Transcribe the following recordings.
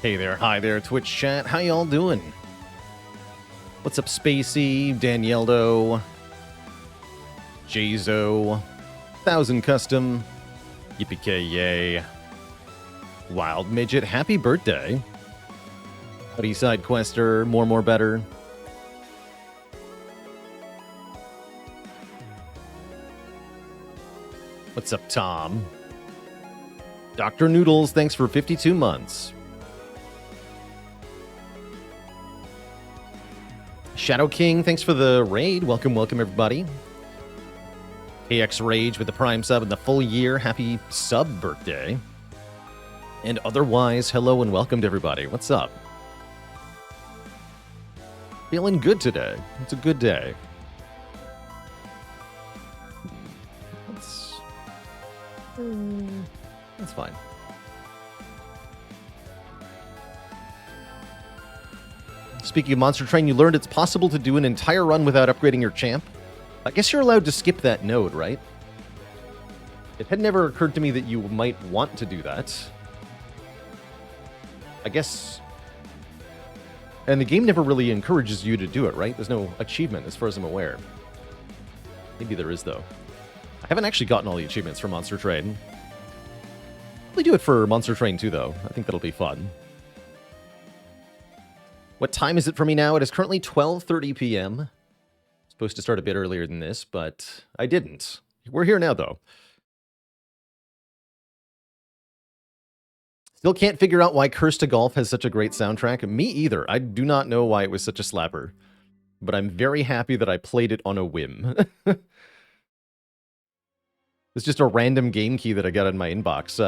Hey there, hi there, Twitch chat. How y'all doing? What's up, Spacey, Danieldo, Jazo, 1000 Custom, Yippee Yay, Wild Midget, happy birthday. Howdy, Side Quester, more better. What's up, Tom? Dr. Noodles, thanks for 52 months. Shadow King, thanks for the raid. Welcome, everybody. AX Rage with the Prime sub and the full year. Happy sub birthday. And otherwise, hello and welcome to everybody. What's up? Feeling good today. It's a good day. That's fine. Speaking of Monster Train, you learned it's possible to do an entire run without upgrading your champ. I guess you're allowed to skip that node, right? It had never occurred to me that you might want to do that. I guess... And the game never really encourages you to do it, right? There's no achievement, as far as I'm aware. Maybe there is, though. I haven't actually gotten all the achievements for Monster Train. I'll do it for Monster Train 2, though. I think that'll be fun. What time is it for me now? It is currently 12:30 p.m. Supposed to start a bit earlier than this, but I didn't. We're here now, though. Still can't figure out why Curse to Golf has such a great soundtrack. Me either. I do not know why it was such a slapper. But I'm very happy that I played it on a whim. It's just a random game key that I got in my inbox.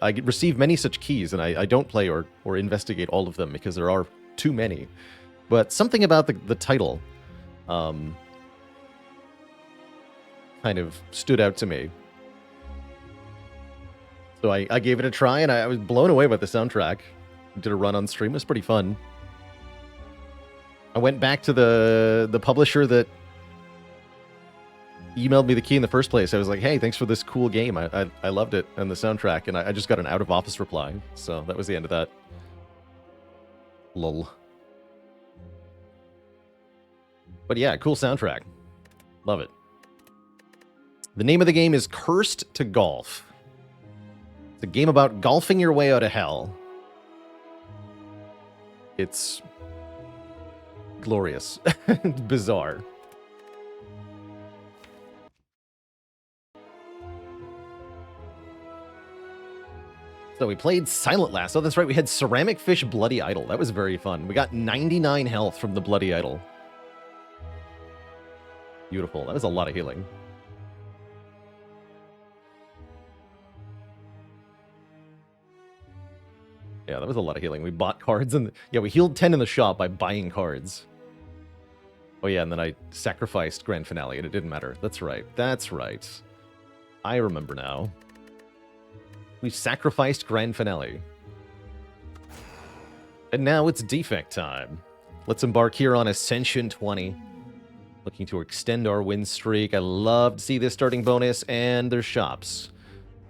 I receive many such keys, and I don't play or investigate all of them because there are too many. But something about the title kind of stood out to me. So I gave it a try, and I was blown away by the soundtrack. Did a run on stream. It was pretty fun. I went back to the publisher that emailed me the key in the first place. I was like, hey, thanks for this cool game. I loved it and the soundtrack, and I just got an out-of-office reply. So that was the end of that. Lol. But yeah, cool soundtrack. Love it. The name of the game is Cursed to Golf. It's a game about golfing your way out of hell. It's glorious. Bizarre. So we played Silent Last. Oh, that's right. We had Ceramic Fish Bloody Idol. That was very fun. We got 99 health from the Bloody Idol. Beautiful. That was a lot of healing. Yeah, that was a lot of healing. We bought cards and yeah, we healed 10 in the shop by buying cards. Oh yeah, and then I sacrificed Grand Finale and it didn't matter. That's right. That's right. I remember now. We sacrificed Grand Finale. And now it's Defect time. Let's embark here on Ascension 20. Looking to extend our win streak. I love to see this starting bonus, and there's shops.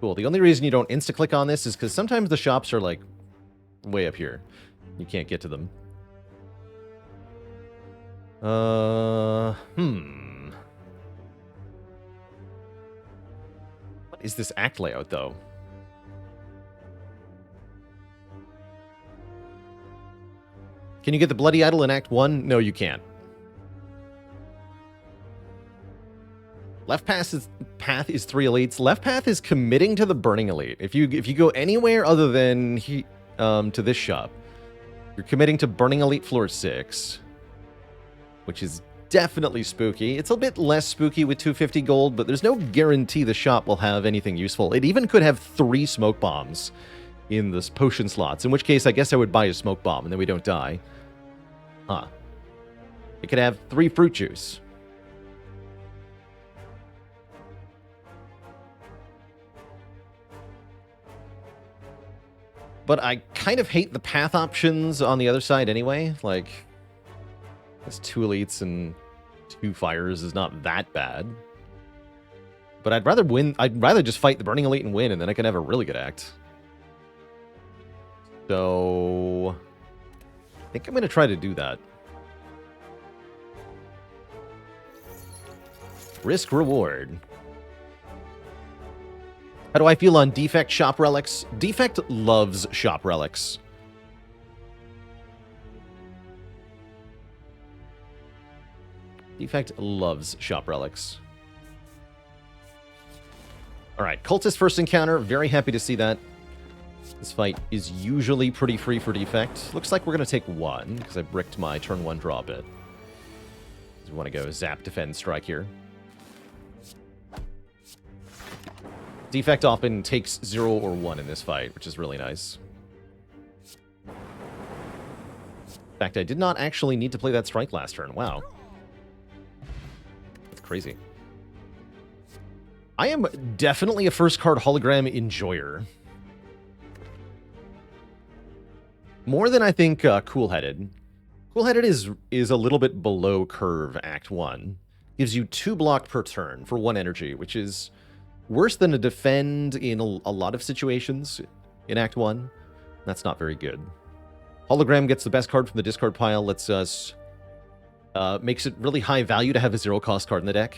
Cool. The only reason you don't insta-click on this is because sometimes the shops are, like, way up here. You can't get to them. What is this act layout, though? Can you get the Bloody Idol in Act 1? No, you can't. Left path is 3 elites. Left path is committing to the Burning Elite. If you go anywhere other than to this shop, you're committing to Burning Elite Floor 6, which is definitely spooky. It's a bit less spooky with 250 gold, but there's no guarantee the shop will have anything useful. It even could have 3 smoke bombs in the potion slots, in which case I guess I would buy a smoke bomb and then we don't die. Huh. It could have 3 fruit juice. But I kind of hate the path options on the other side anyway. Like, it's 2 elites and 2 fires is not that bad. But I'd rather win. I'd rather just fight the Burning Elite and win, and then I can have a really good act. So think I'm going to try to do that. Risk reward. How do I feel on Defect shop relics? Defect loves shop relics. Defect loves shop relics. Alright, Cultist first encounter. Very happy to see that. This fight is usually pretty free for Defect. Looks like we're going to take one, because I bricked my turn 1 draw bit. We want to go zap, defend, strike here. Defect often takes 0 or 1 in this fight, which is really nice. In fact, I did not actually need to play that strike last turn. Wow. That's crazy. I am definitely a first card hologram enjoyer. More than I think Cool-Headed. Cool-Headed is a little bit below curve Act 1. Gives you 2 block per turn for 1 energy, which is worse than a defend in a lot of situations in Act 1. That's not very good. Hologram gets the best card from the discard pile, lets us... makes it really high value to have a 0-cost card in the deck.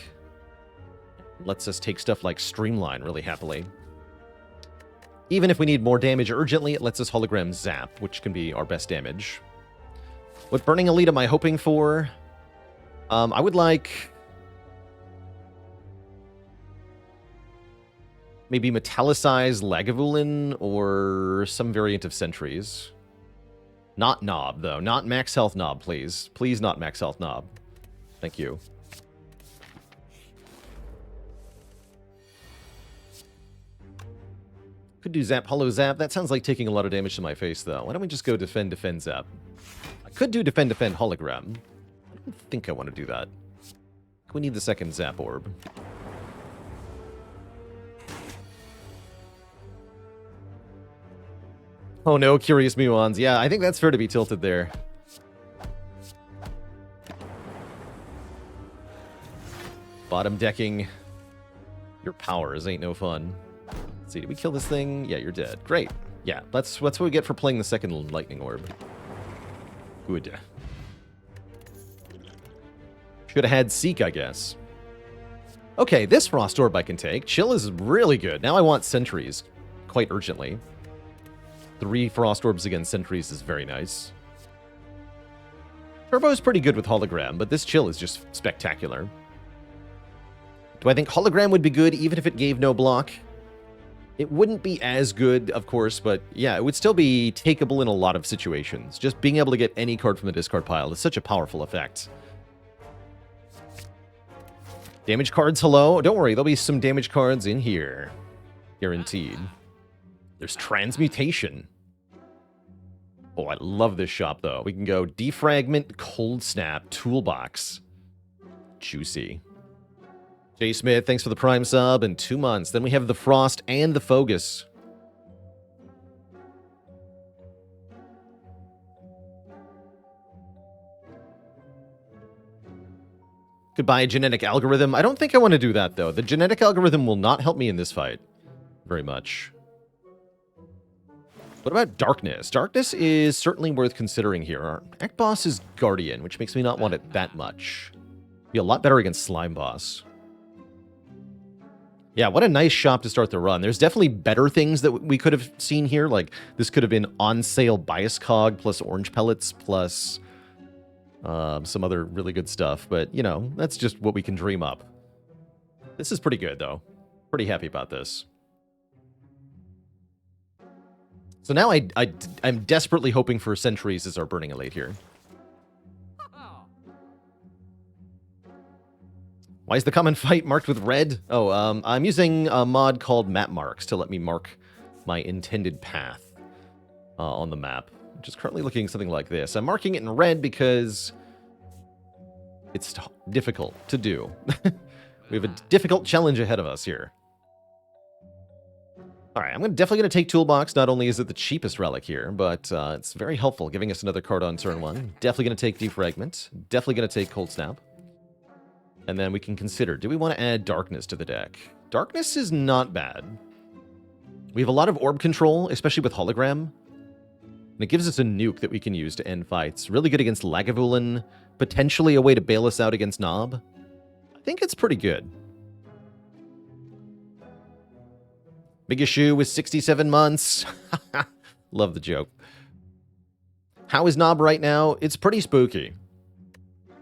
Lets us take stuff like Streamline really happily. Even if we need more damage urgently, it lets us hologram zap, which can be our best damage. What Burning Elite am I hoping for? I would like... maybe Metallicized Lagavulin or some variant of Sentries. Not Knob, though. Not Max Health Knob, please. Please not Max Health Knob. Thank you. Could do Zap, Hollow Zap. That sounds like taking a lot of damage to my face, though. Why don't we just go Defend, Defend, Zap? I could do Defend, Defend, Hologram. I don't think I want to do that. We need the second Zap Orb. Oh no, Curious Muons. Yeah, I think that's fair to be tilted there. Bottom decking your powers ain't no fun. Let's see, did we kill this thing? Yeah, you're dead. Great. Yeah, that's what we get for playing the second Lightning Orb. Good. Should have had Seek, I guess. Okay, this Frost Orb I can take. Chill is really good. Now I want Sentries quite urgently. 3 Frost Orbs against Sentries is very nice. Turbo is pretty good with Hologram, but this Chill is just spectacular. Do I think Hologram would be good even if it gave no block? It wouldn't be as good, of course, but yeah, it would still be takeable in a lot of situations. Just being able to get any card from the discard pile is such a powerful effect. Damage cards, hello? Don't worry, there'll be some damage cards in here. Guaranteed. There's Transmutation. Oh, I love this shop, though. We can go Defragment, Cold Snap, Toolbox. Juicy. Jay Smith, thanks for the Prime sub, and 2 months. Then we have the Frost and the Fogus. Goodbye, Genetic Algorithm. I don't think I want to do that, though. The Genetic Algorithm will not help me in this fight very much. What about Darkness? Darkness is certainly worth considering here. Our Act Boss is Guardian, which makes me not want it that much. Be a lot better against Slime Boss. Yeah, what a nice shop to start the run. There's definitely better things that we could have seen here. Like, this could have been on-sale Bias Cog plus Orange Pellets plus some other really good stuff. But, you know, that's just what we can dream up. This is pretty good, though. Pretty happy about this. So now I'm desperately hoping for Sentries as our Burning Elite here. Why is the common fight marked with red? Oh, I'm using a mod called Map Marks to let me mark my intended path on the map, which is currently looking something like this. I'm marking it in red because it's difficult to do. We have a difficult challenge ahead of us here. All right, I'm definitely going to take Toolbox. Not only is it the cheapest relic here, but it's very helpful, giving us another card on turn 1. Definitely going to take Defragment. Definitely going to take Cold Snap. And then we can consider, do we want to add Darkness to the deck? Darkness is not bad. We have a lot of orb control, especially with Hologram. And it gives us a nuke that we can use to end fights. Really good against Lagavulin. Potentially a way to bail us out against Nob. I think it's pretty good. Big issue with 67 months. Love the joke. How is Nob right now? It's pretty spooky.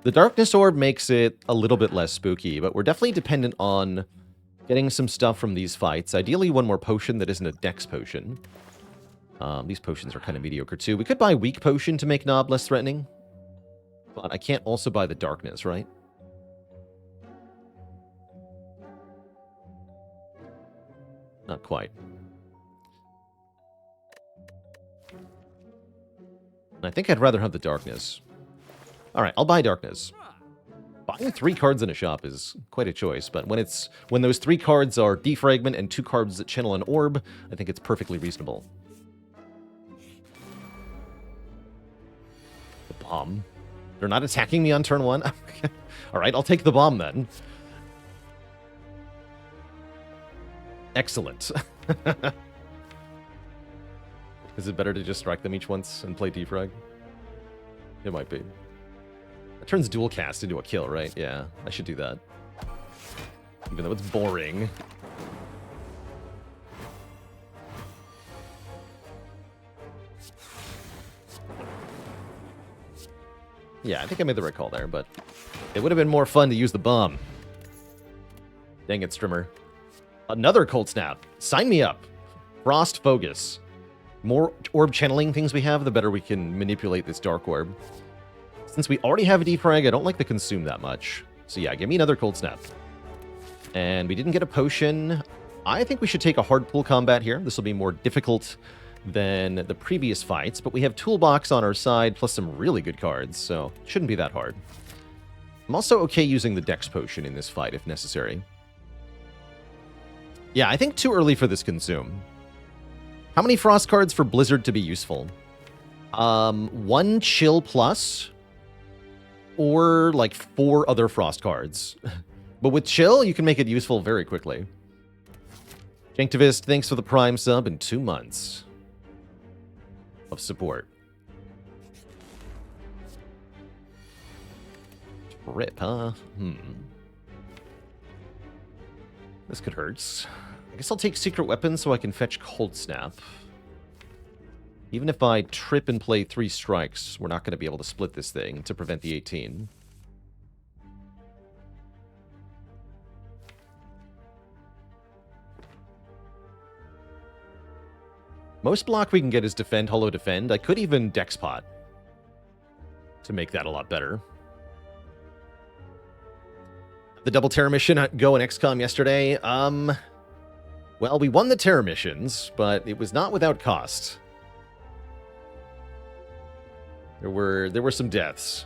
The Darkness Orb makes it a little bit less spooky, but we're definitely dependent on getting some stuff from these fights. Ideally, one more potion that isn't a Dex potion. These potions are kind of mediocre too. We could buy Weak Potion to make Nob less threatening. But I can't also buy the Darkness, right? Not quite. I think I'd rather have the Darkness. Alright, I'll buy Darkness. Buying 3 cards in a shop is quite a choice, but when those 3 cards are Defragment and 2 cards that channel an orb, I think it's perfectly reasonable. The bomb. They're not attacking me on turn 1? Alright, I'll take the bomb then. Excellent. Is it better to just strike them each once and play defrag? It might be. That turns dual cast into a kill, right? Yeah, I should do that. Even though it's boring. Yeah, I think I made the right call there, but it would have been more fun to use the bomb. Dang it, Strimmer. Another Cold Snap. Sign me up. Frost Focus. More orb channeling things we have, the better we can manipulate this Dark Orb. Since we already have a Defrag, I don't like the Consume that much. So yeah, give me another Cold Snap. And we didn't get a potion. I think we should take a hard pull combat here. This will be more difficult than the previous fights, but we have Toolbox on our side, plus some really good cards, so it shouldn't be that hard. I'm also okay using the Dex Potion in this fight if necessary. Yeah, I think too early for this Consume. How many Frost cards for Blizzard to be useful? 1 Chill plus, or like 4 other Frost cards. But with Chill, you can make it useful very quickly. Janktivist, thanks for the Prime sub in 2 months of support. Rip, huh? This could hurt. I guess I'll take Secret Weapon so I can fetch Cold Snap. Even if I trip and play 3 strikes, we're not going to be able to split this thing to prevent the 18. Most block we can get is Defend, Hollow Defend. I could even Dex Pot to make that a lot better. The double Terror mission go in XCOM yesterday. Well, we won the Terror missions, but it was not without cost. There were some deaths.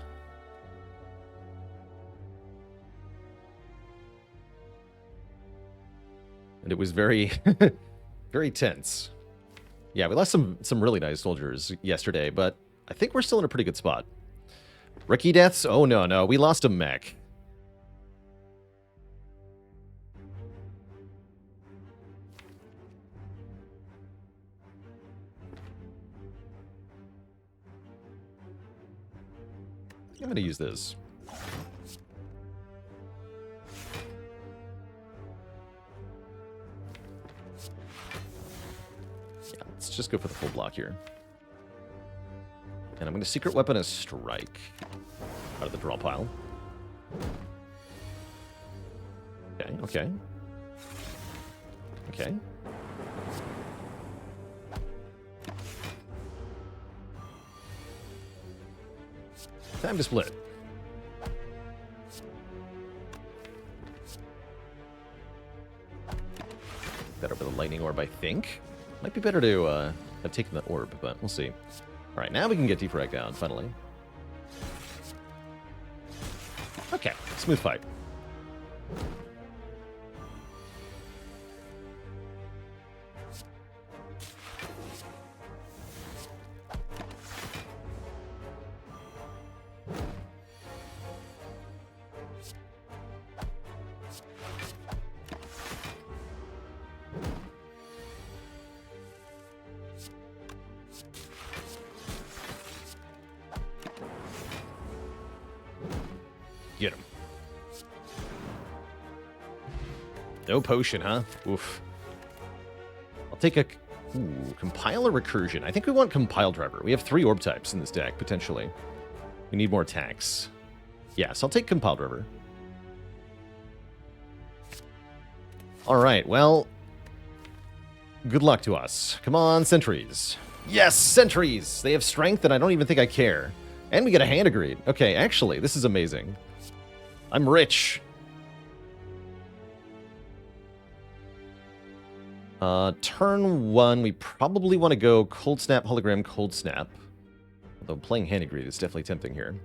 And it was very very tense. Yeah, we lost some really nice soldiers yesterday, but I think we're still in a pretty good spot. Rookie deaths? Oh no, we lost a mech. I'm going to use this. Yeah, let's just go for the full block here. And I'm going to Secret Weapon a Strike out of the draw pile. Okay. Time to split. Better for the Lightning Orb, I think. Might be better to have taken the Orb, but we'll see. Alright, now we can get Defrag down, finally. Okay, smooth fight. Get him. No potion, huh? Oof. I'll take a... Ooh, Compiler Recursion. I think we want Compile Driver. We have 3 orb types in this deck, potentially. We need more attacks. Yes, I'll take Compile Driver. Alright, well... Good luck to us. Come on, sentries. Yes, sentries! They have strength, and I don't even think I care. And we get a hand agreed. Okay, actually, this is amazing. I'm rich. Turn 1, we probably want to go Cold Snap, Hologram, Cold Snap. Although playing Hand Agreed is definitely tempting here.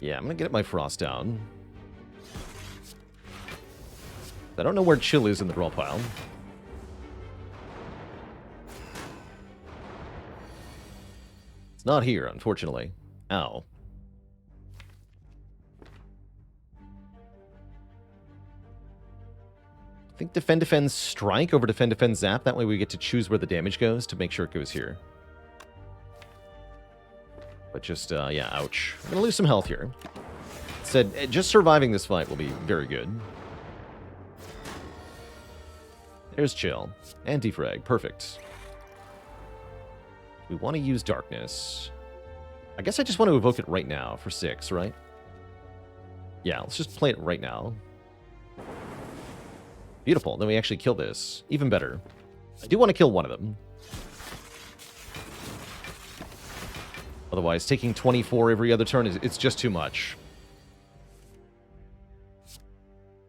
Yeah, I'm going to get my Frost down. I don't know where Chill is in the draw pile. It's not here, unfortunately. Ow. I think Defend, Defend, Strike over Defend, Defend, Zap. That way we get to choose where the damage goes to make sure it goes here. But just, yeah, ouch. I'm going to lose some health here. Said, just surviving this fight will be very good. There's Chill. And Defrag. Perfect. We want to use Darkness. I guess I just want to evoke it right now for 6, right? Yeah, let's just play it right now. Beautiful. Then we actually kill this. Even better. I do want to kill one of them. Otherwise, taking 24 every other turn, it's just too much.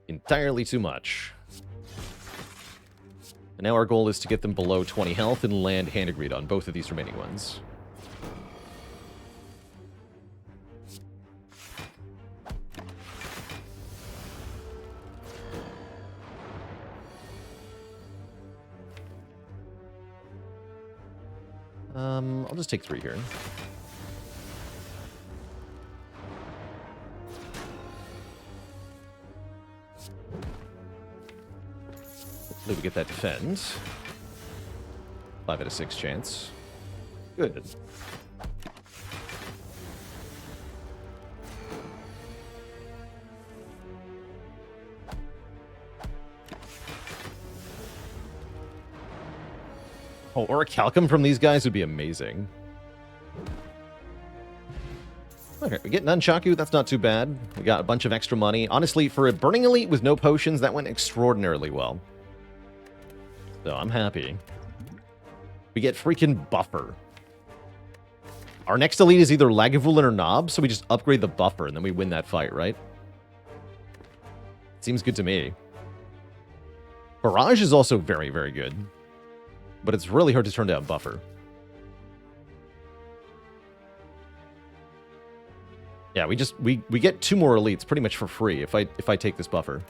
Entirely too much. And now our goal is to get them below 20 health and land Hand Agreed on both of these remaining ones. I'll just take 3 here. Hopefully we get that defend. 5 out of 6 chance. Good. Oh, or a Calcum from these guys would be amazing. Okay, we get Nunchaku. That's not too bad. We got a bunch of extra money. Honestly, for a Burning Elite with no potions, that went extraordinarily well. So I'm happy. We get freaking Buffer. Our next Elite is either Lagavulin or Nob, so we just upgrade the Buffer, and then we win that fight, right? Seems good to me. Barrage is also very, very good. But it's really hard to turn down Buffer. Yeah, we get 2 more elites pretty much for free if I take this Buffer.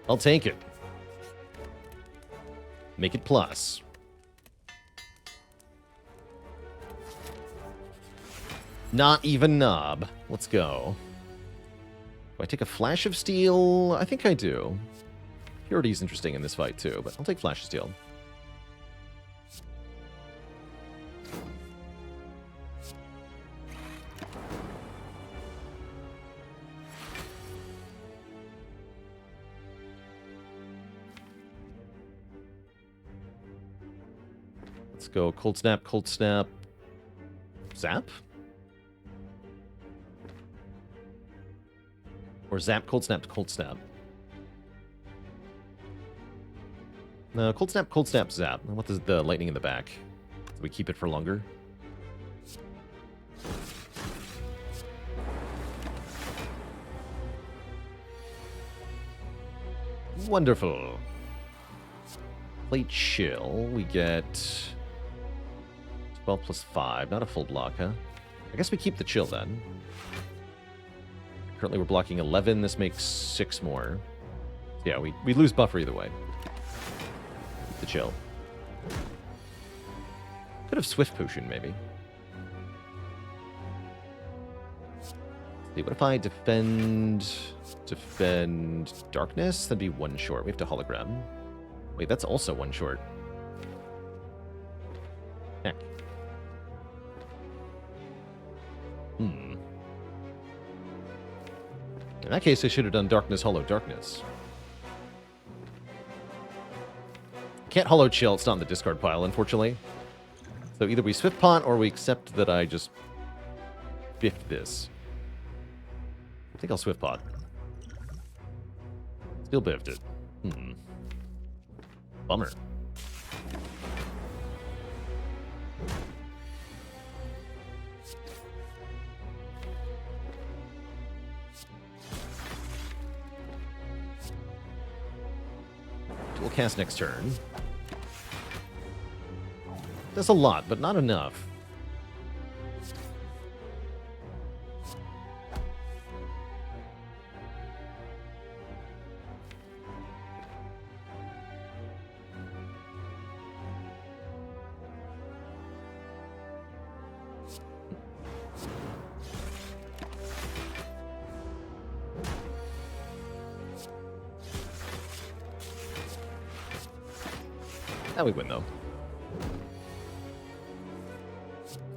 I'll take it. Make it plus. Not even Knob. Let's go. Do I take a Flash of Steel? I think I do. Purity is interesting in this fight too, but I'll take Flash of Steel. Let's go Cold Snap, Zap? Or Zap, Cold Snap. No, Cold Snap, Zap. What is the lightning in the back? Do we keep it for longer? Wonderful. Play Chill. We get 12 plus 5. Not a full block, huh? I guess we keep the Chill then. Currently we're blocking 11. This makes 6 more. Yeah, we lose Buffer either way. The Chill. Could have Swift Potion, maybe. Let's see, what if I defend Darkness? That'd be 1 short. We have to Hologram. Wait, that's also 1 short. Heck. In that case, I should have done Darkness, Hollow Darkness. Can't Hollow Chill. It's not in the discard pile, unfortunately. So either we Swift Pot or we accept that I just biffed this. I think I'll Swift Pot. Still biffed it. Bummer. Dual cast next turn. That's a lot, but not enough. Now we win, though.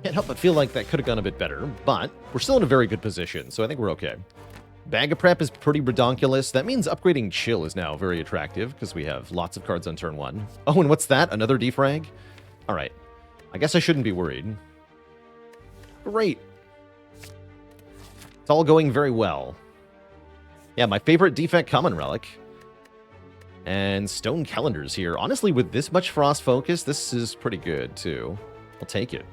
Can't help but feel like that could have gone a bit better, but we're still in a very good position, so I think we're okay. Bag of Prep is pretty redonkulous. That means upgrading Chill is now very attractive, because we have lots of cards on turn 1. Oh, and what's that? Another defrag? Alright. I guess I shouldn't be worried. Great. It's all going very well. Yeah, my favorite Defect Common Relic. And Stone Calendars here. Honestly, with this much Frost Focus, this is pretty good, too. I'll take it.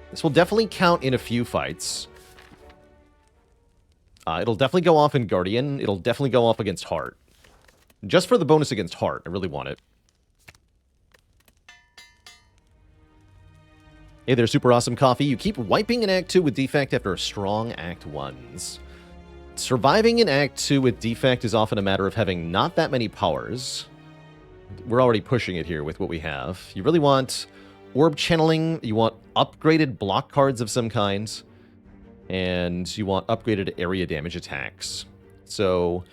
This will definitely count in a few fights. It'll definitely go off in Guardian. It'll definitely go off against Heart. Just for the bonus against Heart. I really want it. Hey there, Super Awesome Coffee. You keep wiping in Act 2 with Defect after a strong Act 1s. Surviving in Act 2 with Defect is often a matter of having not that many powers. We're already pushing it here with what we have. You really want Orb Channeling, you want upgraded block cards of some kind, and you want upgraded area damage attacks. So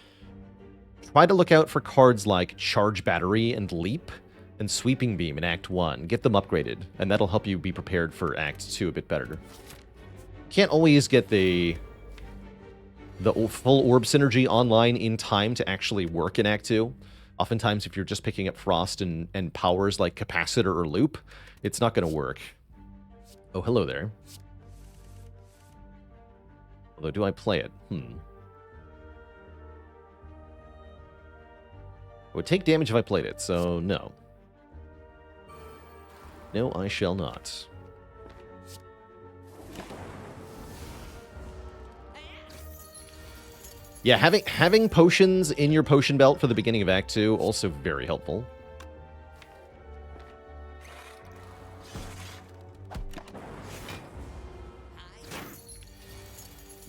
try to look out for cards like Charge Battery and Leap and Sweeping Beam in Act 1. Get them upgraded, and that'll help you be prepared for Act 2 a bit better. Can't always get the full orb synergy online in time to actually work in Act 2. Oftentimes, if you're just picking up Frost and powers like Capacitor or Loop, it's not going to work. Oh, hello there. Although, do I play it? It would take damage if I played it, so no. No, I shall not. Yeah, having potions in your potion belt for the beginning of Act 2, also very helpful.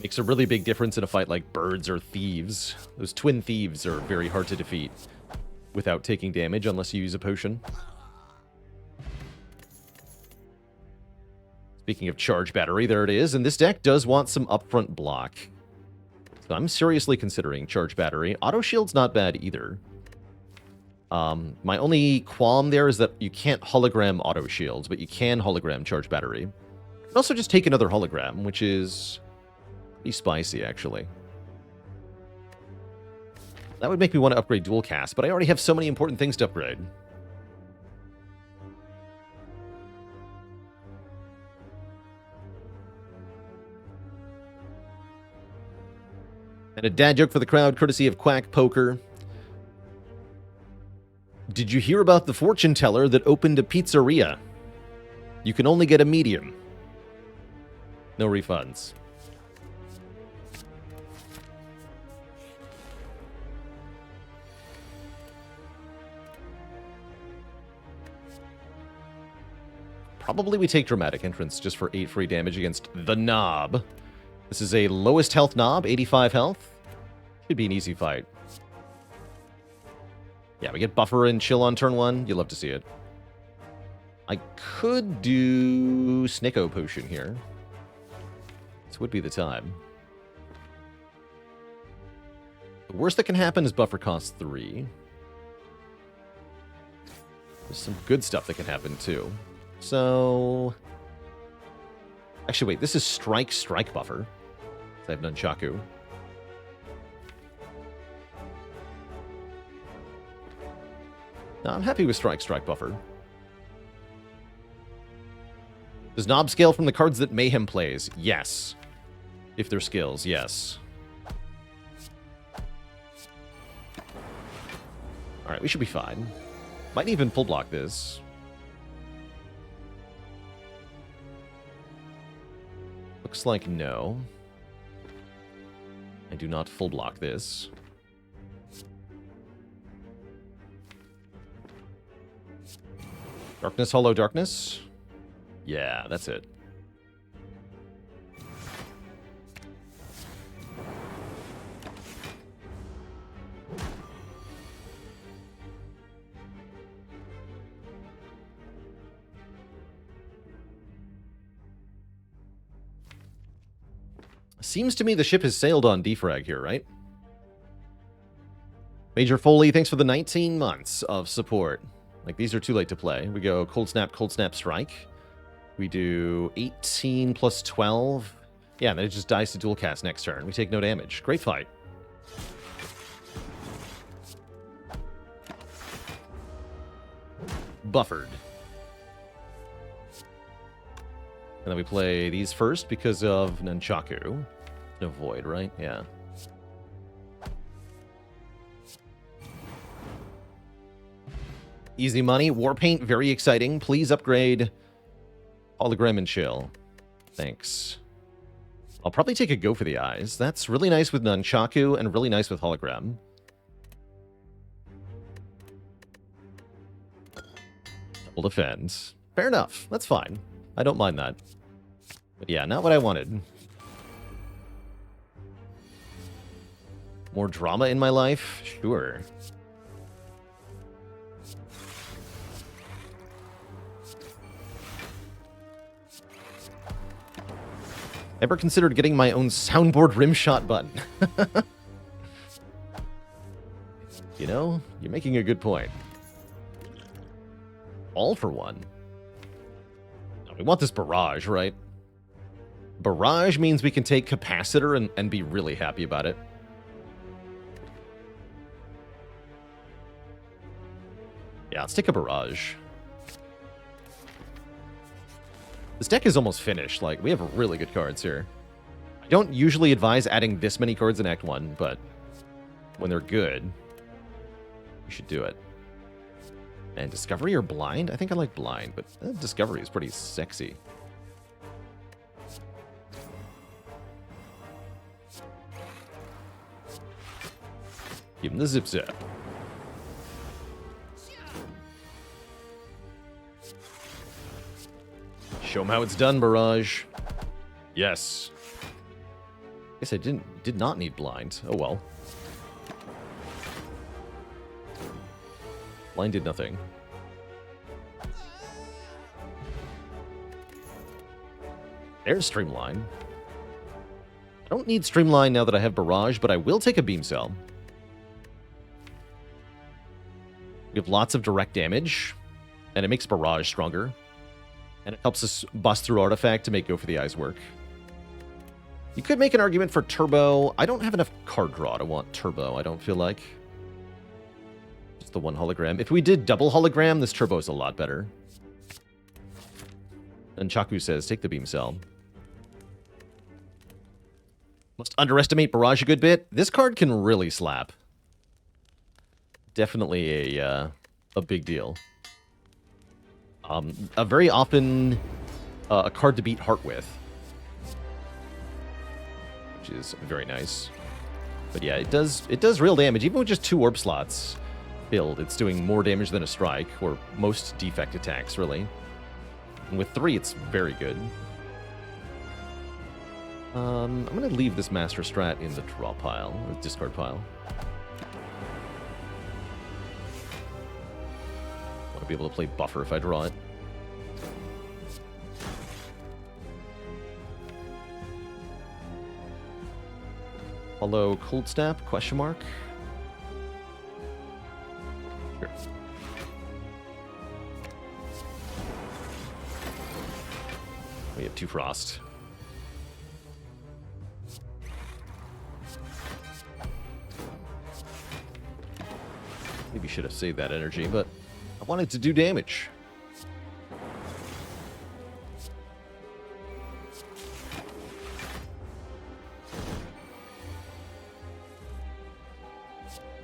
Makes a really big difference in a fight like Birds or Thieves. Those twin thieves are very hard to defeat without taking damage unless you use a potion. Speaking of Charge Battery, there it is, and this deck does want some upfront block. So I'm seriously considering Charge Battery. Auto Shield's not bad either. My only qualm there is that you can't hologram Auto Shields, but you can hologram Charge Battery. You can also just take another hologram, which is pretty spicy, actually. That would make me want to upgrade Dual Cast, but I already have so many important things to upgrade. And a dad joke for the crowd, courtesy of Quack Poker. Did you hear about the fortune teller that opened a pizzeria? You can only get a medium. No refunds. Probably we take Dramatic Entrance just for 8 free damage against the Knob. This is a lowest health Knob, 85 health. Should be an easy fight. Yeah, we get Buffer and Chill on turn 1. You'll love to see it. I could do Snicko Potion here. This would be the time. The worst that can happen is Buffer costs 3. There's some good stuff that can happen, too. So... Actually, wait, this is strike buffer. I have Nunchaku. No, I'm happy with strike buffer. Does Knob scale from the cards that Mayhem plays? Yes. If they're skills, yes. Alright, we should be fine. Might even full block this. Looks like no. I do not full block this. Darkness, Hollow Darkness. Yeah, that's it. Seems to me the ship has sailed on defrag here, right? Major Foley, thanks for the 19 months of support. Like, these are too late to play. We go Cold Snap, Strike. We do 18 plus 12. Yeah, then it just dies to dual cast next turn. We take no damage. Great fight. Buffered. And then we play these first because of Nunchaku. No void, right? Yeah. Easy money. Warpaint, very exciting. Please upgrade Hologram and Chill. Thanks. I'll probably take a go for the eyes. That's really nice with Nunchaku and really nice with Hologram. Double defend. Fair enough. That's fine. I don't mind that. But yeah, not what I wanted. More drama in my life? Sure. Ever considered getting my own soundboard rimshot button? You know, you're making a good point. All for one. No, we want this barrage, right? Barrage means we can take capacitor and be really happy about it. Yeah, let's take a barrage. This deck is almost finished. Like, we have really good cards here. I don't usually advise adding this many cards in Act 1, but when they're good, we should do it. And Discovery or Blind? I think I like Blind, but Discovery is pretty sexy. Give him the zip zap. Show him how it's done, Barrage. Yes. Guess I did not need Blind. Oh well. Blind did nothing. There's Streamline. I don't need Streamline now that I have Barrage, but I will take a Beam Cell. We have lots of direct damage, and it makes Barrage stronger. And it helps us bust through Artifact to make Go for the Eyes work. You could make an argument for Turbo. I don't have enough card draw to want Turbo, I don't feel like. Just the one hologram. If we did double hologram, this Turbo is a lot better. And Chaku says, take the Beam Cell. Must underestimate Barrage a good bit. This card can really slap. Definitely a big deal. A very often a card to beat Heart with, which is very nice. But yeah, it does real damage. Even with just 2 orb slots build, it's doing more damage than a strike, or most defect attacks, really. And with 3, it's very good. I'm going to leave this Master Strat in the draw pile, or discard pile. Want to be able to play Buffer if I draw it. Hollow Cold Snap, question mark? Sure. We have 2 frost. Maybe should have saved that energy, but I wanted to do damage.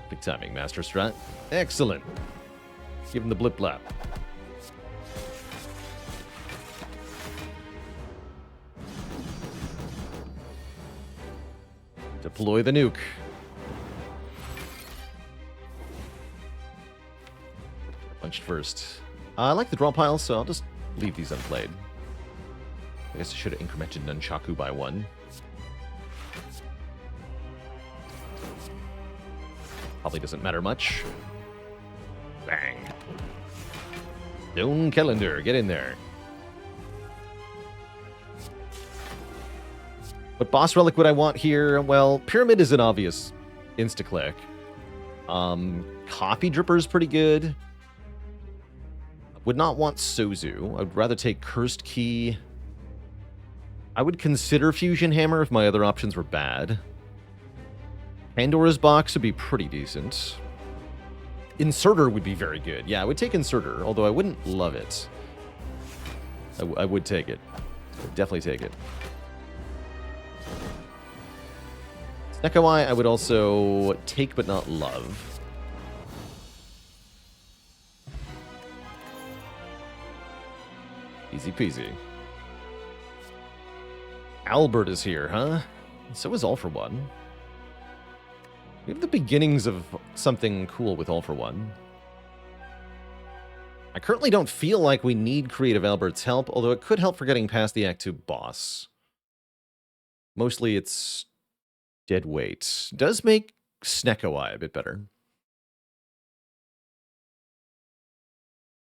Big timing, Master Strat. Excellent. Give him the blip blap. Deploy the nuke. Punched first. I like the draw pile, so I'll just leave these unplayed. I guess I should have incremented Nunchaku by 1. Probably doesn't matter much. Bang. Stone Calendar, get in there. What boss relic would I want here? Well, Pyramid is an obvious insta-click. Coffee Dripper is pretty good. Would not want Sozu. I would rather take Cursed Key. I would consider Fusion Hammer if my other options were bad. Pandora's Box would be pretty decent. Inserter would be very good. Yeah, I would take Inserter, although I wouldn't love it. I would take it. I would definitely take it. Nekawai I would also take but not love. Easy peasy. Albert is here, huh? So is All for One. We have the beginnings of something cool with All for One. I currently don't feel like we need Creative Albert's help, although it could help for getting past the Act 2 boss. Mostly it's dead weight. Does make Snekawai a bit better.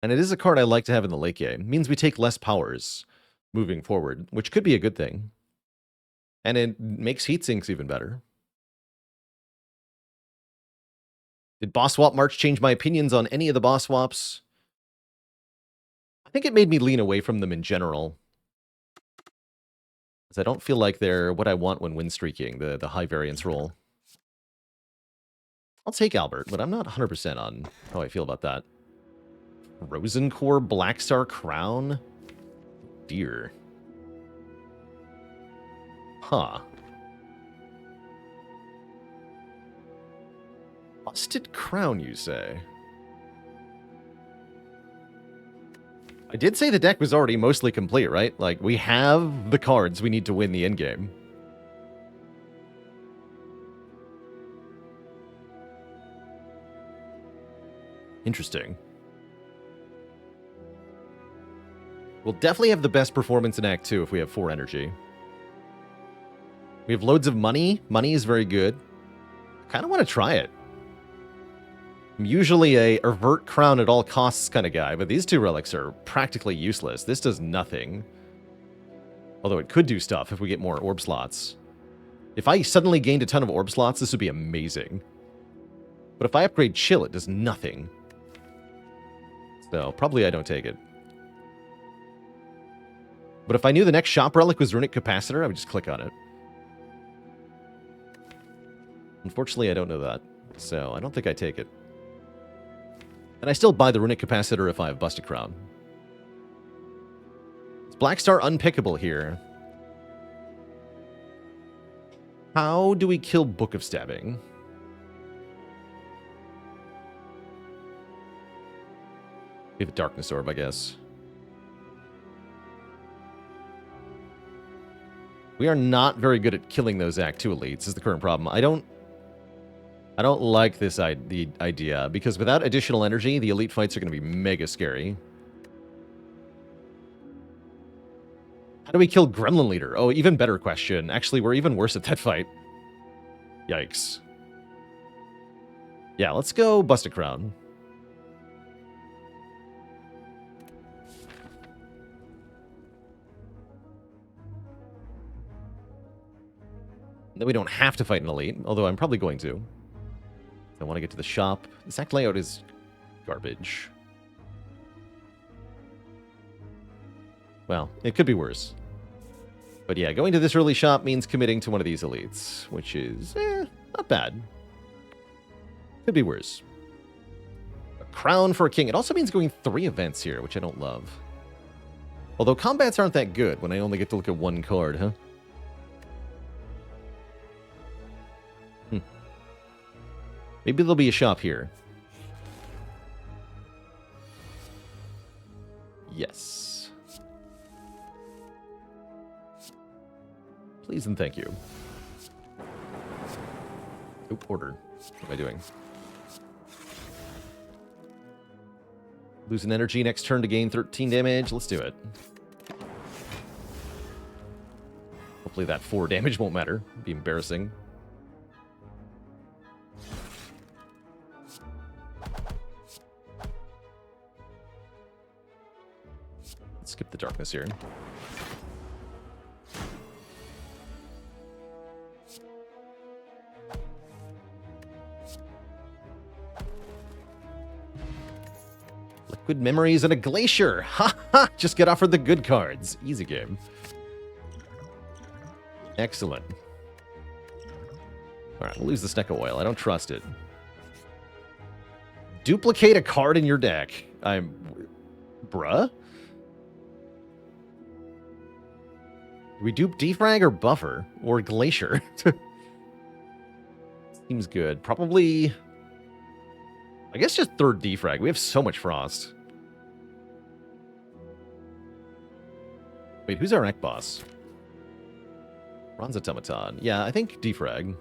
And it is a card I like to have in the late game. Means we take less powers moving forward, which could be a good thing. And it makes heat sinks even better. Did Boss Swap March change my opinions on any of the boss swaps? I think it made me lean away from them in general. Because I don't feel like they're what I want when win streaking, the high variance roll. I'll take Albert, but I'm not 100% on how I feel about that. Rosencore Blackstar Crown? Dear. Huh. Busted Crown, you say? I did say the deck was already mostly complete, right? Like, we have the cards we need to win the endgame. Interesting. We'll definitely have the best performance in Act 2 if we have 4 energy. We have loads of money. Money is very good. Kind of want to try it. I'm usually a avert crown at all costs kind of guy, but these 2 relics are practically useless. This does nothing. Although it could do stuff if we get more orb slots. If I suddenly gained a ton of orb slots, this would be amazing. But if I upgrade Chill, it does nothing. So probably I don't take it. But if I knew the next shop relic was Runic Capacitor, I would just click on it. Unfortunately, I don't know that. So I don't think I take it. And I still buy the Runic Capacitor if I have Busted Crown. Is Blackstar unpickable here? How do we kill Book of Stabbing? We have a Darkness Orb, I guess. We are not very good at killing those Act 2 elites, is the current problem. I don't like this the idea, because without additional energy, the elite fights are going to be mega scary. How do we kill Gremlin Leader? Oh, even better question. Actually, we're even worse at that fight. Yikes. Yeah, let's go Busted Crown. Then we don't have to fight an elite, although I'm probably going to. I want to get to the shop. This act layout is garbage. Well, it could be worse. But yeah, going to this early shop means committing to one of these elites, which is, not bad. Could be worse. A crown for a king. It also means going 3 events here, which I don't love. Although combats aren't that good when I only get to look at 1 card, huh? Maybe there'll be a shop here. Yes. Please and thank you. Oop, order. What am I doing? Losing energy next turn to gain 13 damage. Let's do it. Hopefully that 4 damage won't matter. It'd be embarrassing. Let's skip the darkness here. Liquid memories and a glacier. Ha ha! Just get offered the good cards. Easy game. Excellent. Alright, we'll lose the Snecko Oil. I don't trust it. Duplicate a card in your deck. Bruh? Do we dupe Defrag or Buffer? Or Glacier? Seems good. Probably... I guess just 3rd Defrag. We have so much Frost. Wait, who's our Ek boss? Ron's Automaton. Yeah, I think Defrag.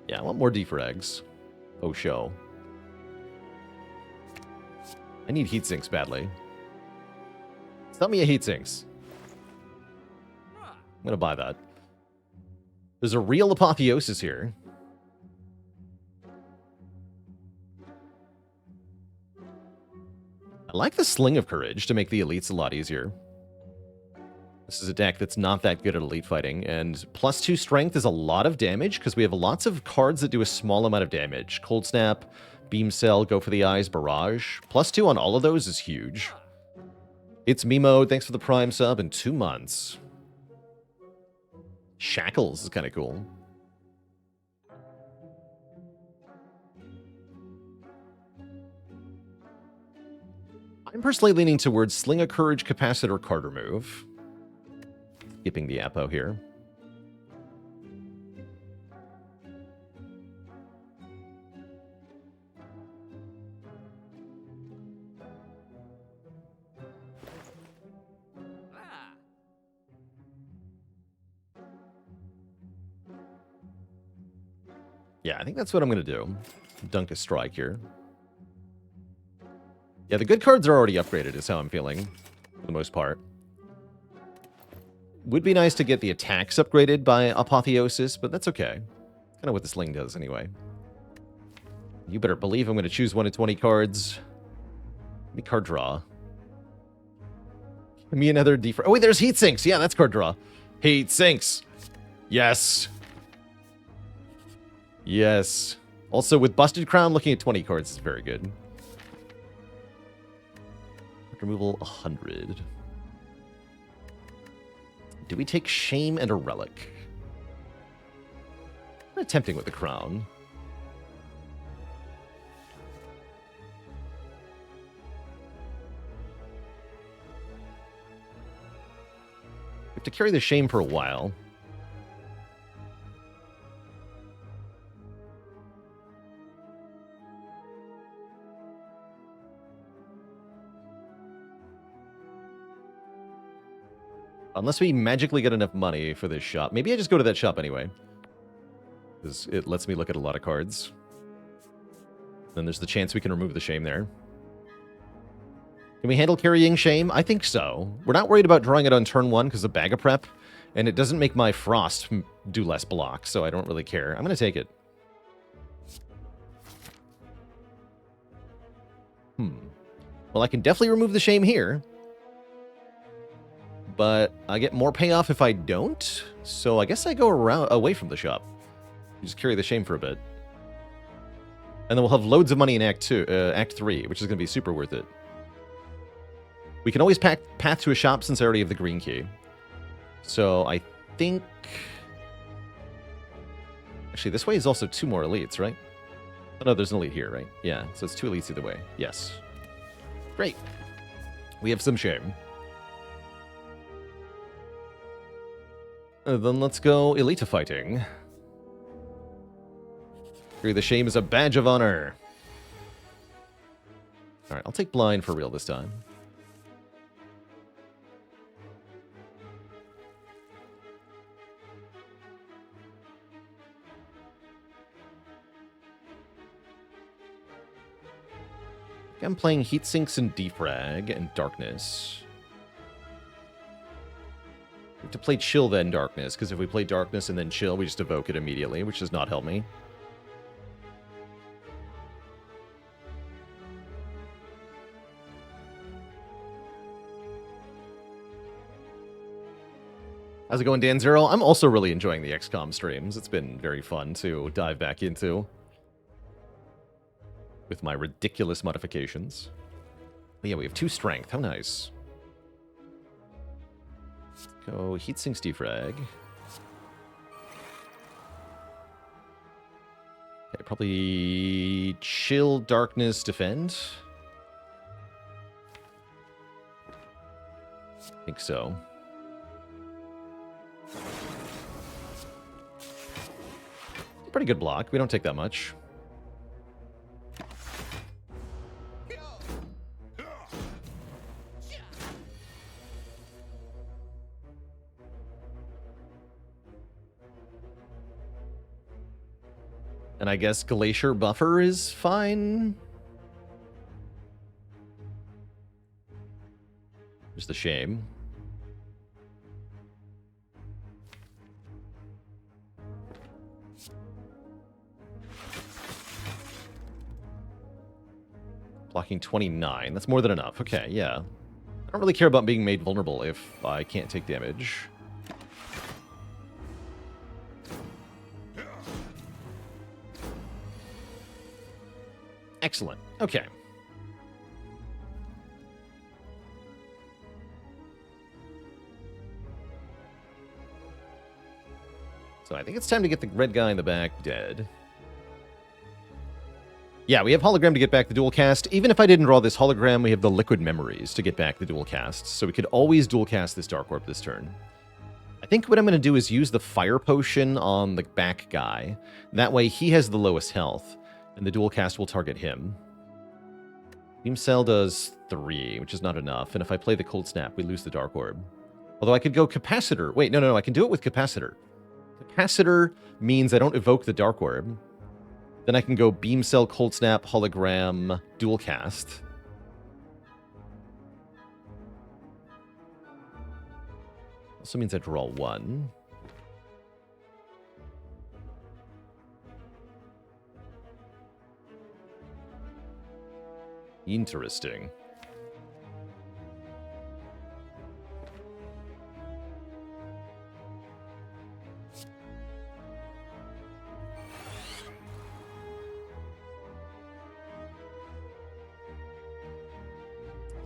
Yeah, I want more Defrags. Oh, show. I need heatsinks badly. Sell me a heatsinks. I'm gonna buy that. There's a real apotheosis here. I like the Sling of Courage to make the elites a lot easier. This is a deck that's not that good at elite fighting, and +2 strength is a lot of damage because we have lots of cards that do a small amount of damage. Cold Snap, Beam Cell, Go for the Eyes, Barrage. +2 on all of those is huge. It's me mode. Thanks for the Prime sub in 2 months. Shackles is kind of cool. I'm personally leaning towards Sling of Courage, Capacitor, card remove. Skipping the Apo here. Yeah, I think that's what I'm going to do. Dunk a Strike here. Yeah, the good cards are already upgraded is how I'm feeling, for the most part. Would be nice to get the attacks upgraded by Apotheosis, but that's okay. Kind of what the Sling does anyway. You better believe I'm going to choose 1 of 20 cards. Give me card draw. Give me another Oh, wait, there's Heat Sinks. Yeah, that's card draw. Heat Sinks. Yes. Yes. Also, with Busted Crown, looking at 20 cards is very good. Removal 100. Do we take Shame and a Relic? Kind of tempting with the Crown. We have to carry the Shame for a while. Unless we magically get enough money for this shop. Maybe I just go to that shop anyway. Because it lets me look at a lot of cards. Then there's the chance we can remove the Shame there. Can we handle carrying Shame? I think so. We're not worried about drawing it on turn 1 because of Bag of Prep. And it doesn't make my Frost do less block, so I don't really care. I'm going to take it. Well, I can definitely remove the Shame here. But I get more payoff if I don't, so I guess I go away from the shop. Just carry the Shame for a bit. And then we'll have loads of money in Act 3, which is going to be super worth it. We can always path to a shop since I already have the green key. So I think... Actually, this way is also 2 more elites, right? Oh, no, there's an elite here, right? Yeah, so it's 2 elites either way. Yes. Great. We have some shame. Then let's go elite fighting. The shame is a badge of honor. Alright, I'll take blind for real this time. I'm playing heat sinks and defrag and darkness. We have to play chill then darkness, because if we play darkness and then chill, we just evoke it immediately, which does not help me. How's it going, Dan Zero? I'm also really enjoying the XCOM streams. It's been very fun to dive back into with my ridiculous modifications. But yeah, we have 2 strength. How nice. Let's go heat sinks defrag. Okay, probably chill, darkness, defend. I think so. Pretty good block. We don't take that much. And I guess Glacier Buffer is fine. Just a shame. Blocking 29. That's more than enough. Okay, yeah. I don't really care about being made vulnerable if I can't take damage. Excellent. Okay. So I think it's time to get the red guy in the back dead. Yeah, we have hologram to get back the dual cast. Even if I didn't draw this hologram, we have the liquid memories to get back the dual cast. So we could always dual cast this Dark Orb this turn. I think what I'm going to do is use the fire potion on the back guy. That way he has the lowest health, and the dual cast will target him. Beam Cell does 3, which is not enough. And if I play the Cold Snap, we lose the Dark Orb. Although I could go Capacitor. Wait, no, I can do it with Capacitor. Capacitor means I don't evoke the Dark Orb. Then I can go Beam Cell, Cold Snap, Hologram, Dual Cast. Also means I draw 1. Interesting.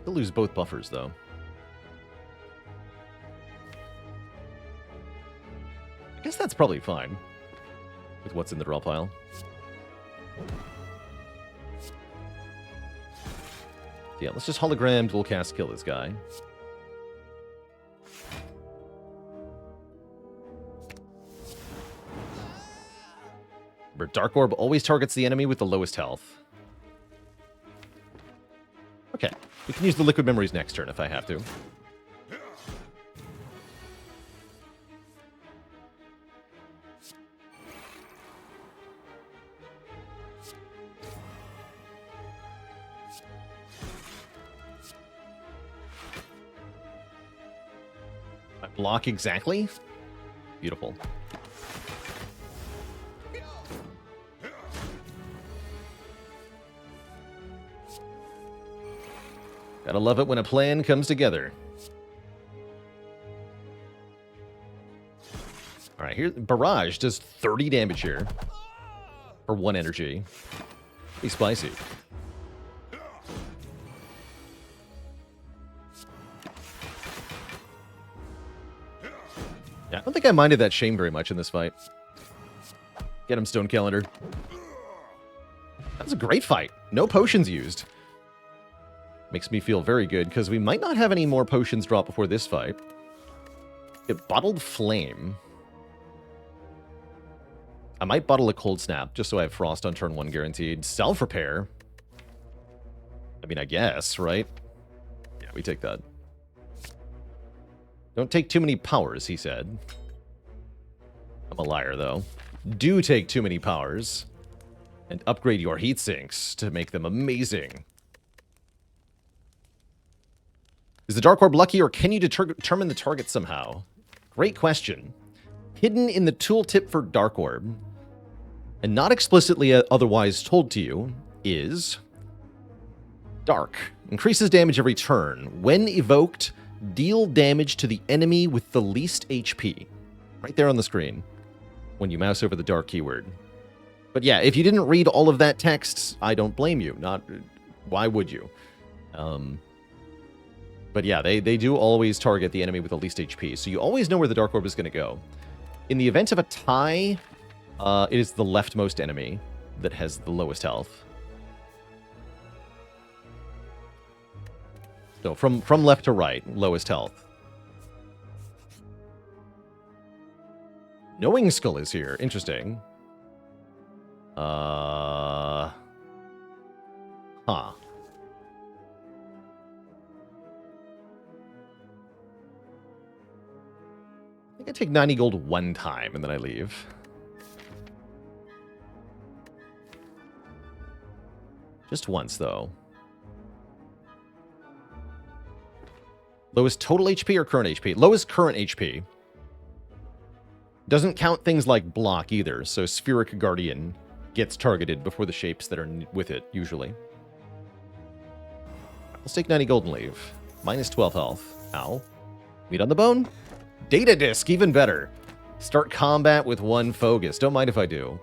Still lose both buffers, though. I guess that's probably fine with what's in the draw pile. Yeah, let's just hologram, dual cast, kill this guy. Remember, Dark Orb always targets the enemy with the lowest health. Okay, we can use the liquid memories next turn if I have to. I block exactly? Beautiful. Gotta love it when a plan comes together. Alright, here, Barrage does 30 damage here. For 1 energy. Pretty spicy. Yeah, I don't think I minded that shame very much in this fight. Get him, Stone Calendar. That was a great fight. No potions used. Makes me feel very good, because we might not have any more potions drop before this fight. Get Bottled Flame. I might bottle a Cold Snap, just so I have Frost on turn 1 guaranteed. Self-Repair. I mean, I guess, right? Yeah, we take that. Don't take too many powers, he said. I'm a liar, though. Do take too many powers. And upgrade your heat sinks to make them amazing. Is the Dark Orb lucky, or can you determine the target somehow? Great question. Hidden in the tooltip for Dark Orb, and not explicitly otherwise told to you, is Dark. Increases damage every turn. When evoked, deal damage to the enemy with the least HP. Right there on the screen, when you mouse over the Dark keyword. But yeah, if you didn't read all of that text, I don't blame you. Why would you? But yeah, they do always target the enemy with the least HP, so you always know where the Dark Orb is going to go. In the event of a tie, it is the leftmost enemy that has the lowest health. So from left to right, lowest health. Knowing Skull is here. Interesting. Huh. I think I take 90 gold one time, and then I leave. Just once, though. Lowest total HP or current HP? Lowest current HP. Doesn't count things like block either, so Spheric Guardian gets targeted before the shapes that are with it, usually. Let's take 90 gold and leave. Minus 12 health. Ow. Meat on the bone? Data Disc, even better. Start combat with 1 focus. Don't mind if I do.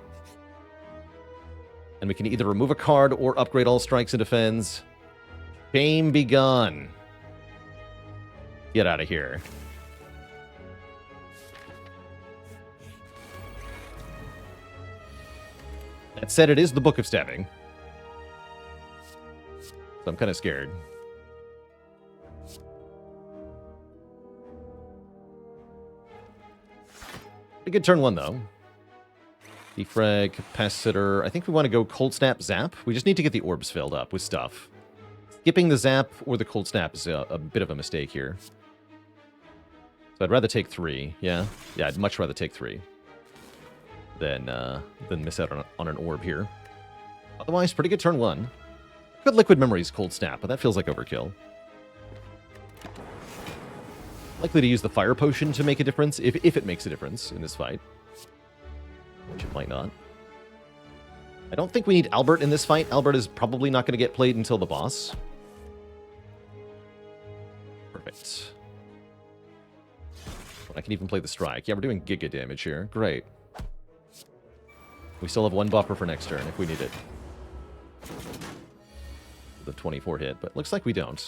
And we can either remove a card or upgrade all strikes and defends. Shame be gone. Get out of here. That said, it is the Book of Stabbing. So I'm kind of scared. Pretty good turn 1, though. Defrag, Capacitor. I think we want to go Cold Snap, Zap. We just need to get the orbs filled up with stuff. Skipping the Zap or the Cold Snap is a bit of a mistake here. So I'd rather take 3. Yeah, I'd much rather take 3 than miss out on an orb here. Otherwise, pretty good turn 1. Good Liquid Memories, Cold Snap, but that feels like overkill. Likely to use the Fire Potion to make a difference, if it makes a difference in this fight. Which it might not. I don't think we need Albert in this fight. Albert is probably not going to get played until the boss. Perfect. I can even play the Strike. Yeah, we're doing giga damage here. Great. We still have 1 buffer for next turn if we need it. The 24 hit, but looks like we don't.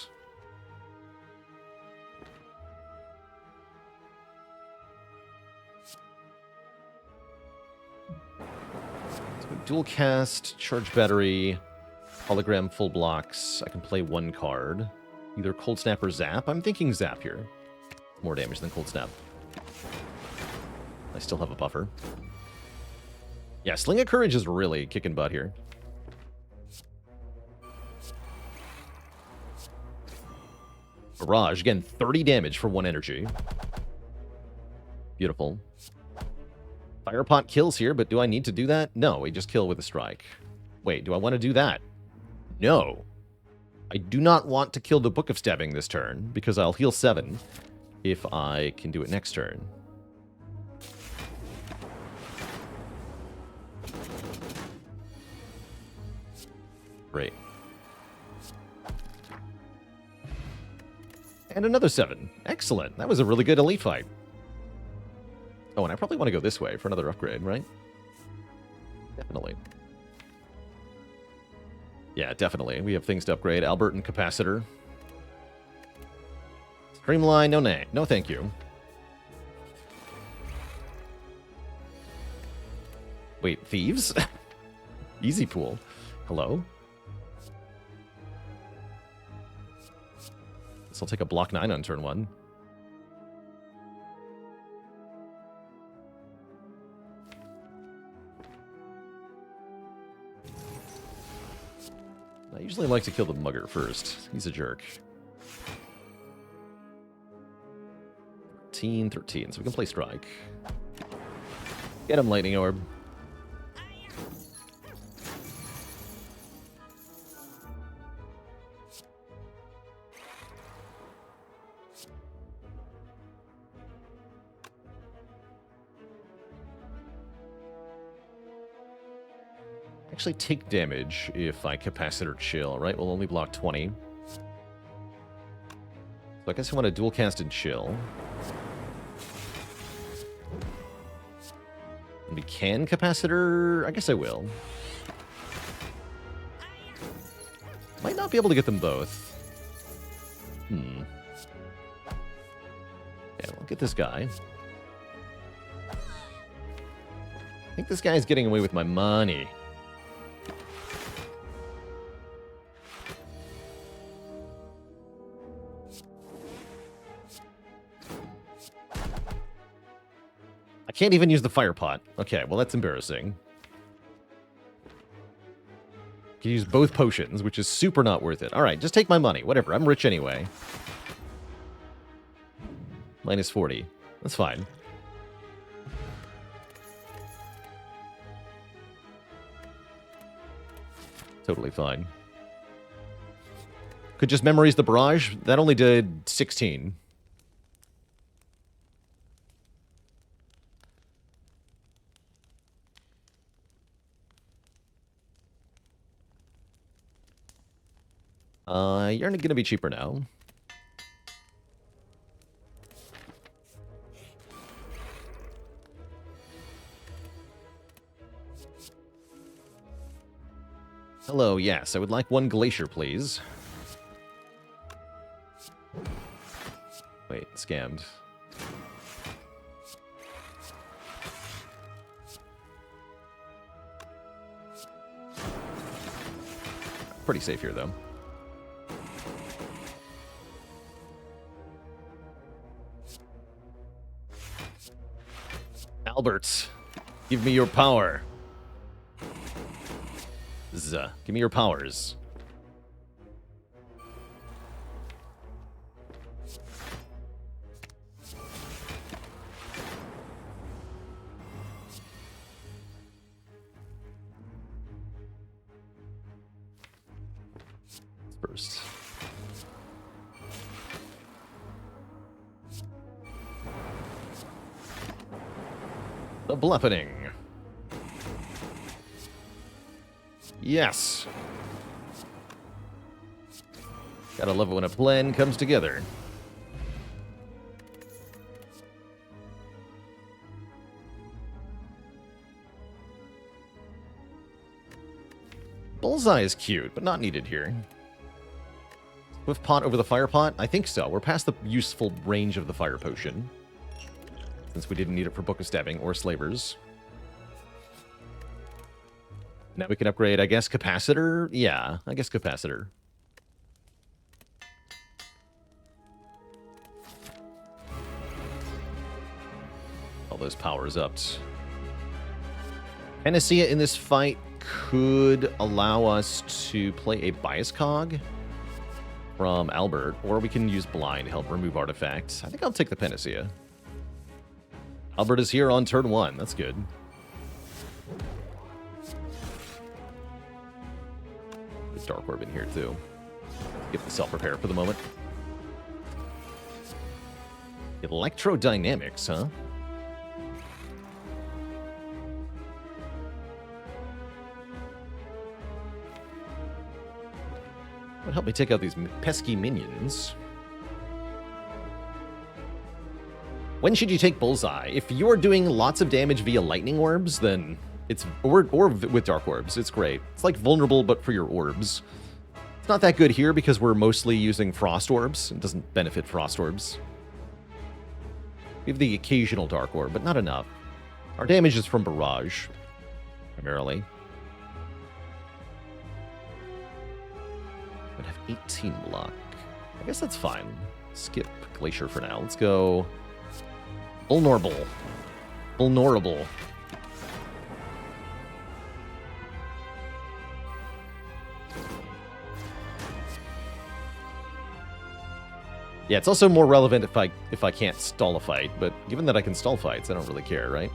So dual cast, charge battery, hologram full blocks. I can play 1 card. Either Cold Snap or Zap. I'm thinking Zap here. More damage than Cold Snap. I still have a buffer. Yeah, Sling of Courage is really kicking butt here. Barrage, again, 30 damage for 1 energy. Beautiful. Fire Pot kills here, but do I need to do that? No, we just kill with a strike. Wait, do I want to do that? No. I do not want to kill the Book of Stabbing this turn, because I'll heal 7 if I can do it next turn. Great. And another 7. Excellent. That was a really good elite fight. Oh, and I probably want to go this way for another upgrade, right? Definitely. Yeah, definitely. We have things to upgrade. Albert and Capacitor. Streamline, no thank you. Wait, thieves? Easy pool. Hello? So I'll take a block 9 on turn 1. I usually like to kill the mugger first. He's a jerk. 13, so we can play strike. Get him, lightning orb. Actually take damage if I capacitor chill, right? We'll only block 20. So I guess I want to dual cast and chill. And we can capacitor... I guess I will. Might not be able to get them both. Yeah, we'll get this guy. I think this guy's getting away with my money. Can't even use the fire pot. Okay, well that's embarrassing. Can use both potions, which is super not worth it. Alright, just take my money. Whatever, I'm rich anyway. Minus 40. That's fine. Totally fine. Could just memorize the barrage. That only did 16. You're going to be cheaper now. Hello, yes, I would like 1 glacier, please. Wait, scammed. Pretty safe here, though. Albert, give me your power. Give me your powers. First. The Bluffening. Yes. Gotta love it when a plan comes together. Bullseye is cute, but not needed here. Swift pot over the fire pot? I think so. We're past the useful range of the fire potion, since we didn't need it for Book of Stabbing or Slavers. Now we can upgrade, I guess, Capacitor? Yeah, I guess Capacitor. All those powers upped. Panacea in this fight could allow us to play a Bias Cog from Albert, or we can use Blind to help remove artifacts. I think I'll take the Panacea. Albert is here on turn 1. That's good. There's Dark Orb in here, too. Get the self-repair for the moment. Electrodynamics, huh? Would help me take out these pesky minions. When should you take Bullseye? If you're doing lots of damage via lightning orbs, then it's or with dark orbs, it's great. It's like vulnerable, but for your orbs. It's not that good here because we're mostly using frost orbs. It doesn't benefit frost orbs. We have the occasional dark orb, but not enough. Our damage is from barrage. primarily. I'd have 18 luck. I guess that's fine. Skip Glacier for now. Let's go Vulnerable. Vulnerable. Yeah, it's also more relevant if I can't stall a fight, but given that I can stall fights, I don't really care, right?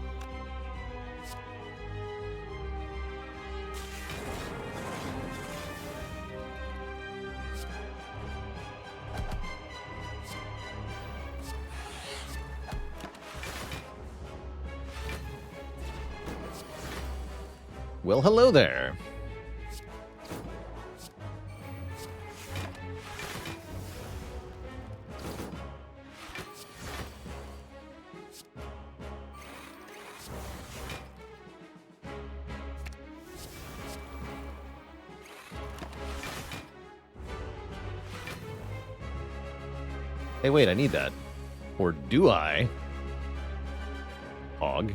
Well, hello there. Hey, wait, I need that. Or do I? Hog.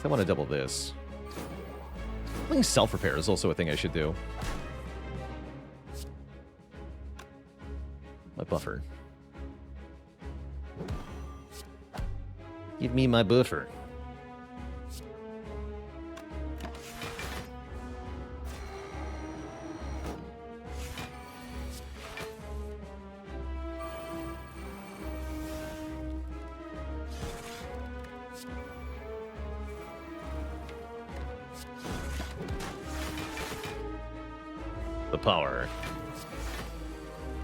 I want to double this. I think self-repair is also a thing I should do. My buffer. Give me my buffer. The power.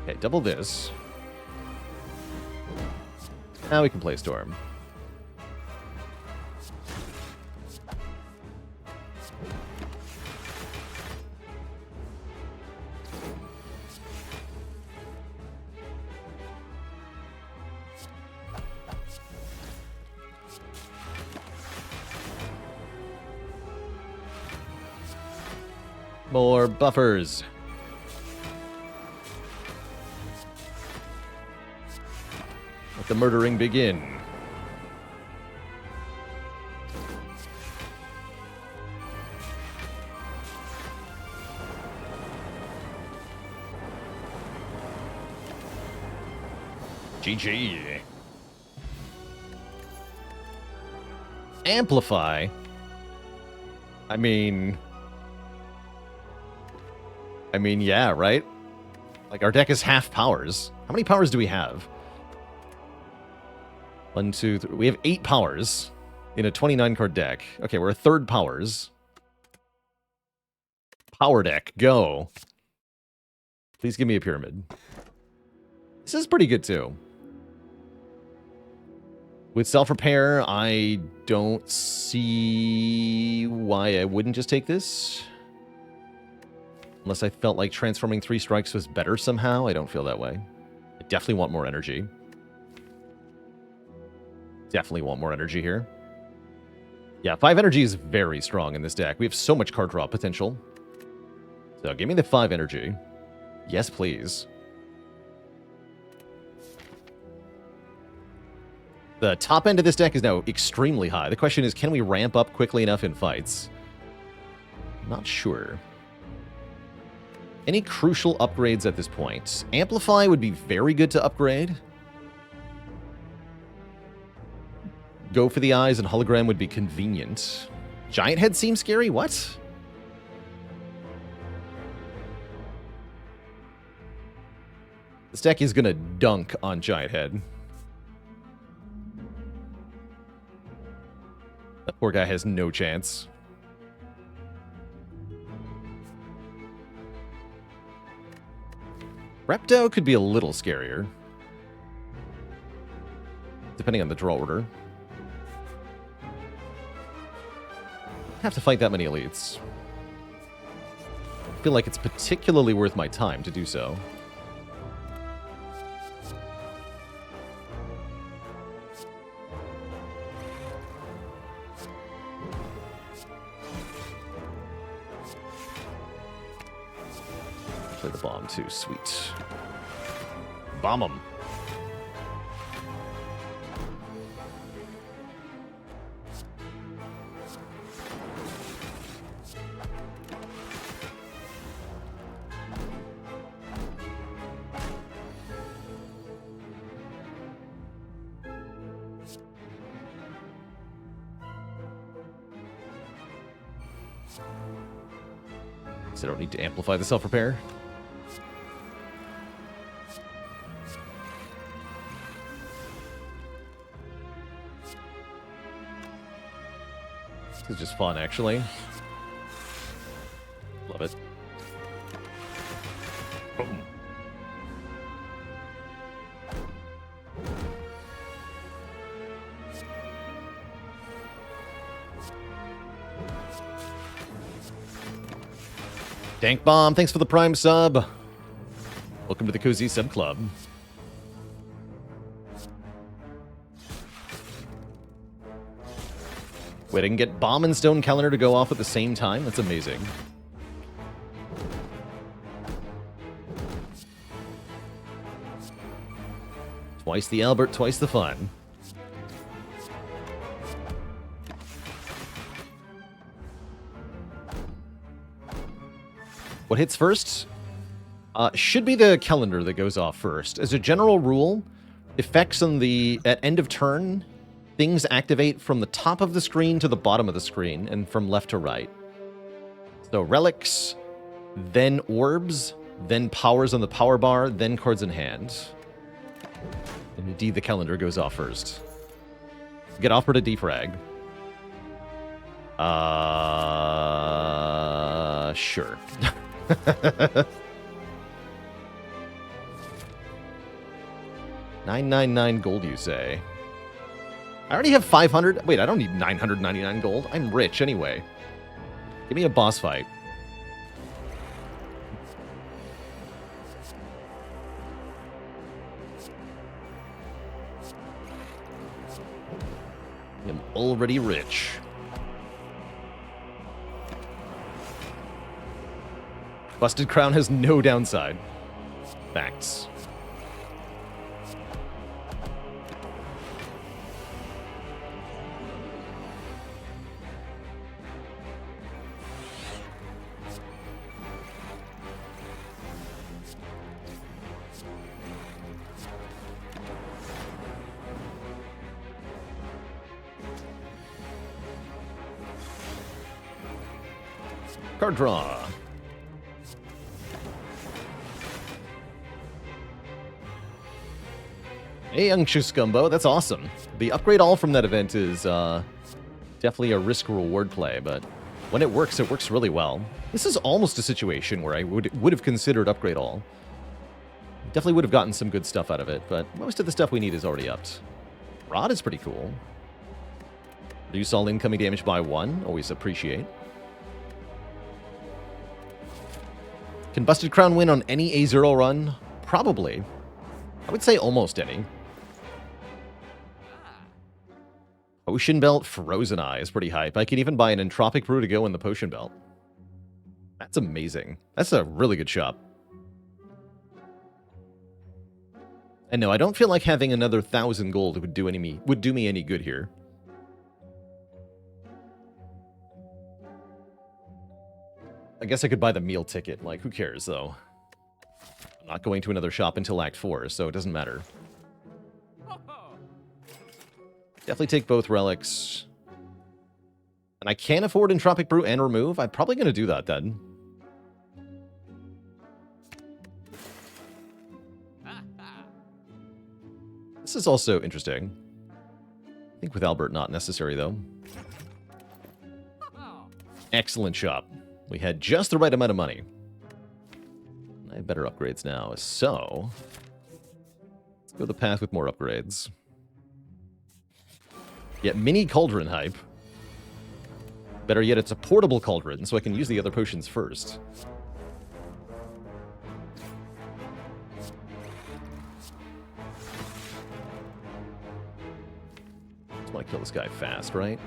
Okay, double this. Now we can play Storm. More buffers. Let the murdering begin. GG. Amplify. I mean, yeah, right? Like, our deck is half powers. How many powers do we have? 1, 2, 3. We have 8 powers in a 29-card deck. Okay, we're a third powers. Power deck, go. Please give me a pyramid. This is pretty good, too. With self-repair, I don't see why I wouldn't just take this. Unless I felt like transforming 3 strikes was better somehow. I don't feel that way. I definitely want more energy. Definitely want more energy here. Yeah, 5 energy is very strong in this deck. We have so much card draw potential. So give me the 5 energy. Yes, please. The top end of this deck is now extremely high. The question is, can we ramp up quickly enough in fights? Not sure. Any crucial upgrades at this point? Amplify would be very good to upgrade. Go for the eyes and hologram would be convenient. Giant head seems scary? What? This deck is gonna dunk on Giant Head. That poor guy has no chance. Repto could be a little scarier. Depending on the draw order. Have to fight that many elites. I feel like it's particularly worth my time to do so. Play the bomb too, sweet. Bomb him. So I don't need to amplify the self-repair. This is just fun, actually. Love it. Boom. Dank Bomb, thanks for the Prime sub. Welcome to the Cozy Sub Club. Wait, I can get Bomb and Stone Calendar to go off at the same time? That's amazing. Twice the Albert, twice the fun. What hits first? Should be the calendar that goes off first. As a general rule, effects on at end of turn, things activate from the top of the screen to the bottom of the screen, and from left to right. So relics, then orbs, then powers on the power bar, then cards in hand. And indeed, the calendar goes off first. Get offered a defrag. Sure. 999 gold, you say? I already have 500. Wait, I don't need 999 gold. I'm rich anyway. Give me a boss fight. I'm already rich. Busted Crown has no downside. Facts. Card draw. Hey, Anxious Gumbo, that's awesome. The upgrade all from that event is definitely a risk-reward play, but when it works really well. This is almost a situation where I would have considered upgrade all. Definitely would have gotten some good stuff out of it, but most of the stuff we need is already upped. Rod is pretty cool. Reduce all incoming damage by 1, always appreciate. Can Busted Crown win on any A0 run? Probably. I would say almost any. Potion Belt, Frozen Eye is pretty hype. I can even buy an Entropic Brew to go in the Potion Belt. That's amazing. That's a really good shop. And no, I don't feel like having another 1,000 gold would do me any good here. I guess I could buy the meal ticket. Like, who cares, though? I'm not going to another shop until Act 4, so it doesn't matter. Definitely take both relics. And I can afford Entropic Brew and Remove. I'm probably going to do that, then. This is also interesting. I think with Albert, not necessary, though. Excellent shop. We had just the right amount of money. I have better upgrades now, so... let's go the path with more upgrades. Yeah, mini cauldron hype. Better yet, it's a portable cauldron, so I can use the other potions first. Just want to kill this guy fast, right?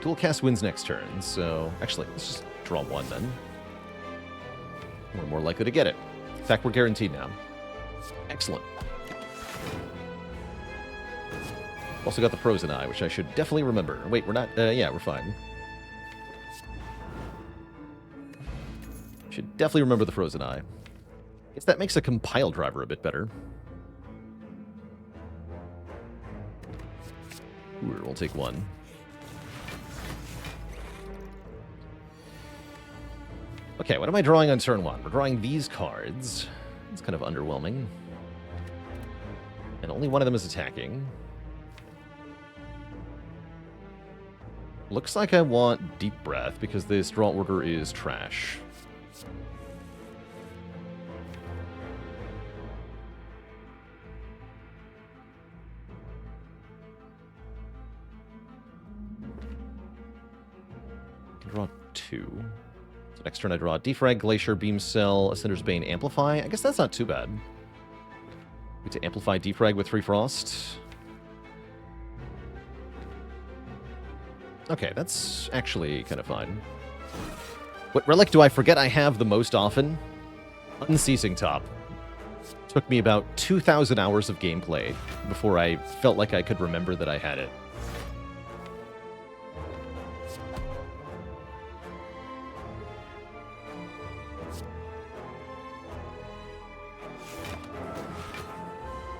Dual cast wins next turn, so actually, let's just draw one then. We're more likely to get it. In fact, we're guaranteed now. Excellent. Also got the Frozen Eye, which I should definitely remember. Wait, we're not... yeah, we're fine. Should definitely remember the Frozen Eye. Guess that makes a compile driver a bit better. Ooh, we'll take one. Okay, what am I drawing on turn one? We're drawing these cards. It's kind of underwhelming. And only one of them is attacking. Looks like I want Deep Breath because this draw order is trash. Draw two. So next turn I draw Defrag, Glacier, Beam Cell, Ascender's Bane, Amplify. I guess that's not too bad. Get to Amplify Defrag with 3 Frost. Okay, that's actually kind of fine. What relic do I forget I have the most often? Unceasing Top. Took me about 2,000 hours of gameplay before I felt like I could remember that I had it.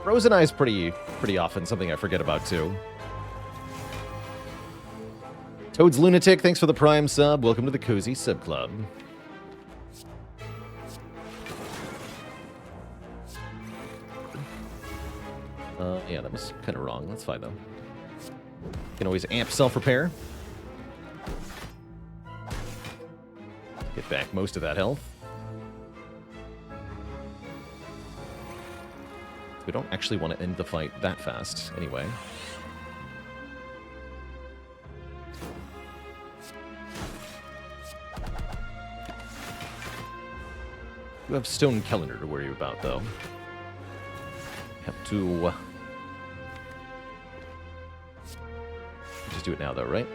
Frozen Eye is pretty often something I forget about, too. Toad's Lunatic, thanks for the Prime sub. Welcome to the Cozy Sub Club. Yeah, that was kind of wrong. That's fine, though. Can always amp self-repair. Get back most of that health. We don't actually want to end the fight that fast, anyway. You have Stone Calendar to worry about, though. Have to... just do it now, though, right?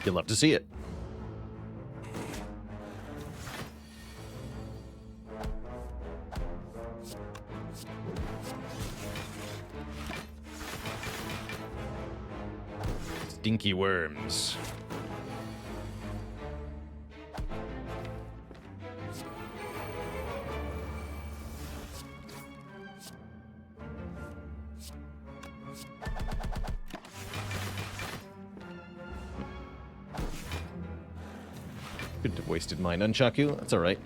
You'll love to see it. Stinky worms. Couldn't have wasted my nunchaku. That's all right.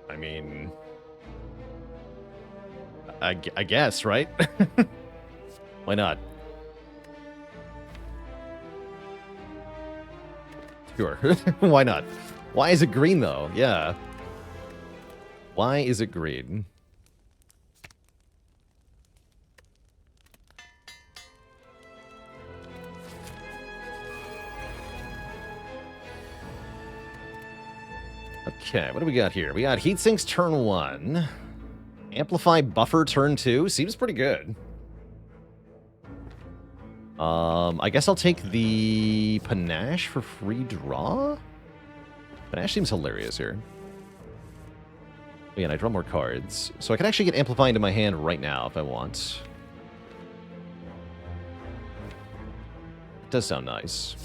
I mean, I guess, right? Why not? Sure. Why not? Why is it green, though? Yeah. Why is it green? Okay, what do we got here? We got Heatsinks turn 1. Amplify Buffer turn 2. Seems pretty good. I guess I'll take the Panache for free draw? Panache seems hilarious here. Yeah, and I draw more cards. So I can actually get Amplify into my hand right now if I want. It does sound nice.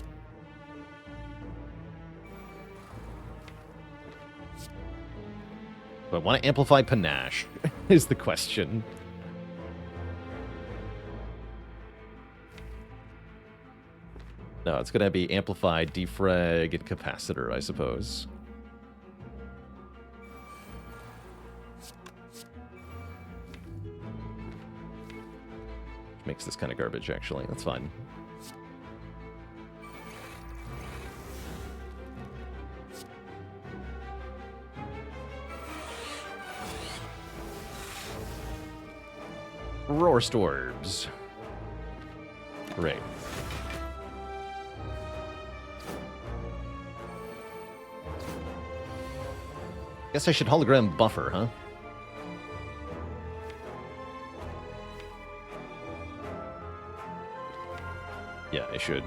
Do I want to amplify Panache, is the question. No, it's going to be amplified, defrag, and capacitor, I suppose. Makes this kind of garbage, actually. That's fine. Roar Storbs. Great. Guess I should hologram buffer, huh? Yeah, I should.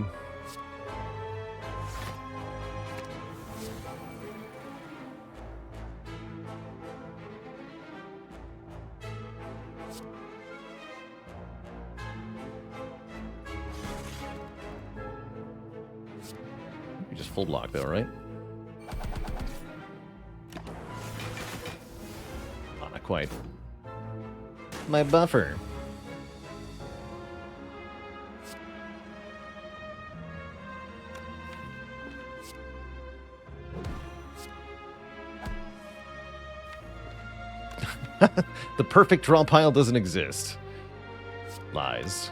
You just full block though, right? Oh, not quite. My buffer. The perfect draw pile doesn't exist. Lies.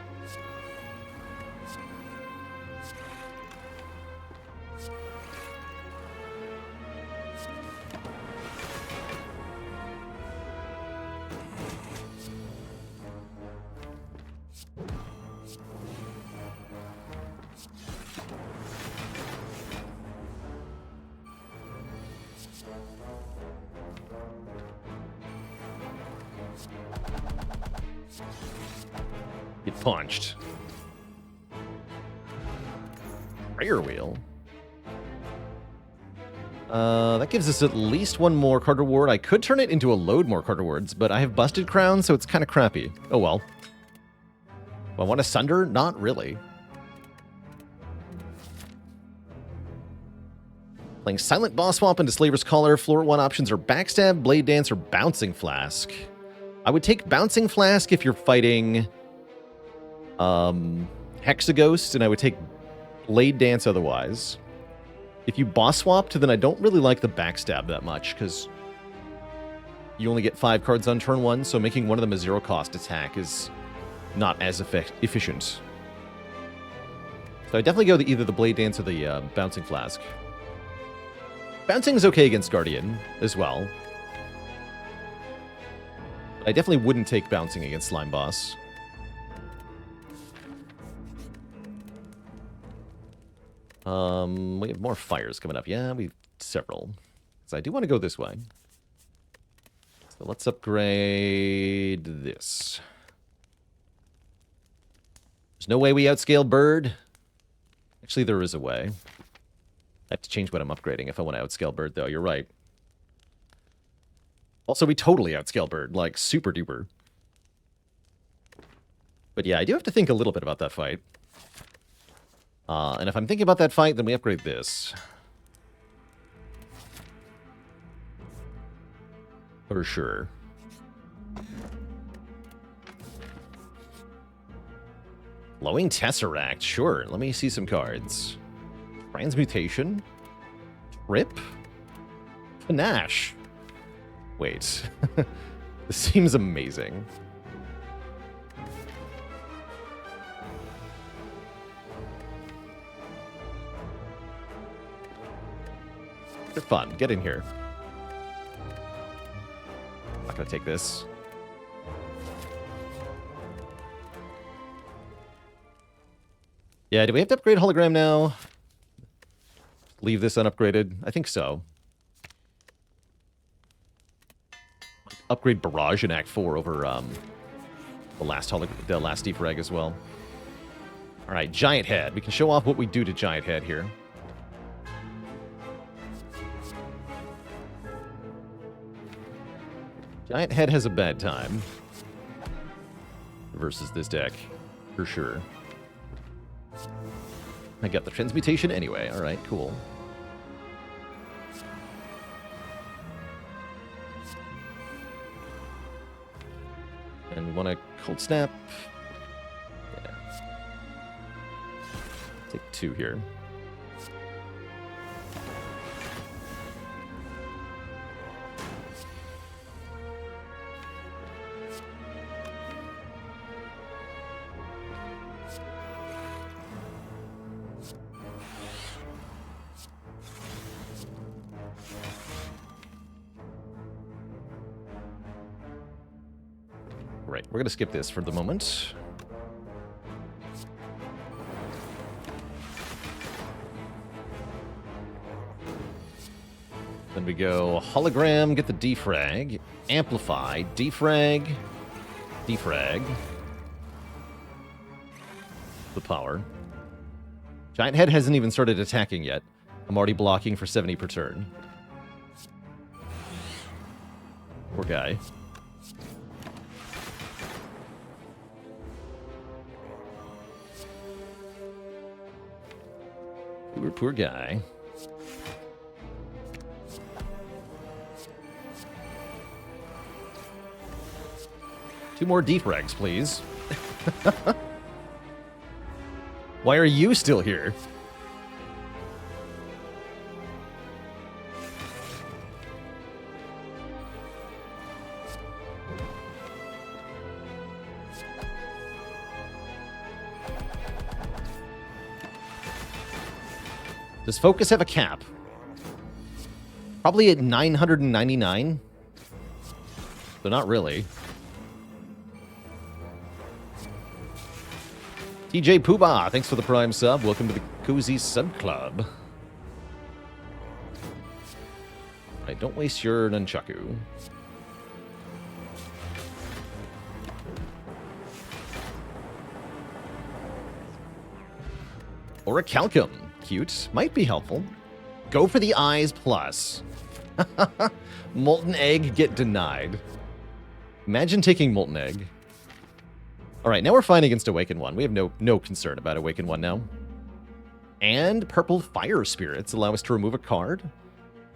Get punched. Prayer wheel. That gives us at least one more card reward. I could turn it into a load more card rewards, but I have busted crown, so it's kind of crappy. Oh well. Do I want to sunder? Not really. Playing Silent Boss Swap into Slaver's Collar. Floor 1 options are Backstab, Blade Dance, or Bouncing Flask. I would take Bouncing Flask if you're fighting Hexaghost, and I would take Blade Dance otherwise. If you boss swapped, then I don't really like the Backstab that much, because you only get 5 cards on turn 1, so making one of them a 0-cost attack is not as efficient. So I definitely go to either the Blade Dance or the Bouncing Flask. Bouncing is okay against Guardian as well. I definitely wouldn't take Bouncing against Slime Boss. We have more fires coming up. Yeah, we have several. So I do want to go this way. So let's upgrade this. There's no way we outscale Bird. Actually, there is a way. I have to change what I'm upgrading if I want to outscale Bird, though. You're right. Also, we totally outscale Bird, like super duper. But yeah, I do have to think a little bit about that fight. And if I'm thinking about that fight, then we upgrade this. For sure. Glowing Tesseract, sure. Let me see some cards. Transmutation. Trip. Panache. Wait. This seems amazing. They're fun. Get in here. Not gonna take this. Yeah, do we have to upgrade hologram now? Leave this unupgraded? I think so. Upgrade Barrage in Act 4 over the last Deep Reg as well. Alright, Giant Head. We can show off what we do to Giant Head here. Giant Head has a bad time versus this deck, for sure. I got the transmutation anyway. All right, cool. And we want a Cold Snap. Yeah. Take 2 here. Right, we're going to skip this for the moment. Then we go hologram, get the defrag, amplify, defrag, defrag. The power. Giant head hasn't even started attacking yet. I'm already blocking for 70 per turn. Poor guy. Poor guy. Two more defrags, please. Why are you still here? Does Focus have a cap? Probably at 999. But not really. TJ Poobah, thanks for the Prime sub. Welcome to the Cozy Sub Club. Alright, don't waste your nunchaku. Or a Calcum. Cute. Might be helpful. Go for the eyes plus. Molten Egg get denied. Imagine taking Molten Egg. Alright, now we're fine against Awaken 1. We have no concern about Awaken 1 now. And Purple Fire Spirits allow us to remove a card.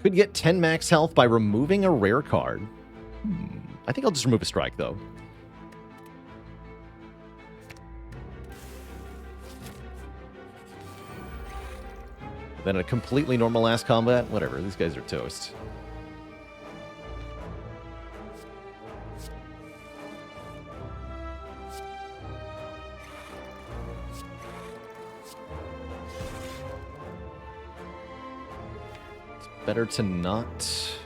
Could get 10 max health by removing a rare card. I think I'll just remove a strike, though. Then a completely normal last combat? Whatever, these guys are toast. It's better to not...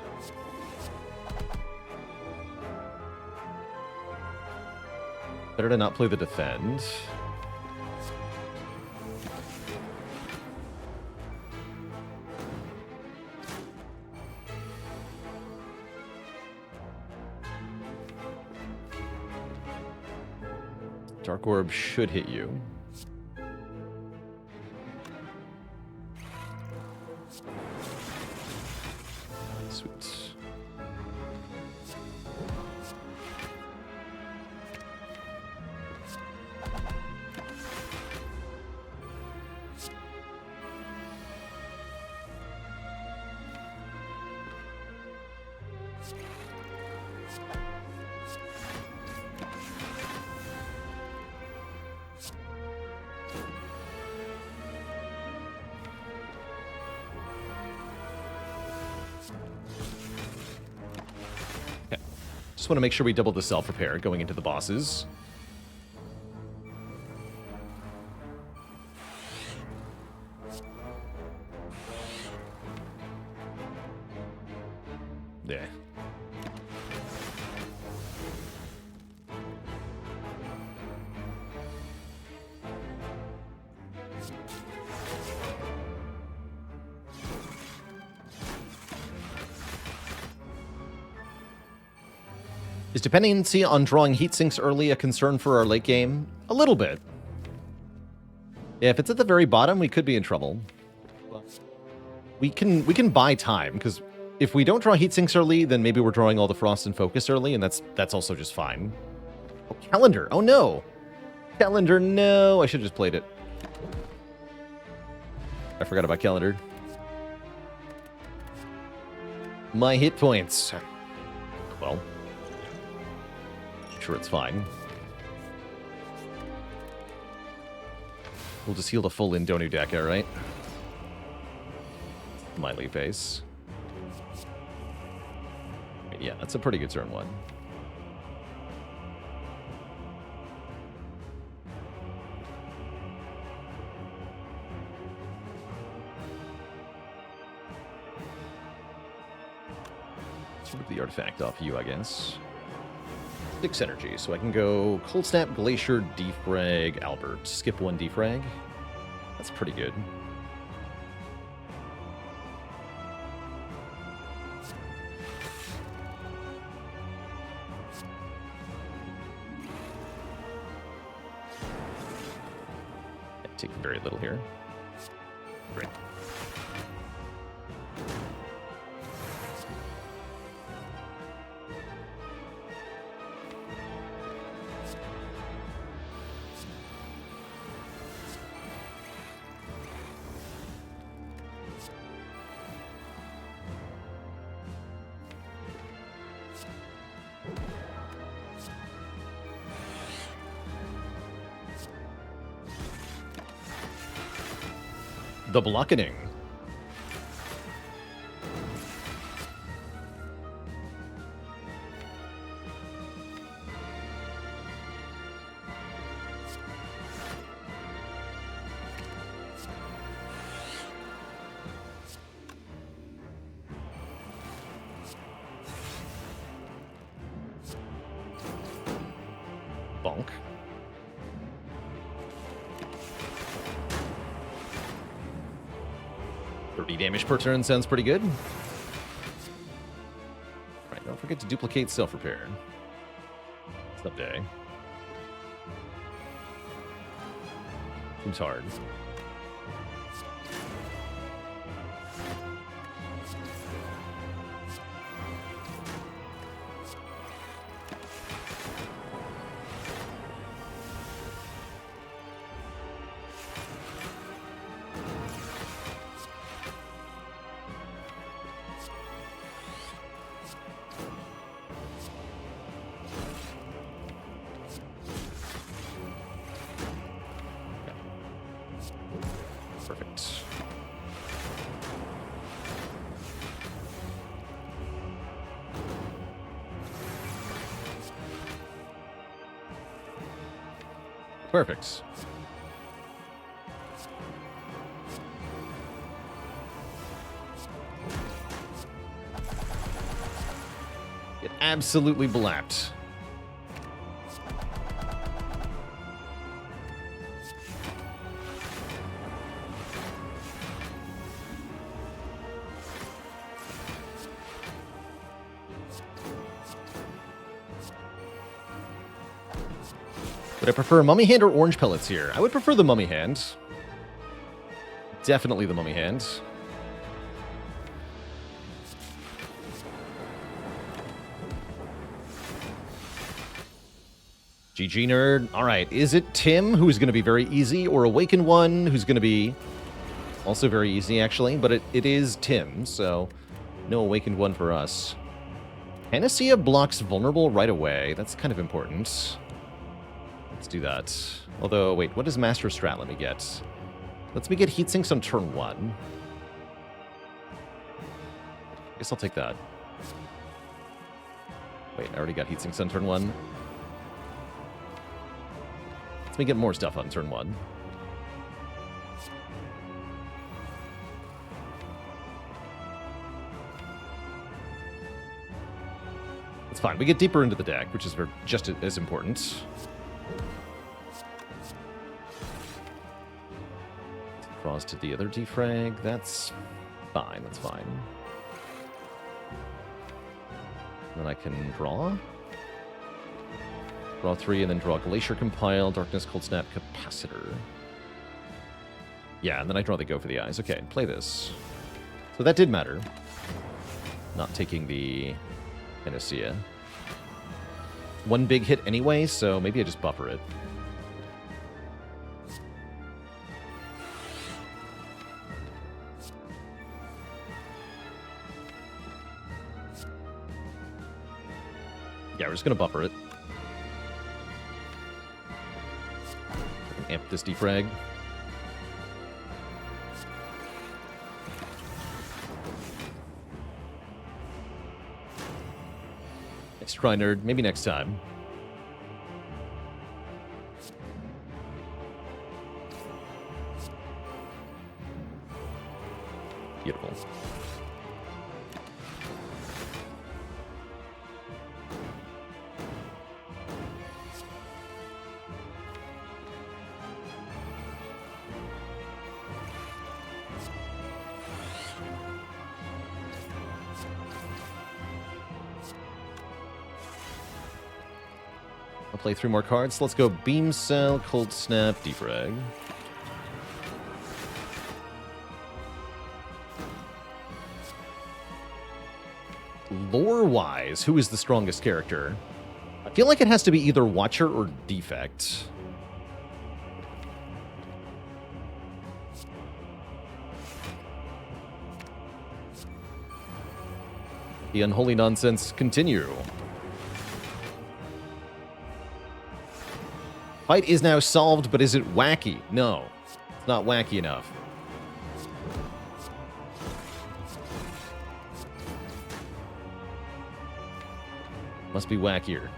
Better to not play the defend. Dark Orb should hit you. Sweet. Just want to make sure we double the self-repair going into the bosses. Yeah. Is dependency on drawing heat sinks early a concern for our late game? A little bit. Yeah, if it's at the very bottom, we could be in trouble. We can buy time, because if we don't draw heat sinks early, then maybe we're drawing all the frost and focus early, and that's also just fine. Oh, calendar! Oh no! Calendar, no! I should have just played it. I forgot about calendar. My hit points. Well. Sure, it's fine. We'll just heal the full Indonu deck, alright? Smiley face. Yeah, that's a pretty good turn one. Let's rip the artifact off you, I guess. 6 energy, so I can go Cold Snap, Glacier, Defrag, Albert. Skip 1 Defrag. That's pretty good. Take very little here. Great. The blockening. Bonk. Damage per turn sounds pretty good. Right, don't forget to duplicate self-repair. Someday. Seems hard. Perfect. Perfect. Get absolutely blapped. Would I prefer Mummy Hand or Orange Pellets here? I would prefer the Mummy Hand. Definitely the Mummy Hand. GG nerd. Alright, is it Tim, who's going to be very easy, or Awakened One, who's going to be also very easy, actually? But it is Tim, so no Awakened One for us. Panacea blocks Vulnerable right away. That's kind of important. Let's do that. Although, wait, what does Master Strat let me get? Lets me get Heatsinks on turn 1. Guess I'll take that. Wait, I already got Heatsinks on turn 1. Lets me get more stuff on turn 1. It's fine. We get deeper into the deck, which is just as important. Draws to the other defrag. That's fine. That's fine. Then I can draw. Draw 3 and then draw Glacier Compile, Darkness, Cold Snap, Capacitor. Yeah, and then I draw the Go for the Eyes. Okay, play this. So that did matter. Not taking the Panacea. One big hit anyway, so maybe I just buffer it. Yeah, we're just going to buffer it. Amp this defrag. Nice try, nerd. Maybe next time. Beautiful. I'll play 3 more cards. Let's go Beam Cell, Cold Snap, Defrag. lore-wise, who is the strongest character? I feel like it has to be either Watcher or Defect. The unholy nonsense continue. Fight is now solved, but is it wacky? No, it's not wacky enough. Must be wackier.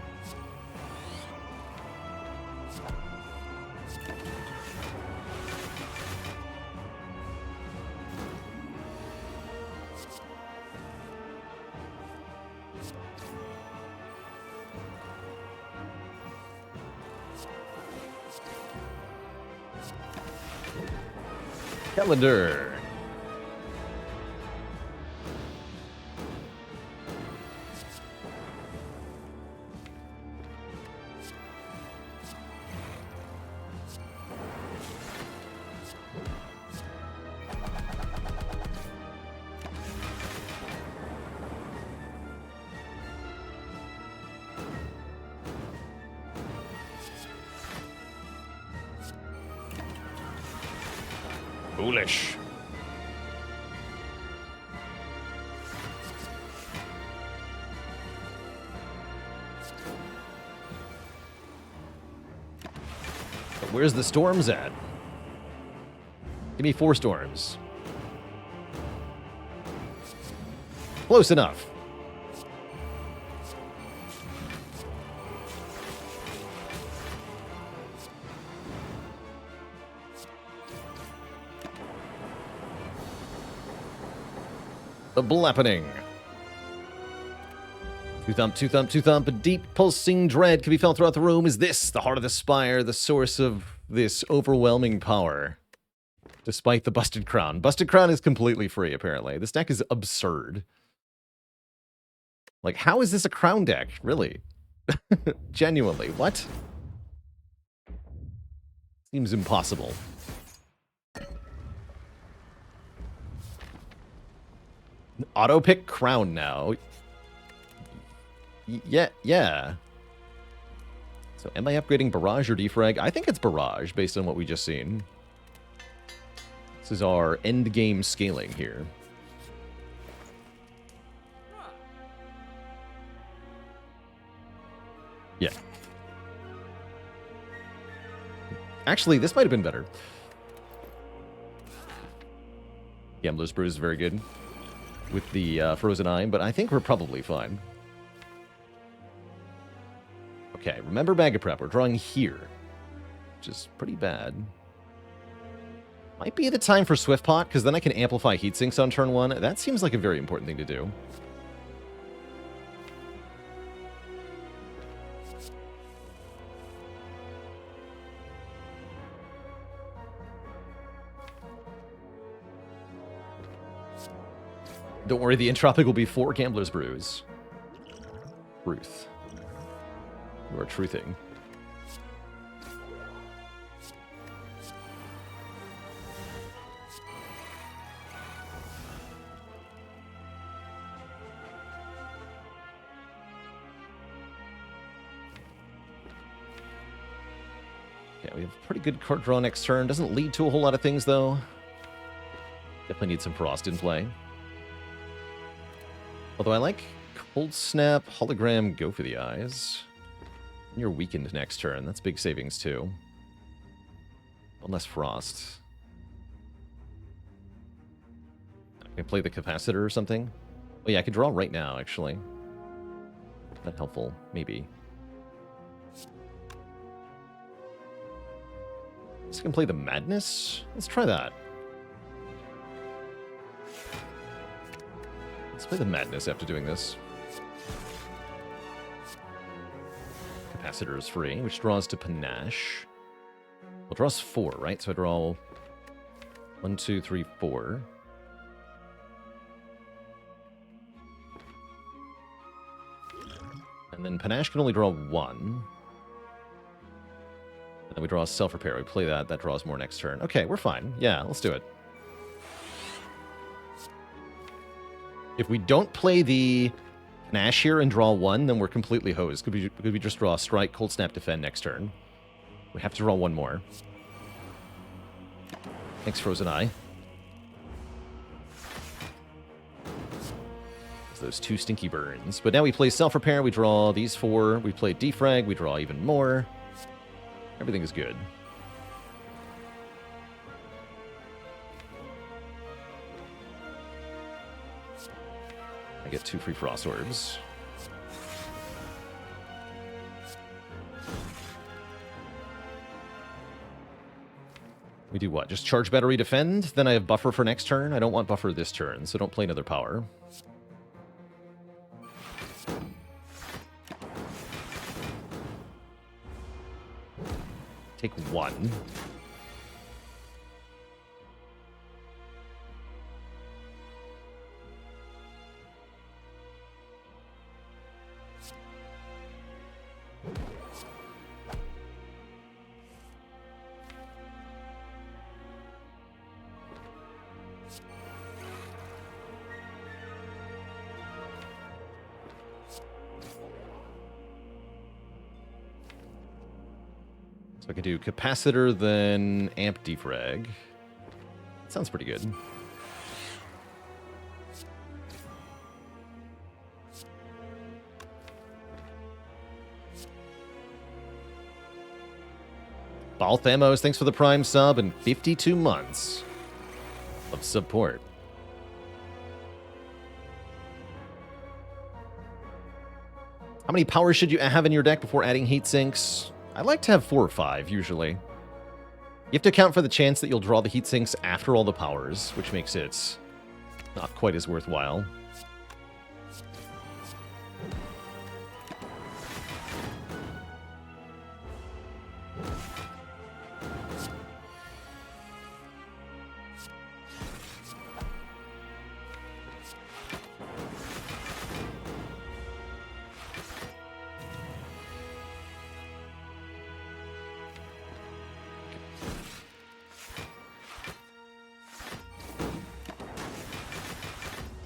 Calendar. Foolish. But where's the storms at? Give me 4 storms. Close enough. The blappening. Two thump, two thump, two thump. A deep pulsing dread can be felt throughout the room. Is this the heart of the Spire, the source of this overwhelming power? Despite the Busted Crown. Busted Crown is completely free, apparently. This deck is absurd. Like, how is this a crown deck? Really? Genuinely, what? Seems impossible. Auto pick crown now. Yeah. So am I upgrading barrage or defrag? I think it's barrage based on what we just seen. This is our end game scaling here. Yeah. Actually, this might have been better. Gambler's Brew is very good with the Frozen Eye, but I think we're probably fine. Okay, remember Bag of Prep. We're drawing here, which is pretty bad. Might be the time for Swift Pot, because then I can amplify heat sinks on turn 1. That seems like a very important thing to do. Don't worry, the Entropic will be 4 Gambler's Brews. Truth. You are truthing. Yeah, we have pretty good card draw next turn. Doesn't lead to a whole lot of things, though. Definitely need some Frost in play. Although I like Cold Snap, Hologram, Go for the Eyes. And you're weakened next turn. That's big savings, too. One less Frost. I can play the Capacitor or something. Oh yeah, I could draw right now, actually. Not helpful, maybe. Let's can play the Madness. Let's try that. Let's play the Madness after doing this. Capacitor is free, which draws to Panache. Well, draws 4, right? So I draw 1, 2, 3, 4. And then Panache can only draw 1. And then we draw a Self-Repair. We play that. That draws more next turn. Okay, we're fine. Yeah, let's do it. If we don't play the Nash here and draw 1, then we're completely hosed. Could we just draw Strike, Cold Snap, Defend next turn? We have to draw 1 more. Thanks, Frozen Eye. Those 2 stinky burns. But now we play Self-Repair, we draw these 4. We play Defrag, we draw even more. Everything is good. I get 2 free Frost Orbs. We do what? Just charge battery, defend? Then I have buffer for next turn? I don't want buffer this turn, so don't play another power. Take 1. So I could do Capacitor, then Amp Defrag. Sounds pretty good. Balthamos, thanks for the Prime sub and 52 months of support. How many powers should you have in your deck before adding heat sinks? I like to have 4 or 5, usually. You have to account for the chance that you'll draw the heat sinks after all the powers, which makes it not quite as worthwhile.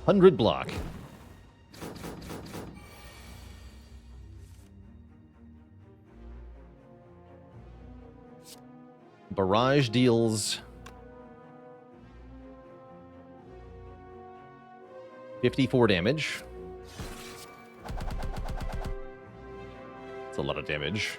$100 block. Barrage deals 54 damage. That's a lot of damage.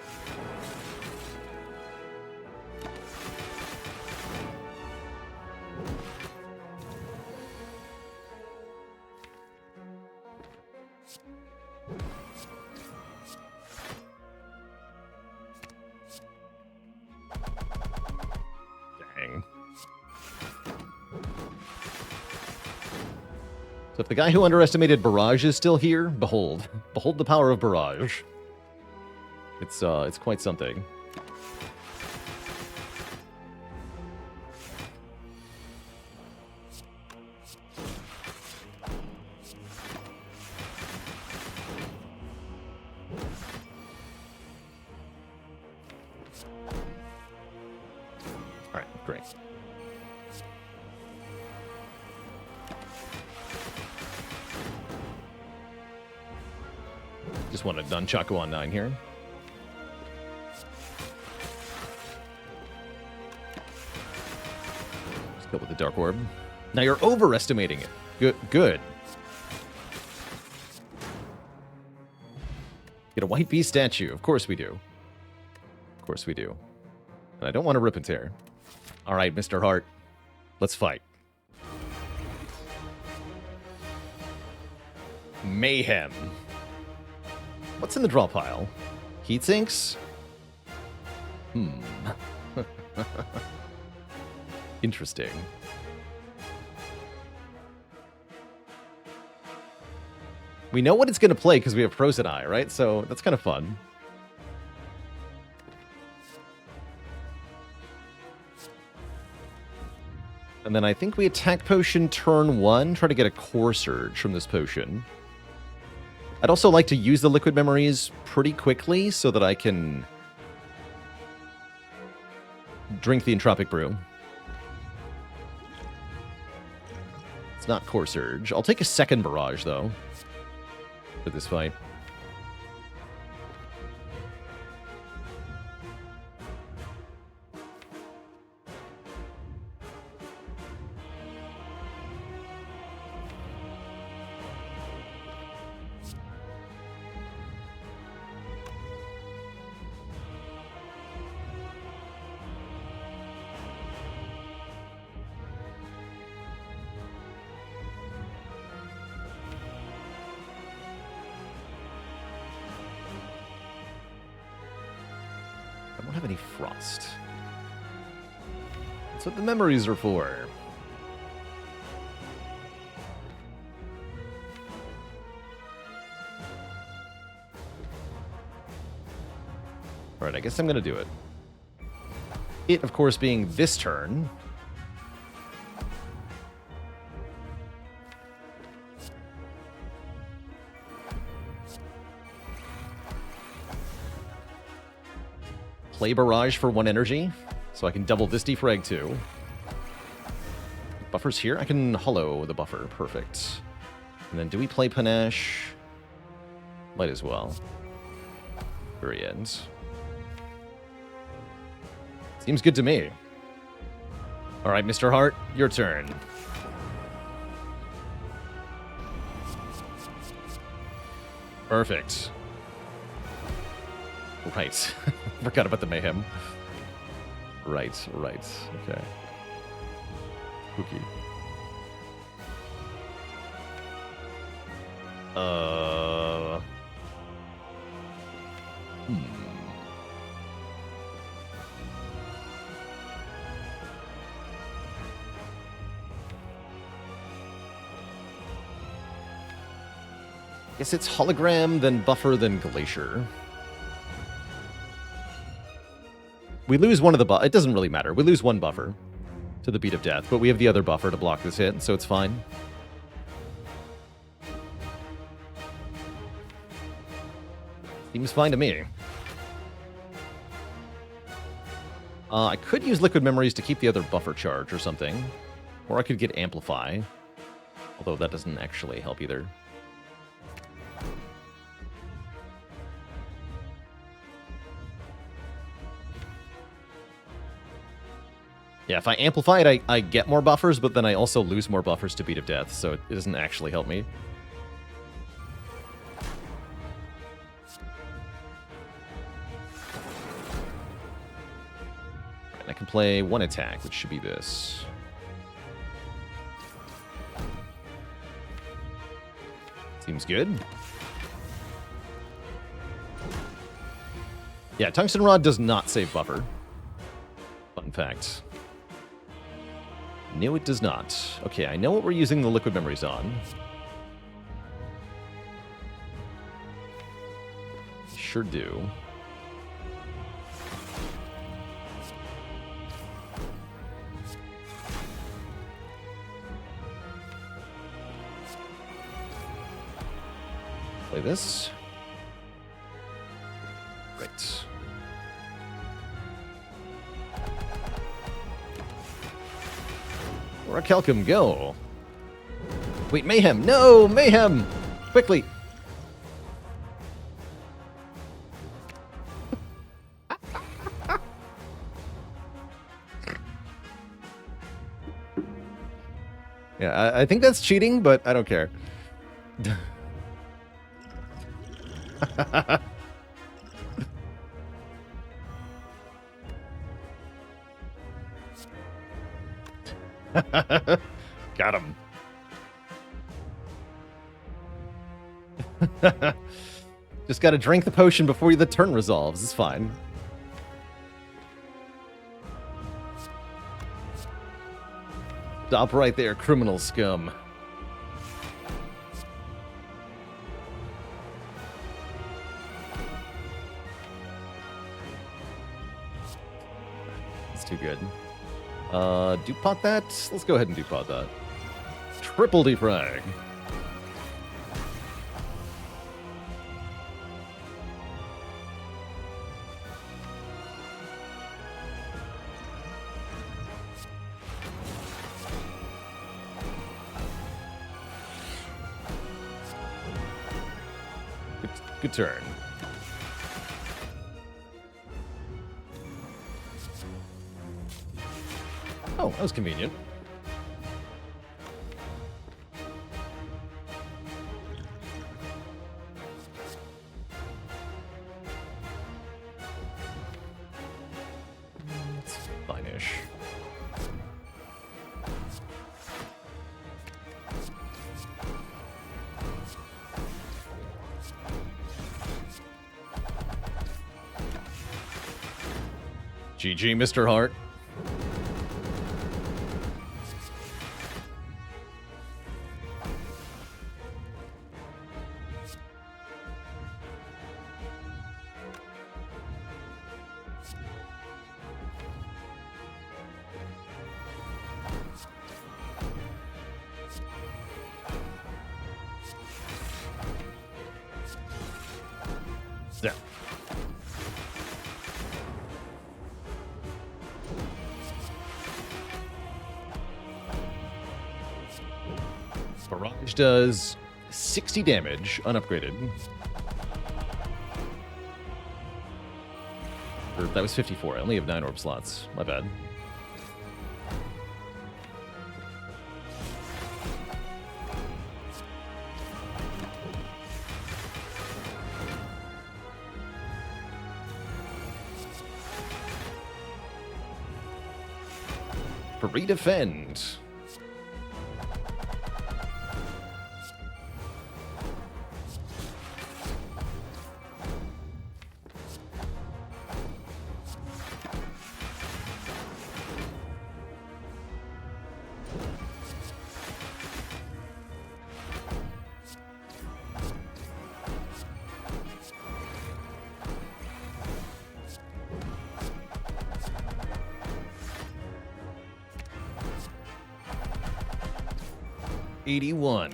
So if the guy who underestimated Barrage is still here, behold. Behold the power of Barrage. It's quite something. All right, great. Just want a Nunchaku on 9 here. Let's go with the Dark Orb. Now you're overestimating it. Good. Get a White Beast statue. Of course we do. Of course we do. And I don't want to rip and tear. All right, Mr. Hart. Let's fight. Mayhem. What's in the draw pile? Heat sinks? Interesting. We know what it's going to play because we have Frozen Eye, right? So that's kind of fun. And then I think we attack potion turn 1, try to get a Core Surge from this potion. I'd also like to use the Liquid Memories pretty quickly so that I can drink the Entropic Brew. It's not Core Surge. I'll take a second Barrage, though. for this fight. I don't have any frost. That's what the memories are for. Alright, I guess I'm gonna do it. It, of course, being this turn. Play Barrage for 1 energy, so I can double this defrag too. Buffers here? I can hollow the buffer. Perfect. And then do we play Panache? Might as well. Very end. Seems good to me. Alright, Mr. Hart, your turn. Perfect. Right. Forgot about the mayhem. Right. Okay. Spooky. Guess it's Hologram, then Buffer, then Glacier. We lose one of the it doesn't really matter. We lose 1 buffer to the Beat of Death, but we have the other buffer to block this hit, so it's fine. Seems fine to me. I could use Liquid Memories to keep the other buffer charge or something. Or I could get Amplify. Although that doesn't actually help either. Yeah, if I amplify it, I get more buffers, but then I also lose more buffers to Beat of Death, so it doesn't actually help me. And I can play 1 attack, which should be this. Seems good. Yeah, Tungsten Rod does not save buffer. Fun fact. No, it does not. Okay, I know what we're using the Liquid Memories on. Sure do. Play this. Right. Rakelcum, go. Wait, Mayhem. No, Mayhem. Quickly. Yeah, I think that's cheating, but I don't care. Got him. Just gotta drink the potion before the turn resolves. It's fine. Stop right there, criminal scum. It's too good. Dupot that? Let's go ahead and dupot that. Triple defrag. Good turn. Oh, that was convenient. It's fine-ish. GG, Mr. Hart. Yeah. Barrage does 60 damage, unupgraded. Or that was 54. I only have 9 orb slots. My bad. For redefend. $81.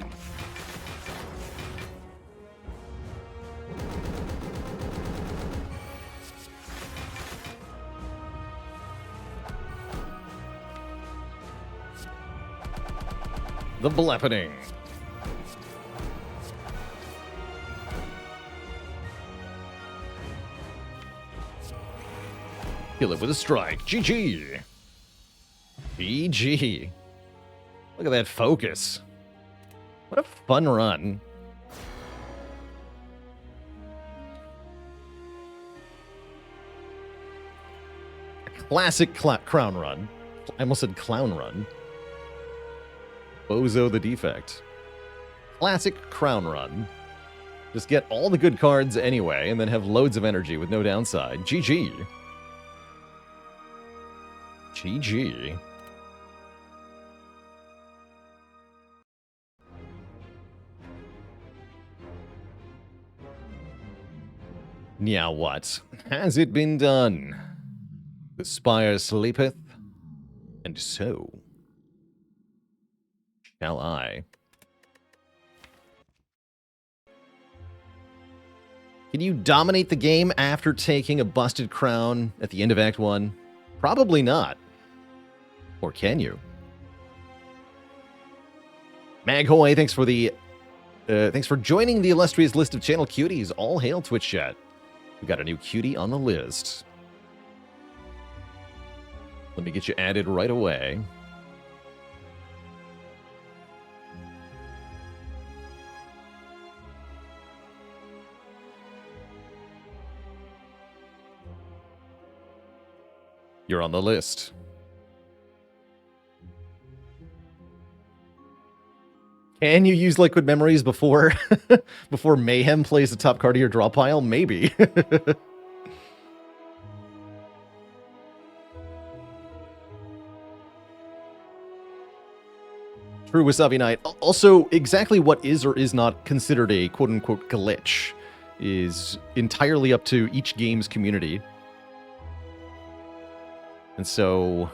The Blepping. Kill it with a strike. GG. GG. Look at that focus. What a fun run. A classic crown run. I almost said clown run. Bozo the Defect. Classic crown run. Just get all the good cards anyway, and then have loads of energy with no downside. GG. GG. Now what? Has it been done? The Spire sleepeth, and so shall I. Can you dominate the game after taking a busted crown at the end of Act 1? Probably not. Or can you? Maghoy, thanks for the thanks for joining the illustrious list of channel cuties. All hail Twitch chat. We got a new cutie on the list. Let me get you added right away. You're on the list. Can you use Liquid Memories before before Mayhem plays the top card of your draw pile? Maybe. True, Wasabi Knight. Also, exactly what is or is not considered a quote-unquote glitch is entirely up to each game's community. And so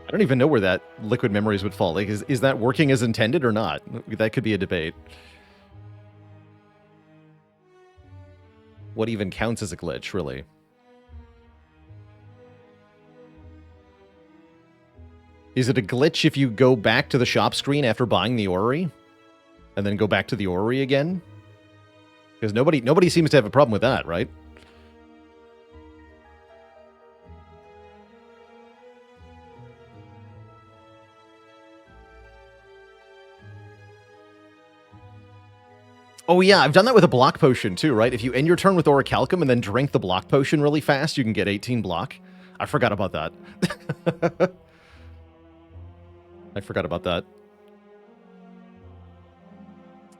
I don't even know where that Liquid Memories would fall. Like, is that working as intended or not? That could be a debate. What even counts as a glitch, really? Is it a glitch if you go back to the shop screen after buying the orrery? And then go back to the orrery again? Because nobody seems to have a problem with that, right? Oh yeah, I've done that with a block potion too, right? If you end your turn with Orichalcum and then drink the block potion really fast, you can get 18 block. I forgot about that. I forgot about that.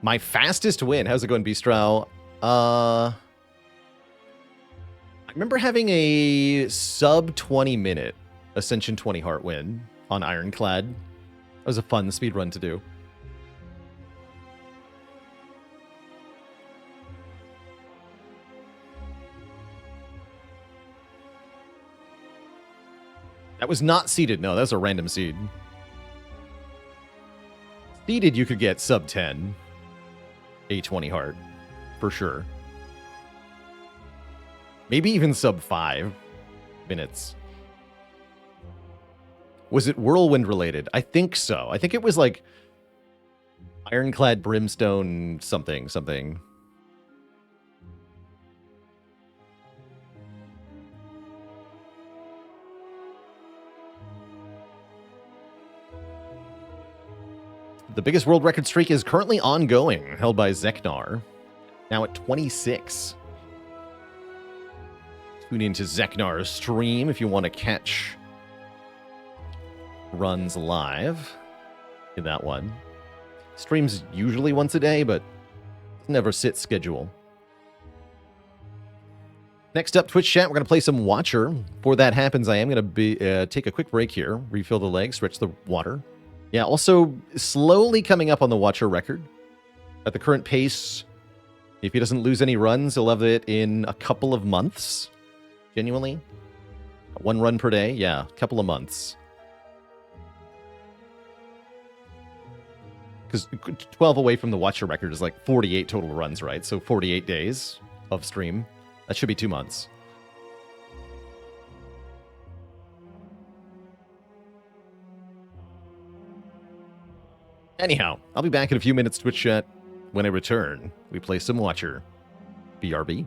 My fastest win. How's it going, Bistro? I remember having a sub 20 minute Ascension 20 heart win on Ironclad. That was a fun speedrun to do. That was not seeded. No, that was a random seed. Seeded, you could get sub 10. A20 heart. For sure. Maybe even sub 5 minutes. Was it Whirlwind related? I think so. I think it was like Ironclad Brimstone something. The biggest world record streak is currently ongoing, held by Zeknar, now at 26. Tune into Zeknar's stream if you want to catch runs live in that one. Streams usually once a day, but never sit schedule. Next up, Twitch chat, we're going to play some Watcher. Before that happens, I am going to take a quick break here, refill the legs, stretch the water. Yeah, also slowly coming up on the Watcher record. At the current pace, if he doesn't lose any runs, he'll have it in a couple of months. Genuinely. 1 run per day, yeah, a couple of months. Because 12 away from the Watcher record is like 48 total runs, right? So 48 days of stream. That should be 2 months. Anyhow, I'll be back in a few minutes, Twitch chat. When I return, we play some Watcher. BRB.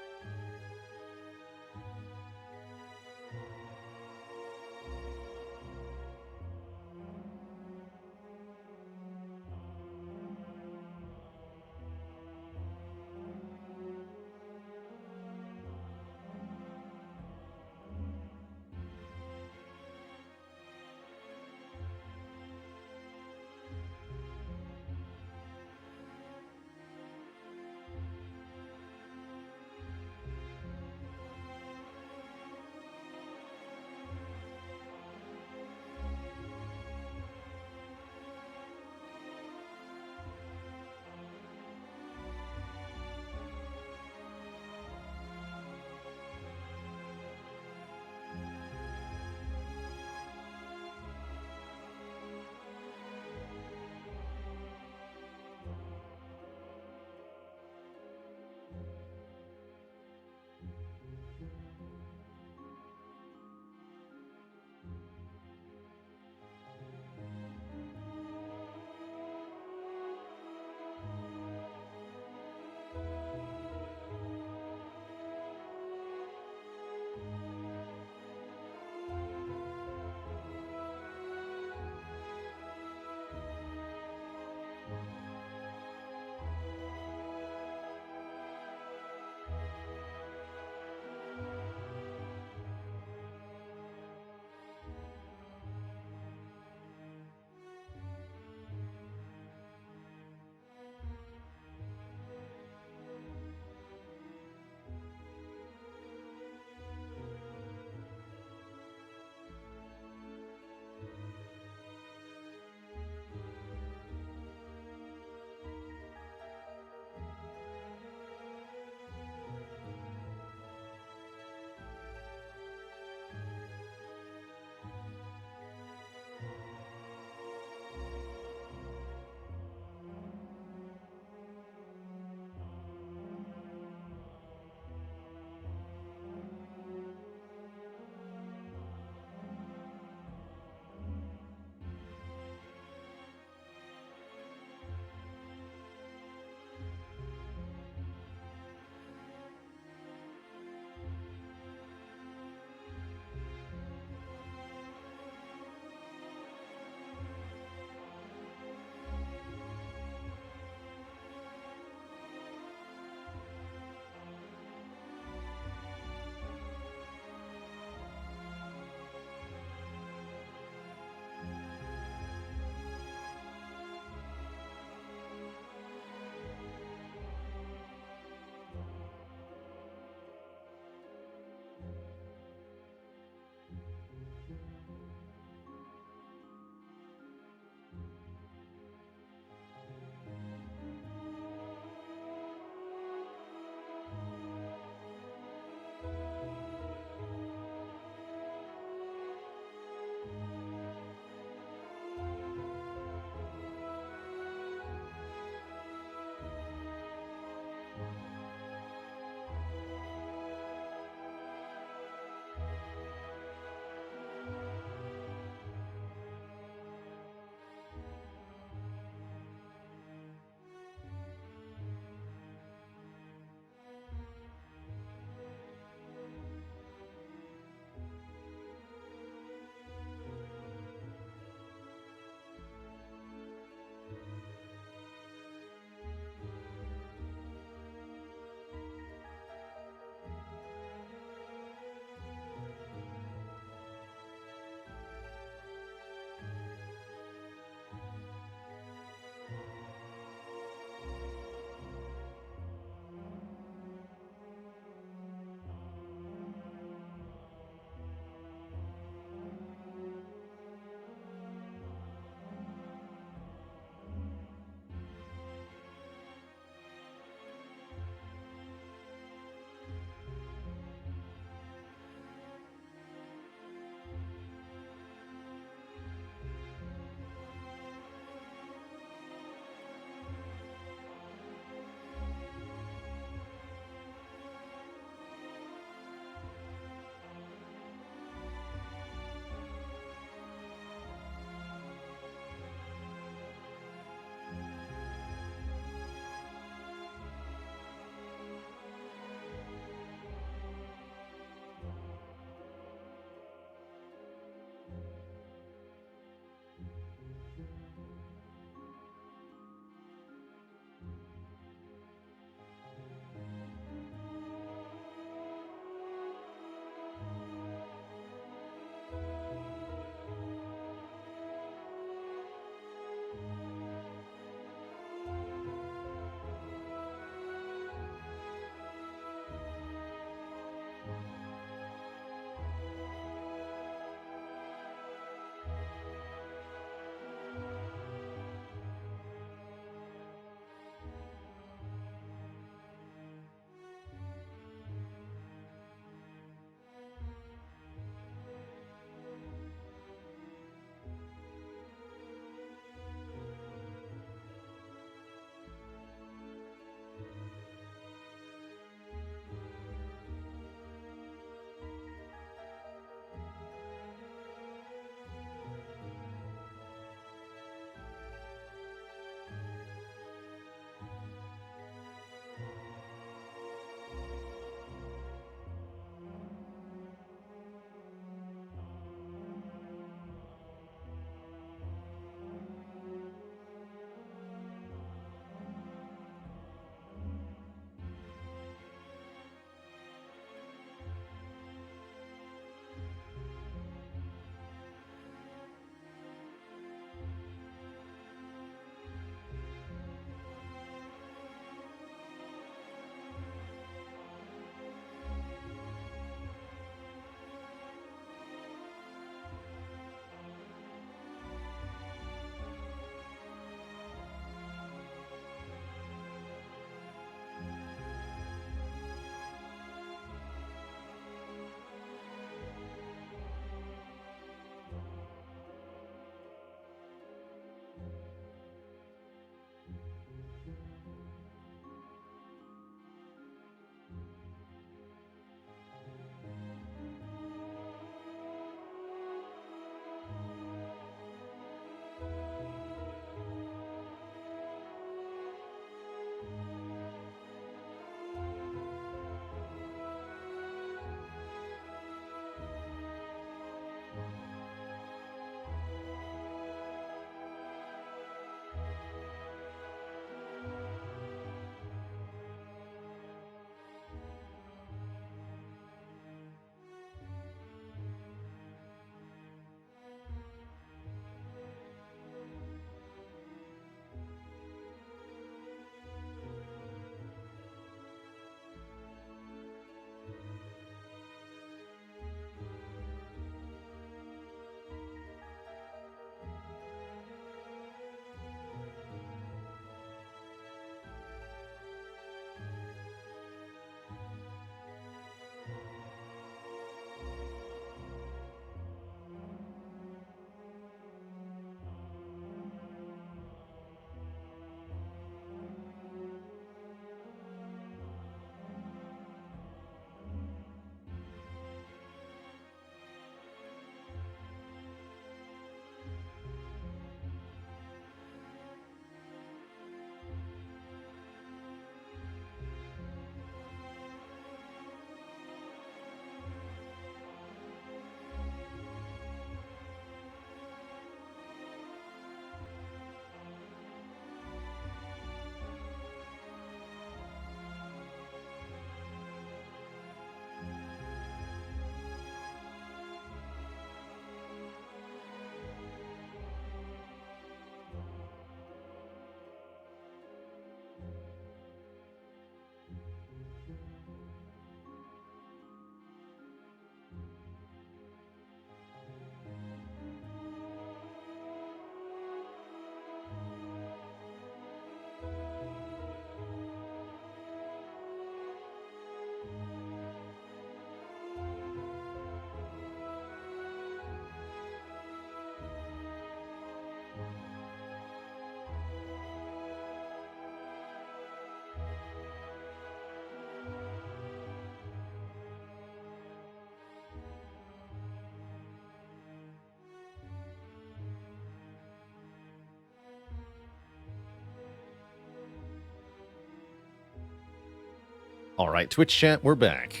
All right, Twitch chat, we're back.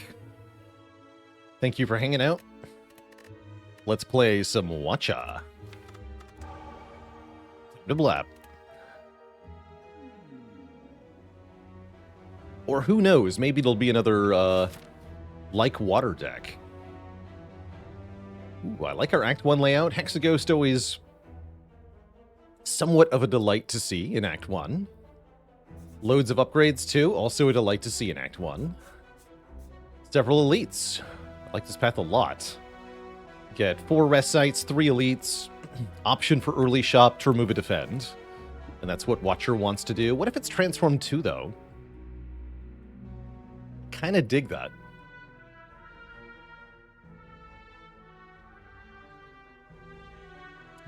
Thank you for hanging out. Let's play some Watcha. To blap. Or who knows, maybe it'll be another, like water deck. Ooh, I like our Act 1 layout. Hexaghost always somewhat of a delight to see in Act 1. Loads of upgrades, too. Also a delight to see in Act 1. Several elites. I like this path a lot. Get 4 rest sites, 3 elites. Option for early shop to remove a defend. And that's what Watcher wants to do. What if it's transformed 2, though? Kind of dig that.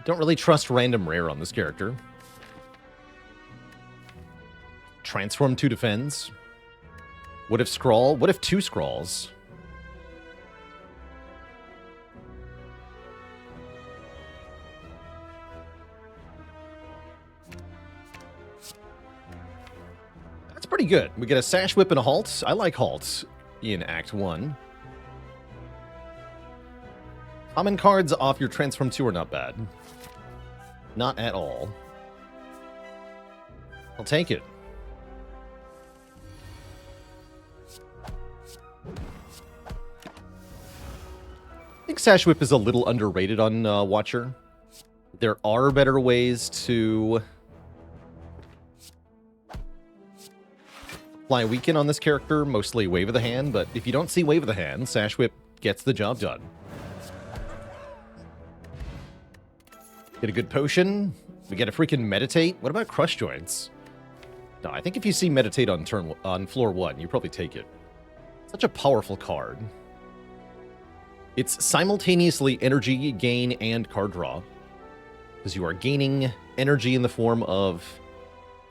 Don't really trust random rare on this character. Transform 2 defends. What if Scrawl? What if 2 Scrawls? That's pretty good. We get a Sash Whip and a Halt. I like Halts in Act 1. Common cards off your Transform 2 are not bad. Not at all. I'll take it. I think Sash Whip is a little underrated on Watcher. There are better ways to apply Weaken on this character, mostly Wave of the Hand, but if you don't see Wave of the Hand, Sash Whip gets the job done. Get a good potion. We get a freaking Meditate. What about Crush Joints? No, I think if you see Meditate on floor 1, you probably take it. Such a powerful card. It's simultaneously energy gain and card draw, because you are gaining energy in the form of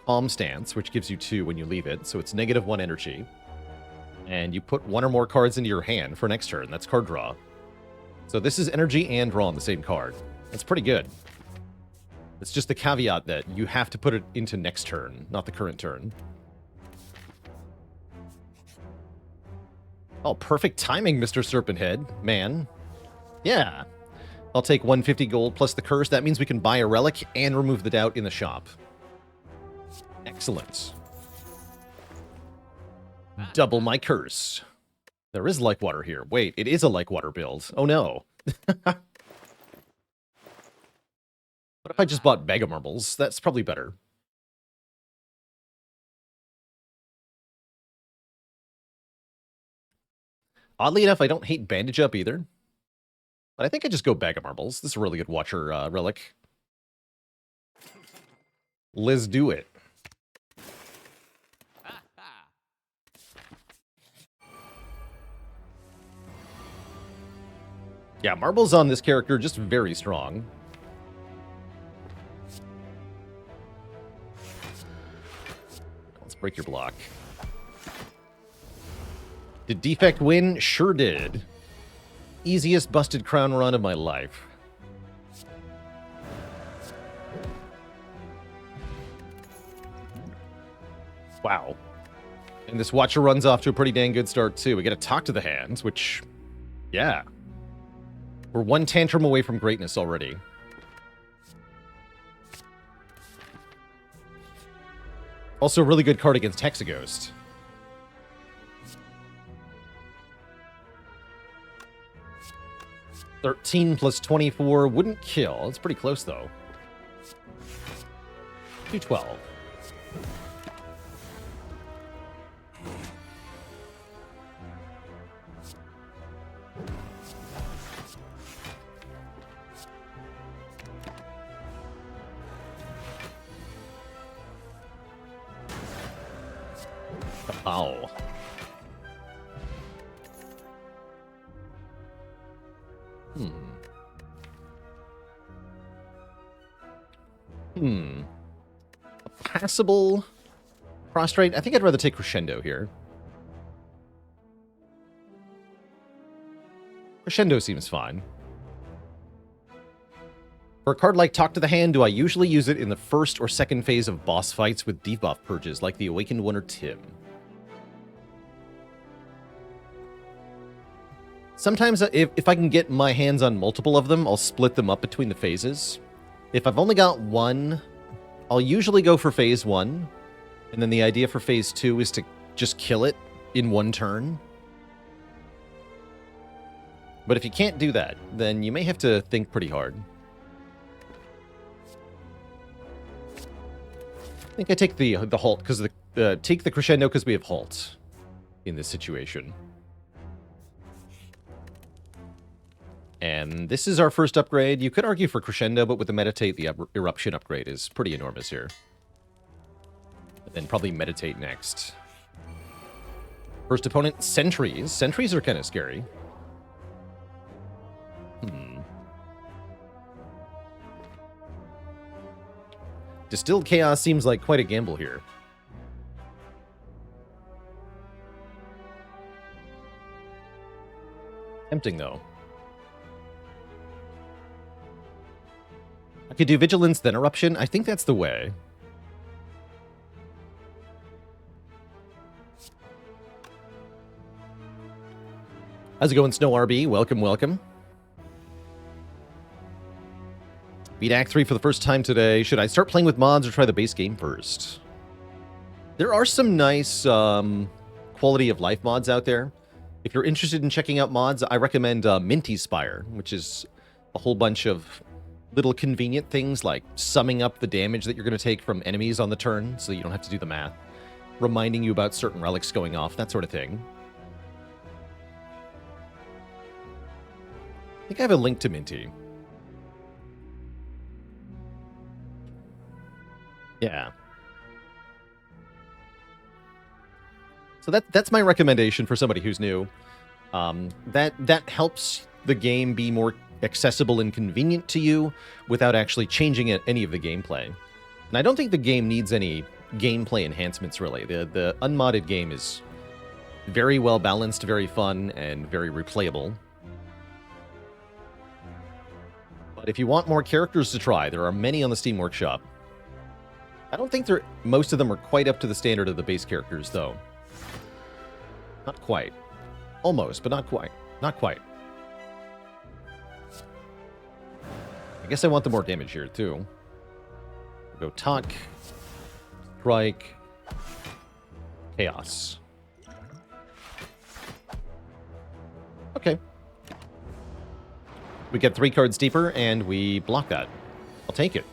Calm Stance, which gives you 2 when you leave it, so it's -1 energy. And you put 1 or more cards into your hand for next turn. That's card draw. So this is energy and draw on the same card. That's pretty good. It's just the caveat that you have to put it into next turn, not the current turn. Oh, perfect timing, Mr. Serpent Head. Man. Yeah. I'll take 150 gold plus the curse. That means we can buy a relic and remove the doubt in the shop. Excellent. Double my curse. There is like water here. Wait, it is a like water build. Oh no. What if I just bought Mega Marbles? That's probably better. Oddly enough, I don't hate Bandage Up either. But I think I just go Bag of Marbles. This is a really good Watcher relic. Let's do it. Yeah, Marbles on this character just very strong. Let's break your block. Did Defect win? Sure did. Easiest busted crown run of my life. Wow. And this Watcher runs off to a pretty dang good start, too. We get to talk to the hands, which... yeah. We're 1 tantrum away from greatness already. Also a really good card against Hexaghost. $13 plus 24 wouldn't kill. It's pretty close, though. 212. Ow. A passable prostrate. I think I'd rather take Crescendo here. Crescendo seems fine. For a card like Talk to the Hand, do I usually use it in the first or second phase of boss fights with debuff purges, like the Awakened One or Tim? Sometimes if I can get my hands on multiple of them, I'll split them up between the phases. If I've only got one, I'll usually go for phase 1. And then the idea for phase 2 is to just kill it in one turn. But if you can't do that, then you may have to think pretty hard. I think I take the halt because take the crescendo because we have halt in this situation. And this is our first upgrade. You could argue for crescendo, but with the meditate, the eruption upgrade is pretty enormous here. And then probably meditate next. First opponent, sentries. Sentries are kind of scary. Distilled Chaos seems like quite a gamble here. Tempting, though. I could do Vigilance, then Eruption. I think that's the way. How's it going, Snow RB? Welcome, welcome. Beat Act 3 for the first time today. Should I start playing with mods or try the base game first? There are some nice quality of life mods out there. If you're interested in checking out mods, I recommend Minty Spire, which is a whole bunch of little convenient things like summing up the damage that you're going to take from enemies on the turn so you don't have to do the math, reminding you about certain relics going off, that sort of thing. I think I have a link to Minty. Yeah. So that's my recommendation for somebody who's new. That helps the game be more accessible and convenient to you without actually changing any of the gameplay. And I don't think the game needs any gameplay enhancements, really. The unmodded game is very well balanced, very fun, and very replayable. But if you want more characters to try, there are many on the Steam Workshop. I don't think most of them are quite up to the standard of the base characters, though. Not quite. Almost, but not quite. Not quite. I guess I want the more damage here, too. We'll go Talk, Strike, Chaos. Okay. We get 3 cards deeper, and we block that. I'll take it.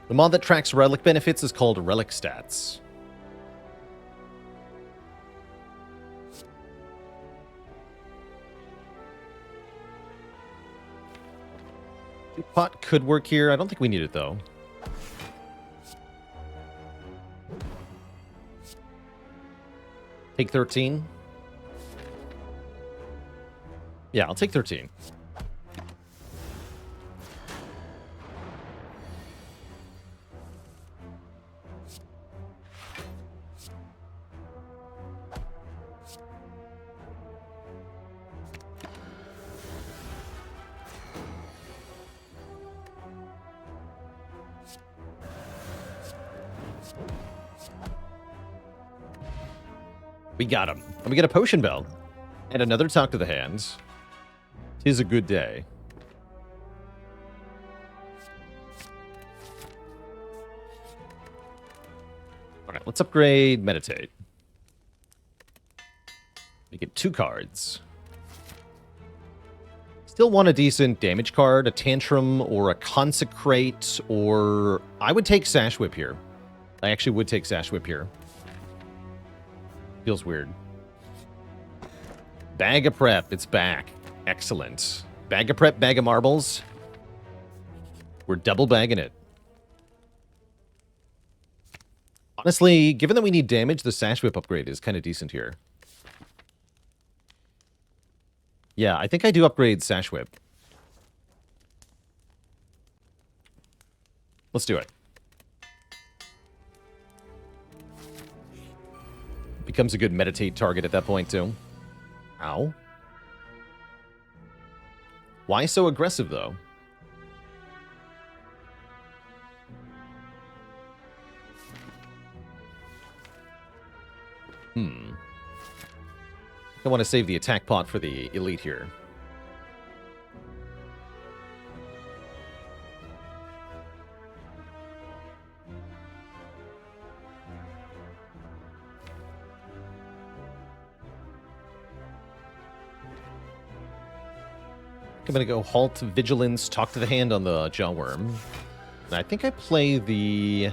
The mod that tracks relic benefits is called Relic Stats. Pot could work here. I don't think we need it, though. Take 13. Yeah, I'll take 13. We got him. And we get a potion bell. And another talk to the hands. 'Tis a good day. Alright, let's upgrade Meditate. We get 2 cards. Still want a decent damage card, a Tantrum, or a Consecrate, or... I would take Sash Whip here. I actually would take Sash Whip here. Feels weird. Bag of Prep, it's back. Excellent. Bag of Prep, Bag of Marbles. We're double bagging it. Honestly, given that we need damage, the Sash Whip upgrade is kind of decent here. Yeah, I think I do upgrade Sash Whip. Let's do it. Becomes a good meditate target at that point, too. Ow. Why so aggressive, though? I want to save the attack pot for the elite here. I'm going to go halt, vigilance, talk to the hand on the jawworm. And I think I play the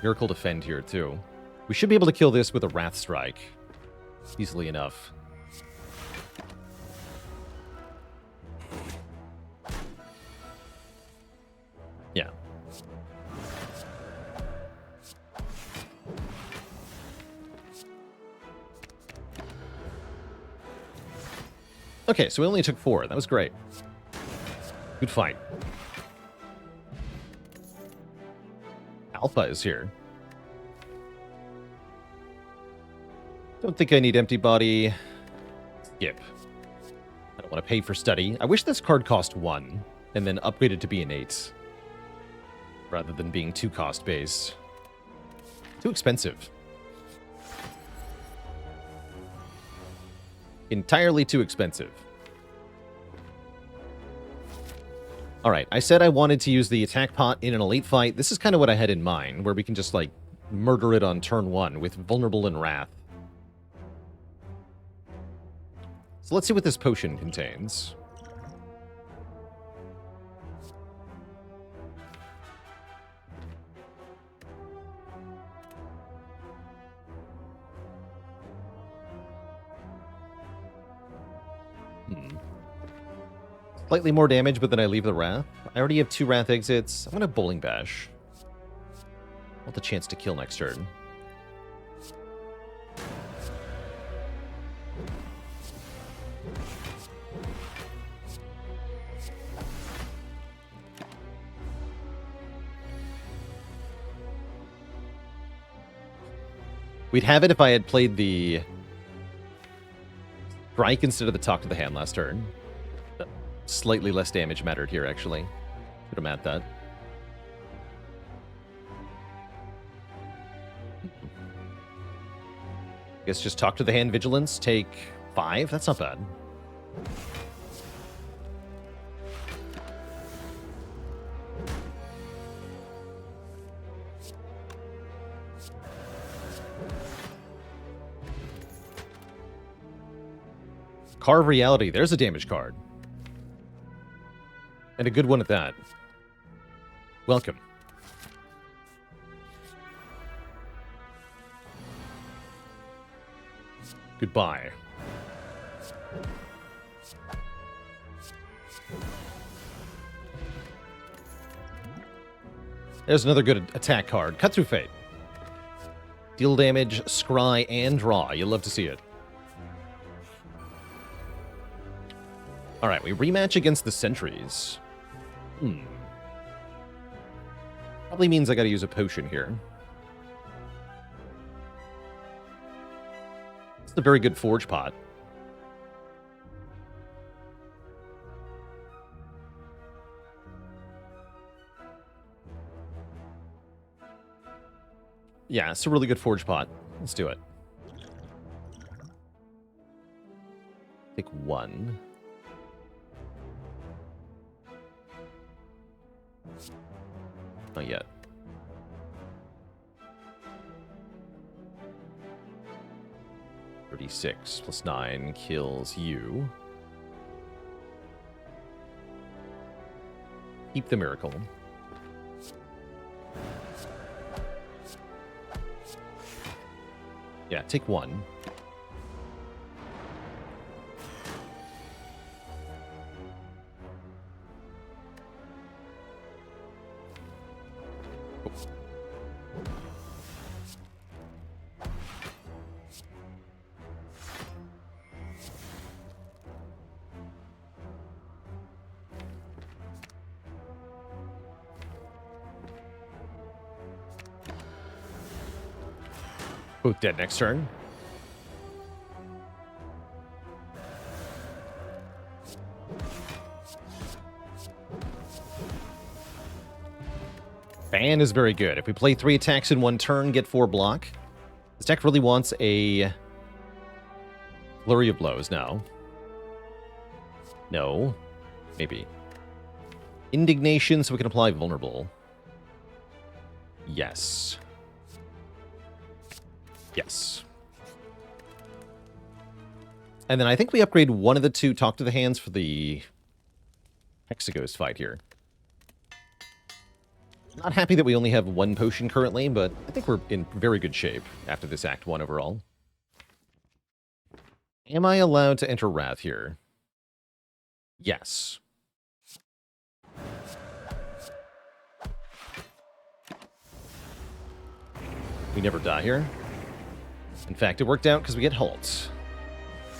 Miracle Defend here, too. We should be able to kill this with a Wrath Strike. Easily enough. Yeah. Okay, so we only took 4. That was great. Good fight. Alpha is here. Don't think I need empty body. Skip. I don't want to pay for study. I wish this card cost 1 and then upgraded to be an 8. Rather than being 2 cost based. Too expensive. Entirely too expensive. Alright, I said I wanted to use the attack pot in an elite fight. This is kind of what I had in mind, where we can just, like, murder it on turn 1 with Vulnerable and Wrath. So let's see what this potion contains. Slightly more damage, but then I leave the Wrath. I already have 2 Wrath exits. I'm going to Bowling Bash. I want the chance to kill next turn. We'd have it if I had played the Strike instead of the Talk to the Hand last turn. Slightly less damage mattered here, actually. Could have met that. Guess just Talk to the Hand Vigilance, take 5. That's not bad. Carve Reality. There's a damage card. And a good one at that. Welcome. Goodbye. There's another good attack card. Cut Through Fate. Deal damage, scry, and draw. You'll love to see it. Alright, we rematch against the Sentries. Probably means I gotta use a potion here. It's a very good Forge Pot. Yeah, it's a really good Forge Pot. Let's do it. Take 1. Not yet. (36) plus 9 kills you. Keep the miracle. Yeah, take 1. Both dead next turn. Ban is very good. If we play 3 attacks in 1 turn, get 4 block. This deck really wants a Flurry of Blows now. No. Maybe. Indignation, so we can apply Vulnerable. Yes. Yes. And then I think we upgrade one of the 2 Talk to the Hands for the Hexaghost fight here. Not happy that we only have 1 potion currently, but I think we're in very good shape after this Act 1 overall. Am I allowed to enter Wrath here? Yes. We never die here. In fact, it worked out because we get Halt.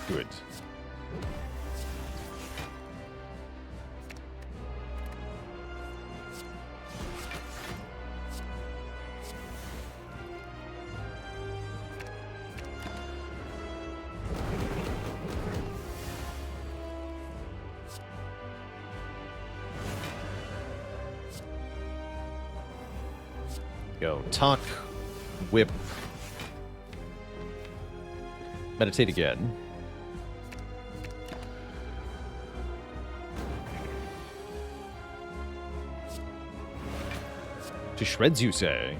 Good. Go. Talk. Whip. Meditate again. To shreds, you say?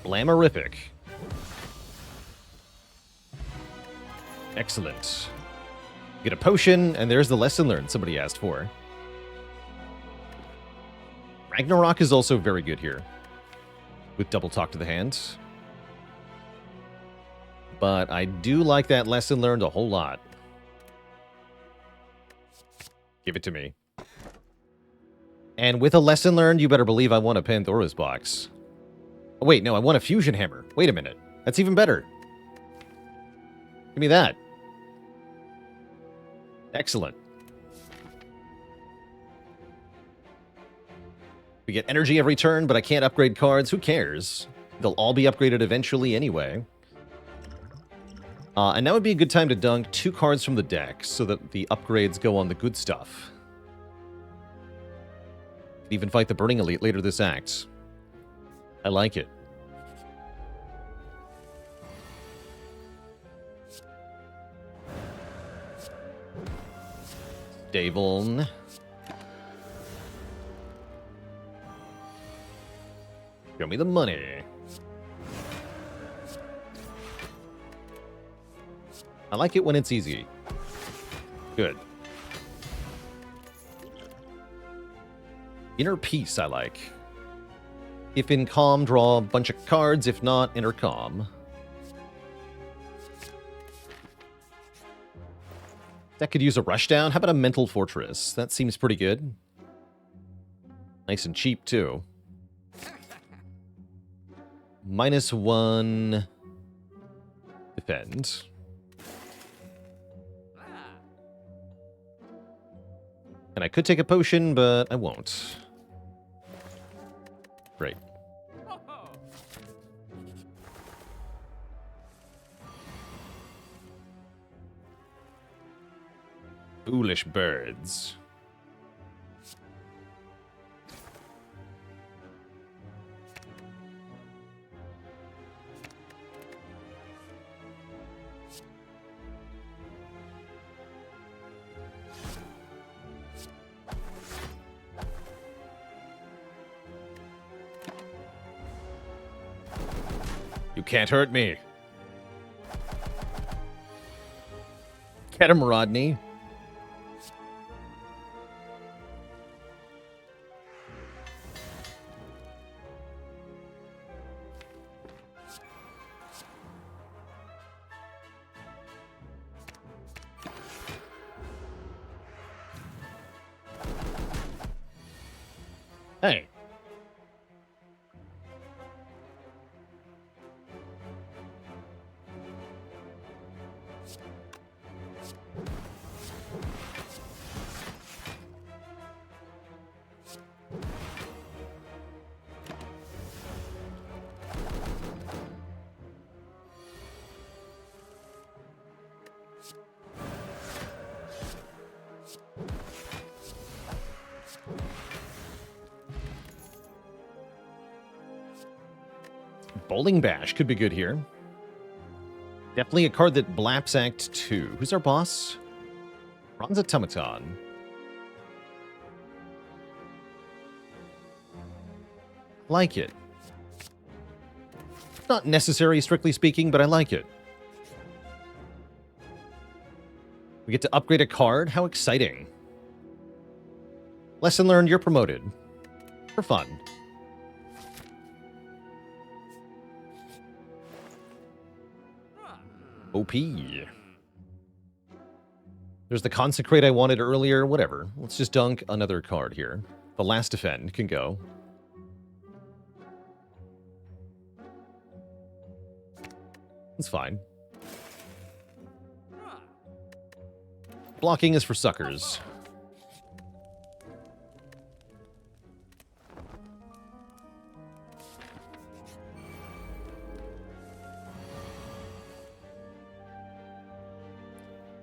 Blamerific. Excellent. Get a potion, and there's the lesson learned somebody asked for. Ragnarok is also very good here, with double talk to the hand. But I do like that lesson learned a whole lot. Give it to me. And with a lesson learned, you better believe I want a Pandora's box. Oh, wait, no, I want a fusion hammer. Wait a minute. That's even better. Give me that. Excellent. We get energy every turn, but I can't upgrade cards. Who cares? They'll all be upgraded eventually anyway. And now would be a good time to dunk 2 cards from the deck so that the upgrades go on the good stuff. Could even fight the Burning Elite later this act. I like it. Davon. Show me the money. I like it when it's easy. Good. Inner Peace I like. If in calm, draw a bunch of cards. If not, enter calm. That could use a rushdown. How about a Mental Fortress? That seems pretty good. Nice and cheap, too. -1 defend. And I could take a potion, but I won't. Great. Foolish birds. You can't hurt me. Get him, Rodney. Hey. Bowling Bash could be good here. Definitely a card that blaps Act 2. Who's our boss? Bronze Automaton. Like it. Not necessary, strictly speaking, but I like it. We get to upgrade a card? How exciting. Lesson learned, you're promoted. For fun. OP. There's the Consecrate I wanted earlier. Whatever. Let's just dunk another card here. The Last Defend can go. It's fine. Blocking is for suckers.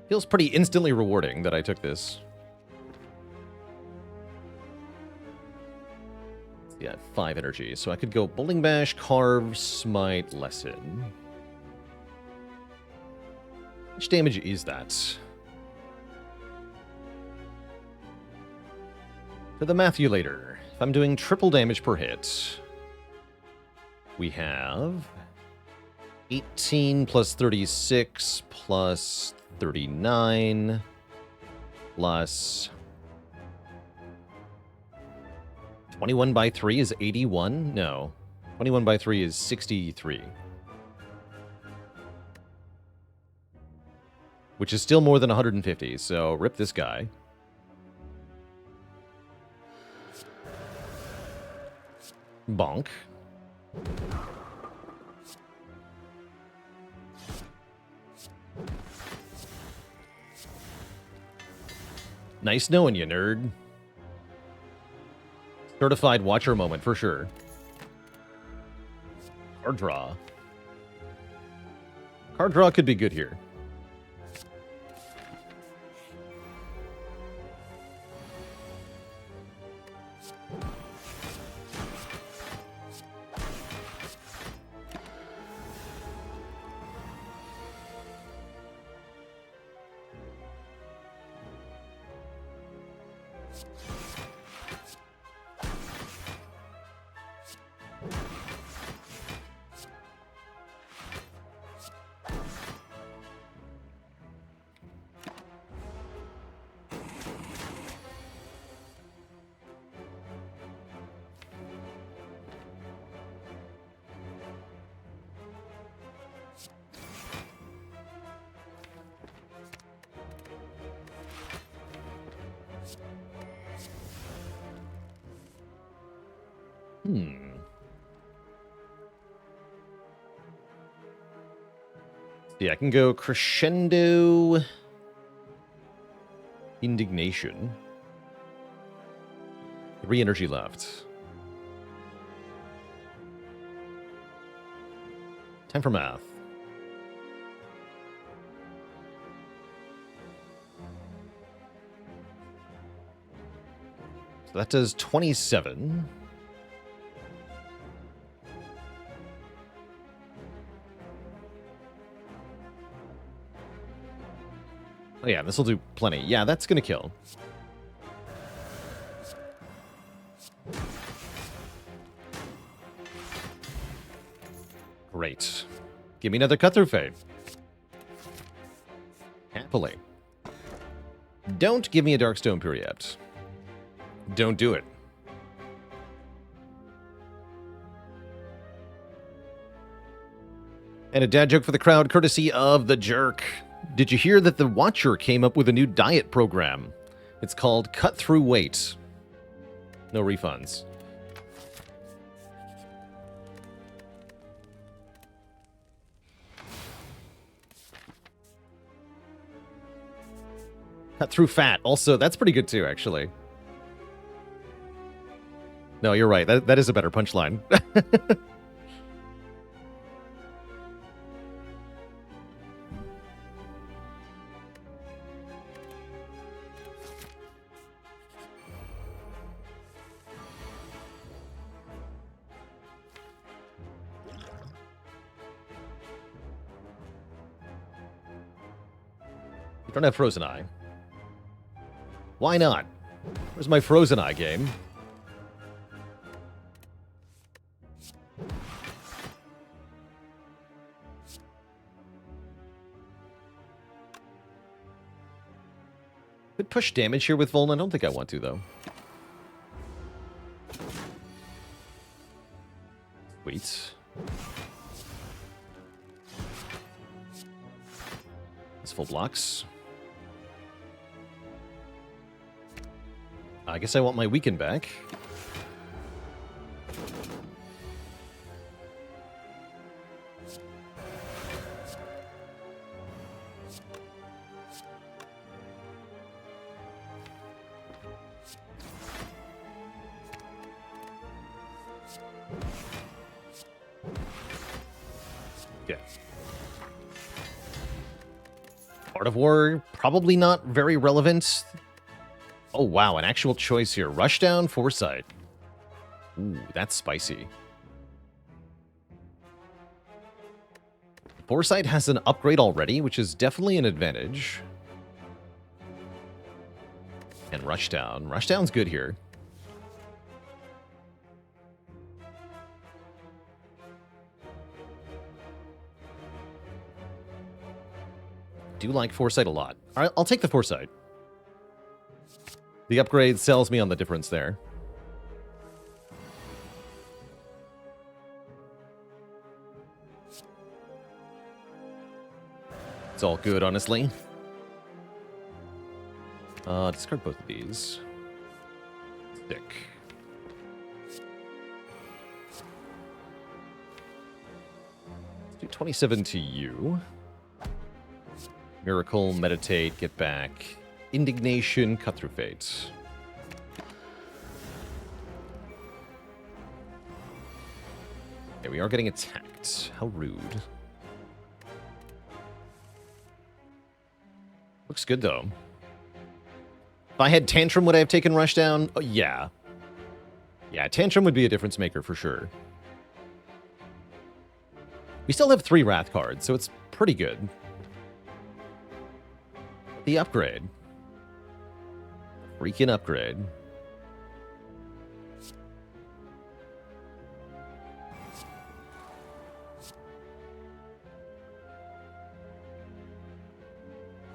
Feels pretty instantly rewarding that I took this. Yeah, 5 energy. So I could go Bowling Bash, Carve, Smite, Lesson. How much damage is that? To the Mathulator. If I'm doing triple damage per hit, we have 18 plus 36 plus 39 plus 21 by 3 is 81? No. 21 by 3 is 63. Which is still more than 150, so rip this guy. Bonk. Nice knowing you, nerd. Certified watcher moment, for sure. Card draw. Card draw could be good here. Yeah, I can go Crescendo Indignation. 3 energy left. Time for math. So that does 27. Oh yeah, this will do plenty. Yeah, that's gonna kill. Great. Give me another cut-through fade. Happily. Don't give me a Darkstone Pure yet. Don't do it. And a dad joke for the crowd, courtesy of the jerk. Did you hear that the Watcher came up with a new diet program? It's called Cut Through Weight. No refunds. Cut Through Fat. Also, that's pretty good too, actually. No, you're right. That is a better punchline. You don't have Frozen Eye. Why not? Where's my Frozen Eye game? Could push damage here with Volna. I don't think I want to, though. Sweet. That's full blocks. I guess I want my weaken back. Art of War, probably not very relevant. Oh, wow, an actual choice here. Rushdown, Foresight. Ooh, that's spicy. Foresight has an upgrade already, which is definitely an advantage. And Rushdown. Rushdown's good here. Do like Foresight a lot. All right, I'll take the Foresight. The upgrade sells me on the difference there. It's all good, honestly. Discard both of these. Stick. Let's do 27 to you. Miracle, Meditate, Get Back. Indignation, Cut Through Fate. Okay, we are getting attacked. How rude. Looks good, though. If I had Tantrum, would I have taken Rushdown? Oh, yeah. Yeah, Tantrum would be a difference maker for sure. We still have 3 Wrath cards, so it's pretty good. The upgrade. Freaking upgrade.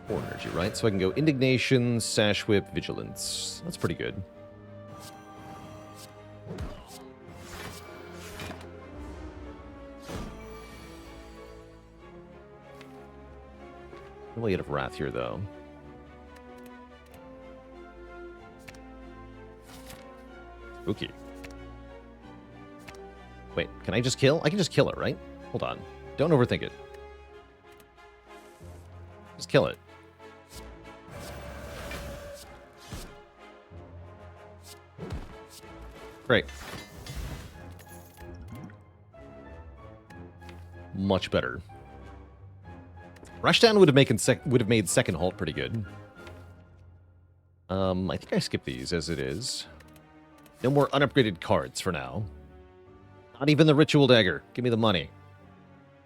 Four energy, right? So I can go Indignation, Sash Whip, Vigilance. That's pretty good. Really out of Wrath here, though. Spooky. Wait, can I just kill? I can just kill it, right? Hold on. Don't overthink it. Just kill it. Great. Much better. Rushdown would have made second halt pretty good. I think I skipped these as it is. No more unupgraded cards for now. Not even the Ritual Dagger. Give me the money.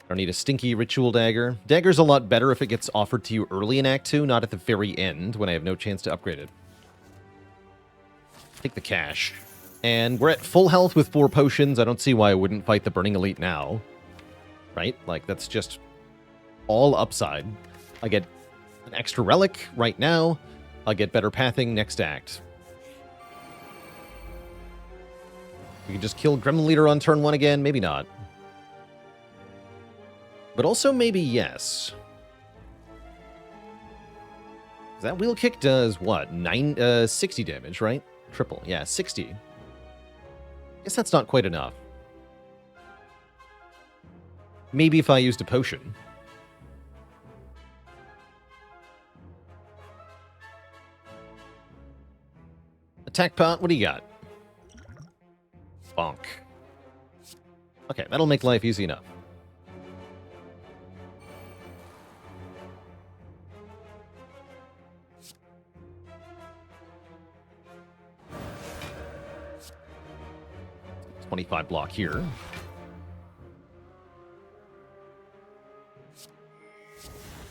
I don't need a stinky Ritual Dagger. Dagger's a lot better if it gets offered to you early in Act 2, not at the very end when I have no chance to upgrade it. Take the cash. And we're at full health with 4 potions. I don't see why I wouldn't fight the Burning Elite now. Right? Like, that's just all upside. I get an extra relic right now. I'll get better pathing next act. We can just kill Gremlin Leader on turn 1 again. Maybe not. But also maybe yes. That wheel kick does what? 60 damage, right? Triple. Yeah, 60. Guess that's not quite enough. Maybe if I used a potion. Attack pot, what do you got? Bonk. Okay, that'll make life easy enough. $25 block here.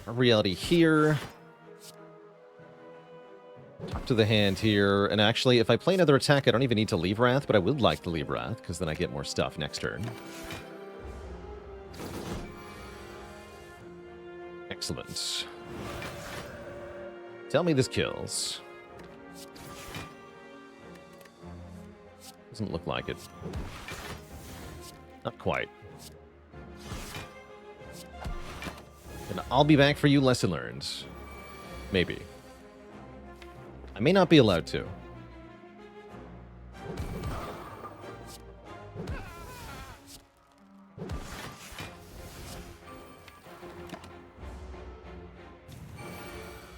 Reality here. Talk to the hand here. And actually, if I play another attack, I don't even need to leave Wrath, but I would like to leave Wrath, because then I get more stuff next turn. Excellent. Tell me this kills. Doesn't look like it. Not quite. And I'll be back for you, lesson learned. Maybe. I may not be allowed to.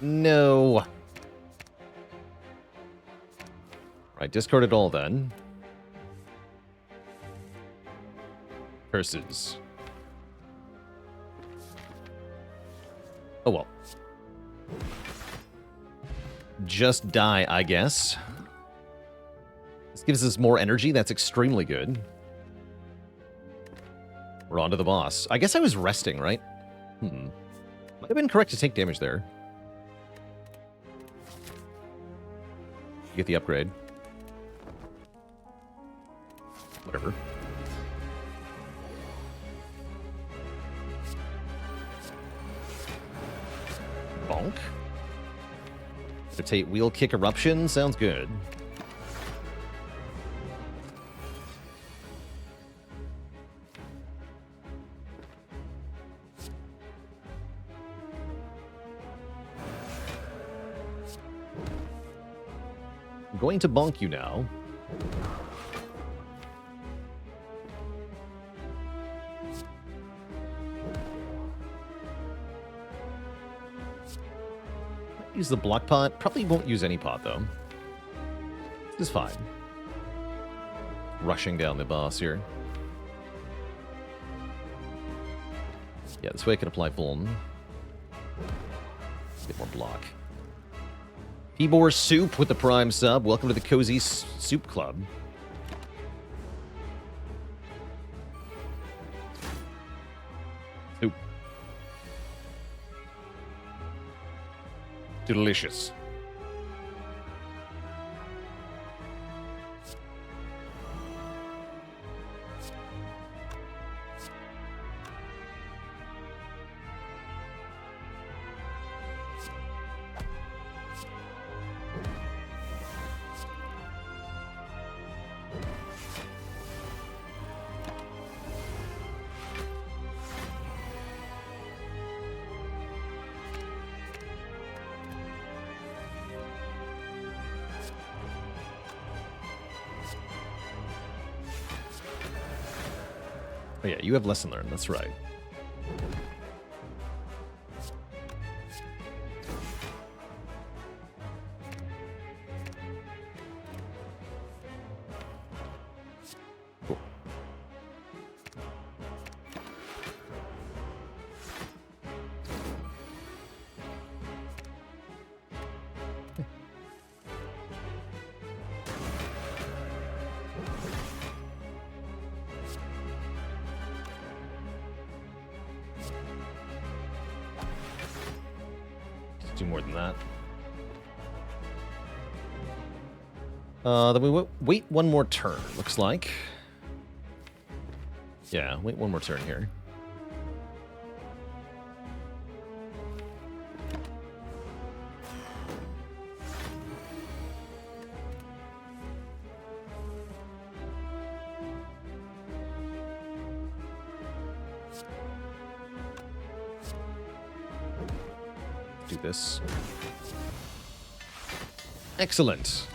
No. Right, discard it all then. Curses. Oh well. Just die, I guess. This gives us more energy. That's extremely good. We're on to the boss. I guess I was resting, right? Might have been correct to take damage there. Get the upgrade. Whatever. Bonk. Rotate wheel kick eruption. Sounds good. I'm going to bonk you now. Use the block pot. Probably won't use any pot, though. This is fine. Rushing down the boss here. Yeah, this way I can apply Vuln. Get more block. Pibor Soup with the Prime sub. Welcome to the Cozy Soup Club. Soup. Delicious. Oh yeah, you have lesson learned, that's right. Cool. Do more than that. Then we wait one more turn, looks like. Yeah, wait one more turn here. Do this. Excellent.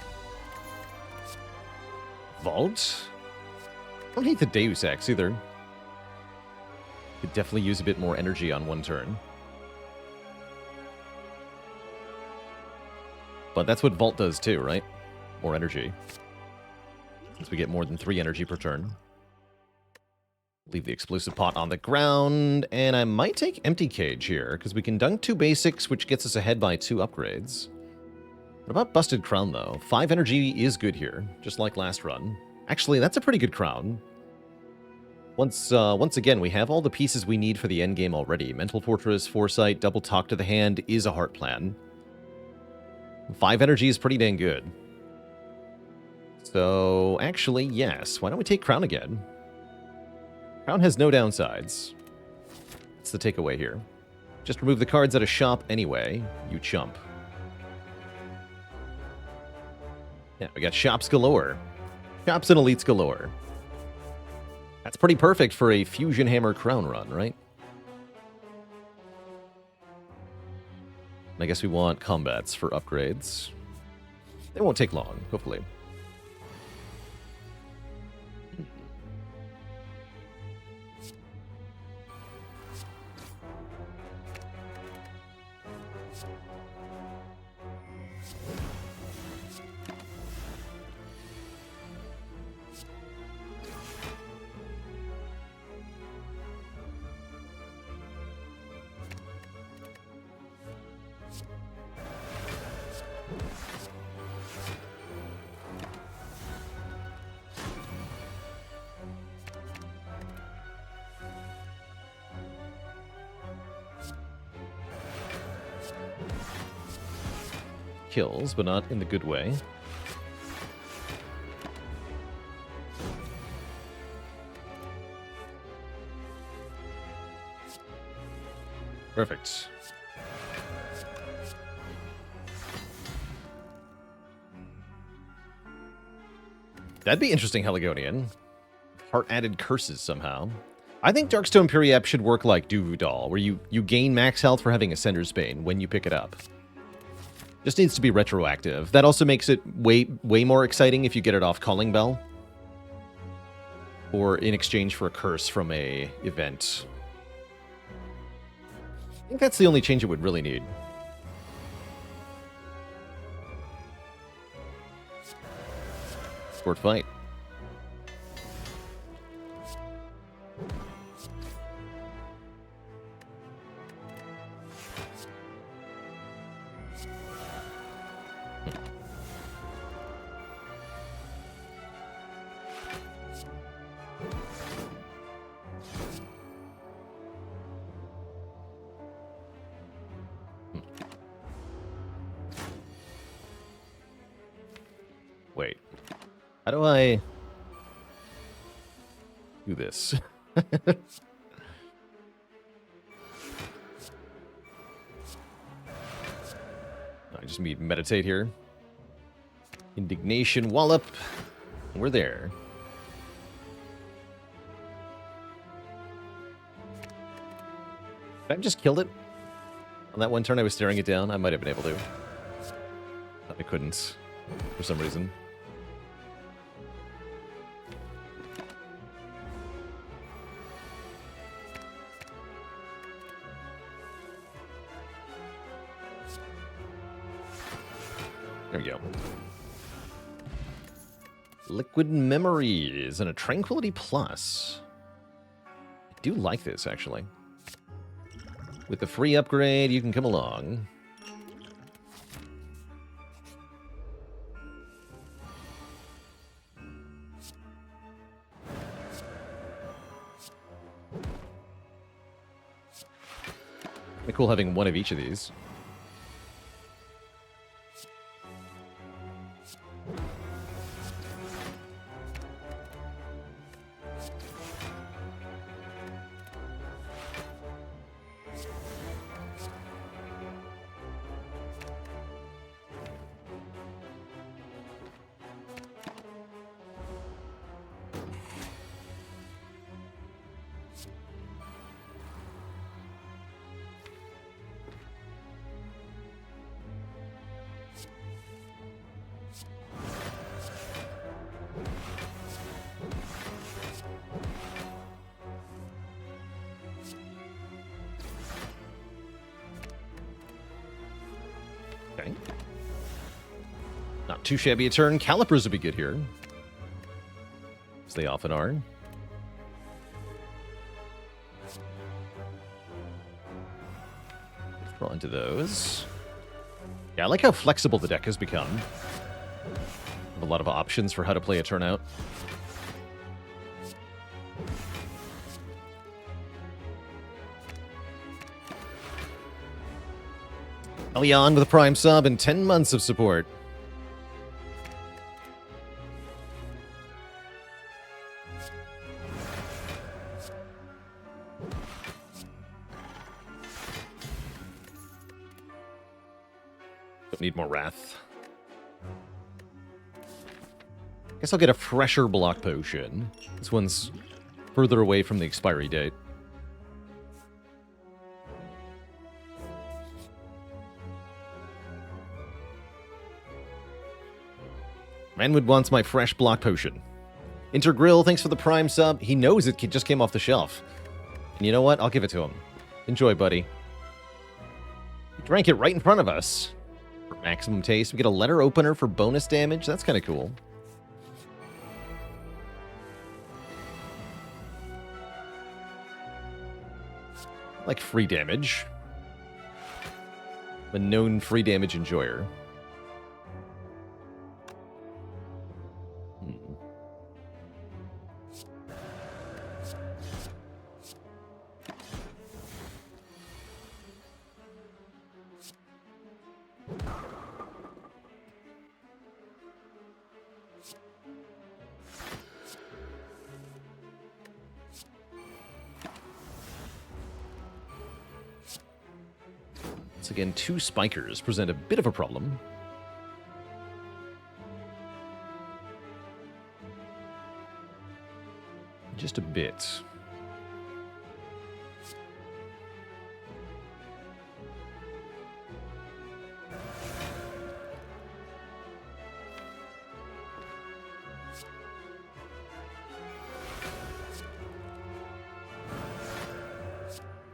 Vault? I don't hate the Deus Ex either. Could definitely use a bit more energy on one turn. But that's what Vault does too, right? More energy. Since we get more than 3 energy per turn. Leave the explosive pot on the ground, and I might take Empty Cage here, because we can dunk 2 basics, which gets us ahead by 2 upgrades. What about Busted Crown, though? 5 energy is good here, just like last run. Actually, that's a pretty good crown. Once again, we have all the pieces we need for the endgame already. Mental Fortress, Foresight, Double Talk to the Hand is a heart plan. 5 energy is pretty dang good. So, actually, yes. Why don't we take Crown again? Crown has no downsides. That's the takeaway here. Just remove the cards at a shop anyway, you chump. Yeah, we got shops galore. Shops and elites galore. That's pretty perfect for a Fusion Hammer Crown run, right? I guess we want combats for upgrades. They won't take long, hopefully. Kills, but not in the good way. Perfect. That'd be interesting, Heligonian. Heart-added curses somehow. I think Darkstone Periep should work like Duvu where you gain max health for having Ascender's Bane when you pick it up. Just needs to be retroactive. That also makes it way more exciting if you get it off Calling Bell. Or in exchange for a curse from a event. I think that's the only change it would really need. Sport fight. Wait. How do I do this? I just need to meditate here. Indignation wallop. We're there. Did I just killed it? On that one turn I was staring it down? I might have been able to. But I couldn't. For some reason. There we go. Liquid Memories and a Tranquility Plus. I do like this, actually. With the free upgrade, you can come along. Pretty cool having one of each of these. Okay. Not too shabby a turn. Calipers would be good here. As they often are. Draw into those. Yeah, I like how flexible the deck has become. A lot of options for how to play a turn out. Elion with a Prime sub and 10 months of support. Don't need more Wrath. Guess I'll get a fresher block potion. This one's further away from the expiry date. Manwood wants my fresh block potion. Intergrill, thanks for the Prime sub. He knows it just came off the shelf. And you know what? I'll give it to him. Enjoy, buddy. He drank it right in front of us. For maximum taste, we get a letter opener for bonus damage. That's kind of cool. Like free damage. I'm a known free damage enjoyer. Once again, 2 spikers present a bit of a problem. Just a bit.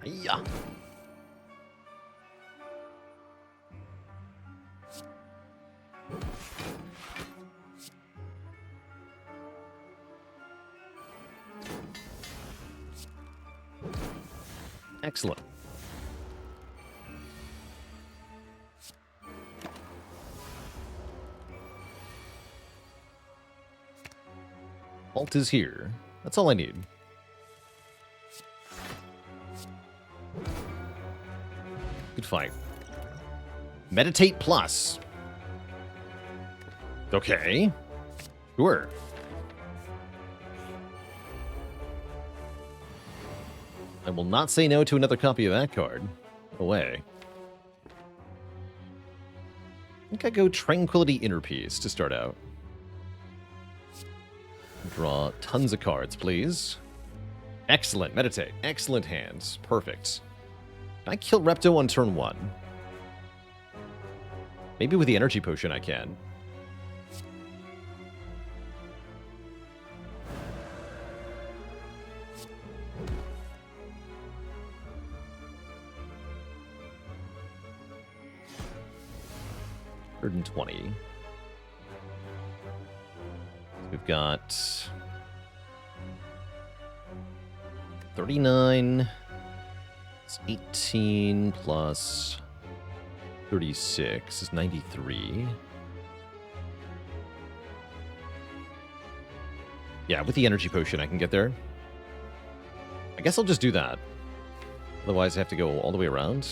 Yeah. Excellent. Vault is here. That's all I need. Good fight. Meditate plus. Okay. Sure. I will not say no to another copy of that card. No way. I think I go Tranquility Innerpiece to start out. Draw tons of cards, please. Excellent. Meditate. Excellent hands. Perfect. Can I kill Repto on turn 1? Maybe with the energy potion I can. $120. We've got 39. It's 18 plus 36 is 93. Yeah, with the energy potion I can get there. I guess I'll just do that. Otherwise I have to go all the way around.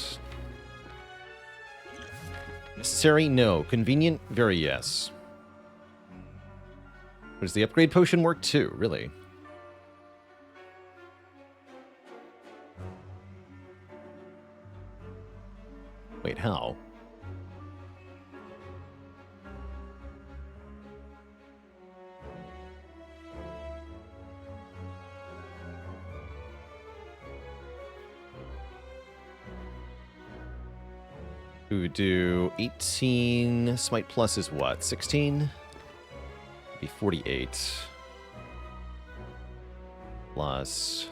Necessary? No. Convenient? Very yes. But does the upgrade potion work too? Really? Wait, how? We would do 18. Smite plus is what? 16? Be 48. Plus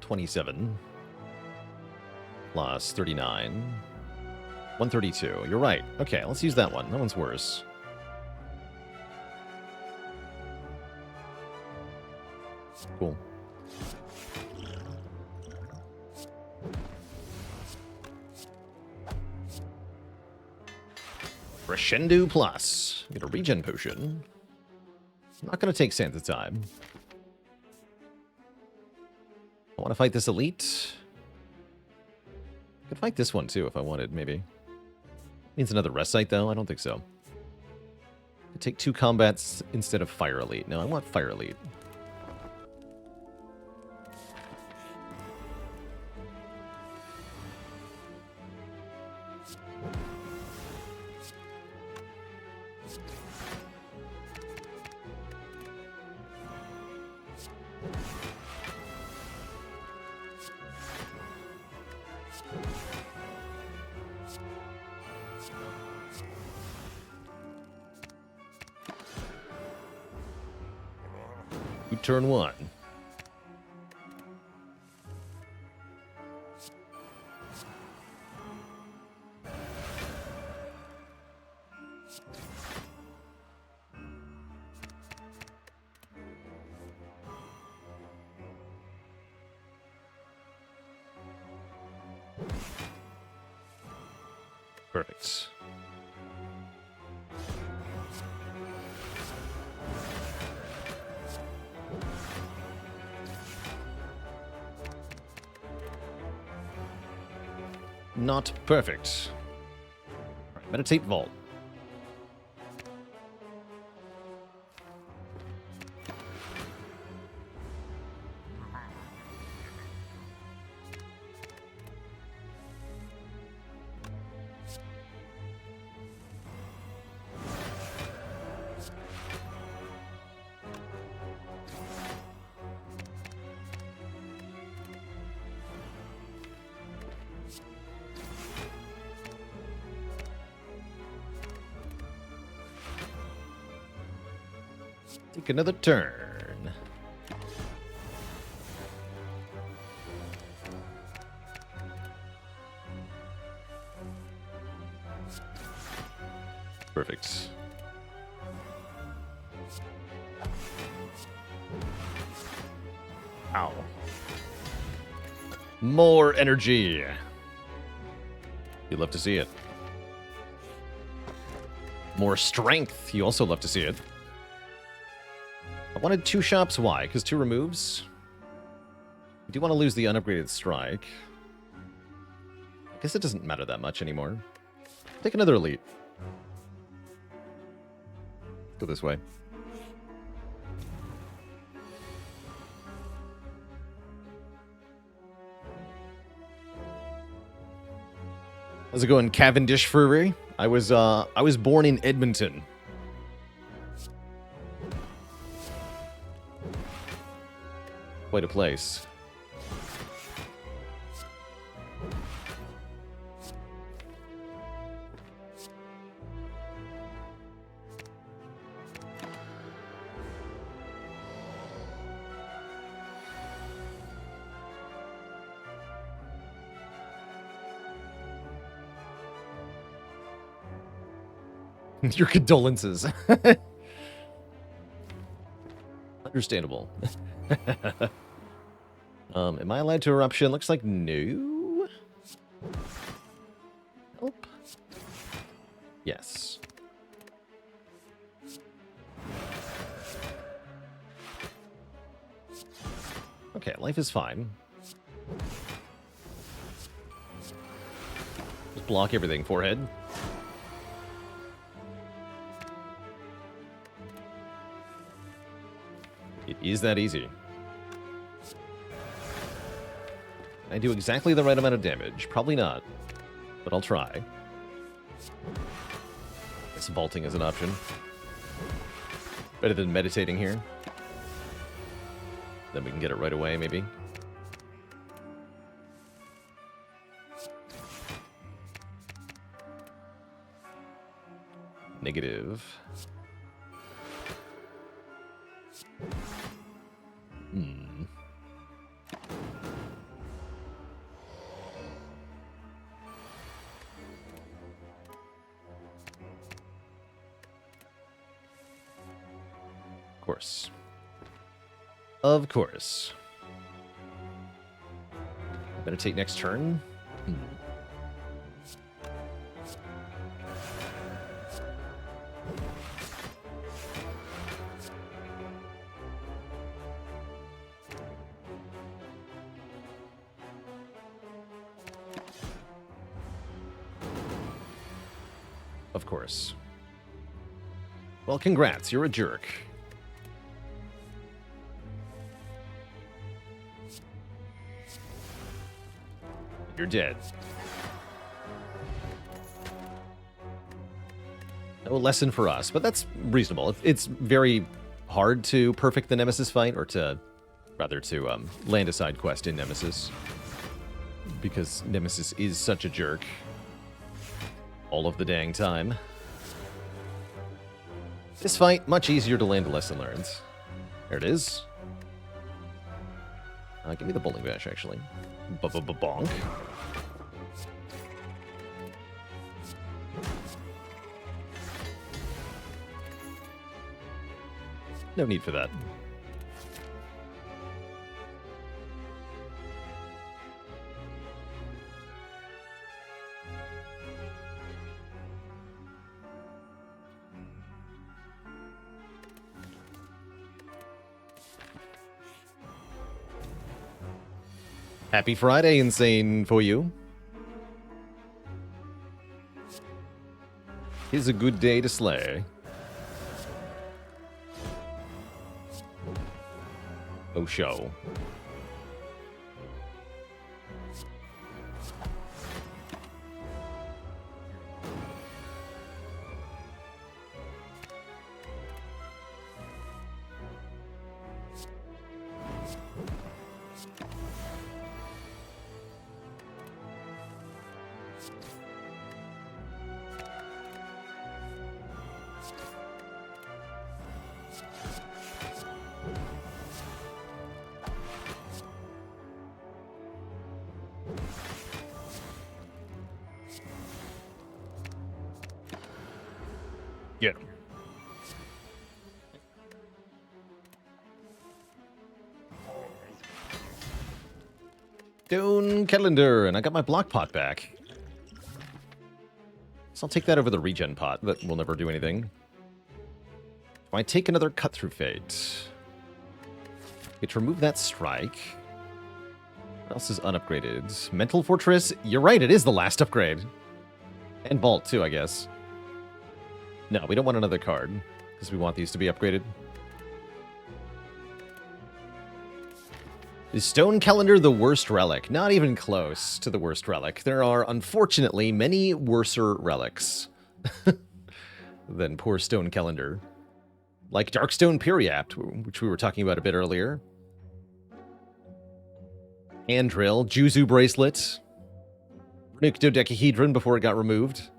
27. Plus 39. 132. You're right. Okay, let's use that one. That one's worse. Cool. Crescendo plus. Get a regen potion. I'm not going to take Santa time. I want to fight this elite. Could fight this one too if I wanted, maybe. Needs another rest site though? I don't think so. Could take 2 combats instead of Fire Elite. No, I want Fire Elite. Turn 1. Perfect. Not perfect. All right, meditate vault. Take another turn. Perfect. Ow. More energy. You'd love to see it. More strength. You also love to see it. I wanted 2 shops. Why? Because 2 removes. I do want to lose the unupgraded strike. I guess it doesn't matter that much anymore. Take another elite. Go this way. How's it going, Cavendish Fury? I was born in Edmonton. Quite a place. Your condolences. Understandable. Am I allowed to eruption? Looks like no. Nope. Yes. Okay, life is fine. Just block everything, forehead. It is that easy. I do exactly the right amount of damage. Probably not, but I'll try. Guess vaulting is an option. Better than meditating here. Then we can get it right away, maybe. Negative. Of course. Better take next turn. Of course. Well, congrats. You're a jerk. You're dead. No lesson for us, but that's reasonable. It's very hard to perfect the Nemesis fight, or rather to land a side quest in Nemesis, because Nemesis is such a jerk all of the dang time. This fight, much easier to land a lesson learned. There it is. Give me the bowling bash, actually. Bonk. No need for that. Happy Friday, Insane, for you. It's a good day to slay. Oh, show. Get him. Stone Calendar, and I got my block pot back. So I'll take that over the regen pot. That will never do anything. Do I take another cut through fate? Get to remove that strike. What else is unupgraded? Mental Fortress. You're right, it is the last upgrade. And Vault, too, I guess. No, we don't want another card, because we want these to be upgraded. Is Stone Calendar the worst relic? Not even close to the worst relic. There are, unfortunately, many worser relics than poor Stone Calendar. Like Darkstone Periapt, which we were talking about a bit earlier. Andrill, Juzu Bracelet. Runic Dodecahedron before it got removed.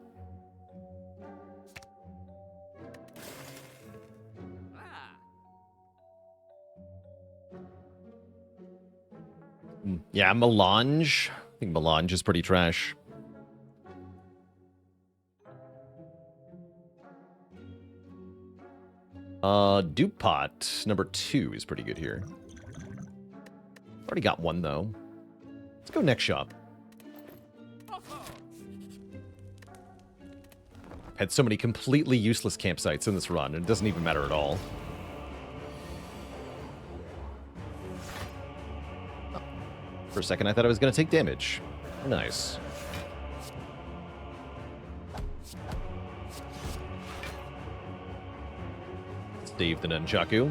Yeah, Melange. I think Melange is pretty trash. Dupot, number 2 is pretty good here. Already got one, though. Let's go next shop. Had so many completely useless campsites in this run, and it doesn't even matter at all. Oh. For a second, I thought I was going to take damage. Nice. Save the Nunchaku.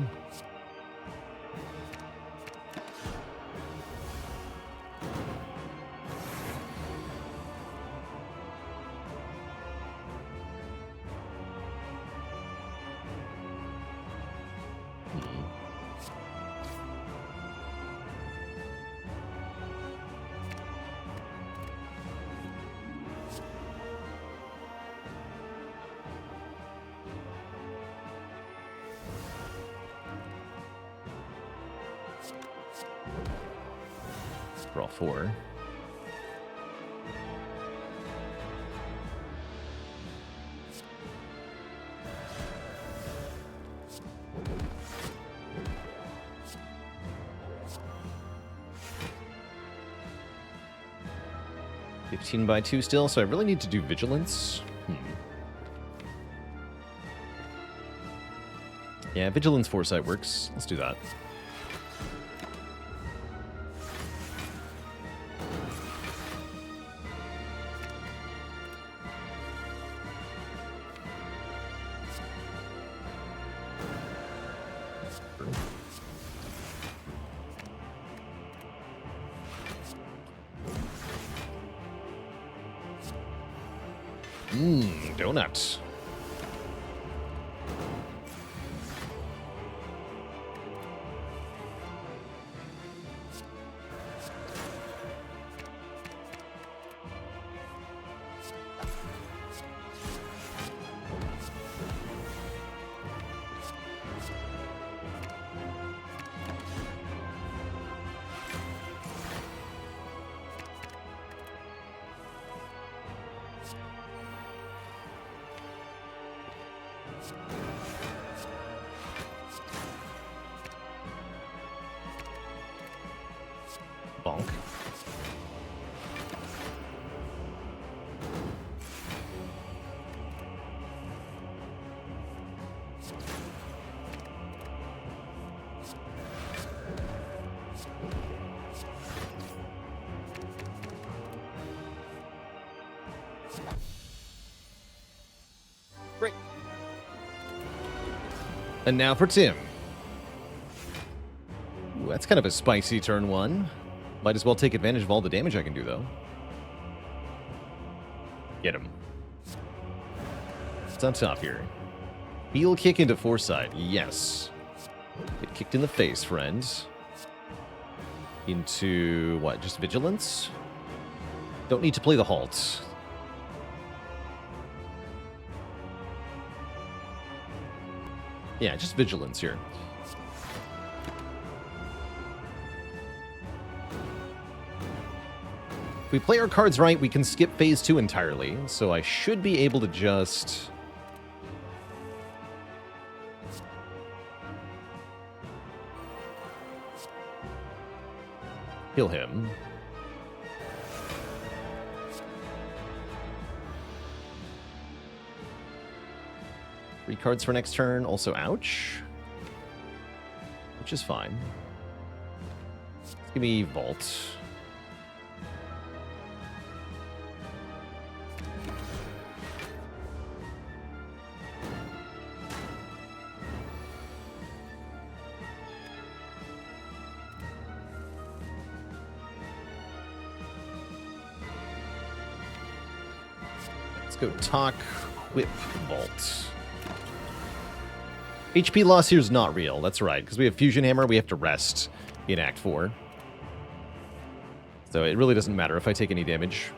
Draw 4. $15 by 2 still, so I really need to do Vigilance. Yeah, Vigilance Foresight works. Let's do that. Donut. Bonk. Great. And now for Tim. Ooh, that's kind of a spicy turn one. Might as well take advantage of all the damage I can do, though. Get him. It's on top here. Heel kick into foresight. Yes. Get kicked in the face, friends. Into, what, just vigilance? Don't need to play the halt. Yeah, just vigilance here. If we play our cards right, we can skip phase 2 entirely, so I should be able to just... kill him. Three cards for next turn, also ouch. Which is fine. Let's give me Vault. Let's go Talk, Whip, Vault. HP loss here is not real, that's right, because we have Fusion Hammer, we have to rest in Act 4. So it really doesn't matter if I take any damage.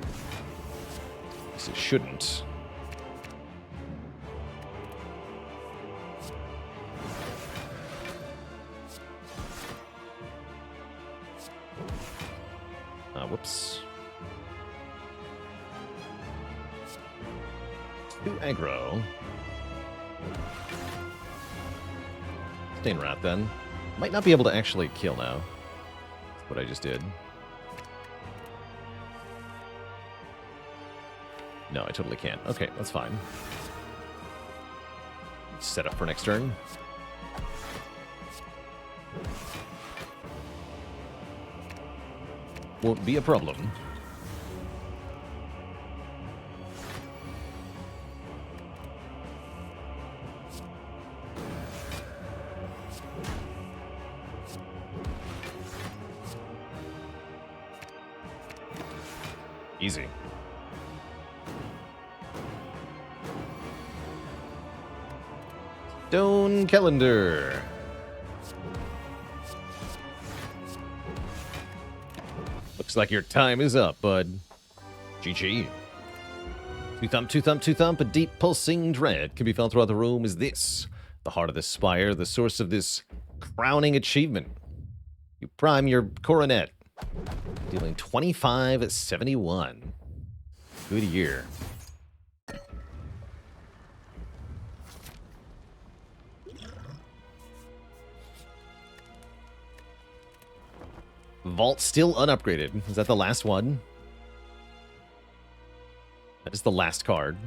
At least it shouldn't. Whoops. 2 aggro. Stain Rat, then. Might not be able to actually kill now. That's what I just did. No, I totally can't. Okay, that's fine. Set up for next turn. Won't be a problem. Easy. Stone Calendar. Looks like your time is up, bud. GG. Two thump, two thump, two thump. A deep pulsing dread can be felt throughout the room. Is this the heart of the spire, the source of this crowning achievement? You prime your coronet. Dealing 25-71. Good year. Vault still unupgraded. Is that the last one? That is the last card.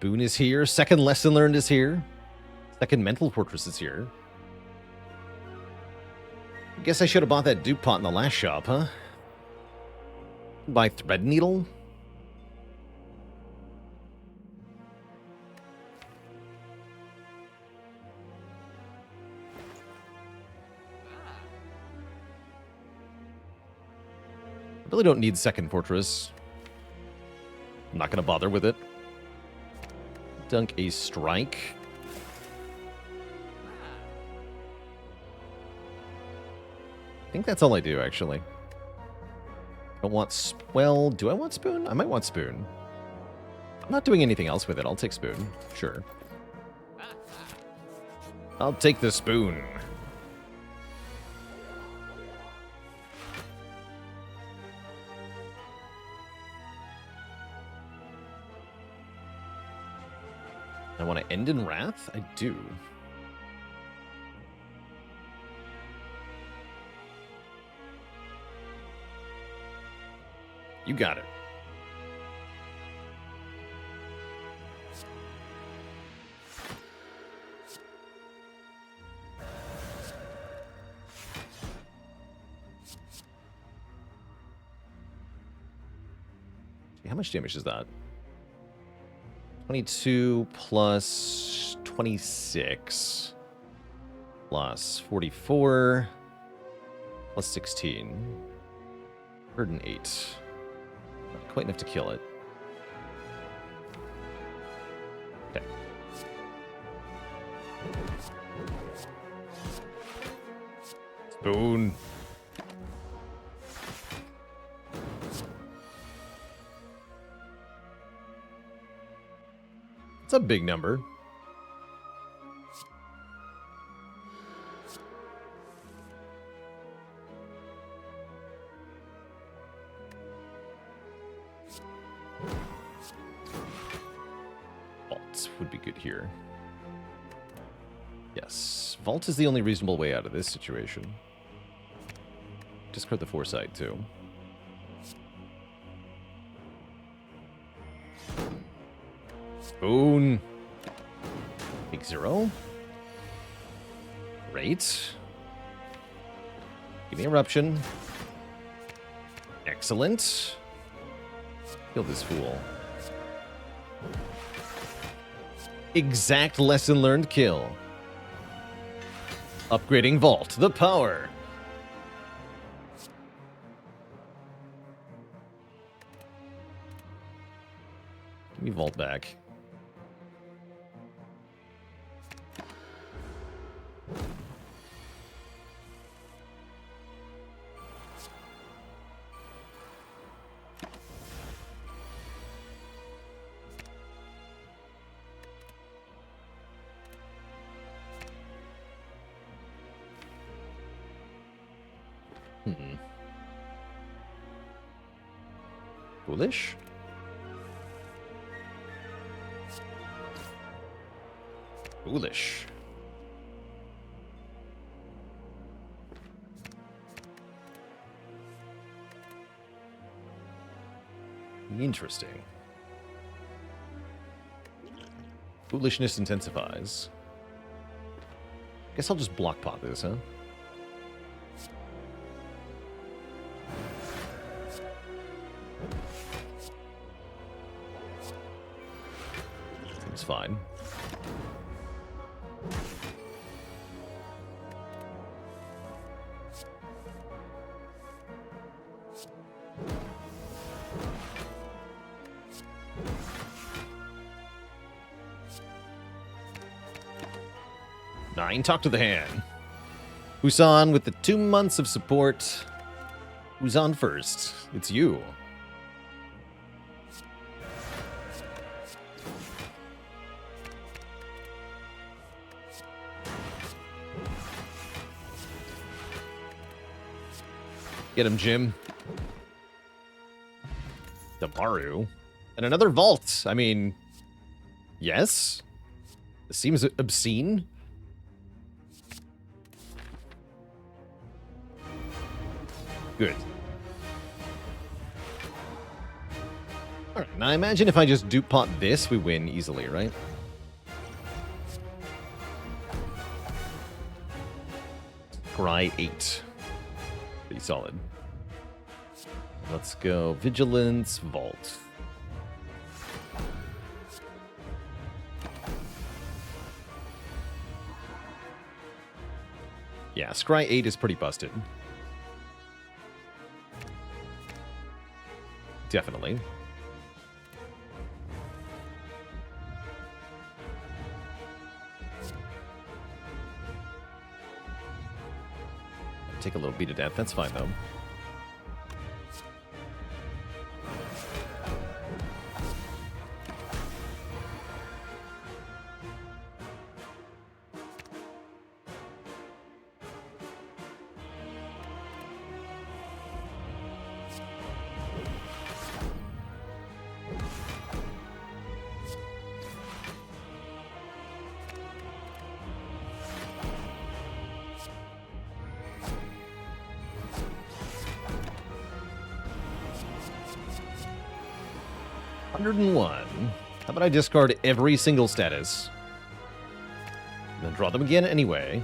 Boon is here. Second Lesson Learned is here. Second Mental Fortress is here. Guess I should have bought that dupe pot in the last shop, huh? Buy Thread Needle? Really don't need second fortress. I'm not going to bother with it. Dunk a strike. I think that's all I do, actually. I don't want... Well, do I want spoon? I might want spoon. I'm not doing anything else with it. I'll take spoon. Sure. I'll take the spoon. I want to end in wrath? I do. You got it. How much damage is that? 22 plus 26 plus 44 plus 16. 108. Not quite enough to kill it. Okay. Spoon. It's a big number. Vault would be good here. Yes. Vault is the only reasonable way out of this situation. Discard the foresight, too. Spoon. Big 0. Great. Give me eruption. Excellent. Kill this fool. Exact lesson learned kill. Upgrading Vault. The power. Give me Vault back. Foolish? Foolish. Interesting. Foolishness intensifies. Guess I'll just block pot this, huh? Seems fine. Talk to the hand. Who's on with the 2 months of support? Who's on first? It's you. Get him, Jim. Damaru. And another vault. I mean, yes? This seems obscene. Good. Alright, now I imagine if I just dupe pot this, we win easily, right? Cry 8. Pretty solid. Let's go Vigilance, Vault. Yeah, Scry 8 is pretty busted. Definitely. Take a little beat of death. That's fine, though. How about I discard every single status? And then draw them again anyway.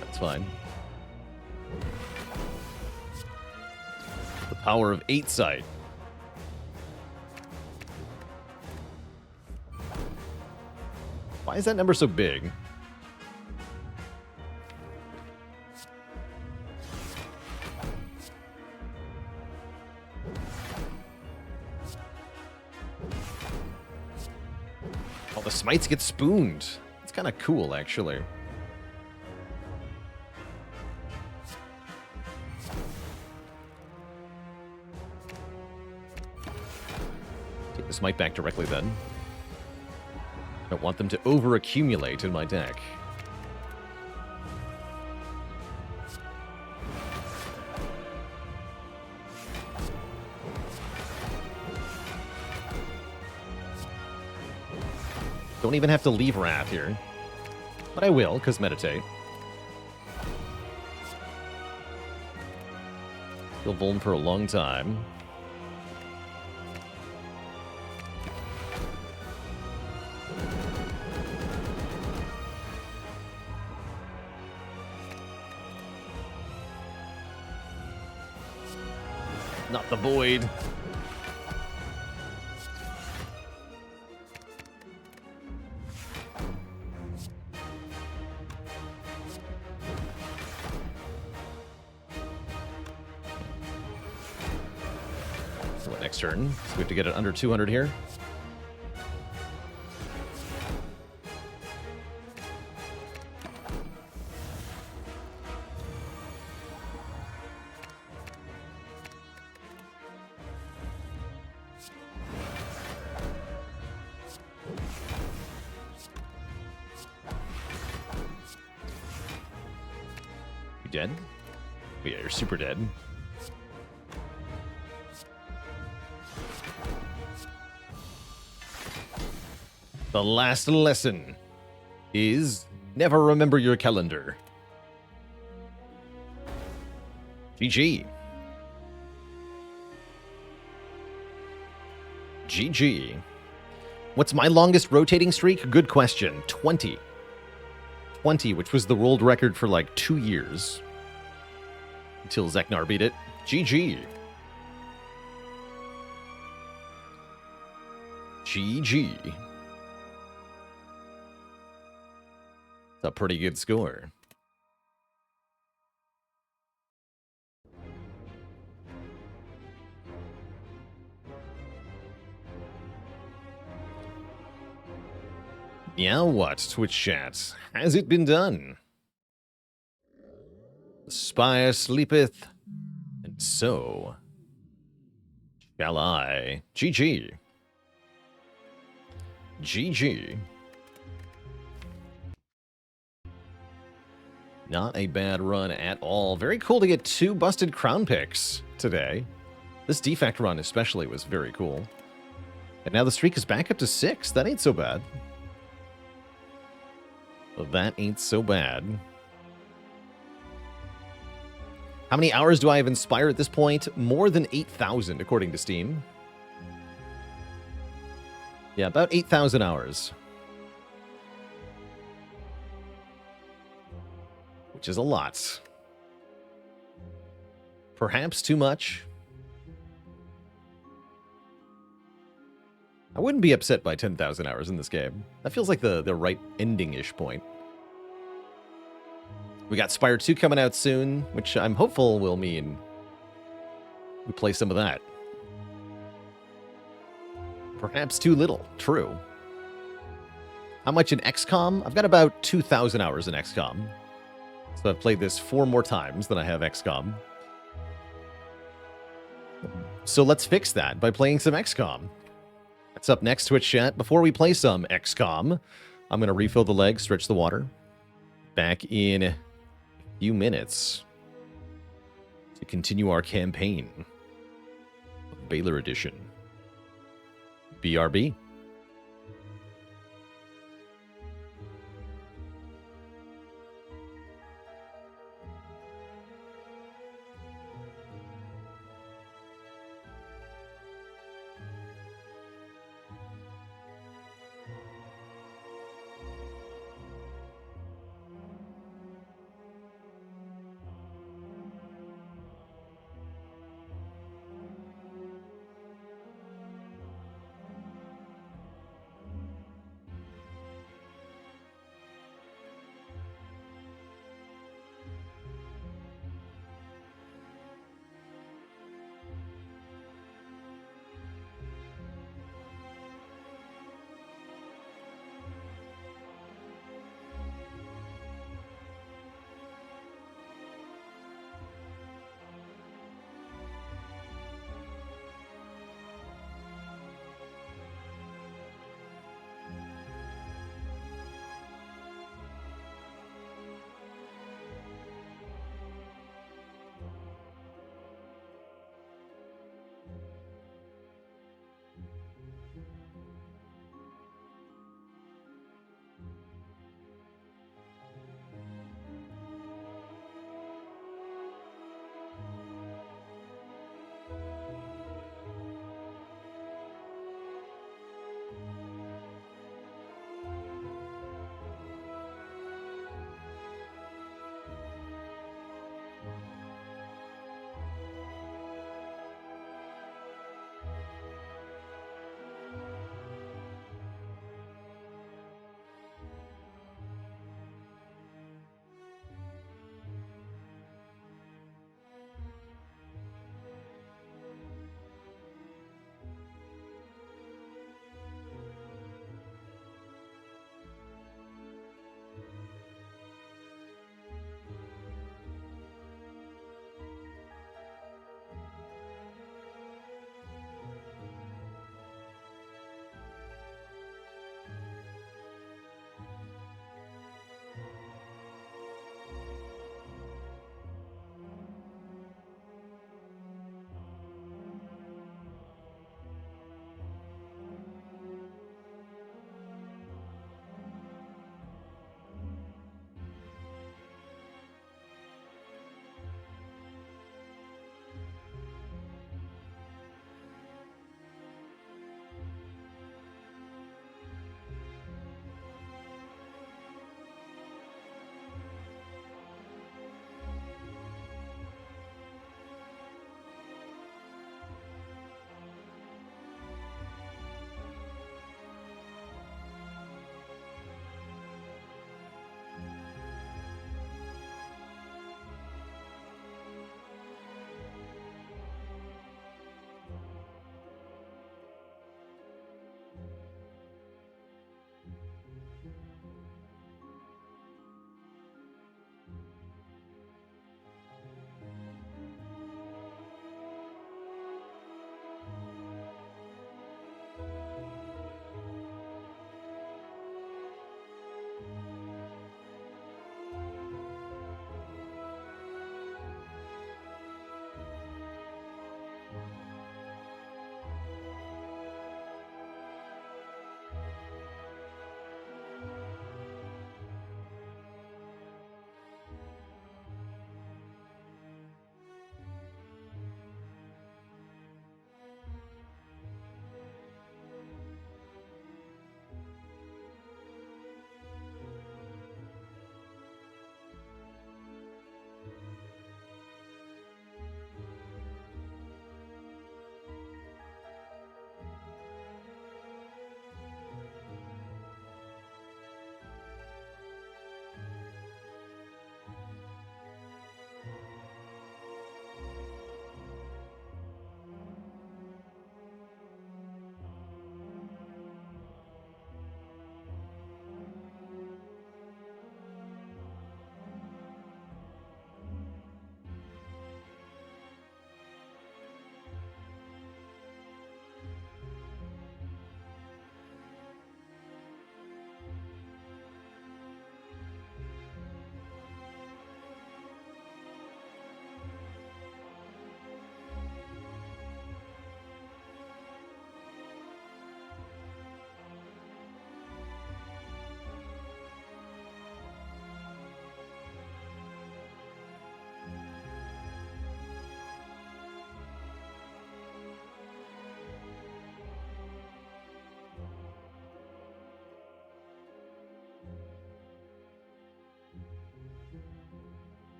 That's fine. The power of 8 sight. Why is that number so big? The smites get spooned. It's kind of cool, actually. Take the smite back directly then. I don't want them to over-accumulate in my deck. Don't even have to leave Wrath here. But I will, because meditate. Feel vuln for a long time. Not the void. Next turn. So we have to get it under 200 here. You dead? Oh, yeah, you're super dead. The last lesson is never remember your calendar. GG. GG. What's my longest rotating streak? Good question. 20. 20, which was the world record for like 2 years. Until Zeknar beat it. GG. GG. A pretty good score. Now what, Twitch chat? Has it been done? The Spire sleepeth, and so shall I. GG. GG. Not a bad run at all. Very cool to get 2 busted crown picks today. This Defect run especially was very cool. And now the streak is back up to 6. That ain't so bad. That ain't so bad. How many hours do I have in Spire at this point? More than 8,000 according to Steam. Yeah, about 8,000 hours. Which is a lot. Perhaps too much. I wouldn't be upset by 10,000 hours in this game. That feels like the right ending-ish point. We got Spire 2 coming out soon, which I'm hopeful will mean We play some of that. Perhaps too little. True. How much in XCOM? I've got about 2,000 hours in XCOM. So I've played this 4 more times than I have XCOM. So let's fix that by playing some XCOM. That's up next, Twitch chat. Before we play some XCOM, I'm going to refill the leg, stretch the water. Back in a few minutes to continue our campaign. Baalor Edition. BRB.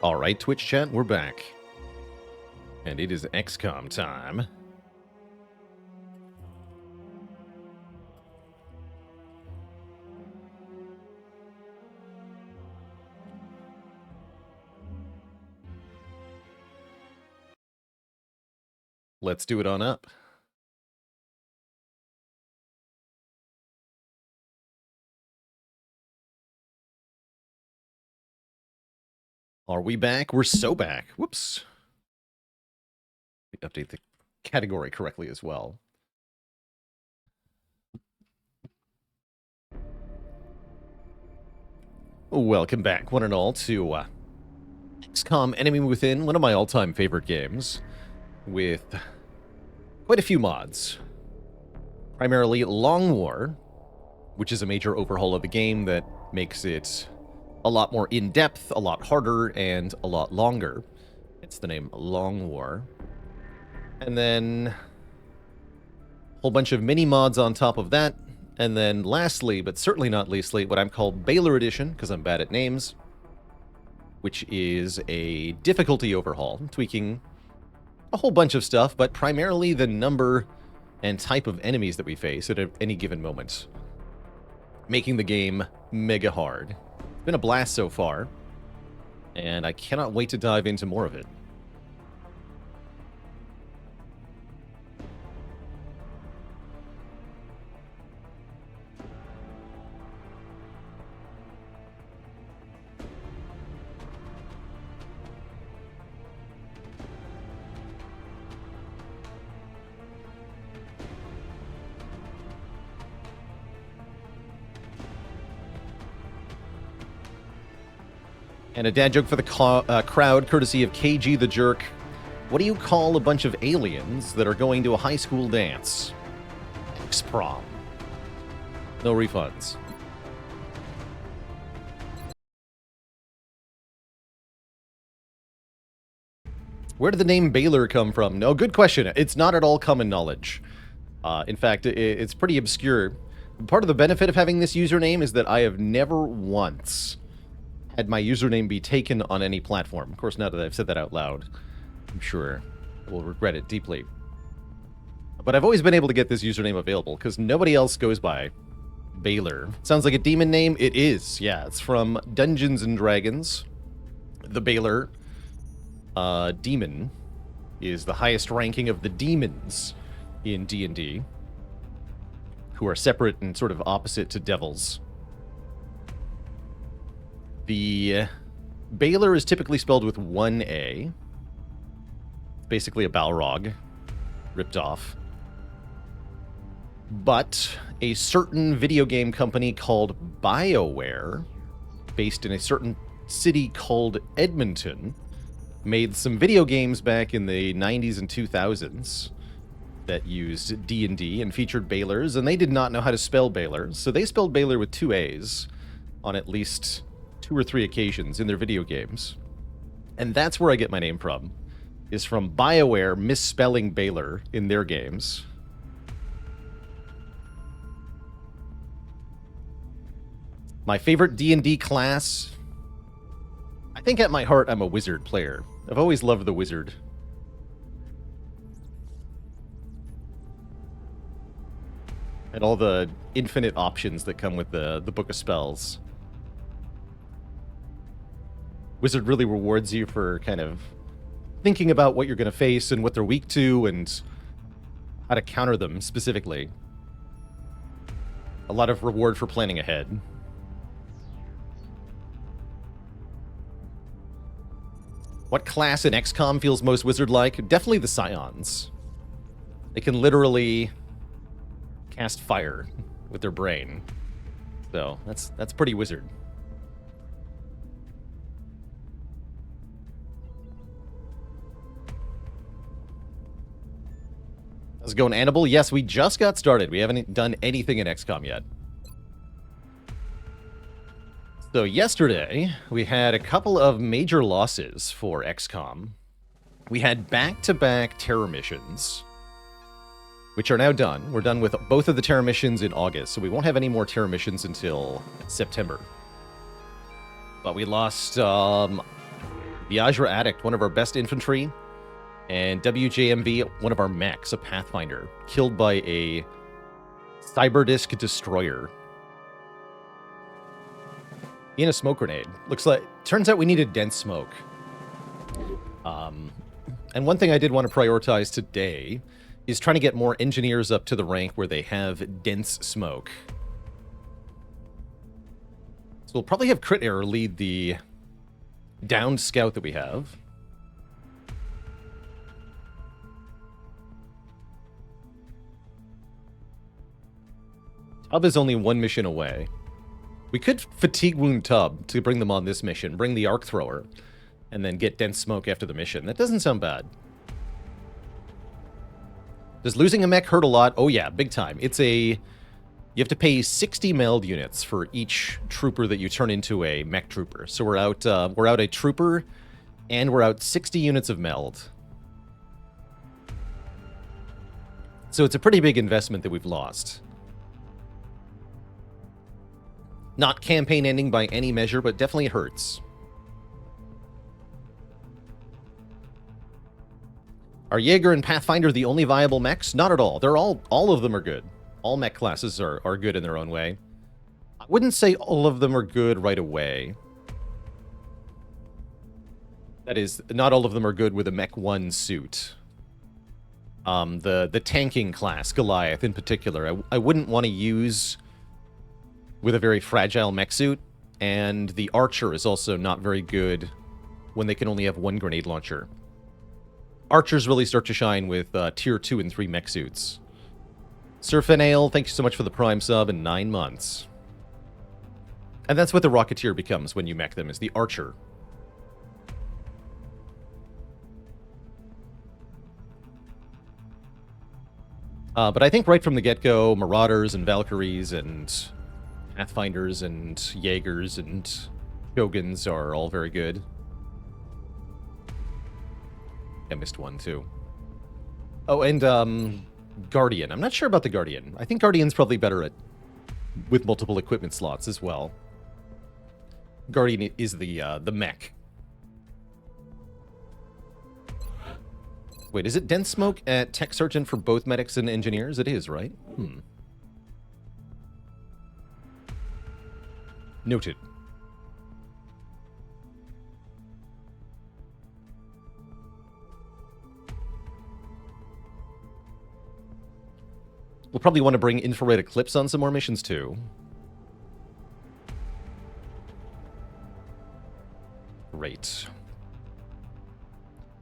All right, Twitch chat, we're back. And it is XCOM time. Let's do it on up. Are we back? We're so back. Whoops. Update the category correctly as well. Welcome back, one and all, to XCOM Enemy Within, one of my all-time favorite games, with quite a few mods. Primarily Long War, which is a major overhaul of the game that makes it a lot more in-depth, a lot harder, and a lot longer. It's the name Long War. And then a whole bunch of mini-mods on top of that. And then lastly, but certainly not leastly, what I'm called Baalor Edition, because I'm bad at names, which is a difficulty overhaul, tweaking a whole bunch of stuff, but primarily the number and type of enemies that we face at any given moment, making the game mega hard. It's been a blast so far, and I cannot wait to dive into more of it. And a dad joke for the crowd, courtesy of KG the Jerk. What do you call a bunch of aliens that are going to a high school dance? X-prom. No refunds. Where did the name Baalor come from? No, good question. It's not at all common knowledge. In fact, it's pretty obscure. Part of the benefit of having this username is that I have never once had my username be taken on any platform. Of course, now that I've said that out loud, I'm sure I will regret it deeply. But I've always been able to get this username available, because nobody else goes by Baalor. Sounds like a demon name? It is, yeah. It's from Dungeons & Dragons. The Baalor demon is the highest ranking of the demons in D&D, who are separate and sort of opposite to devils. The Baalor is typically spelled with one A. Basically a Balrog, ripped off. But a certain video game company called BioWare, based in a certain city called Edmonton, made some video games back in the 90s and 2000s that used D&D and featured Baalors, and they did not know how to spell Baalor, so they spelled Baalor with two A's on at least 2 or 3 occasions in their video games. And that's where I get my name from, is from BioWare misspelling Baalor in their games. My favorite D&D class? I think at my heart I'm a wizard player. I've always loved the wizard. And all the infinite options that come with the Book of Spells. Wizard really rewards you for kind of thinking about what you're going to face and what they're weak to and how to counter them specifically. A lot of reward for planning ahead. What class in XCOM feels most wizard-like? Definitely the Scions. They can literally cast fire with their brain. So, that's pretty wizard. How's it going, Annabelle? Yes, we just got started. We haven't done anything in XCOM yet. So yesterday, we had a couple of major losses for XCOM. We had back-to-back terror missions, which are now done. We're done with both of the terror missions in August, so we won't have any more terror missions until September. But we lost Viagra Addict, one of our best infantry. And WJMV, one of our mechs, a Pathfinder, killed by a Cyberdisk Destroyer. In a smoke grenade. Looks like... Turns out we needed dense smoke. And one thing I did want to prioritize today is trying to get more engineers up to the rank where they have dense smoke. So we'll probably have Crit Error lead the downed scout that we have. Tub is only one mission away. We could Fatigue Wound Tub to bring them on this mission, bring the Arc Thrower, and then get dense smoke after the mission. That doesn't sound bad. Does losing a mech hurt a lot? Oh yeah, big time. It's a... You have to pay 60 meld units for each trooper that you turn into a mech trooper. So we're out a trooper, and we're out 60 units of meld. So it's a pretty big investment that we've lost. Not campaign ending by any measure, but definitely hurts. Are Jaeger and Pathfinder the only viable mechs? Not at all. They're all of them are good. All mech classes are good in their own way. I wouldn't say all of them are good right away. That is, not all of them are good with a Mech 1 suit. The tanking class, Goliath in particular, I wouldn't want to use with a very fragile mech suit, and the Archer is also not very good when they can only have one grenade launcher. Archers really start to shine with tier 2 and 3 mech suits. Sir Finale, thank you so much for the Prime sub in 9 months. And that's what the Rocketeer becomes when you mech them, is the Archer. But I think right from the get-go, Marauders and Valkyries and Pathfinders and Jaegers and Shogans are all very good. I missed one, too. Oh, and Guardian. I'm not sure about the Guardian. I think Guardian's probably better with multiple equipment slots as well. Guardian is the mech. Wait, is it dense smoke at Tech Sergeant for both medics and engineers? It is, right? Noted. We'll probably want to bring infrared eclipse on some more missions, too. Great.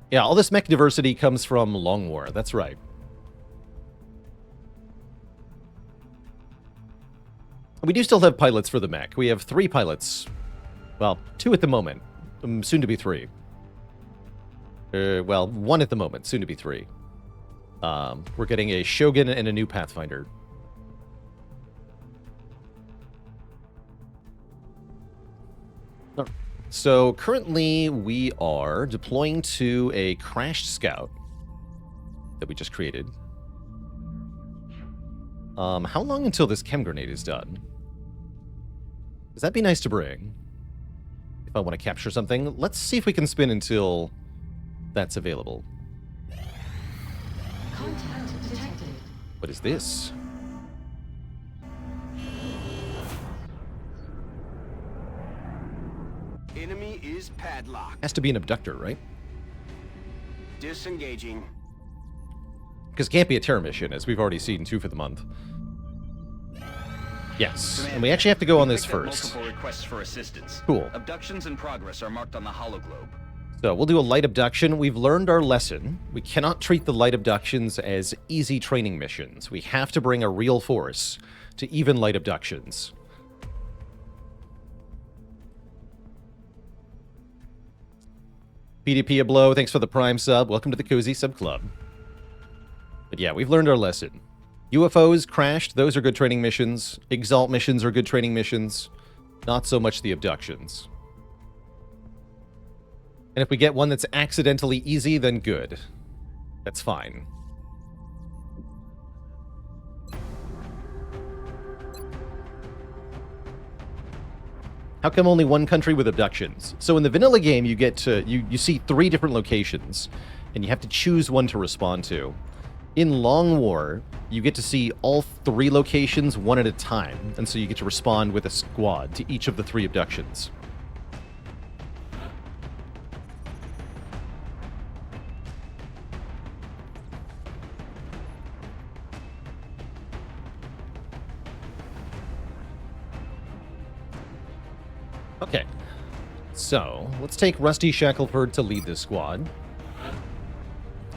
Yeah, all this mech diversity comes from Long War. That's right. We do still have pilots for the mech. We have 3 pilots. Well, 2 at the moment. Soon to be 3. Well, 1 at the moment. Soon to be 3. We're getting a Shogun and a new Pathfinder. So currently we are deploying to a crashed scout that we just created. How long until this chem grenade is done? Does that be nice to bring? If I want to capture something, let's see if we can spin until that's available. Contact detected. What is this? Enemy is padlocked. Has to be an abductor, right? Disengaging. Because it can't be a terror mission, as we've already seen 2 for the month. Yes, and we actually have to go on this first. Multiple requests for assistance. Cool. Abductions in progress are marked on the hologlobe. So we'll do a light abduction. We've learned our lesson. We cannot treat the light abductions as easy training missions. We have to bring a real force to even light abductions. PDP Ablow, thanks for the Prime sub. Welcome to the Cozy Sub Club. But yeah, we've learned our lesson. UFOs crashed, those are good training missions. Exalt missions are good training missions. Not so much the abductions. And if we get one that's accidentally easy, then good. That's fine. How come only one country with abductions? So in the vanilla game, you get to you see 3 different locations, and you have to choose one to respond to. In Long War, you get to see all 3 locations one at a time, and so you get to respond with a squad to each of the 3 abductions. Okay, so let's take Rusty Shackelford to lead this squad.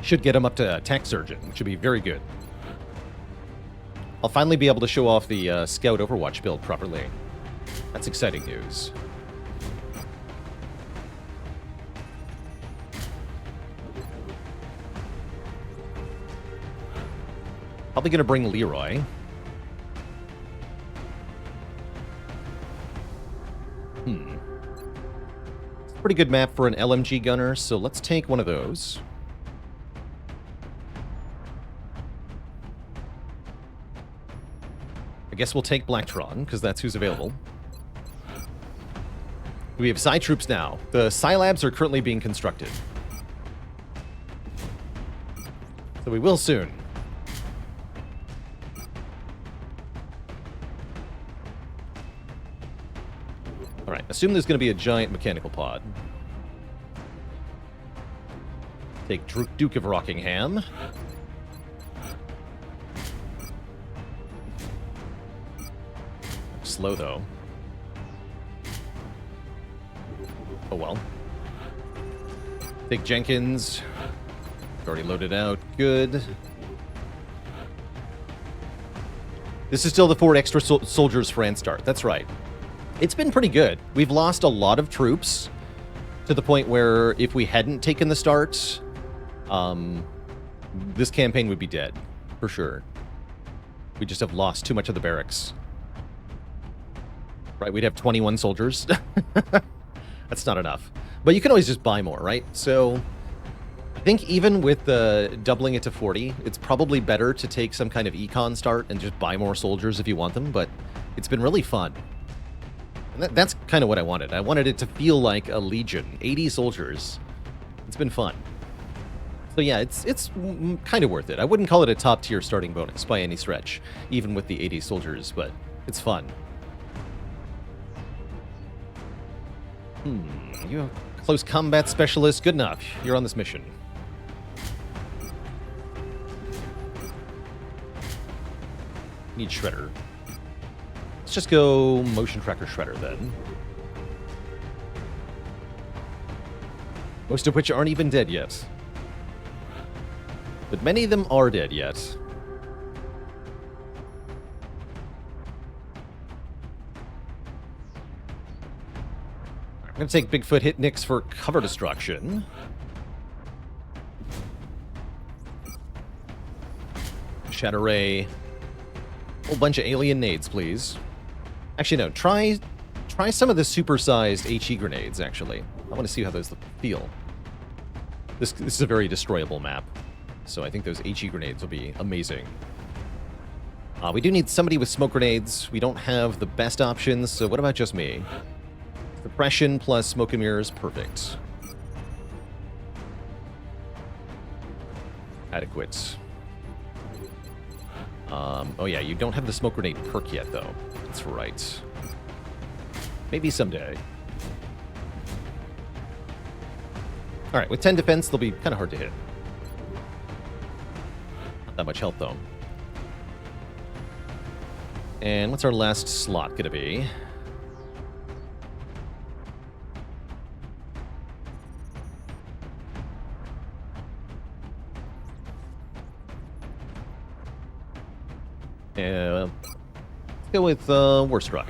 Should get him up to Tech Surgeon, which should be very good. I'll finally be able to show off the Scout Overwatch build properly. That's exciting news. Probably going to bring Leroy. It's a pretty good map for an LMG gunner, so let's take one of those. I guess we'll take Blacktron, because that's who's available. We have Psi troops now. The Psi labs are currently being constructed. So we will soon. Alright, assume there's going to be a giant mechanical pod. Take Duke of Rockingham. Slow, though. Oh, well. Take Jenkins. Already loaded out. Good. This is still the 4 extra soldiers for Anstart. That's right. It's been pretty good. We've lost a lot of troops to the point where if we hadn't taken the start, this campaign would be dead, for sure. We just have lost too much of the barracks. Right, we'd have 21 soldiers. That's not enough. But you can always just buy more, right? So I think even with doubling it to 40, it's probably better to take some kind of econ start and just buy more soldiers if you want them, but it's been really fun. And that's kind of what I wanted. I wanted it to feel like a legion. 80 soldiers. It's been fun. So yeah, it's kind of worth it. I wouldn't call it a top-tier starting bonus by any stretch, even with the 80 soldiers, but it's fun. You're a close combat specialist. Good enough. You're on this mission. Need Shredder. Let's just go Motion Tracker Shredder then. Most of which aren't even dead yet. But many of them are dead yet. I'm going to take Bigfoot Hit Nix for cover destruction. Shatter Ray. A whole bunch of alien nades, please. Actually, no. Try some of the supersized HE grenades, actually. I want to see how those feel. This is a very destroyable map. So I think those HE grenades will be amazing. We do need somebody with smoke grenades. We don't have the best options, so what about just me? Suppression plus smoke and mirrors, perfect. Adequate. Oh yeah, you don't have the smoke grenade perk yet, though. That's right. Maybe someday. Alright, with 10 defense, they'll be kind of hard to hit. Not that much health, though. And what's our last slot gonna be? Let's go with War Strike.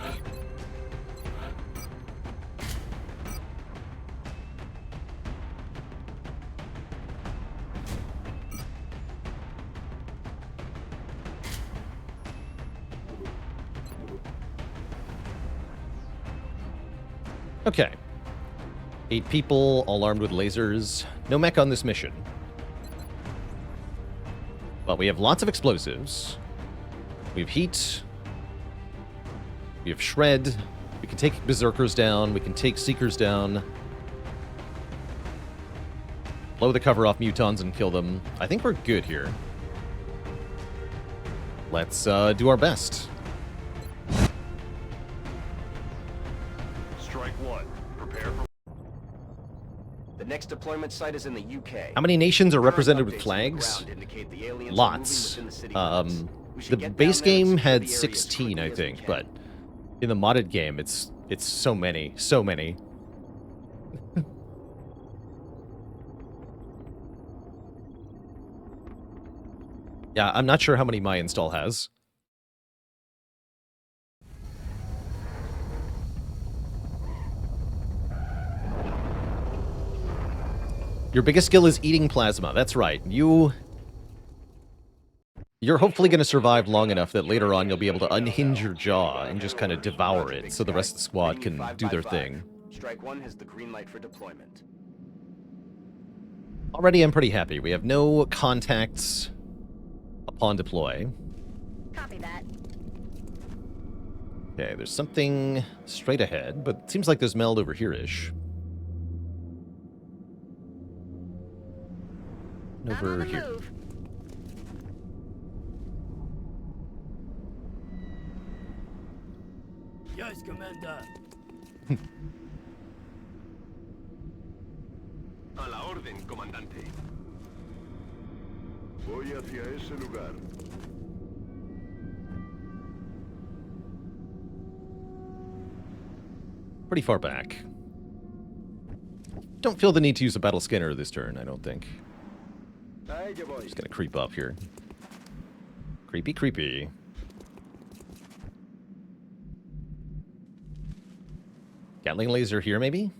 Okay. 8 people, all armed with lasers. No mech on this mission. But we have lots of explosives. We have heat. We have shred. We can take Berserkers down. We can take Seekers down. Blow the cover off Mutons and kill them. I think we're good here. Let's do our best. Strike one. Prepare for... The next deployment site is in the UK. How many nations are represented with Updates on the flags? ground indicate the aliens are Lots. moving within the city limits. We should The get base down there and game secure had the area as 16, I quickly as we think, can. but in the modded game, it's so many, so many. Yeah, I'm not sure how many my install has. Your biggest skill is eating plasma. That's right. You're hopefully going to survive long enough that later on you'll be able to unhinge your jaw and just kind of devour it so the rest of the squad can do their thing. Strike one has the green light for deployment. Already I'm pretty happy. We have no contacts upon deploy. Copy that. Okay, there's something straight ahead, but it seems like there's meld over here-ish. I'm on Over the here. move. Yes, Commander. A la orden, comandante. Voy hacia ese lugar. Pretty far back. Don't feel the need to use a battle scanner this turn, I don't think. Ahí que voy. Just gonna creep up here. Creepy, creepy. Gatling laser here, maybe?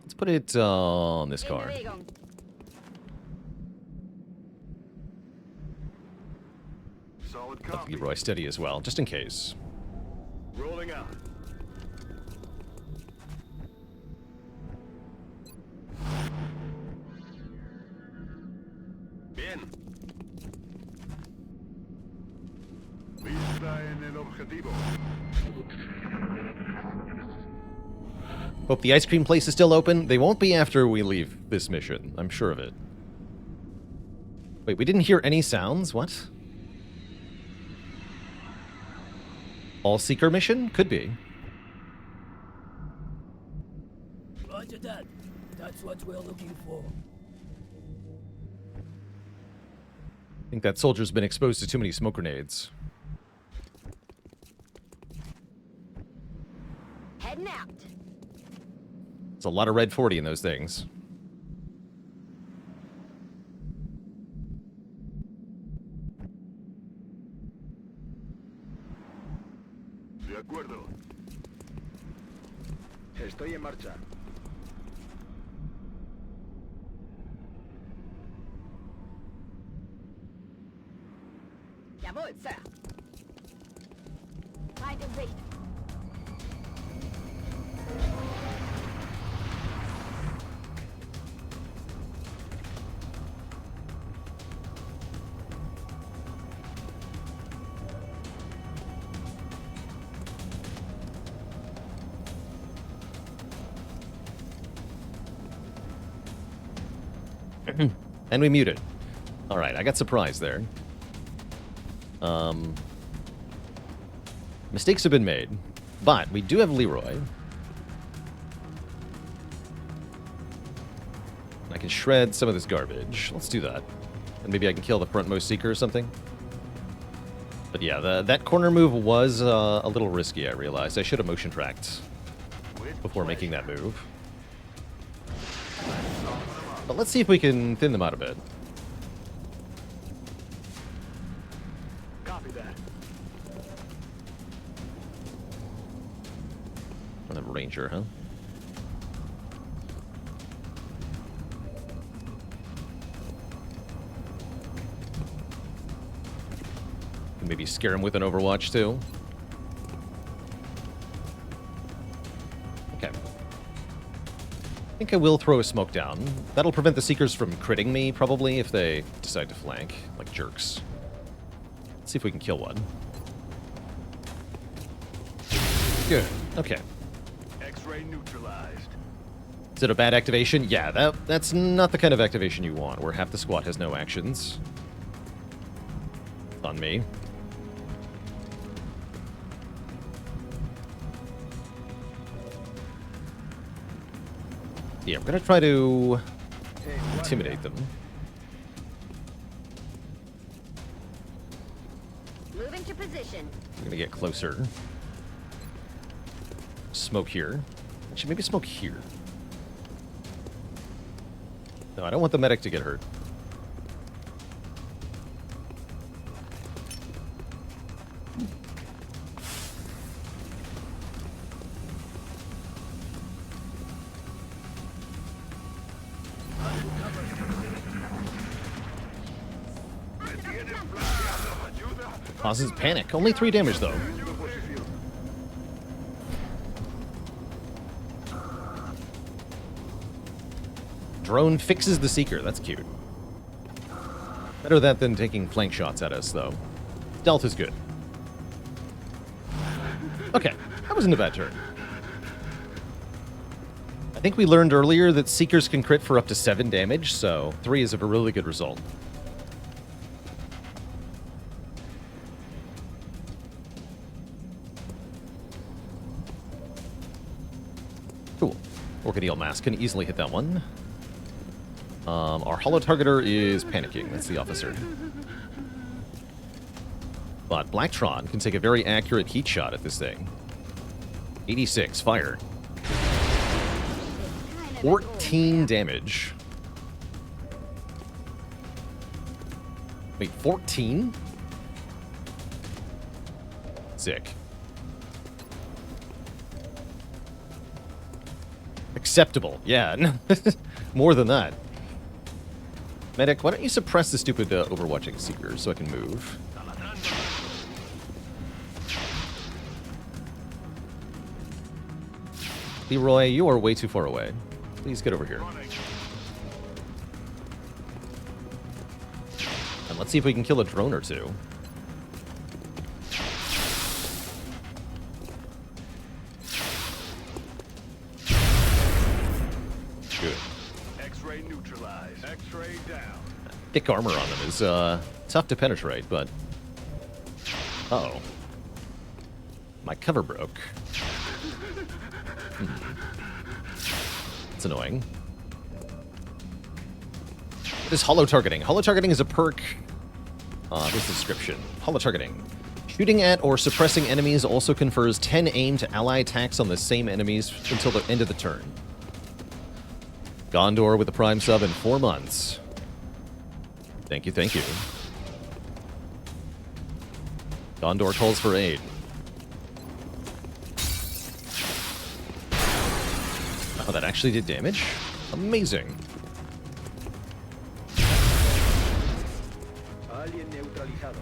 Let's put it on this En car. navego. Solid Let copy. Leroy steady as well, just in case. Rolling out. Bien. Vista en el objetivo. Hope the ice cream place is still open. They won't be after we leave this mission. I'm sure of it. Wait, we didn't hear any sounds? What? All Seeker mission? Could be. Roger that. That's what we're looking for. I think that soldier's been exposed to too many smoke grenades. Heading out. There's a lot of red 40 in those things. De acuerdo. Estoy en marcha. Jawohl, Sir. Feind in Sicht. And we muted. Alright, I got surprised there. Mistakes have been made. But we do have Leroy. I can shred some of this garbage. Let's do that. And maybe I can kill the frontmost Seeker or something. But yeah, that corner move was a little risky, I realized. I should have motion tracked before making that move. But let's see if we can thin them out a bit. Copy that. Don't have a ranger, huh? Can maybe scare him with an Overwatch too. Okay. I think I will throw a smoke down. That'll prevent the Seekers from critting me, probably, if they decide to flank, like jerks. Let's see if we can kill one. Good. Okay. X-ray neutralized. Is it a bad activation? Yeah, that's not the kind of activation you want, where half the squad has no actions. On me. Yeah, we're gonna try to intimidate them. Moving to position. We're gonna get closer. Smoke here. Actually, maybe smoke here. No, I don't want the medic to get hurt. Causes panic. Only 3 damage, though. Drone fixes the Seeker. That's cute. Better that than taking flank shots at us, though. Stealth is good. Okay, that wasn't a bad turn. I think we learned earlier that Seekers can crit for up to 7 damage, so 3 is a really good result. Cool. Orchideel Mask can easily hit that one. Our Holo Targeter is panicking. That's the officer. But Blacktron can take a very accurate heat shot at this thing. 86, fire. 14 damage. Wait, 14? Sick. Acceptable. Yeah, more than that. Medic, why don't you suppress the stupid Overwatching Seeker so I can move? Leroy, you are way too far away. Please get over here. And let's see if we can kill a drone or two. Good. X-ray neutralized. X-ray down. Thick armor on them is tough to penetrate, but... Uh-oh. My cover broke. It's annoying. What is holo targeting? Holo targeting is a perk. This description. Holo targeting. Shooting at or suppressing enemies also confers 10 aim to ally attacks on the same enemies until the end of the turn. Gondor with a Prime sub in 4 months. Thank you, thank you. Gondor calls for aid. Oh, that actually did damage? Amazing. Alien neutralizado.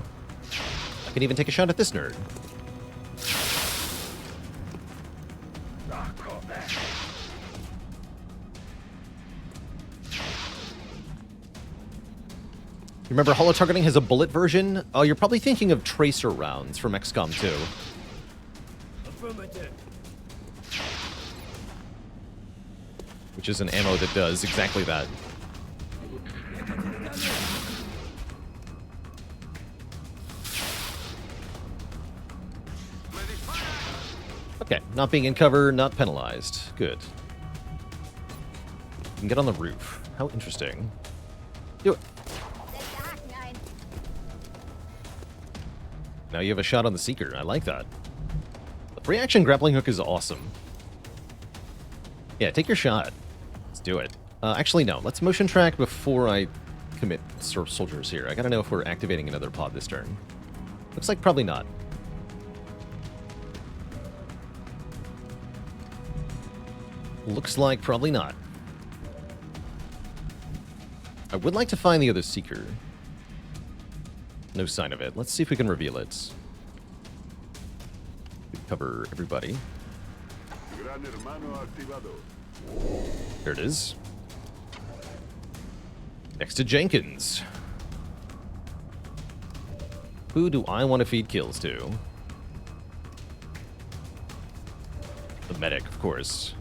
I can even take a shot at this nerd. Remember, holo targeting has a bullet version? Oh, you're probably thinking of tracer rounds from XCOM 2. Affirmative. Which is an ammo that does exactly that. Okay, not being in cover, not penalized. Good. You can get on the roof. How interesting. Do it. Now you have a shot on the Seeker. I like that. The free action grappling hook is awesome. Yeah, take your shot. Let's do it. Actually, no. Let's motion track before I commit soldiers here. I gotta know if we're activating another pod this turn. Looks like probably not. Looks like probably not. I would like to find the other Seeker. No sign of it. Let's see if we can reveal it. Cover everybody. Gran hermano activado. There it is. Next to Jenkins. Who do I want to feed kills to? medic, of course.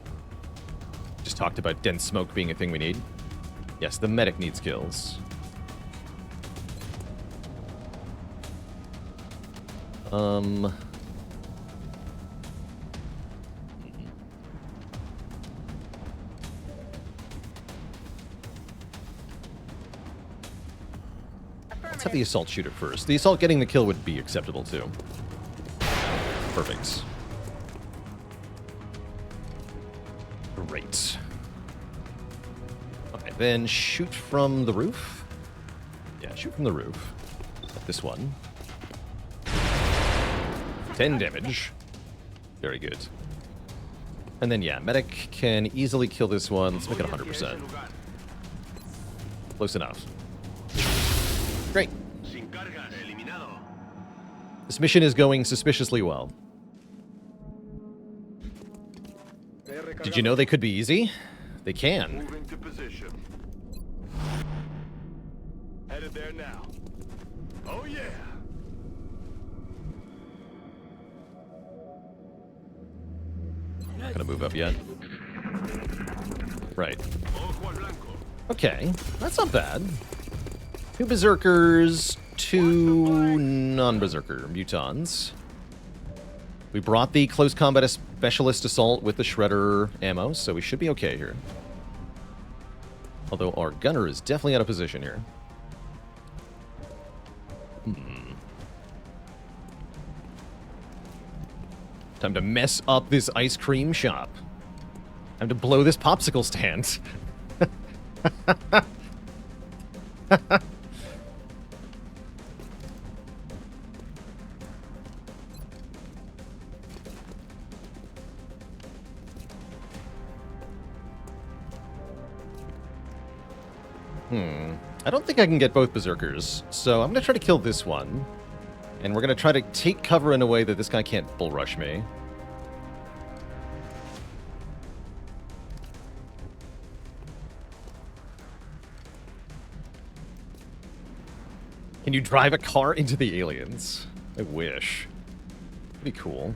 Just talked about dense smoke being a thing we need. Yes, the medic needs kills. Let's have the assault shoot it first. The assault getting the kill would be acceptable too. Perfect. Great. Okay, then shoot from the roof. Yeah, shoot from the roof. This one. 10 damage. Very good. And then, yeah, medic can easily kill this one. Let's make it 100%. Close enough. Great. This mission is going suspiciously well. Did you know they could be easy? They can. Moving to position. Headed there now. Oh yeah. Not gonna move up yet. Right. Okay, that's not bad. 2 berserkers, 2 non-berserker mutons. We brought the close combat specialist assault with the shredder ammo, so we should be okay here. Although our gunner is definitely out of position here. Time to mess up this ice cream shop. Time to blow this popsicle stand. I don't think I can get both berserkers, so I'm going to try to kill this one. And we're going to try to take cover in a way that this guy can't bull rush me. Can you drive a car into the aliens? I wish. That'd be cool.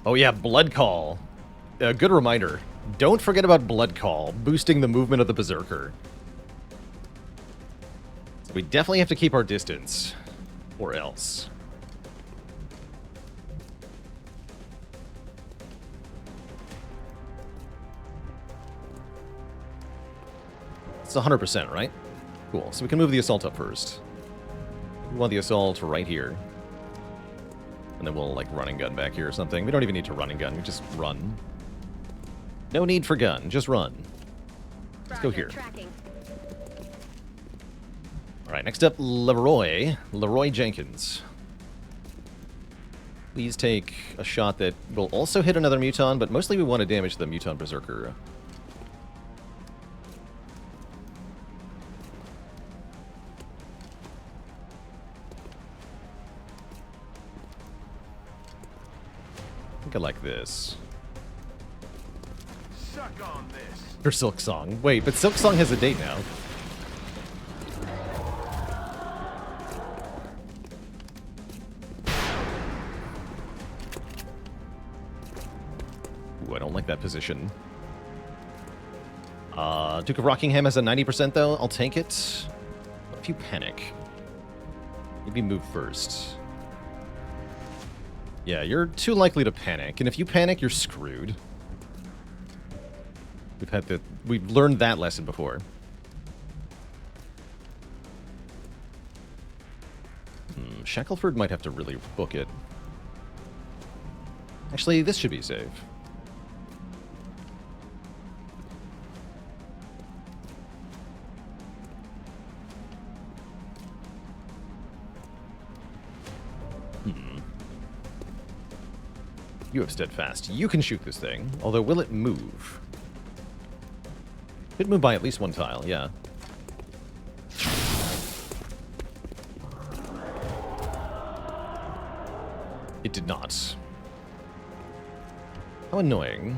Oh yeah, Blood Call. Good reminder. Don't forget about Blood Call, boosting the movement of the Berserker. So we definitely have to keep our distance, or else. It's 100%, right? Cool, so we can move the assault up first. We want the assault right here. And then we'll, like, run and gun back here or something. We don't even need to run and gun. We just run. No need for gun. Just run. Let's go here. All right, next up, Leroy. Leroy Jenkins. Please take a shot that will also hit another Muton, but mostly we want to damage the Muton Berserker. I like this. Suck on this. For Silk Song. Wait, but Silk Song has a date now. Ooh, I don't like that position. Duke of Rockingham has a 90% though. I'll take it. What if you panic? Maybe move first. Yeah, you're too likely to panic, and if you panic, you're screwed. We've learned that lesson before. Shackleford might have to really book it. Actually, this should be safe. You have steadfast. You can shoot this thing. Although, will it move? Could move by at least one tile, yeah. It did not. How annoying.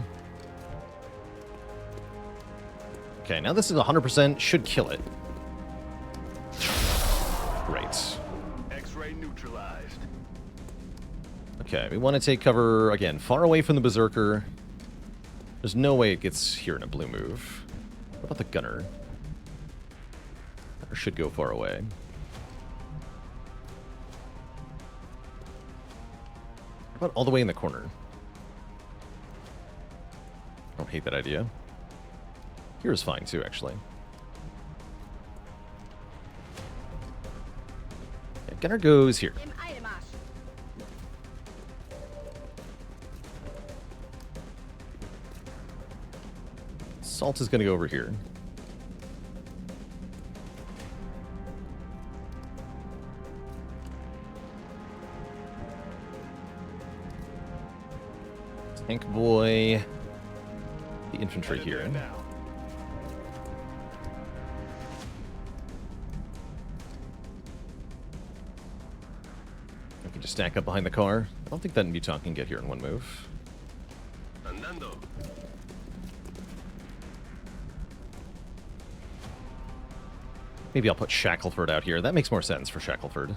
Okay, now this is 100%. Should kill it. Great. X-ray neutralized. Okay, we want to take cover, again, far away from the Berserker. There's no way it gets here in a blue move. What about the Gunner? Gunner should go far away. How about all the way in the corner? I don't hate that idea. Here is fine too, actually. Yeah, Gunner goes here. Im Eilmarsch. Salt is going to go over here. Tank boy. The infantry Headed here. there now. We can just stack up behind the car. I don't think that Mutant can get here in one move. Andando. Maybe I'll put Shackleford out here. That makes more sense for Shackleford.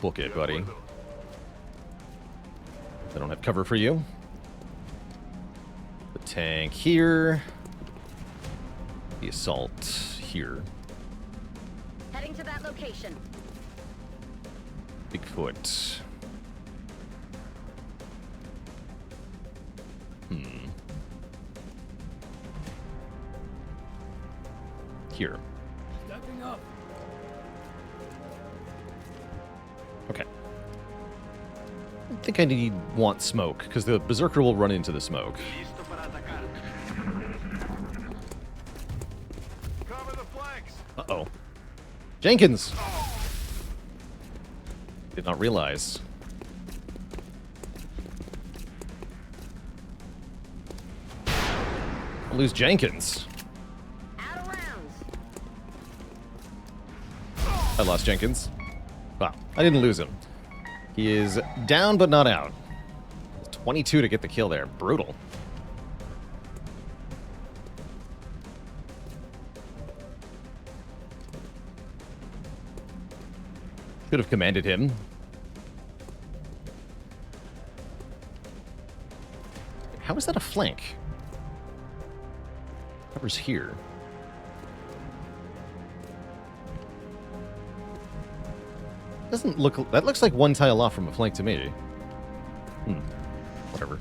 Book it, buddy. I don't have cover for you. The tank here. The assault here. Heading to that location. Bigfoot. Here. Stepping up. Okay. I think I want smoke, because the Berserker will run into the smoke. Listo para atacar. Cover the flanks. Uh-oh. Jenkins! Did not realize. I'll lose Jenkins. Out of rounds. I lost Jenkins. Wow, I didn't lose him. He is down but not out. 22 to get the kill there. Brutal. Should have commanded him. How is that a flank? Cover's here. Doesn't look... That looks like one tile off from a flank to me. Whatever.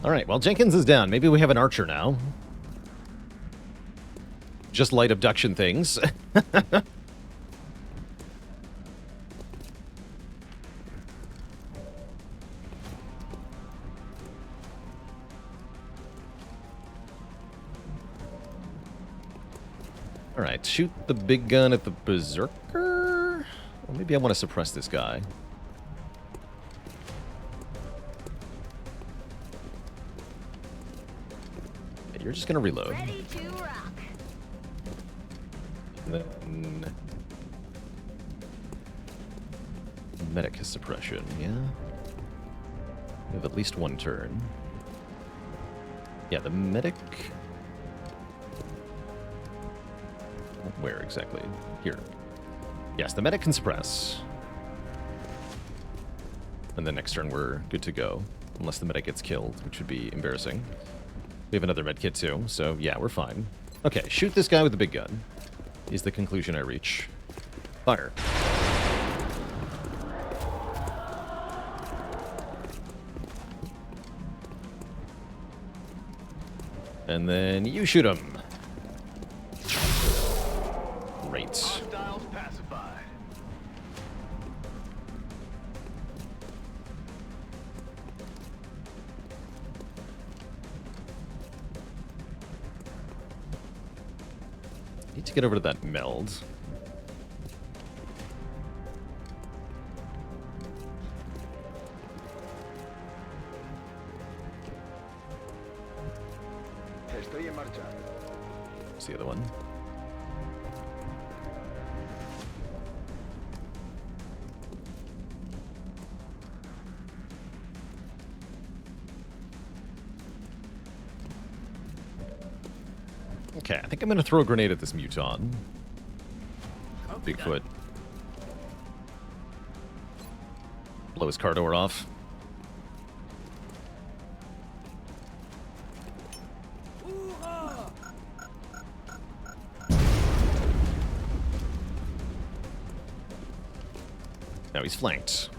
Alright, well, Jenkins is down. Maybe we have an archer now. Just light abduction things. Alright, shoot the big gun at the Berserker? Or maybe I want to suppress this guy. Okay, you're just going to reload. Ready to rock. And then... Medic has suppression, yeah? We have at least one turn. Yeah, the medic... Where exactly? Here. Yes, the medic can suppress. And then next turn we're good to go. Unless the medic gets killed, which would be embarrassing. We have another med kit too, so yeah, we're fine. Okay, shoot this guy with the big gun. Is the conclusion I reach. Fire. And then you shoot him. Great. Hostiles pacified. Need to get over to that meld. Estoy en marcha. What's the other one? Okay, I think I'm gonna throw a grenade at this muton. Bigfoot. Blow his car door off. Hoorah! Now he's flanked.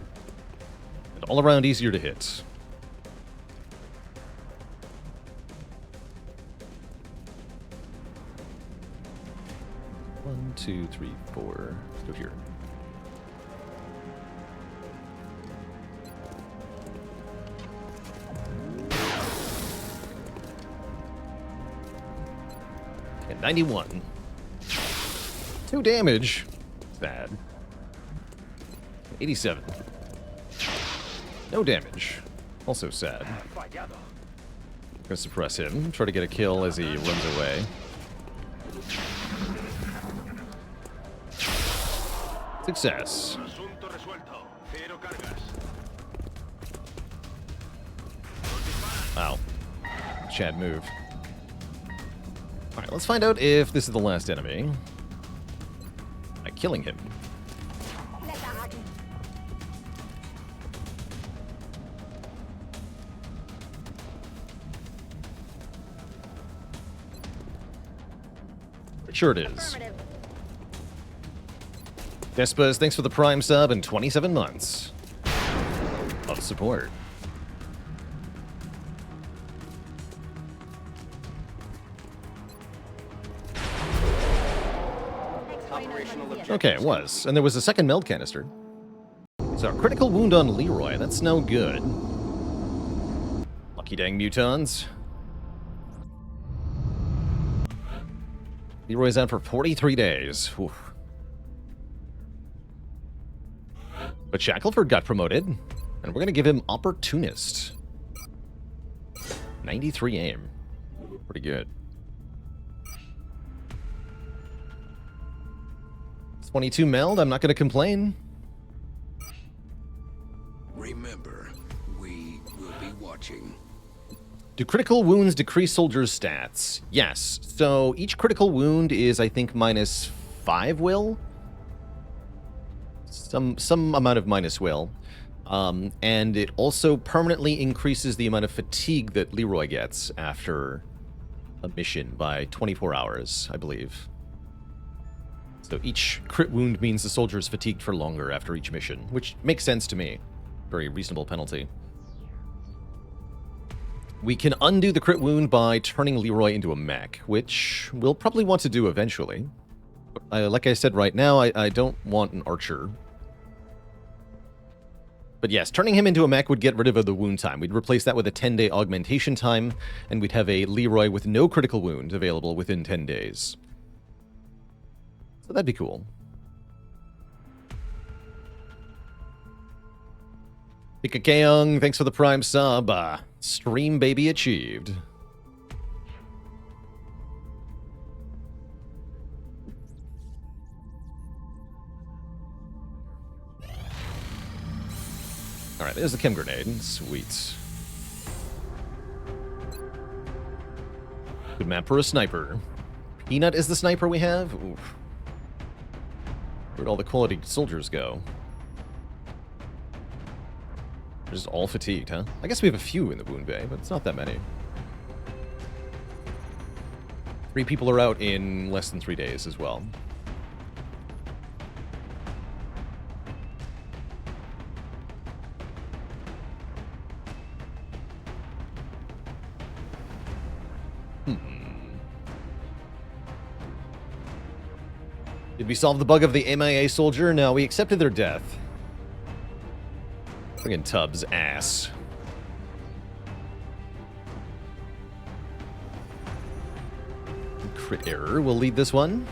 And all around easier to hit. One, two, three, four. Let's go here. And 91. 2 damage. Sad. 87. No damage. Also sad. Gonna suppress him. Try to get a kill as he runs away. Success. Asunto resuelto. Cero cargas. Wow. Chad move. Alright, let's find out if this is the last enemy. By killing him. Sure it is. Affirmative. Despas, thanks for the Prime sub and 27 months of support. Operational objectives. Okay, it was. And there was a second meld canister. So, critical wound on Leroy. That's no good. Lucky dang mutons. Leroy's out for 43 days. Oof. But Shackleford got promoted, and we're going to give him Opportunist. 93 aim. Pretty good. 22 meld, I'm not going to complain. Remember, we will be watching. Do critical wounds decrease soldiers' stats? Yes. So each critical wound is, I think, minus 5 will? Some amount of minus will. And it also permanently increases the amount of fatigue that Leroy gets after a mission by 24 hours, I believe. So each crit wound means the soldier is fatigued for longer after each mission, which makes sense to me. Very reasonable penalty. We can undo the crit wound by turning Leroy into a mech, which we'll probably want to do eventually. Like I said right now, I don't want an archer. But yes, turning him into a mech would get rid of the wound time. We'd replace that with a 10-day augmentation time, and we'd have a Leroy with no critical wound available within 10 days. So that'd be cool. Pikakeung, thanks for the Prime sub. Stream baby achieved. Alright, there's the chem grenade. Sweet. Good map for a sniper. Peanut is the sniper we have? Oof. Where'd all the quality soldiers go? They're just all fatigued, huh? I guess we have a few in the wound bay, but it's not that many. 3 people are out in less than 3 days as well. Did we solve the bug of the MIA soldier? No, we accepted their death. Friggin' Tubbs' ass. Crit error will lead this one.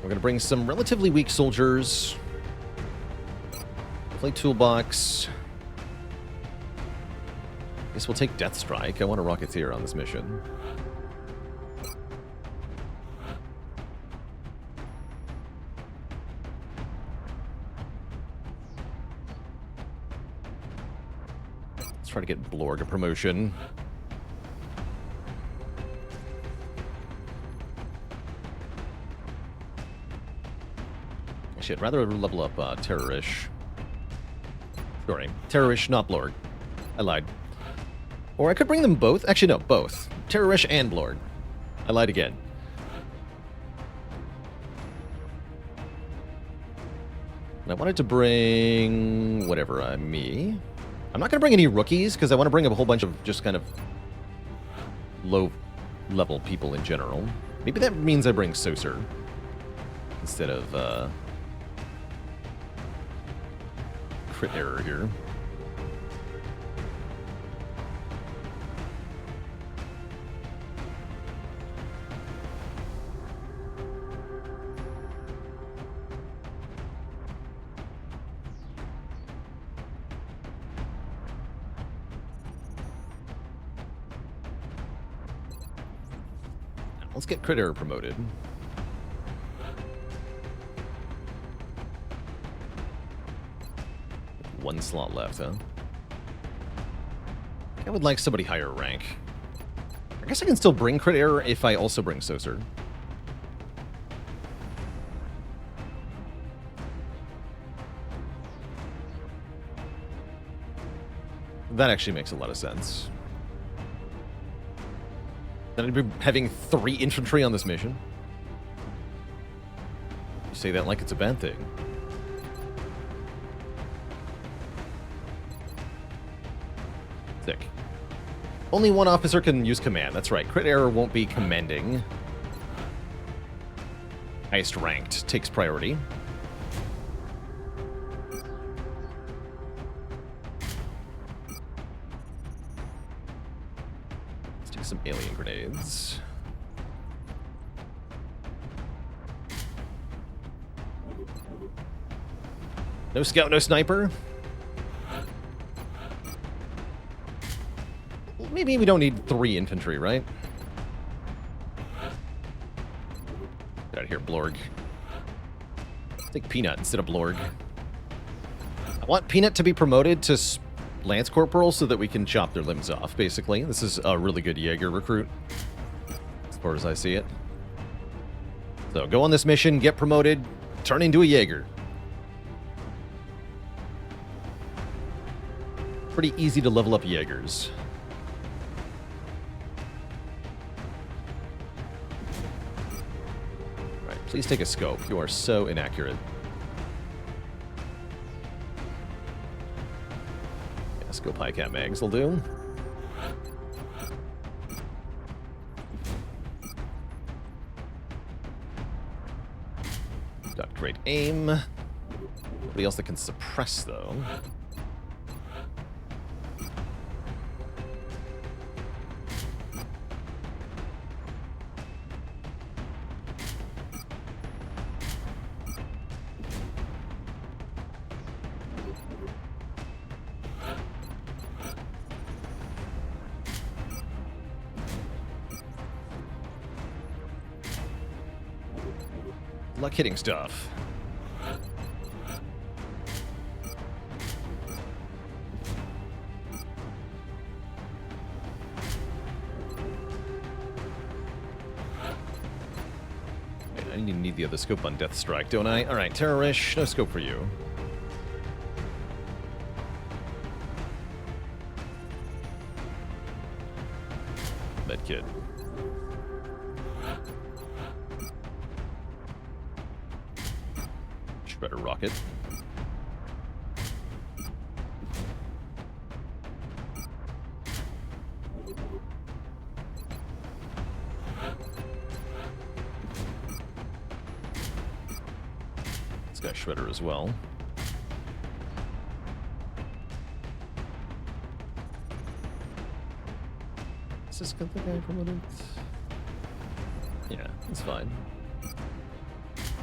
We're gonna bring some relatively weak soldiers. Play toolbox. Guess we'll take Death Strike. I want a Rocketeer on this mission. Try to get Blorg a promotion. Actually, I'd rather level up Terrorish. Sorry, Terrorish, not Blorg. I lied. Or I could bring them both. Actually, no, both. Terrorish and Blorg. I lied again. And I wanted to bring whatever, me. I'm not going to bring any rookies, because I want to bring a whole bunch of just kind of low-level people in general. Maybe that means I bring Saucer instead of crit error here. Let's get crit error promoted. One slot left, huh? I would like somebody higher rank. I guess I can still bring crit error if I also bring Saucer. That actually makes a lot of sense. Then I'd be having 3 infantry on this mission. You say that like it's a bad thing. Sick. Only one officer can use command. That's right. Crit error won't be commanding. Highest ranked takes priority. Let's take some alien grenades. No scout, no sniper. Maybe we don't need 3 infantry, right? Get out of here, Blorg. Let's take Peanut instead of Blorg. I want Peanut to be promoted to Lance Corporal so that we can chop their limbs off, basically. This is a really good Jaeger recruit, as far as I see it. So go on this mission, get promoted, turn into a Jaeger. Pretty easy to level up Jaegers. Please take a scope. You are so inaccurate. Yeah, scope high cap mags will do. Got great aim. Nobody else that can suppress, though. Luck hitting stuff. Wait, I need the other scope on Death Strike, don't I? Alright, Terrorish, no scope for you. Medkit. Shredder rocket. It's got Shredder as well. Is this good thing I promoted? Yeah, it's fine.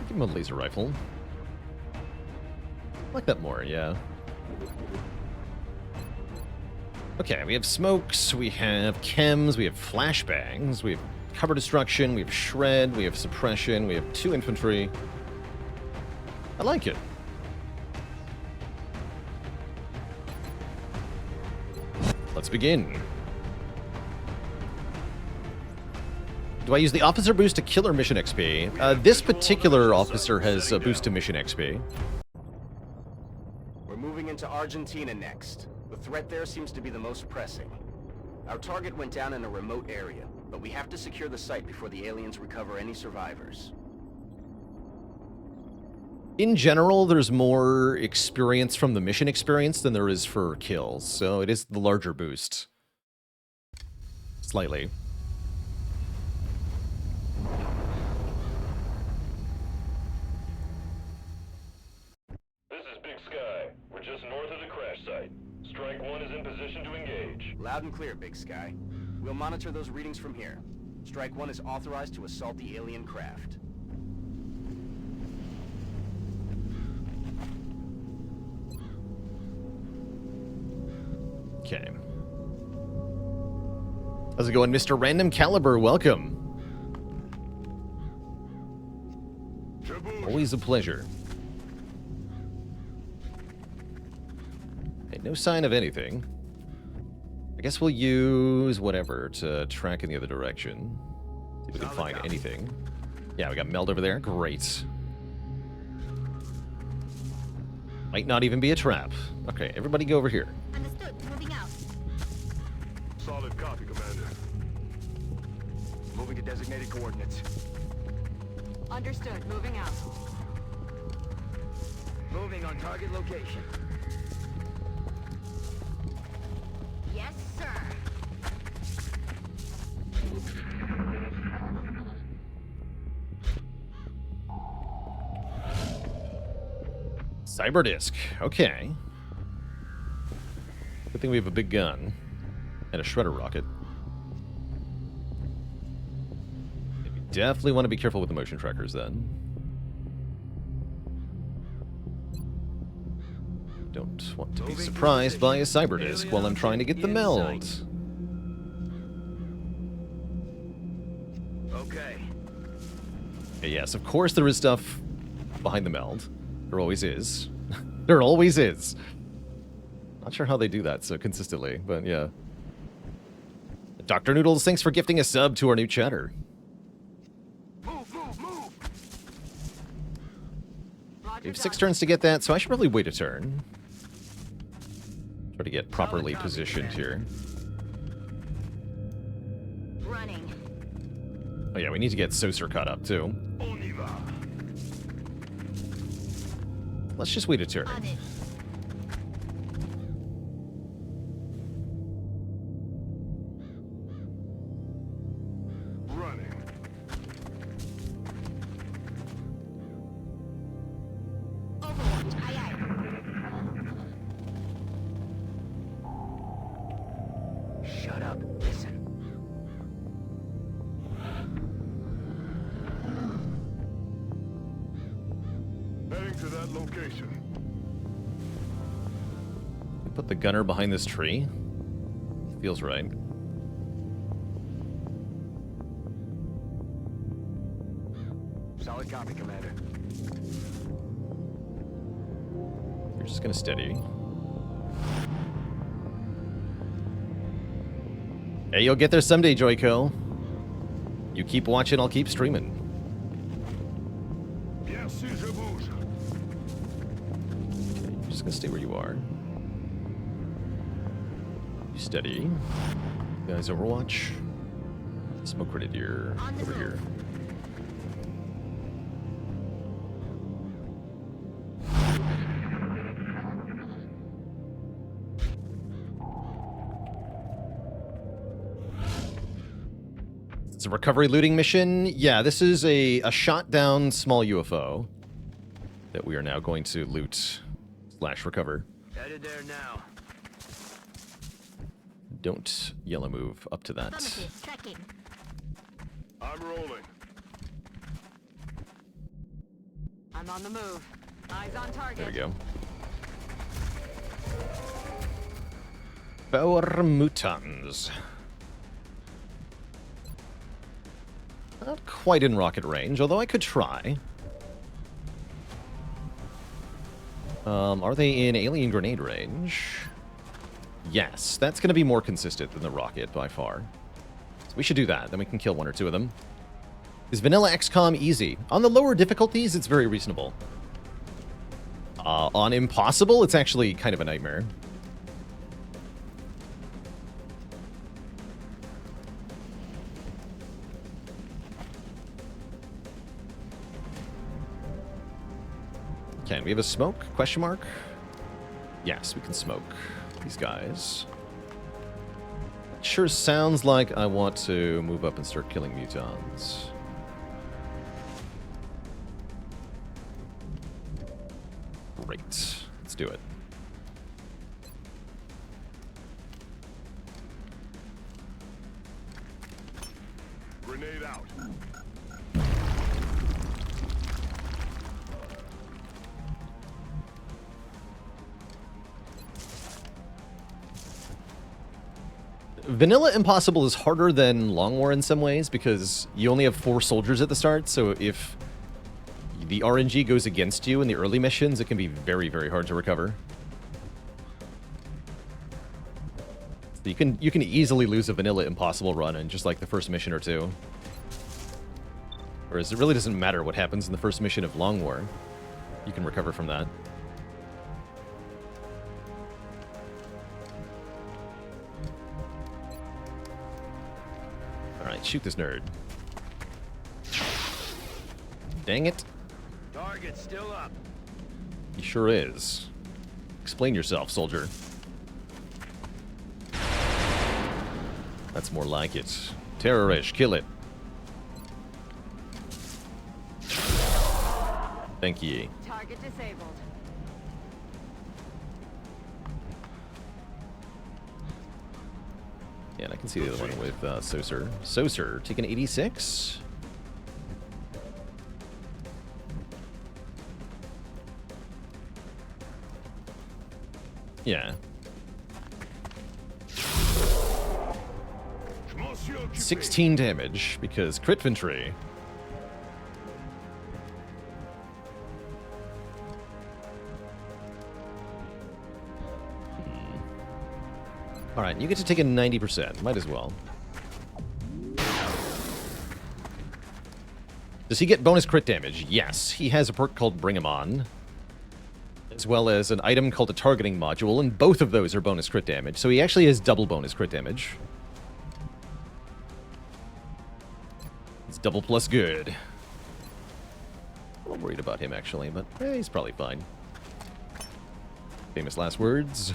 Give him a laser rifle. I like that more, yeah. Okay, we have smokes, we have chems, we have flashbangs, we have cover destruction, we have shred, we have suppression, we have 2 infantry. I like it. Let's begin. Do I use the officer boost to killer mission XP? This particular officer has a boost to mission XP. We're moving into Argentina next. The threat there seems to be the most pressing. Our target went down in a remote area, but we have to secure the site before the aliens recover any survivors. In general, there's more experience from the mission experience than there is for kills, so it is the larger boost. Slightly. This is Big Sky. We're just north of the crash site. Strike 1 is in position to engage. Loud and clear, Big Sky. We'll monitor those readings from here. Strike 1 is authorized to assault the alien craft. Okay. How's it going, Mr. Random Caliber? Welcome. Always a pleasure. Okay, no sign of anything. I guess we'll use whatever to track in the other direction. See if we can find anything. Yeah, we got Meld over there. Great. Might not even be a trap. Okay, everybody go over here. Understood. Moving out. Solid copy, Commander. Moving to designated coordinates. Understood. Moving out. Moving on target location. Yes, sir. Cyber disc. Okay. Good thing we have a big gun. And a shredder rocket. We definitely want to be careful with the motion trackers then. Don't want to be surprised by a cyber disc while I'm trying to get the meld. Okay. Yes, of course there is stuff behind the meld. There always is. There always is. Not sure how they do that so consistently, but yeah. Dr. Noodles, thanks for gifting a sub to our new chatter. Move, move, move! We have 6 turns to get that, so I should probably wait a turn. Try to get properly positioned here. Running. Oh yeah, we need to get Saucer caught up too. On y va. Let's just wait a turn. On it. Running. Overwatch. Aye, aye. Shut up. Listen. Heading to that location. Put the gunner behind this tree. Feels right. Solid copy, Commander. You're just gonna steady. Hey, you'll get there someday, Joyco. You keep watching, I'll keep streaming. Bien sûr, je bouge. Okay, you're just gonna stay where you are. You steady. Guys, Overwatch. Smoke Grenadier over here. It's a recovery looting mission. Yeah, this is a shot down small UFO that we are now going to loot / recover. Headed there now. Don't yellow move up to that. Affirmative. Tracking. I'm rolling. I'm on the move. Eyes on target. There we go. Power mutants. Not quite in rocket range, although I could try. Are they in alien grenade range? Yes, that's going to be more consistent than the rocket by far. So we should do that. Then we can kill 1 or 2 of them. Is vanilla XCOM easy? On the lower difficulties, it's very reasonable. On impossible, it's actually kind of a nightmare. Can we have a smoke? Question mark? Yes, we can smoke these guys. Sure sounds like I want to move up and start killing mutons. Great. Let's do it. Grenade out. Vanilla Impossible is harder than Long War in some ways because you only have 4 soldiers at the start, so if the RNG goes against you in the early missions, it can be very, very hard to recover. So you can easily lose a Vanilla Impossible run in just like the first mission or 2. Whereas it really doesn't matter what happens in the first mission of Long War. You can recover from that. Alright, shoot this nerd. Dang it. Target still up. He sure is. Explain yourself, soldier. That's more like it. Terrorish, kill it. Thank ye. Target disabled. Yeah, and I can see the other one with Soser. Soser, taking 86. Yeah. 16 damage, because crit infantry. Alright, you get to take a 90%. Might as well. Does he get bonus crit damage? Yes. He has a perk called Bring 'em On, as well as an item called a targeting module, and both of those are bonus crit damage. So he actually has double bonus crit damage. It's double plus good. A little worried about him, actually, but he's probably fine. Famous last words.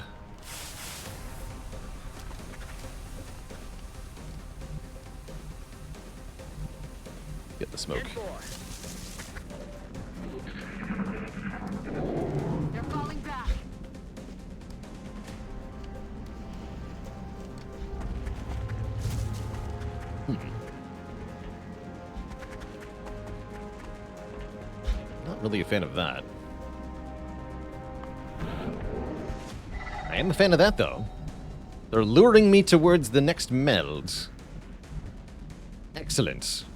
Get the smoke. They're falling back. Not really a fan of that. I am a fan of that, though. They're luring me towards the next meld. Excellent.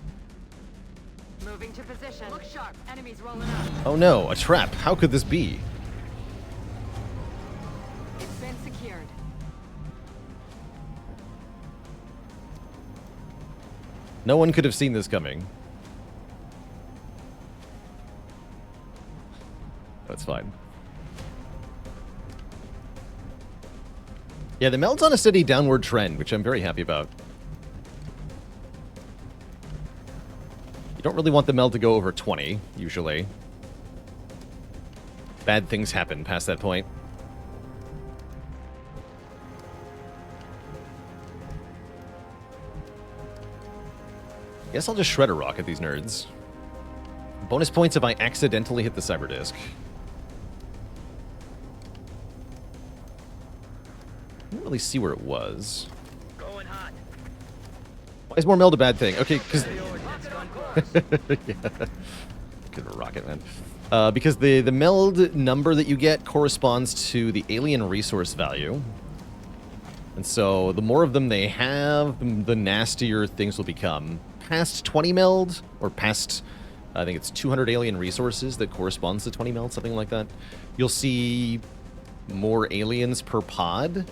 Moving to position. Look sharp. Enemies rolling up. Oh no, a trap. How could this be? It's been secured. No one could have seen this coming. That's fine. Yeah, the meld's on a steady downward trend, which I'm very happy about. You don't really want the meld to go over 20, usually. Bad things happen past that point. Guess I'll just shred a rock at these nerds. Bonus points if I accidentally hit the cyber disc. I didn't really see where it was. Going hot. Why is more meld a bad thing? Okay, because... yeah. Good rocket, man. Because the meld number that you get corresponds to the alien resource value. And so the more of them they have, the nastier things will become. Past 20 meld, or past, I think it's 200 alien resources that corresponds to 20 meld, something like that, you'll see more aliens per pod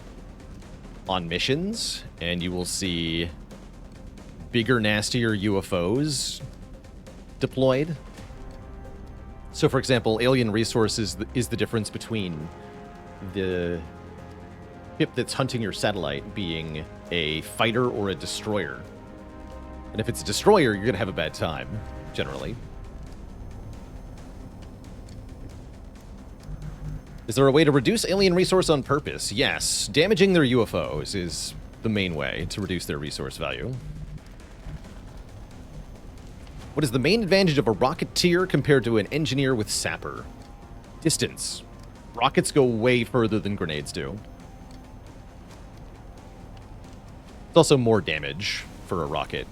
on missions, and you will see bigger, nastier UFOs deployed. So, for example, alien resources is the difference between the ship that's hunting your satellite being a fighter or a destroyer. And if it's a destroyer, you're going to have a bad time, generally. Is there a way to reduce alien resource on purpose? Yes. Damaging their UFOs is the main way to reduce their resource value. What is the main advantage of a rocketeer compared to an engineer with sapper? Distance. Rockets go way further than grenades do. It's also more damage for a rocket.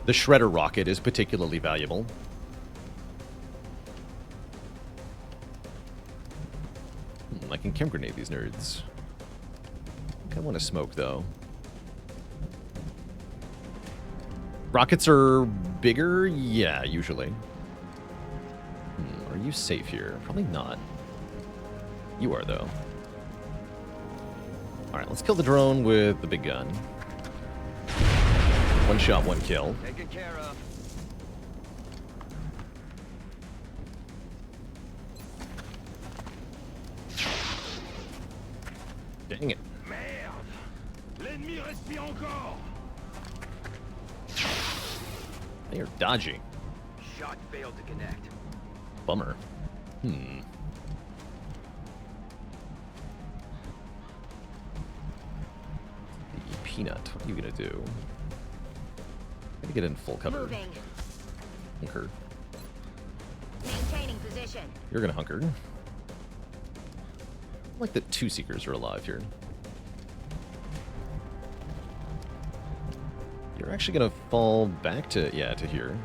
The shredder rocket is particularly valuable. I can chem grenade these nerds. I think I want to smoke, though. Rockets are bigger? Yeah, usually. Are you safe here? Probably not. You are, though. Alright, let's kill the drone with the big gun. One shot, one kill. Taken care of. Dang it. Merde! L'ennemi respire encore! They are dodgy. Shot failed to connect. Bummer. Peanut, what are you gonna do? Gotta get in full cover. Moving. Hunker. Maintaining position. You're gonna hunker. I like that two Seekers are alive here. You're actually gonna fall back to, yeah, to here.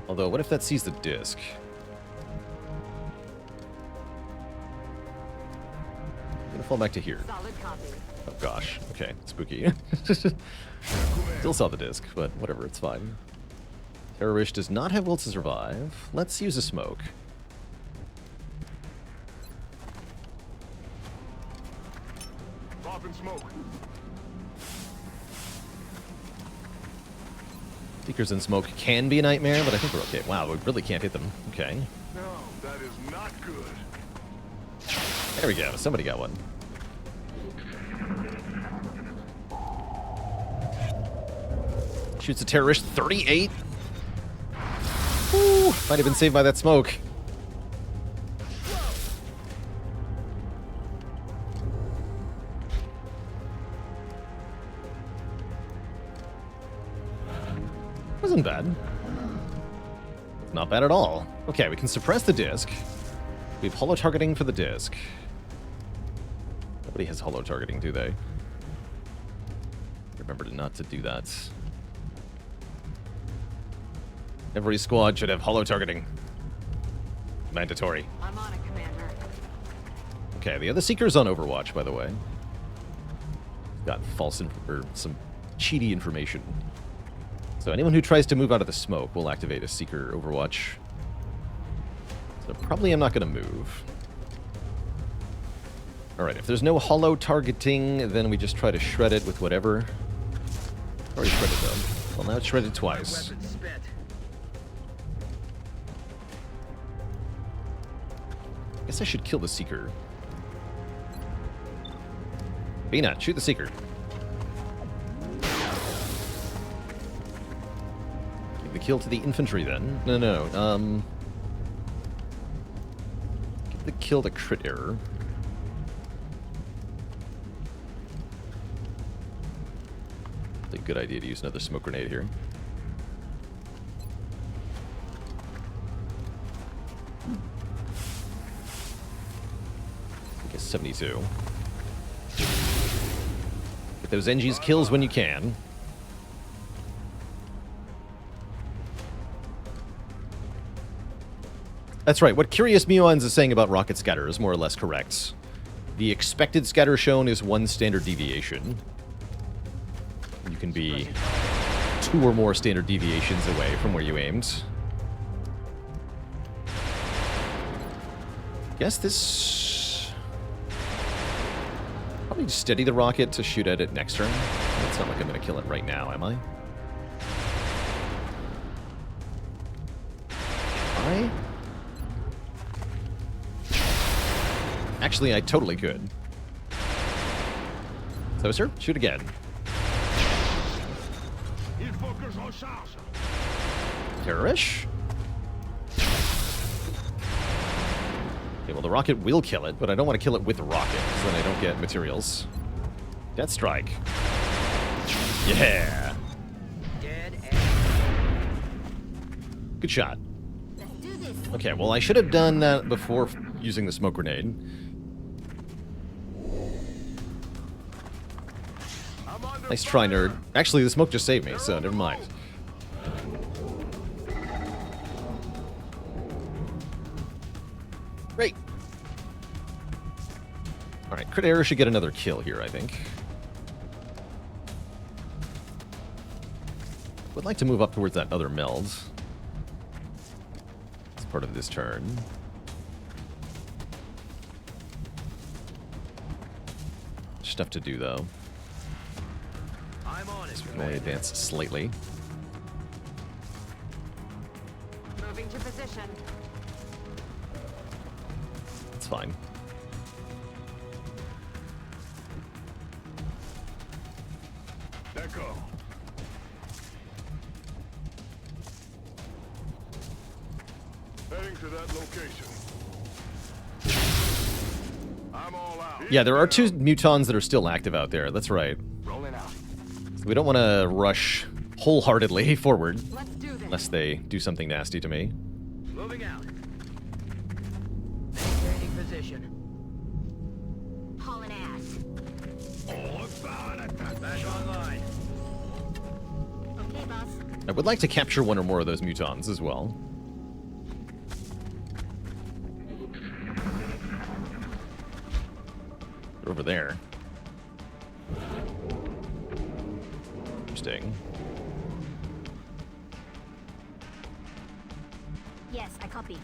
Although, what if that sees the disc? I'm gonna fall back to here. Solid copy. Oh gosh, okay, spooky. Still saw the disc, but whatever, it's fine. Terrorist does not have will to survive. Let's use a smoke. Pop and smoke. Seekers and smoke can be a nightmare, but I think we're okay. Wow, we really can't hit them. Okay. No, that is not good. There we go. Somebody got one. Shoots a terrorist. 38. Ooh, might have been saved by that smoke. Wasn't bad. Not bad at all. Okay, we can suppress the disc. We have holo targeting for the disc. Nobody has holo targeting, do they? Remember not to do that. Every squad should have holo targeting. Mandatory. I'm on it, Commander. Okay, the other Seeker's on Overwatch, by the way. Got or some cheaty information. So anyone who tries to move out of the smoke will activate a Seeker Overwatch. So probably I'm not going to move. Alright, if there's no holo targeting, then we just try to shred it with whatever. Already shredded though. Well, now it's shredded twice. Weapon spent. Guess I should kill the Seeker. Peanut, shoot the Seeker. Give the kill to the infantry then. No. Give the kill to crit error. It's a good idea to use another smoke grenade here. I guess 72. Get those NG's kills when you can. That's right. What Curious Muons is saying about rocket scatter is more or less correct. The expected scatter shown is 1 standard deviation. You can be 2 or more standard deviations away from where you aimed. Guess this... Probably steady the rocket to shoot at it next turn. It's not like I'm going to kill it right now, am I? Actually, I totally could. So, sir, shoot again. Terrorish? Okay, well, the rocket will kill it, but I don't want to kill it with the rocket, because then I don't get materials. Death Strike. Yeah! Good shot. Okay, well, I should have done that before using the smoke grenade. Nice try, nerd. Actually, the smoke just saved me, so never mind. Great. Alright, Crit Error should get another kill here, I think. Would like to move up towards that other meld. It's part of this turn. Stuff to do, though. I'm on it. So we may advance slightly. Moving to position. It's fine. Echo. Heading to that location. I'm all out. Yeah, there are 2 mutons that are still active out there. That's right. Rolling out. So we don't want to rush wholeheartedly forward, Let's do this. unless they do something nasty to me. Moving out. Maintaining position. Hauling ass. Back online. Okay, boss. I would like to capture one or more of those mutons as well. They're over there. Interesting. Yes, I copy.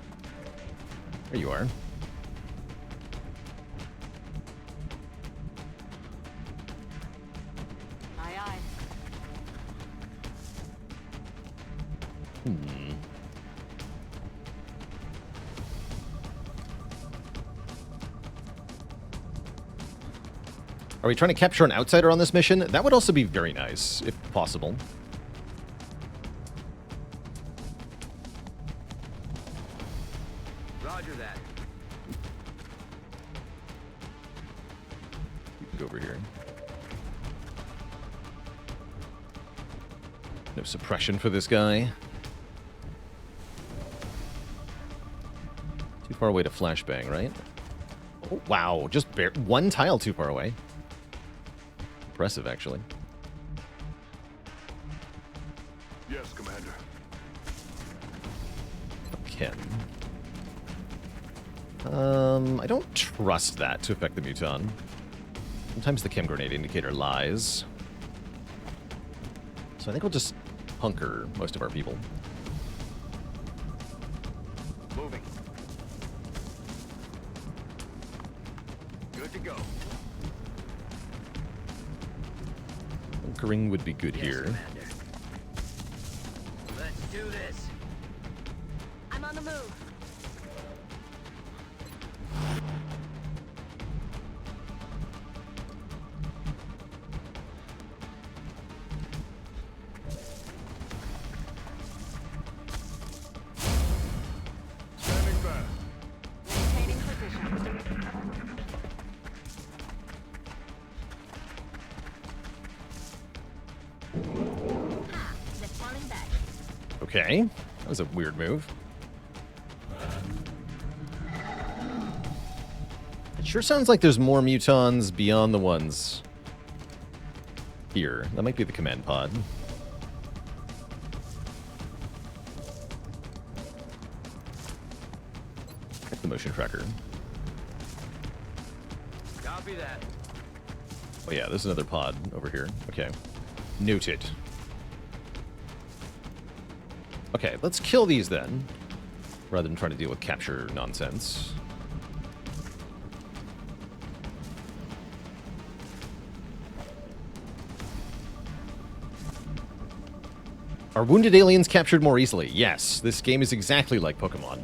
There you are. Aye, aye. Are we trying to capture an outsider on this mission? That would also be very nice, if possible. Roger that. You can go over here. No suppression for this guy. Too far away to flashbang, right? Oh, wow, just one tile too far away. Impressive, actually. Yes, Commander. Ken. I don't trust that to affect the muton. Sometimes the chem grenade indicator lies. So I think we'll just hunker most of our people. Moving. Good to go. Hunkering would be good Yes, here. Commander. Let's do this. I'm on the move. Standing back. Maintaining position. Ha! Just falling back. Okay, that was a weird move. It sure sounds like there's more mutons beyond the ones here. That might be the command pod. Check the motion tracker. Copy that. Oh yeah, there's another pod over here. Okay. Noted. Okay, let's kill these then, rather than trying to deal with capture nonsense. Are wounded aliens captured more easily? Yes, this game is exactly like Pokemon.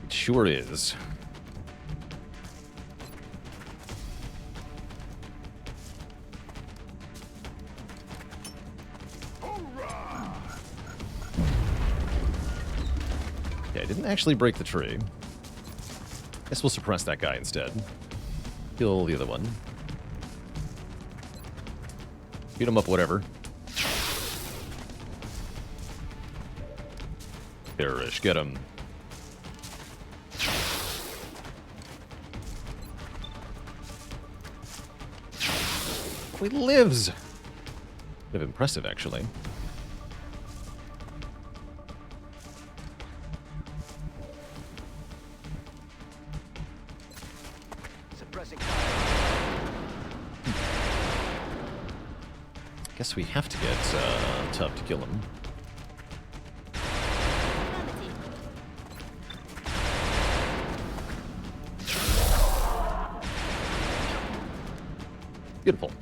It sure is. Okay, I didn't actually break the tree. Guess we'll suppress that guy instead. Kill the other one. Beat him up, whatever. Perish, get him. Oh, he lives! Bit of impressive, actually. Guess we have to get tough to kill him. Beautiful.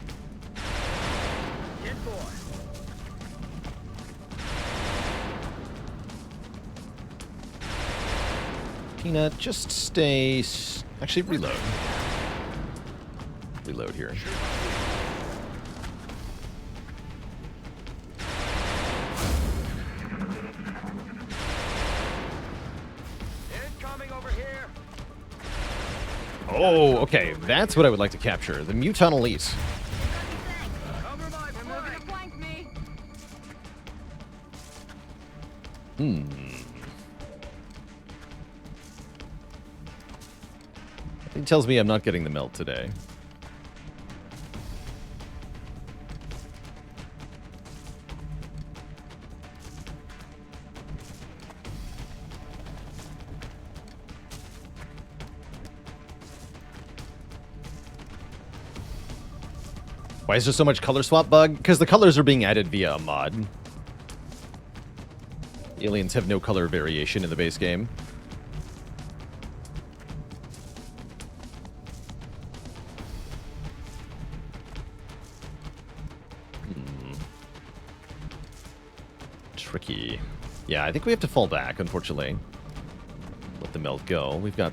Peanut, just stay... Actually, reload. Reload here. Oh, okay. That's what I would like to capture. The Muton Elite. It tells me I'm not getting the melt today. Why is there so much color swap bug? Because the colors are being added via a mod. Aliens have no color variation in the base game. Tricky. Yeah, I think we have to fall back, unfortunately. Let the melt go. We've got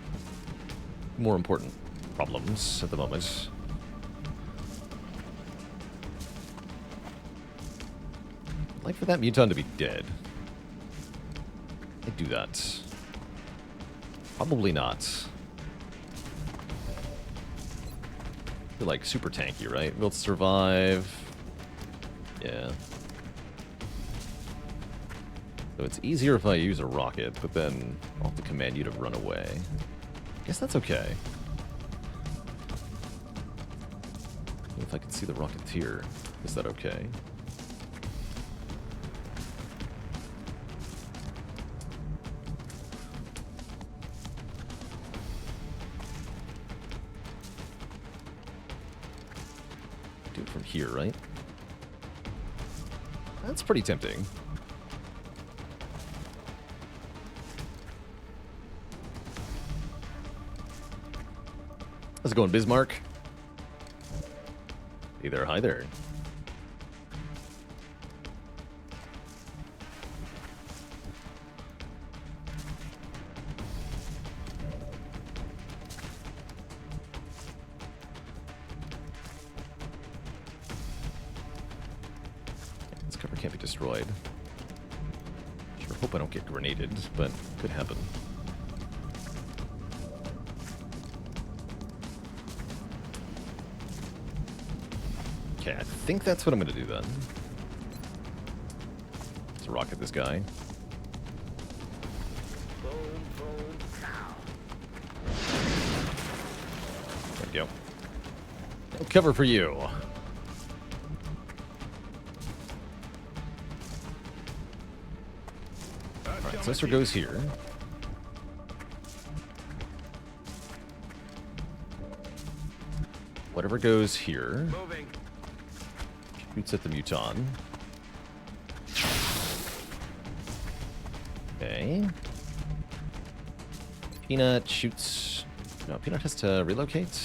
more important problems at the moment. I'd like for that Muton to be dead. I'd do that. Probably not. I feel like super tanky, right? We'll survive. Yeah. So it's easier if I use a rocket, but then I'll have to command you to run away. I guess that's okay. If I can see the Rocketeer, is that okay? Do it from here, right? That's pretty tempting. How's it going, Bismarck? Hey there, hi there. This cover can't be destroyed. Sure hope I don't get grenaded, but could happen. Okay, I think that's what I'm going to do then. Let's rocket this guy. There we go. No cover for you. Alright, Sensor goes here. Whatever goes here. Shoots at the Muton. Okay. Peanut shoots... No, Peanut has to relocate.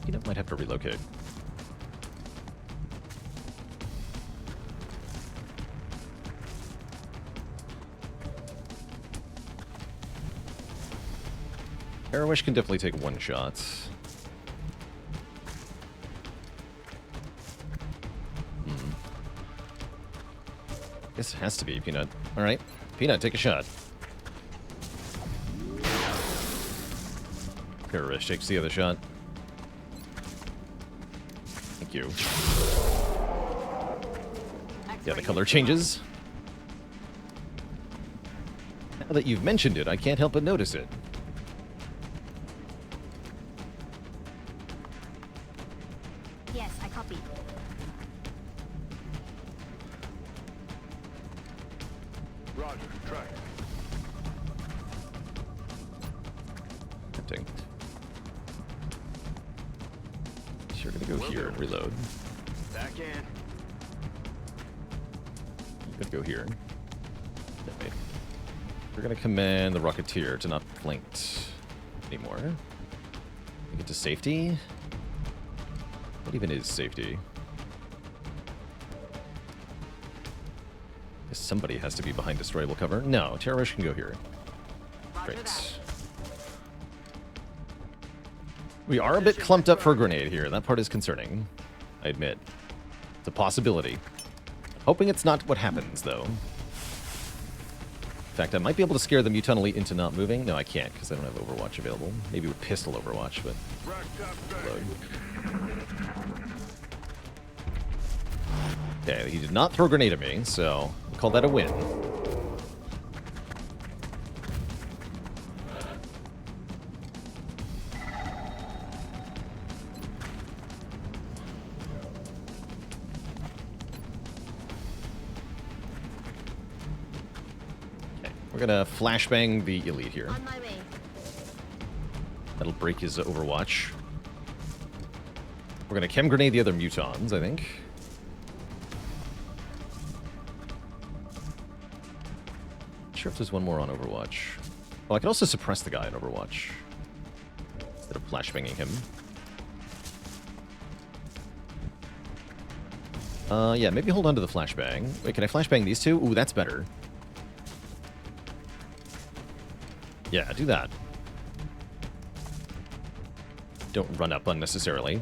Peanut might have to relocate. Arrowish can definitely take one shot. Guess it has to be Peanut. Alright. Peanut, take a shot. Arrowish takes the other shot. Thank you. Yeah, the color changes. Now that you've mentioned it, I can't help but notice it. Yes, I copy. Roger, track. Tempting. Sure, gonna go here and reload. Back in. Gonna go here. Okay. We're gonna command the Rocketeer to not flanked anymore. Get to safety. What even is safety? Guess somebody has to be behind destroyable cover. No, Terrorish can go here. Roger Great. that. We are a bit clumped up for a grenade here. That part is concerning. I admit. It's a possibility. Hoping it's not what happens, though. In fact, I might be able to scare the Muton Elite into not moving. No, I can't, because I don't have Overwatch available. Maybe with pistol Overwatch, but... Load. Okay, he did not throw a grenade at me, so we'll call that a win. Okay, we're gonna flashbang the Elite here. On my way. That'll break his Overwatch. We're gonna chem grenade the other Mutons, I think. Not sure if there's one more on Overwatch. Oh, I can also suppress the guy on Overwatch instead of flashbanging him. Yeah, maybe hold on to the flashbang. Wait, can I flashbang these two? Ooh, that's better. Yeah, do that. Don't run up unnecessarily.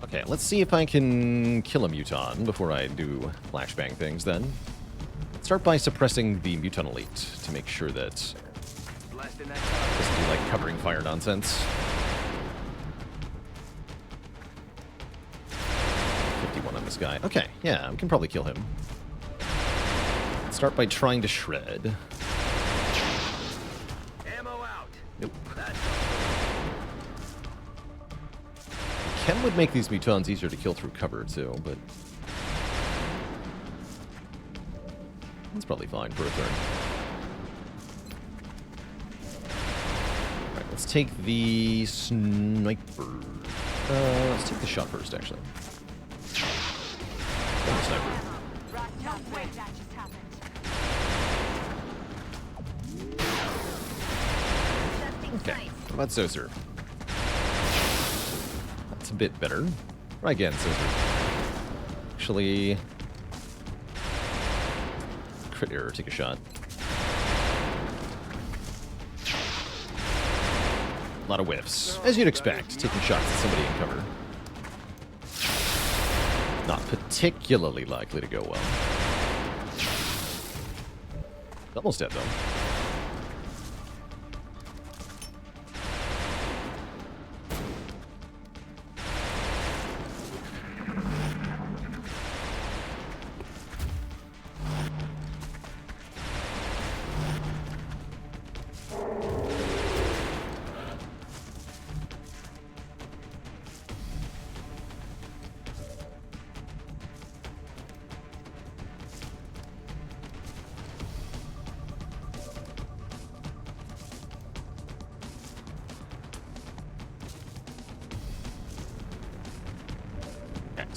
Okay, let's see if I can kill a Muton before I do flashbang things then. Start by suppressing the Muton Elite to make sure that Blasting that. doesn't do like covering fire nonsense. 51 on this guy. Okay, yeah, we can probably kill him. Start by trying to shred. Ammo out. Nope. That's Chem would make these Mutons easier to kill through cover too, but that's probably fine for a turn. Alright, let's take the sniper. Let's take the shot first, actually. The sniper. No way that just happened. Okay, what about Soser? That's a bit better. Try again, Soser. Actually... Crit error, take a shot. A lot of whiffs. As you'd expect, taking shots at somebody in cover. Not particularly likely to go well. Almost dead, though.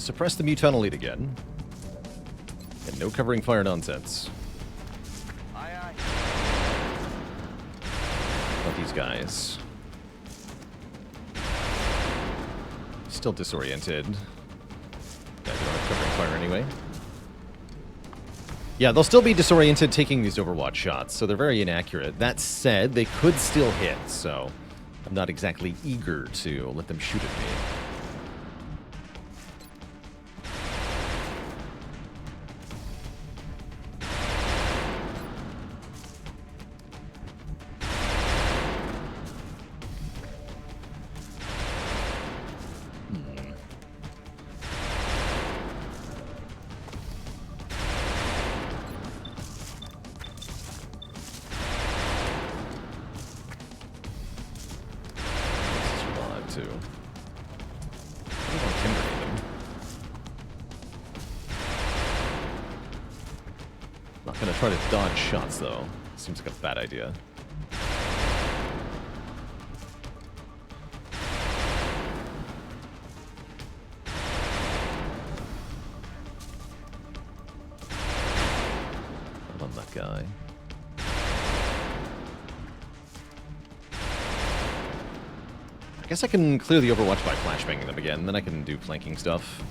suppress the Muton Elite again. And no covering fire nonsense. Aye, aye. About these guys. Still disoriented. Yeah, they don't have covering fire anyway. Yeah, they'll still be disoriented taking these Overwatch shots, so they're very inaccurate. That said, they could still hit, so I'm not exactly eager to let them shoot at me. Too. I don't want to Kimberly them. Not gonna try to dodge shots though. Seems like a bad idea. I love that guy. I guess I can clear the Overwatch by flashbanging them again, then I can do flanking stuff.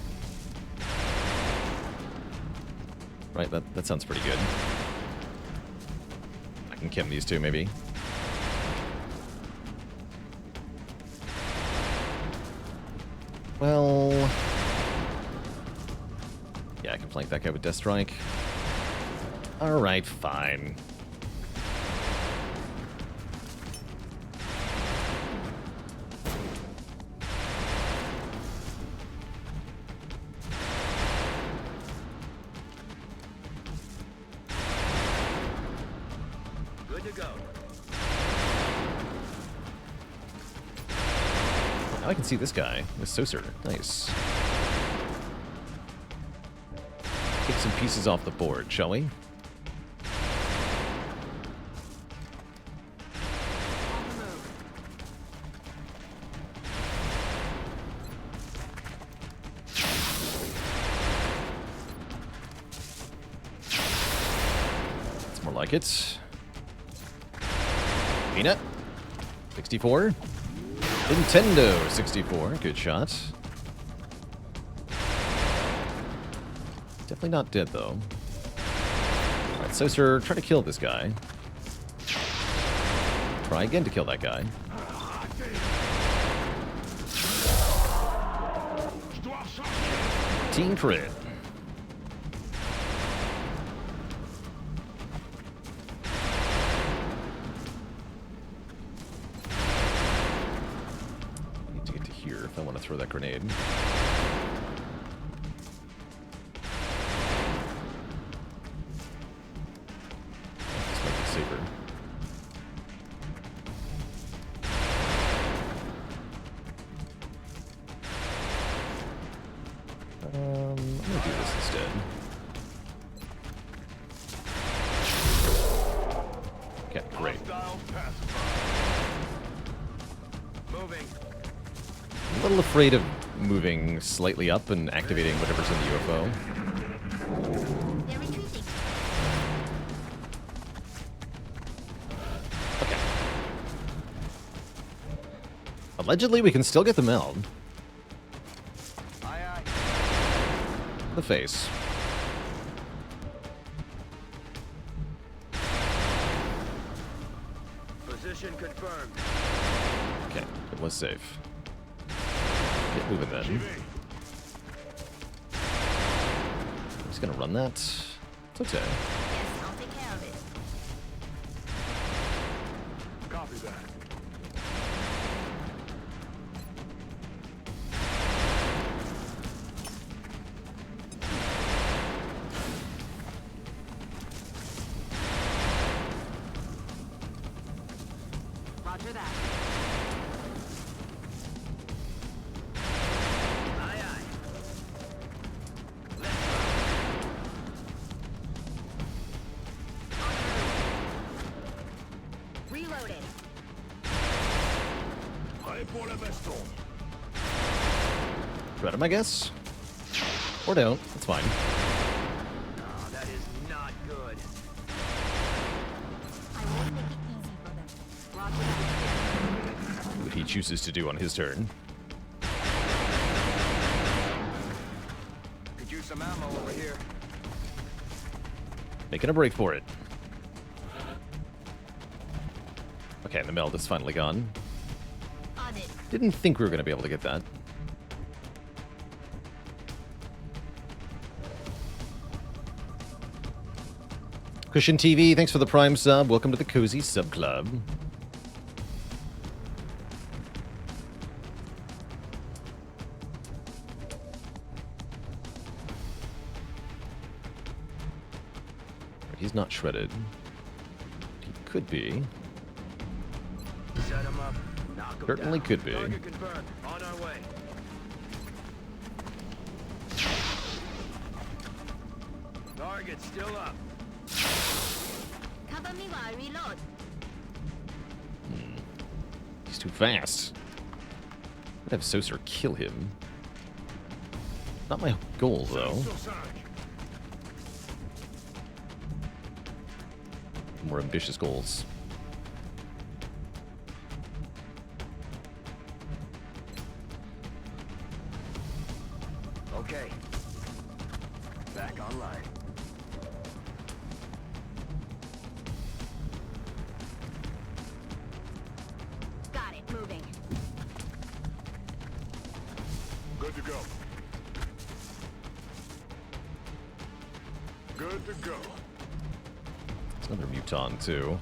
Right, that sounds pretty good. I can Kim these two, maybe. Well... yeah, I can flank that guy with Death Strike. Alright, fine. I can see this guy with Saucer. Nice. Take some pieces off the board, shall we? That's more like it. Peanut. 64. Nintendo 64, good shot. Definitely not dead though. Alright, Saucer, try to kill this guy. Try again to kill that guy. Team crit. If I want to throw that grenade. This might be safer. I'm gonna do this instead. Okay, great. Moving. A little afraid of moving slightly up and activating whatever's in the UFO. They're retreating. Okay. Allegedly, we can still get them out. Aye, aye. The face. Position confirmed. Okay, it was safe. Get moving then. He's gonna run that. It's okay. Yes, I'll take care of it. Copy that. Roger that. Reloaded. Got him, I guess. Or don't. It's fine. Oh, that is not good. I won't make it easy for them. Roger that. What he chooses to do on his turn. Could use some ammo over here. Making a break for it. Okay, the meld is finally gone. On it. Didn't think we were going to be able to get that. Cushion TV, thanks for the Prime sub. Welcome to the Cozy Sub Club. He's not shredded. He could be. Set him up. Knock him Certainly down. could be. Target confirmed. On our way. Target still up. Cover me while I reload. He's too fast. I'd have Soser kill him. Not my goal, though. More ambitious goals. Okay. Back online. Got it. Moving. Good to go. Good to go. There's another Muton, too.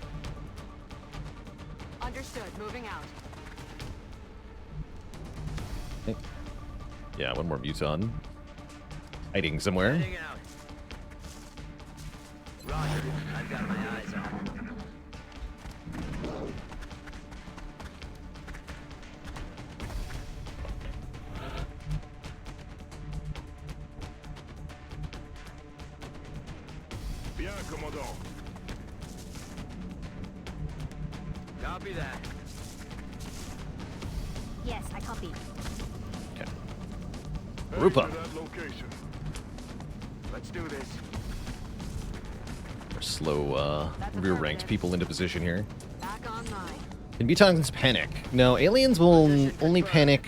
Understood. Moving out. Yeah, one more Muton. Hiding somewhere. Heading out. Roger. I've got my eyes on. Bien, commandant. Copy that. Yes, I copy. Okay. Heading Rupa. to that location. Let's do this. We're slow, That's rear-ranked affirmative. people into position here. Back online. Can Mutons panic? No, aliens will only panic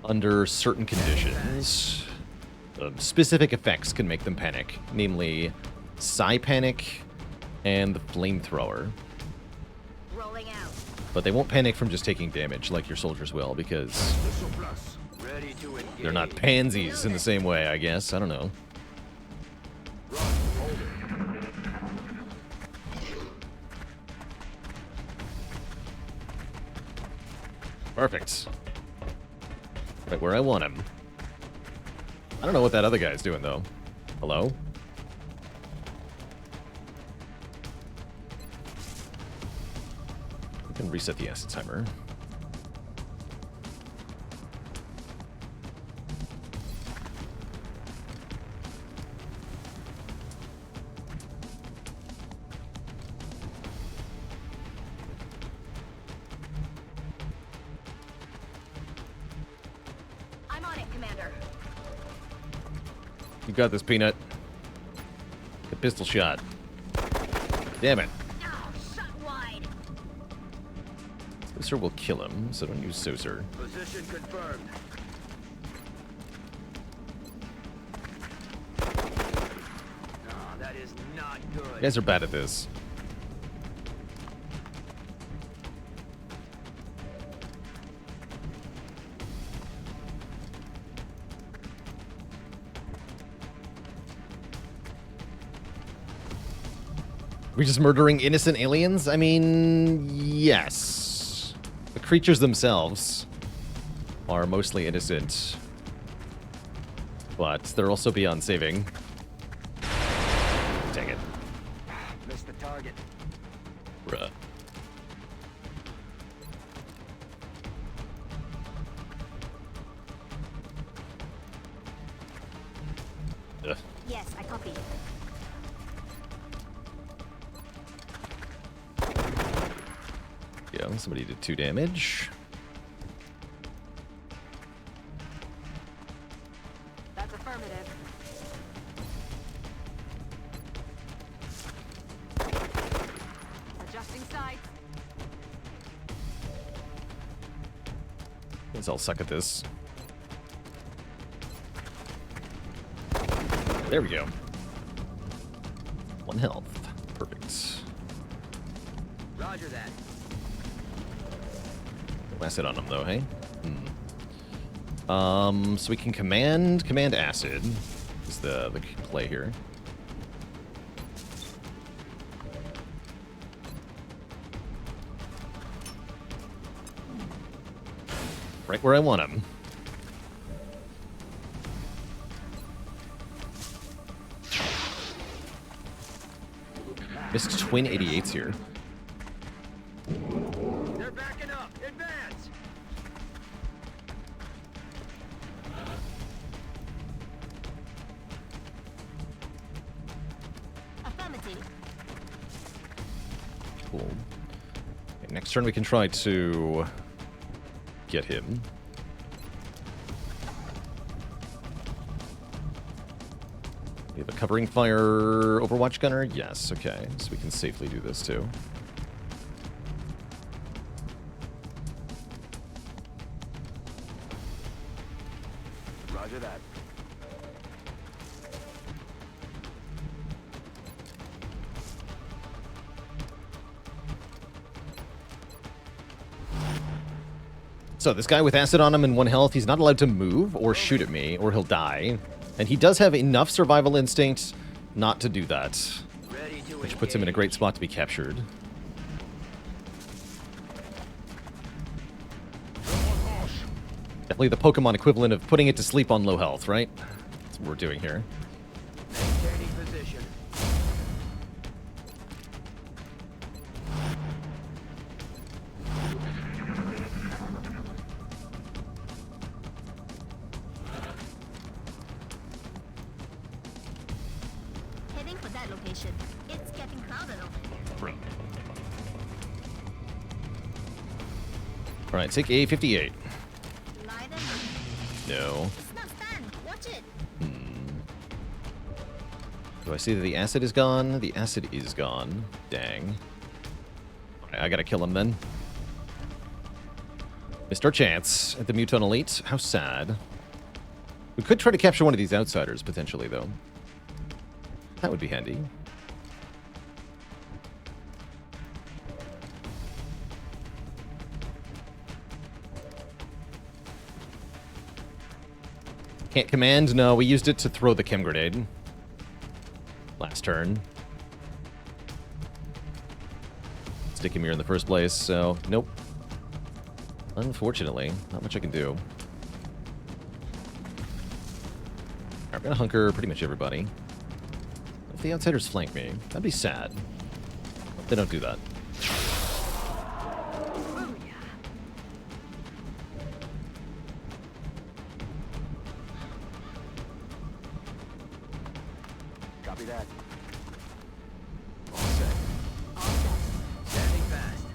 under certain conditions. Specific effects can make them panic, namely Psi Panic and the Flamethrower. Rolling out. But they won't panic from just taking damage like your soldiers will, because Ready to engage. they're not pansies in the same way, I guess. I don't know. Perfect. Right where I want him. I don't know what that other guy's doing, though. Hello? We can reset the acid timer. I'm on it, Commander. You got this, Peanut. The pistol shot. Damn it. Oh, shot wide. Soser will kill him, so don't use Soser. Position confirmed. Oh, that is not You good. guys are bad at this. We're just murdering innocent aliens? I mean, yes. The creatures themselves are mostly innocent. But they're also beyond saving. Dang it. Missed the target. Bruh. Ugh. Yes, I copy. Yeah, somebody did 2 damage. That's affirmative. Guess I'll suck at this. There we go. 1 health. Perfect. Roger that. No acid on him though, hey? So we can command acid is the play here. Right where I want him. Missed twin 88s here. They're backing up. Advance. Affirmative. Cool. Okay, next turn we can try to get him. We have a covering fire Overwatch gunner? Yes, okay. So we can safely do this too. Roger that. So this guy with acid on him and 1 health, he's not allowed to move or shoot at me, or he'll die. And he does have enough survival instinct not to do that, which puts him in a great spot to be captured. Definitely the Pokemon equivalent of putting it to sleep on low health, right? That's what we're doing here. Maintaining position. Heading for that location. It's getting crowded over here. Alright, take A58. Light them. No. It's not stand. Watch it. Do I see that the acid is gone? The acid is gone. Dang. Alright, I gotta kill him then. Missed our chance at the Muton Elite. How sad. We could try to capture one of these outsiders, potentially, though. That would be handy. Can't command? No, we used it to throw the chem grenade. Last turn. Stick him here in the first place, so nope. Unfortunately, not much I can do. Alright, I'm gonna hunker pretty much everybody. If the outsiders flank me, that'd be sad. They don't do that. Copy that. All set. Standing fast.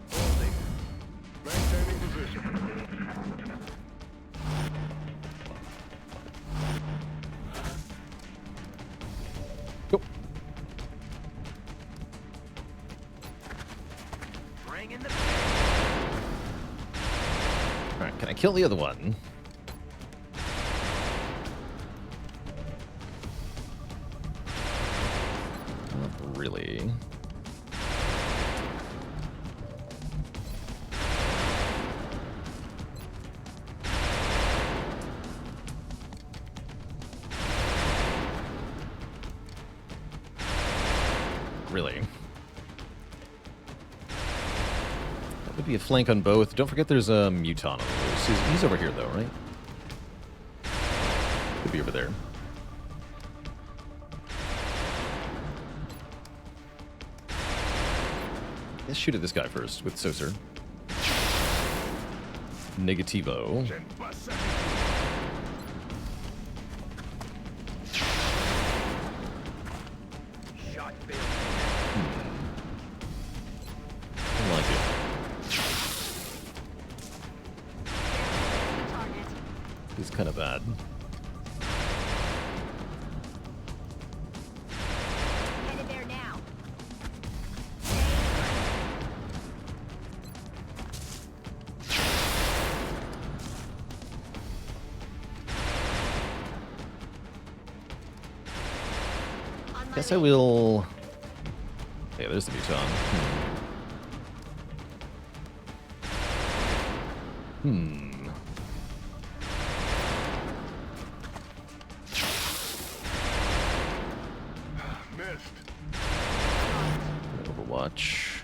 Holding. Maintaining position. Go. Bring in the. Alright, can I kill the other one? Not really. Really. That would be a flank on both. Don't forget there's a Muton on the loose. He's over here though, right? Could be over there. Let's shoot at this guy first with Saucer. Negativo. Shot failed. I like it. The target. It's kind of bad. Headed there now. Guess I will... Yeah, there's the Muton. Overwatch.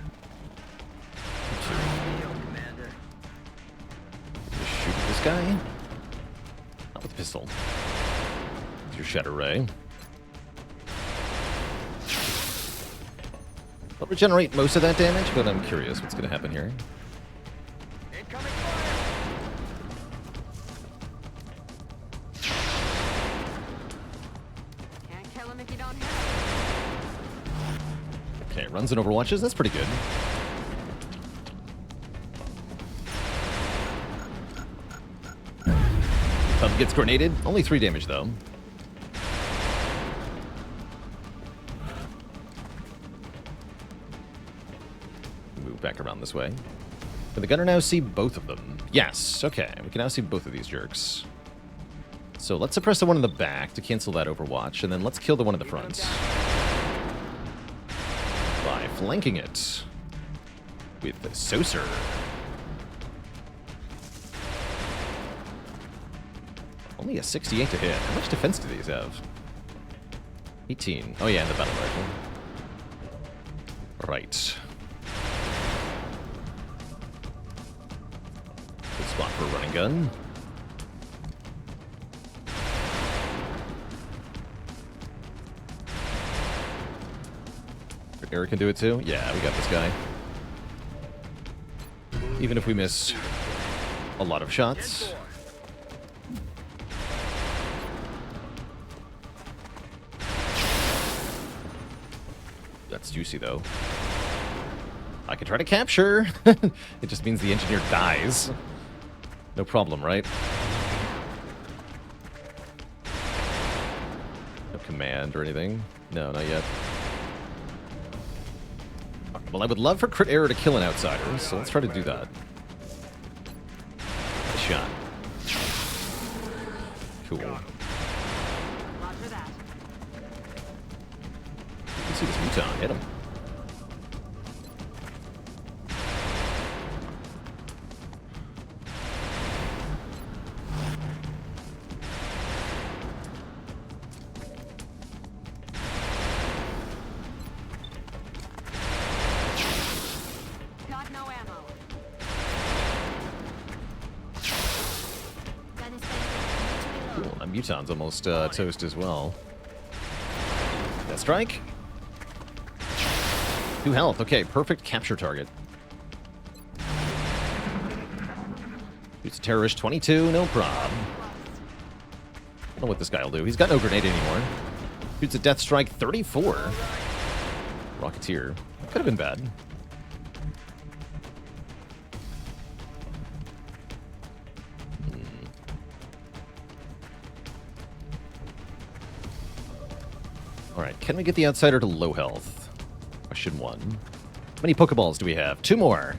Just shoot at this guy. Not with the pistol. With your Shatter Ray. I'll regenerate most of that damage, but I'm curious what's going to happen here. Incoming fire! Can't kill him if you don't hit him. Okay, runs and overwatches. That's pretty good. Gets grenaded. Only 3 damage, though. Move back around this way. Can the gunner now see both of them? Yes. Okay, we can now see both of these jerks. So let's suppress the one in the back to cancel that overwatch, and then let's kill the one in the front. By flanking it with the Saucer. Only a 68 to hit. How much defense do these have? 18. Oh yeah, and the battle rifle. Right. Good spot for a running gun. Eric can do it too? Yeah, we got this guy. Even if we miss a lot of shots. That's juicy, though. I can try to capture. It just means the engineer dies. No problem, right? No command or anything. No, not yet. Well, I would love for crit error to kill an outsider, so let's try to do that. A shot. Cool. Roger that. You can see this Muton. Hit him. Got no ammo. Gun is ready. Cool. That Muton's almost toast as well. That strike. 2 health. Okay, perfect capture target. Shoots a terrorist 22, no problem. I don't know what this guy will do. He's got no grenade anymore. Shoots a death strike 34. Rocketeer. Could have been bad. Alright, can we get the outsider to low health? Question 1. How many Pokeballs do we have? 2 more.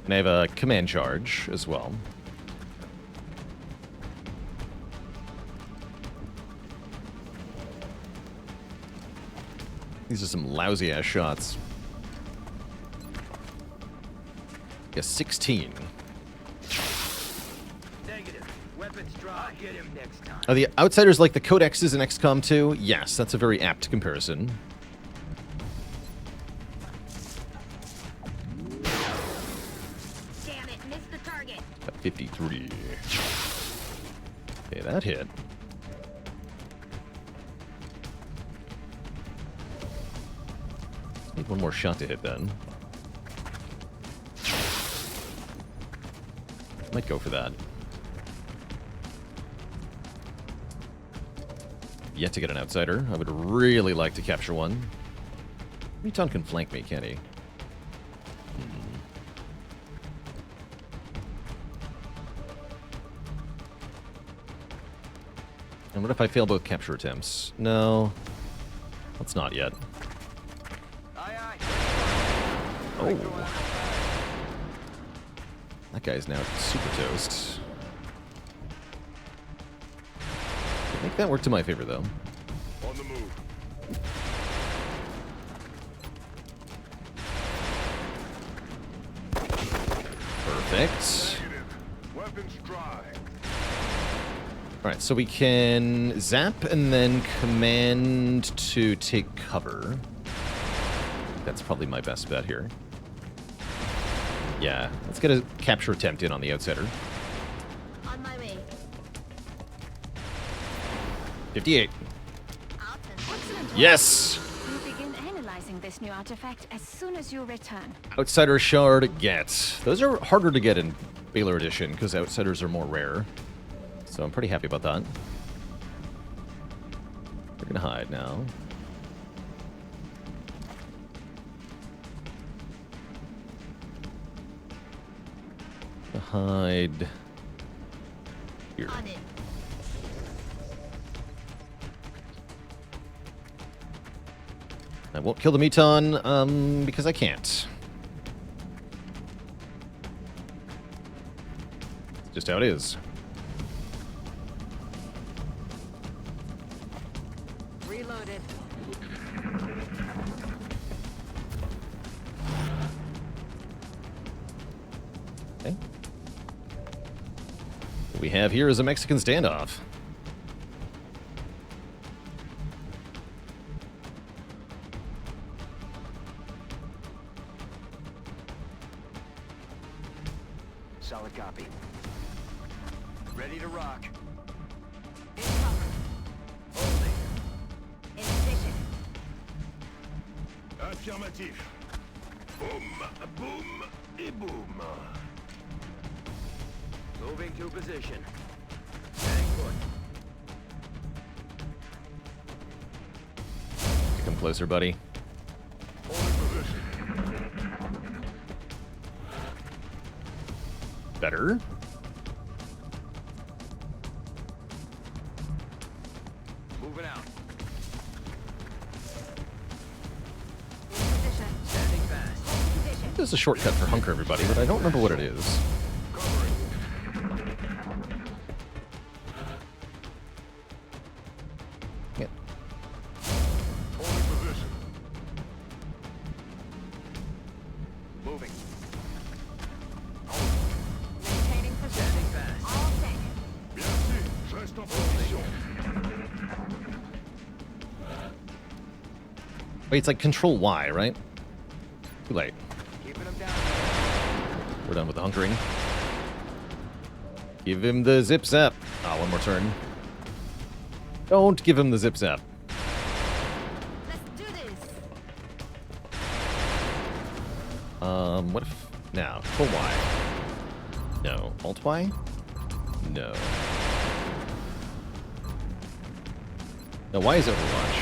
And I have a command charge as well. These are some lousy-ass shots. Yeah, 16. Negative. Weapons dry. I'll get him next time. Are the outsiders like the codexes in XCOM 2? Yes, that's a very apt comparison. Damn it, missed the target. At 53. Okay, that hit. Need one more shot to hit then. Might go for that. Yet to get an outsider. I would really like to capture one. Muton can flank me, can't he? And what if I fail both capture attempts? No. Let's not yet. Aye, aye. Oh. That guy's now super toast. Make that work to my favor, though. On the move. Perfect. Negative. Weapons dry. Alright, so we can zap and then command to take cover. That's probably my best bet here. Yeah, let's get a capture attempt in on the outsider. On my way. 58. Out and Excellent work. Yes! We'll begin analyzing this new artifact as soon as you return. Outsider shard get. Those are harder to get in Baalor Edition because outsiders are more rare. So I'm pretty happy about that. We're gonna hide now. Hide here. on it. I won't kill the Meton, because I can't. It's just how it is. Reloaded. Okay. What we have here is a Mexican standoff. Solid copy. Ready to rock. In cover. Holding. In position. Affirmatif. Boom, boom, et boom. Moving to position. Staying put. Come closer, buddy. Holding position. Better. Moving out. In position. Standing fast. Position. There's a shortcut for hunker, everybody, but I don't remember what it is. Covering. Yeah. Holding position. Moving. Maintaining position. Standing fast. All set. Merci. Je reste en position. Wait, it's like Control Y, right? Too late. Keeping them down. We're done with the hunkering. Give him the zip zap. Ah, one more turn. Don't give him the zip zap. Let's do this. What if... Now, full Y. No. Alt Y? No. No, Y is Overwatch.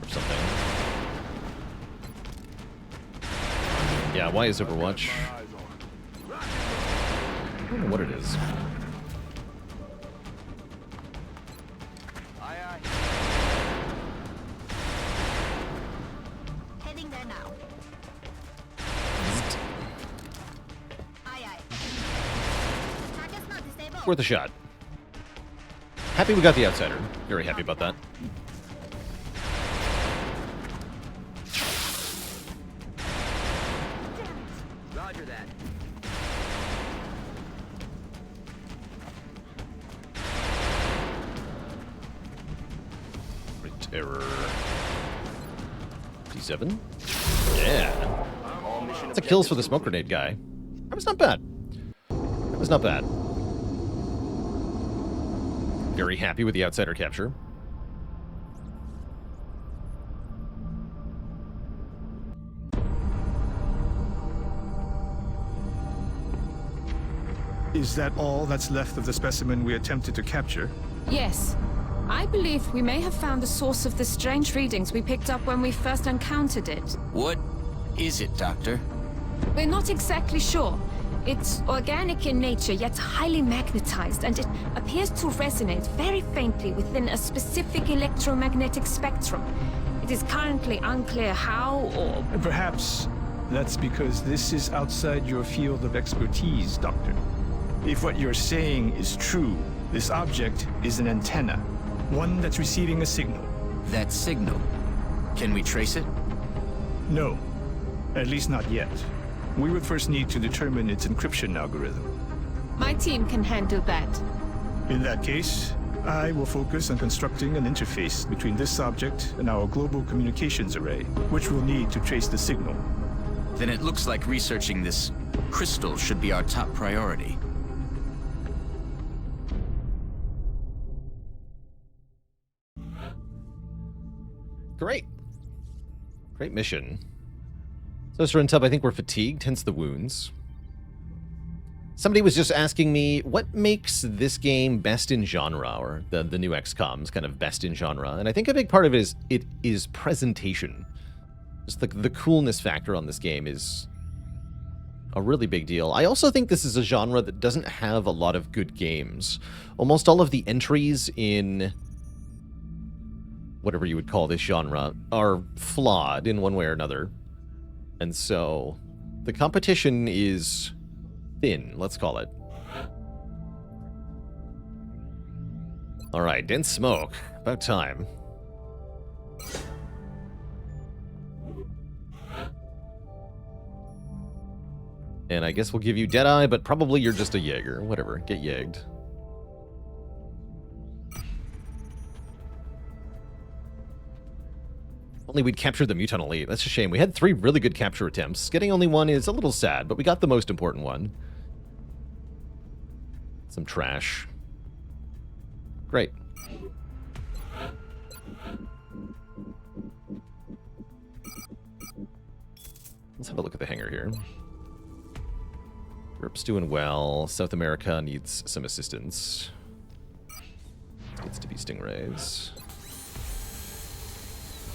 Or something. Yeah, Y is Overwatch. My eyes on. I don't know what it is. Aye, aye. Heading there now. Aye, aye. Target's not disabled. Worth a shot. Happy we got the outsider. Very happy about that. Roger that. Terror. P7? Yeah. All mission That's a kills for the smoke grenade guy. That was not bad. That was not bad. Very happy with the outsider capture. Is that all that's left of the specimen we attempted to capture? Yes. I believe we may have found the source of the strange readings we picked up when we first encountered it. What is it, Doctor? We're not exactly sure. It's organic in nature, yet highly magnetized, and it appears to resonate very faintly within a specific electromagnetic spectrum. It is currently unclear how or... Perhaps That's because this is outside your field of expertise, Doctor. If what you're saying is true, this object is an antenna, one that's receiving a signal. That signal. Can we trace it? No, at least not yet. We would first need to determine its encryption algorithm. My team can handle that. In that case, I will focus on constructing an interface between this object and our global communications array, which we'll need to trace the signal. Then it looks like researching this crystal should be our top priority. Great. Great mission. So, and Tub, I think we're fatigued, hence the wounds. Somebody was just asking me, what makes this game best in genre, or the new XCOM's kind of best in genre? And I think a big part of it is presentation. Just the coolness factor on this game is a really big deal. I also think this is a genre that doesn't have a lot of good games. Almost all of the entries in whatever you would call this genre are flawed in one way or another. And so the competition is thin, let's call it. All right, dense smoke. About time. And I guess we'll give you Deadeye, but probably you're just a Jaeger. Whatever, get Yegged. Only we'd captured the Muton Elite. That's a shame. We had 3 really good capture attempts. Getting only 1 is a little sad, but we got the most important one. Some trash. Great. Let's have a look at the hangar here. Europe's doing well. South America needs some assistance. Gets to be Stingrays.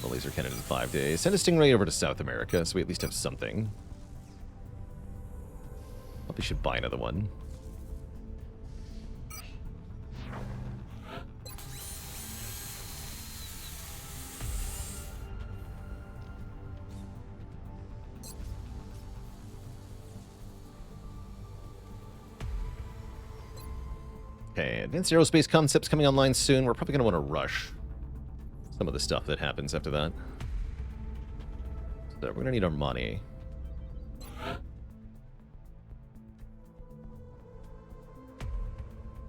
The laser cannon in 5 days. Send a Stingray over to South America so we at least have something. Probably should buy another one. Okay, advanced aerospace concepts coming online soon. We're probably going to want to rush some of the stuff that happens after that. So we're going to need our money.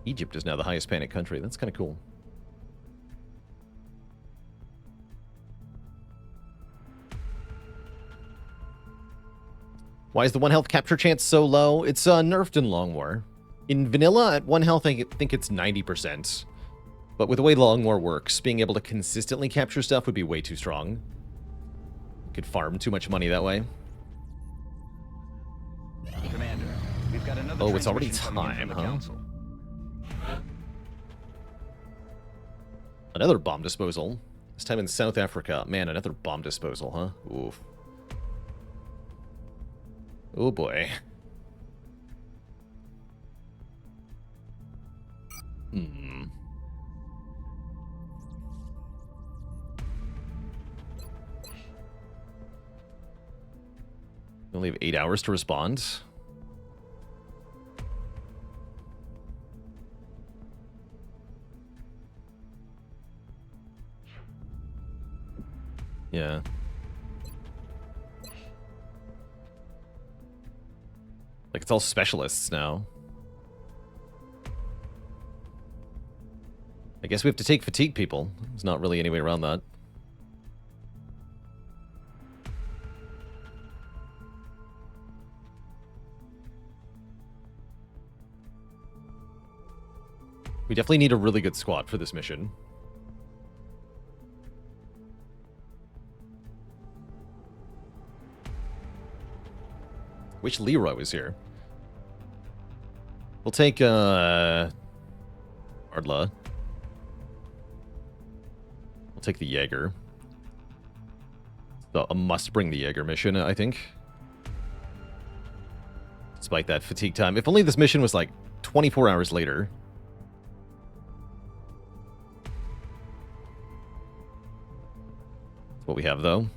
Egypt is now the highest panic country. That's kind of cool. Why is the 1 health capture chance so low? It's nerfed in Long War. In vanilla, at 1 health, I think it's 90%. But with the way Long War works, being able to consistently capture stuff would be way too strong. You could farm too much money that way. Commander, we've got another Oh, it's already transmission coming in time, from the huh? Council. Another bomb disposal. This time in South Africa. Man, another bomb disposal, huh? Oof. Oh boy. Hmm. We only have 8 hours to respond. Yeah. Like, it's all specialists now. I guess we have to take fatigue people. There's not really any way around that. We definitely need a really good squad for this mission. Which Leroy is here? We'll take, Ardla. We'll take the Jaeger. So a must bring the Jaeger mission, I think. Despite that fatigue time. If only this mission was like 24 hours later. That's what we have, though.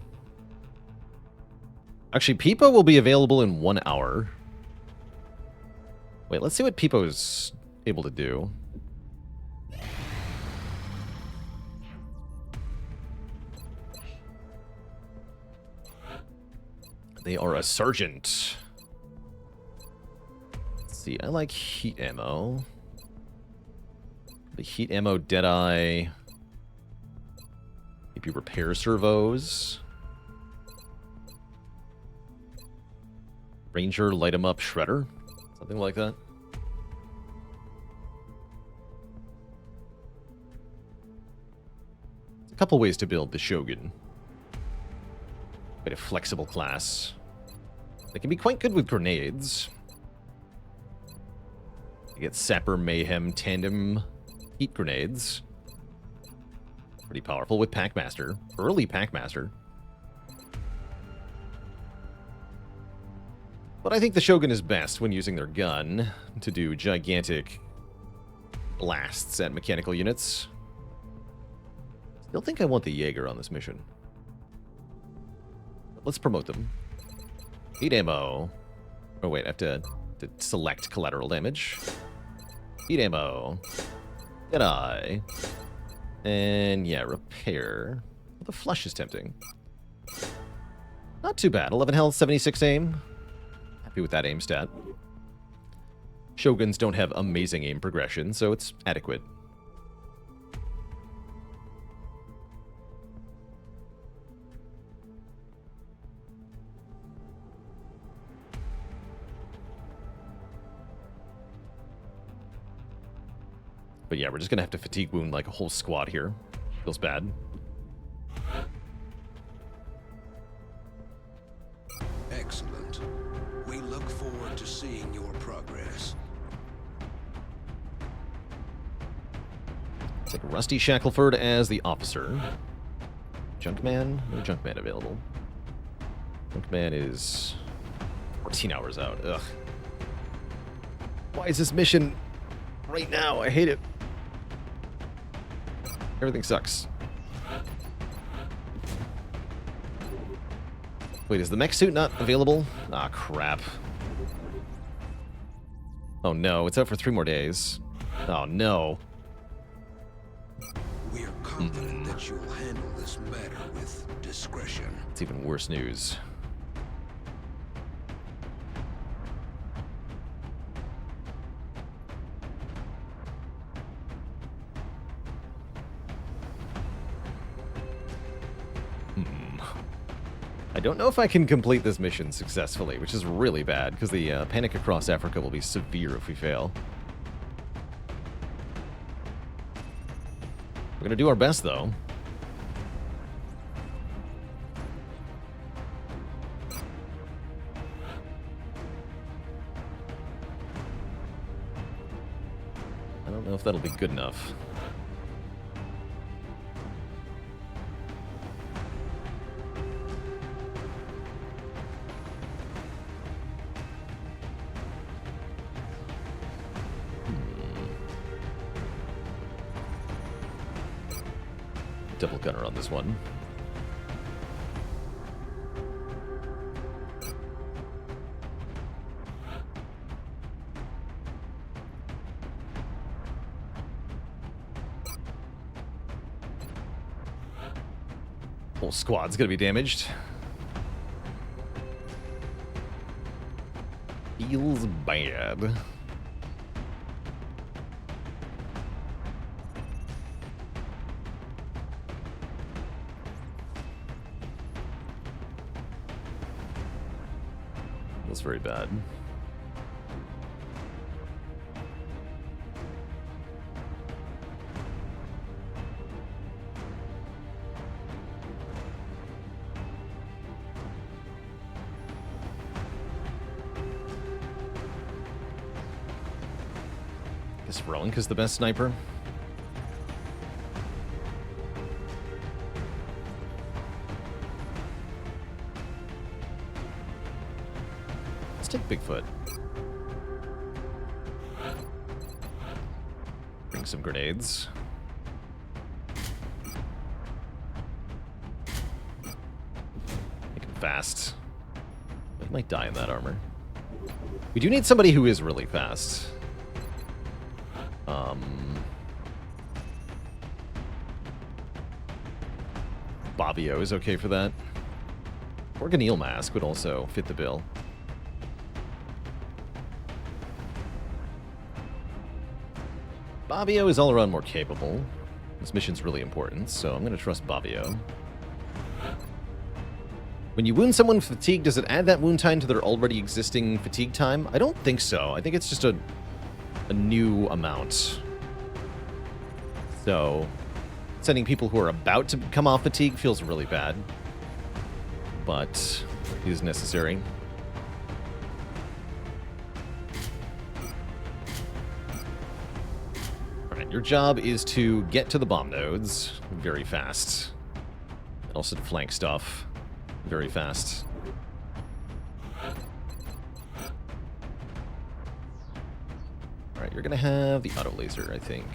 Actually, Peepo will be available in 1 hour. Wait, let's see what Peepo's able to do. They are a sergeant. Let's see, I like heat ammo. The heat ammo, Deadeye. Maybe repair servos. Ranger, light 'em up, shredder. Something like that. There's a couple ways to build the Shogun. Quite a flexible class. They can be quite good with grenades. You get Sapper, Mayhem, Tandem, Heat grenades. Pretty powerful with Packmaster. Early Packmaster. But I think the Shogun is best when using their gun to do gigantic blasts at mechanical units. Still think I want the Jaeger on this mission. Let's promote them. Heat ammo. Oh wait, I have to select collateral damage. Heat ammo. Deadeye. And yeah, repair. The flush is tempting. Not too bad. 11 health, 76 aim. Happy with that aim stat. Shoguns don't have amazing aim progression, so it's adequate. But yeah, we're just gonna have to fatigue wound like a whole squad here. Feels bad. Excellent. We look forward to seeing your progress. It's like Rusty Shackleford as the officer. Junkman? No Junkman available. Junkman is 14 hours out. Ugh. Why is this mission right now? I hate it. Everything sucks. Wait, is the mech suit not available? Ah, crap. Oh no, it's out for 3 more days. Oh no. We are confident that you'll handle this matter with discretion. It's even worse news. I don't know if I can complete this mission successfully, which is really bad, because the panic across Africa will be severe if we fail. We're going to do our best, though. I don't know if that'll be good enough. Double gunner on this one. Whole squad's gonna be damaged. Feels bad. That's very bad. Guess Rowank is the best sniper. Take Bigfoot. Bring some grenades. Make him fast. he might die in that armor. We do need somebody who is really fast. Bobbio is okay for that. Organeel Mask would also fit the bill. Bobbio is all around more capable. This mission's really important, so I'm going to trust Bobbio. When you wound someone with fatigue, does it add that wound time to their already existing fatigue time? I don't think so. I think it's just a new amount. So, sending people who are about to come off fatigue feels really bad. But it is necessary. Alright, your job is to get to the bomb nodes very fast. And also to flank stuff very fast. Alright, you're gonna have the auto laser, I think.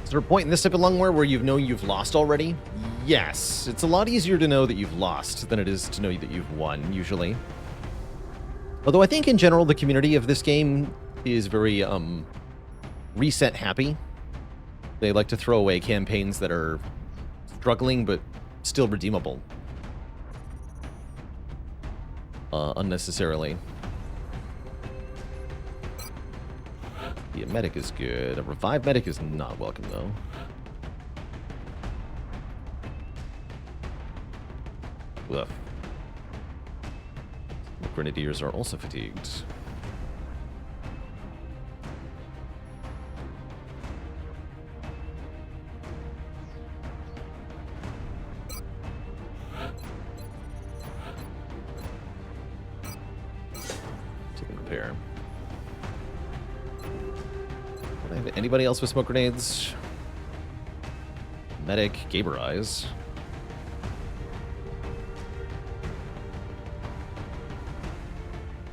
Is there a point in this type of Lungware where you know you've lost already? Yes. It's a lot easier to know that you've lost than it is to know that you've won, usually. Although I think in general the community of this game is very reset happy. They like to throw away campaigns that are struggling but still redeemable. Unnecessarily. Yeah, medic is good. A revive medic is not welcome, though. Ugh. The grenadiers are also fatigued. Take a repair. Anybody else with smoke grenades? Medic, Gaberize.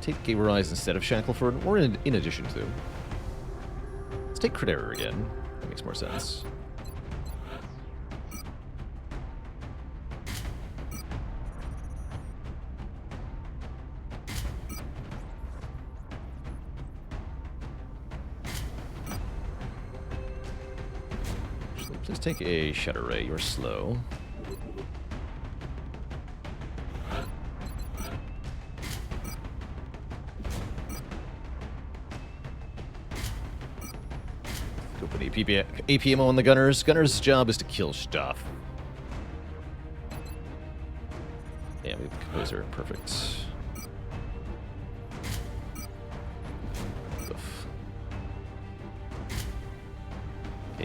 Take Gaberize instead of Shackleford, or in addition to. Let's take Critera again. That makes more sense. Please take a Shatter Ray. You're slow. Go put APMO on the Gunners. Gunners' job is to kill stuff. Yeah, we have the Composer. Perfect.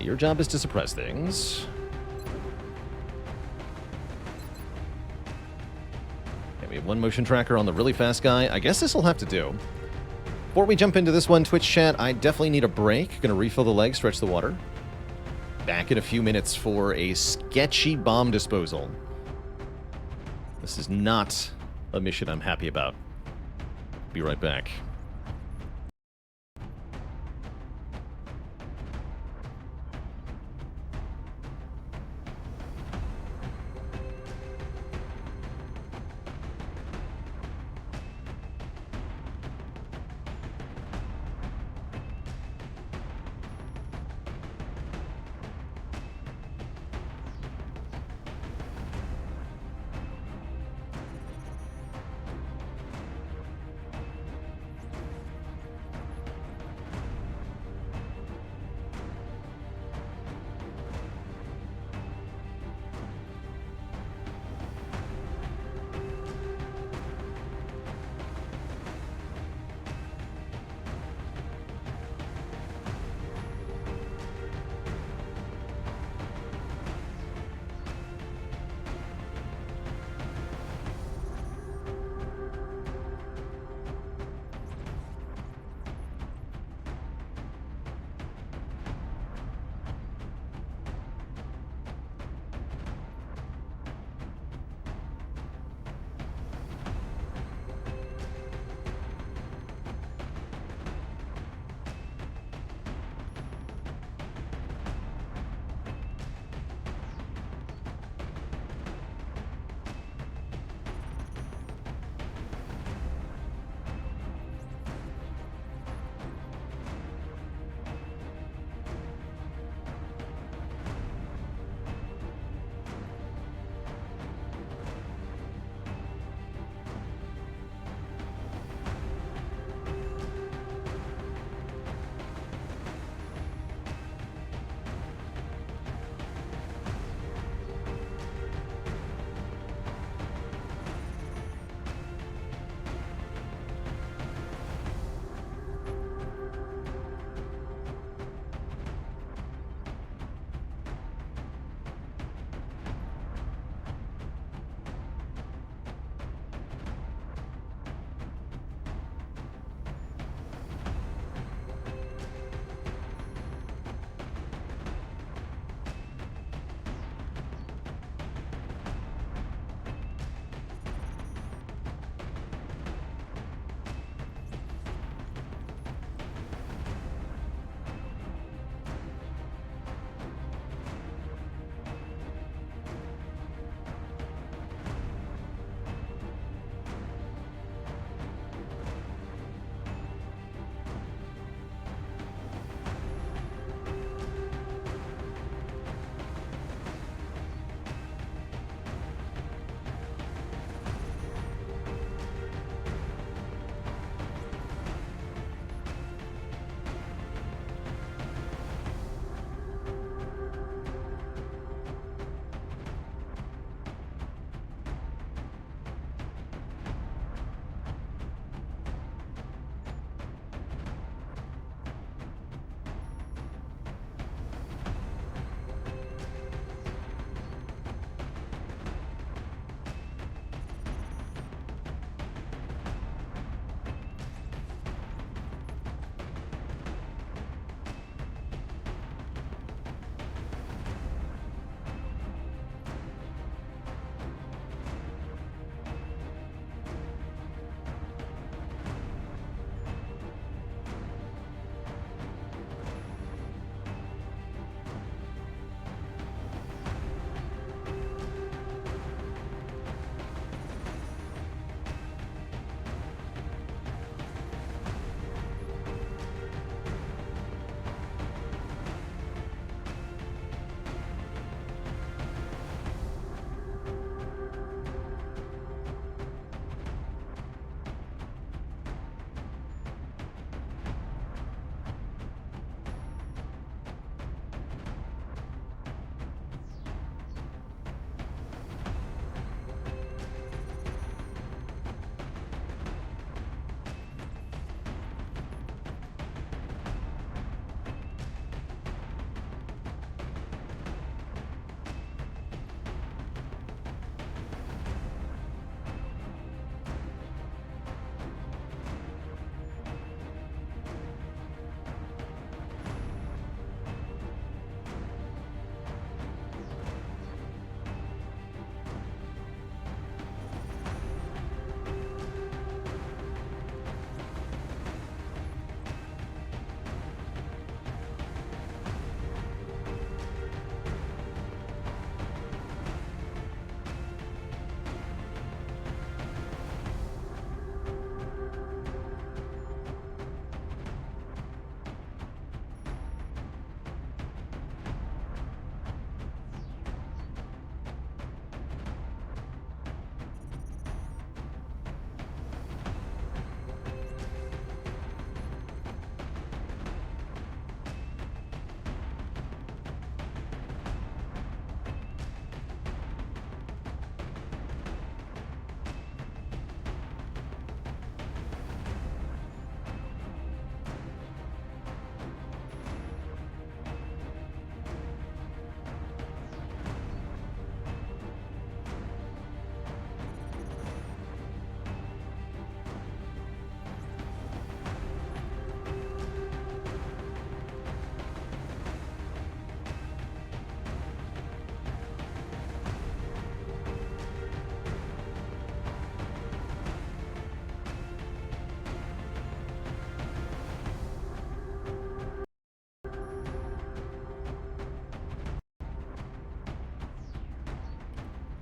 Your job is to suppress things. Okay, we have one motion tracker on the really fast guy. I guess this will have to do. Before we jump into this one, Twitch chat, I definitely need a break. Gonna refill the leg, stretch the water. Back in a few minutes for a sketchy bomb disposal. This is not a mission I'm happy about. Be right back.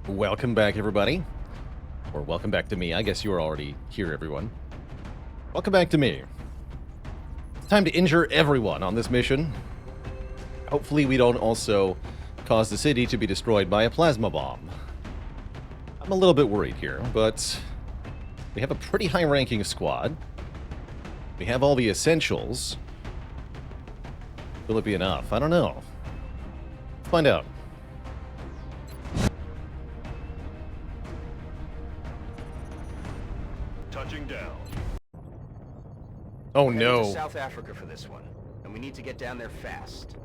Welcome back, everybody. Or welcome back to me. I guess you were already here, everyone. Welcome back to me. It's time to injure everyone on this mission. Hopefully we don't also cause the city to be destroyed by a plasma bomb. I'm a little bit worried here, but we have a pretty high-ranking squad. We have all the essentials. Will it be enough? I don't know. Let's find out. Touching down. Oh Heading no. to South Africa for this one, and we need to get down there fast.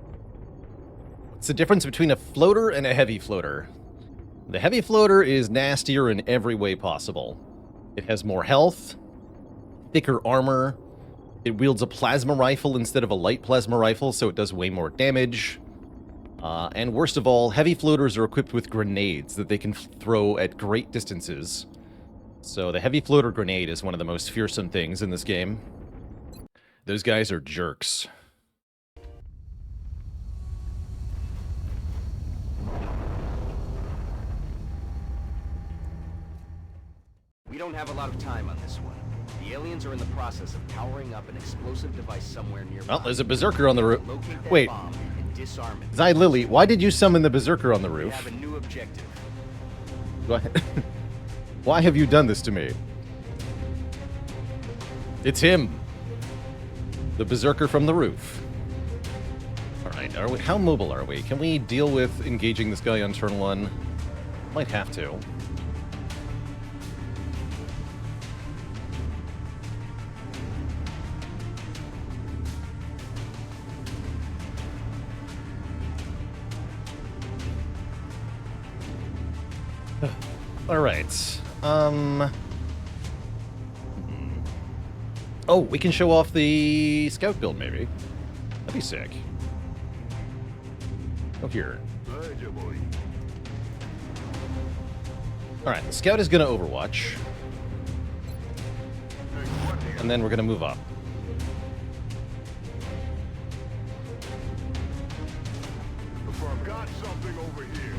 What's the difference between a floater and a heavy floater? The heavy floater is nastier in every way possible. It has more health, thicker armor, it wields a plasma rifle instead of a light plasma rifle, so it does way more damage. And worst of all, heavy floaters are equipped with grenades that they can throw at great distances. So the heavy floater grenade is one of the most fearsome things in this game. Those guys are jerks. We don't have a lot of time on this one. The aliens are in the process of powering up an explosive device somewhere nearby. Well, there's a berserker on the roof. Locate that Wait, bomb and disarm it. Zai Lily, why did you summon the berserker on the We roof? have a new objective. Why have you done this to me? It's him. The berserker from the roof. Alright, how mobile are we? Can we deal with engaging this guy on turn 1? Might have to. Alright. Oh, we can show off the scout build, maybe. That'd be sick. Oh, here. Alright, the scout is going to overwatch. And then we're going to move up. I've got something over here.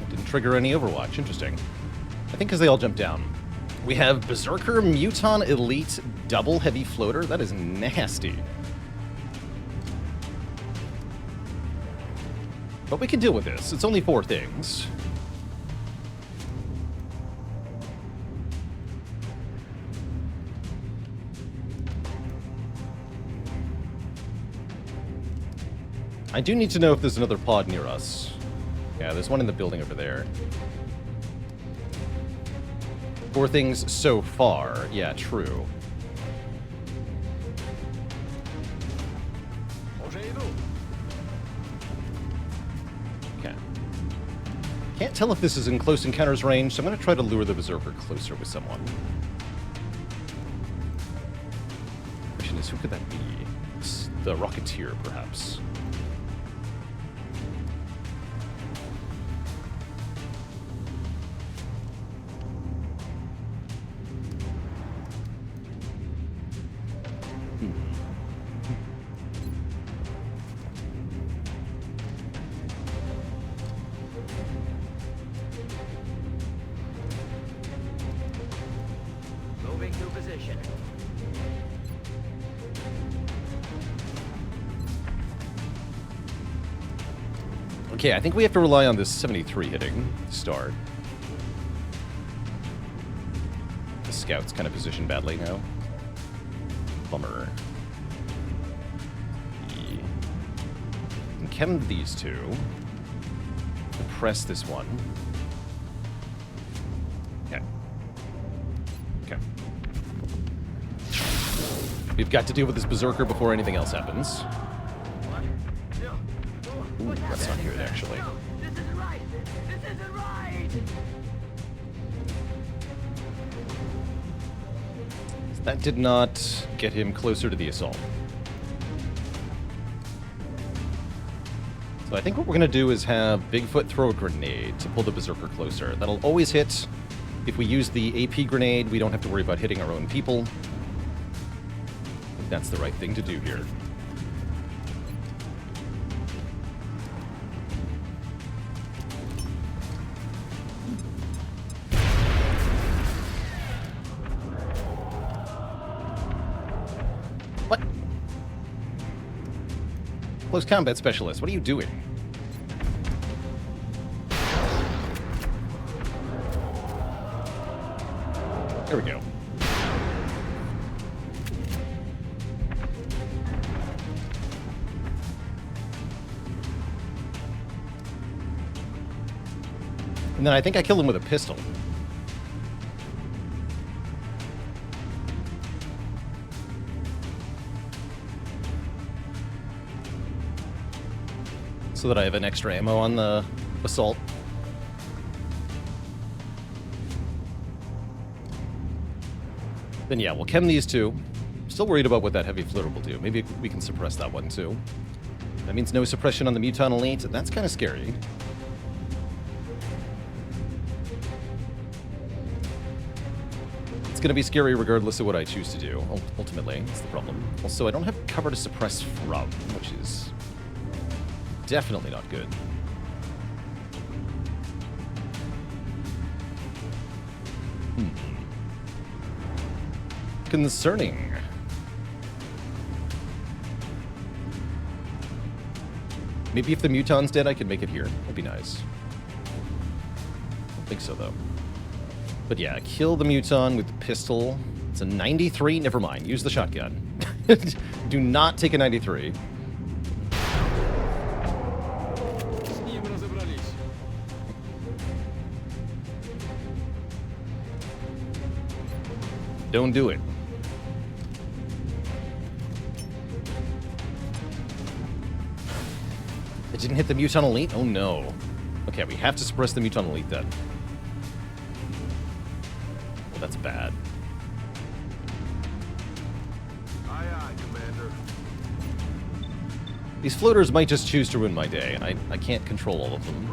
Didn't trigger any overwatch. Interesting. I think because they all jumped down. We have Berserker Muton Elite Double Heavy Floater. That is nasty. But we can deal with this. It's only 4 things. I do need to know if there's another pod near us. Yeah, there's one in the building over there. 4 things so far. Yeah, true. Okay. Can't tell if this is in close encounters range, so I'm going to try to lure the Berserker closer with someone. Question is, who could that be? The Rocketeer, perhaps. Moving to position. Okay, I think we have to rely on this 73 hitting to start. The scout's kind of positioned badly now. Bummer. And chem these two. Press this one. Okay. Okay. We've got to deal with this Berserker before anything else happens. Ooh, that's not good, actually. This isn't right. This isn't right. That did not get him closer to the assault. So I think what we're going to do is have Bigfoot throw a grenade to pull the Berserker closer. That'll always hit. If we use the AP grenade, we don't have to worry about hitting our own people. I think that's the right thing to do here. Close combat specialist, what are you doing? There we go. And then I think I killed him with a pistol. So that I have an extra ammo on the assault. Then yeah, we'll chem these two. Still worried about what that heavy flitter will do. Maybe we can suppress that one too. That means no suppression on the Muton Elite. That's kind of scary. It's going to be scary regardless of what I choose to do, ultimately. That's the problem. Also, I don't have cover to suppress from, which is definitely not good. Concerning. Maybe if the Muton's dead, I could make it here. That'd be nice. I don't think so, though. But yeah, kill the Muton with the pistol. It's a 93. Never mind. Use the shotgun. Do not take a 93. Don't do it. It didn't hit the Muton Elite? Oh no. Okay, we have to suppress the Muton Elite then. Well, that's bad. Aye, aye, Commander. These floaters might just choose to ruin my day, and I can't control all of them.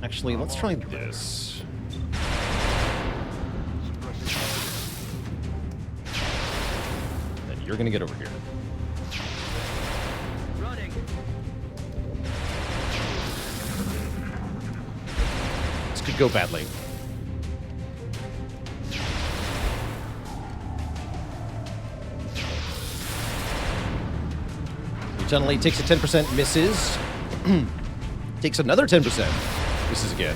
Actually, let's try this. Then you're gonna get over here. Running. This could go badly. Muton Elite takes a 10%, misses. Takes another 10%. Misses again.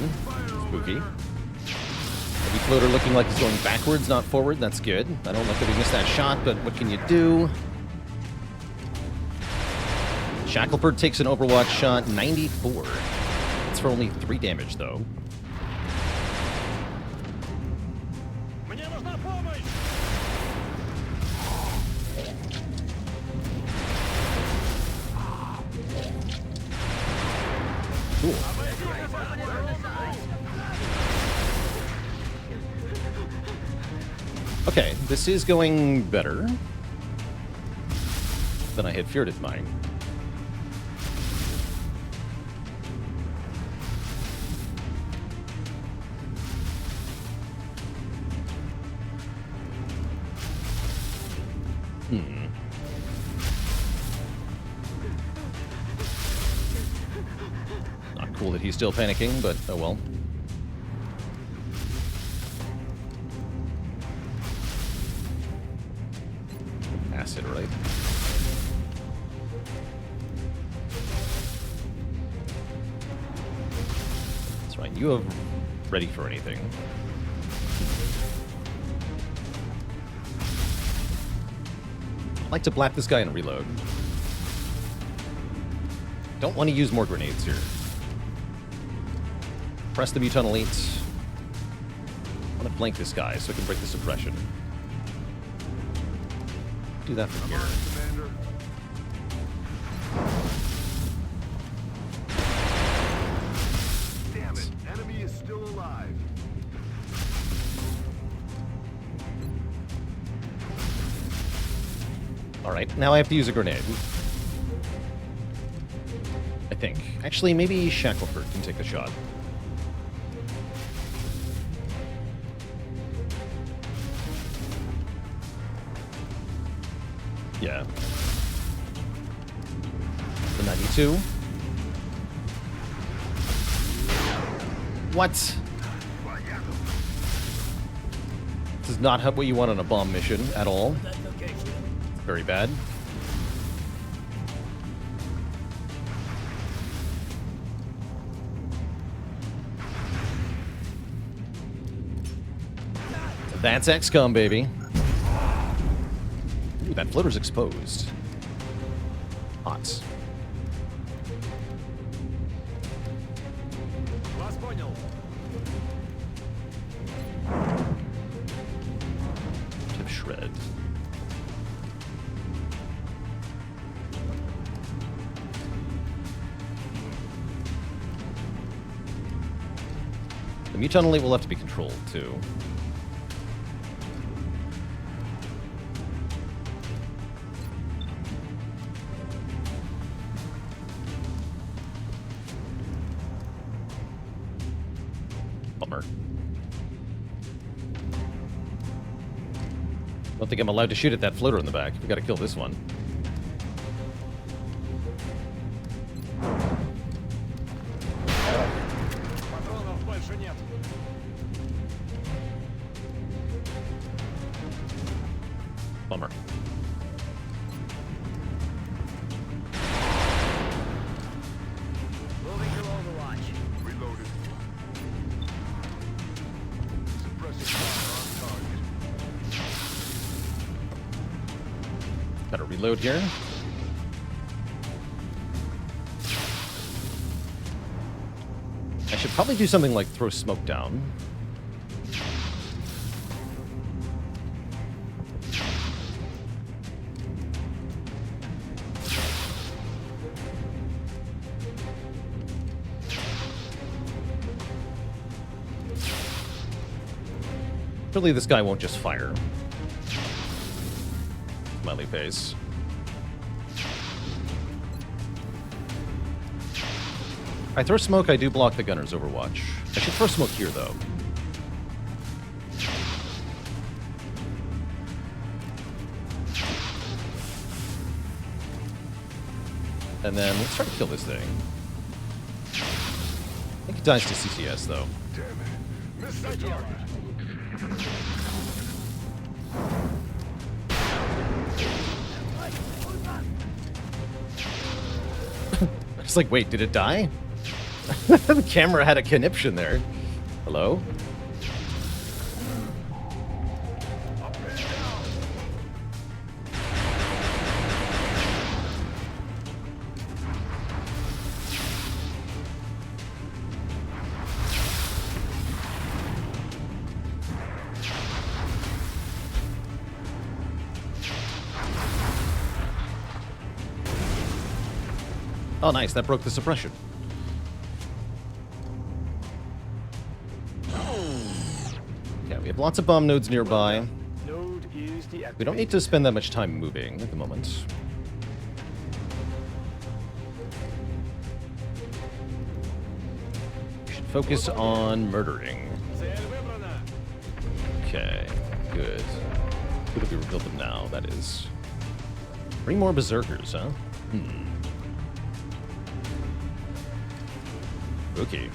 Spooky. Heavy floater looking like he's going backwards, not forward. That's good. I don't like that we missed that shot, but what can you do? Shackleford takes an Overwatch shot, 94. It's for only 3 damage, though. Cool. Okay, this is going better than I had feared it might. Not cool that he's still panicking, but oh well. Acid, right? That's right. You have ready for anything. I'd like to blap this guy and reload. Don't want to use more grenades here. Press the Muton Elite. I want to flank this guy so I can break the suppression. Do that from here. Commander. Damn it, enemy is still alive. Alright, now I have to use a grenade. I think. Actually, maybe Shackleford can take the shot. Yeah. The 92. What? This is not what you want on a bomb mission at all. That location. Very bad. That's XCOM, baby. Ooh, that floater's exposed. Hot. Tip shred. The muton elite will have to be controlled, too. Bummer. Don't think I'm allowed to shoot at that floater in the back. We gotta kill this one. Bummer. Moving to Overwatch. Reloaded. Suppressive fire on target. Gotta reload here. I should probably do something like throw smoke down. Surely this guy won't just fire. Smiley face. I throw smoke, I do block the gunner's overwatch. I should throw smoke here, though. And then let's try to kill this thing. I think it dies to CCS, though. Damn it. Missed the target. It's like, wait, did it die? The camera had a conniption there. Hello? Oh, nice. That broke the suppression. Yeah, we have lots of bomb nodes nearby. Node is deactivated. We don't need to spend that much time moving at the moment. We should focus on murdering. Okay, good. Good if we rebuild them now, that is. 3 more berserkers, huh? Okay.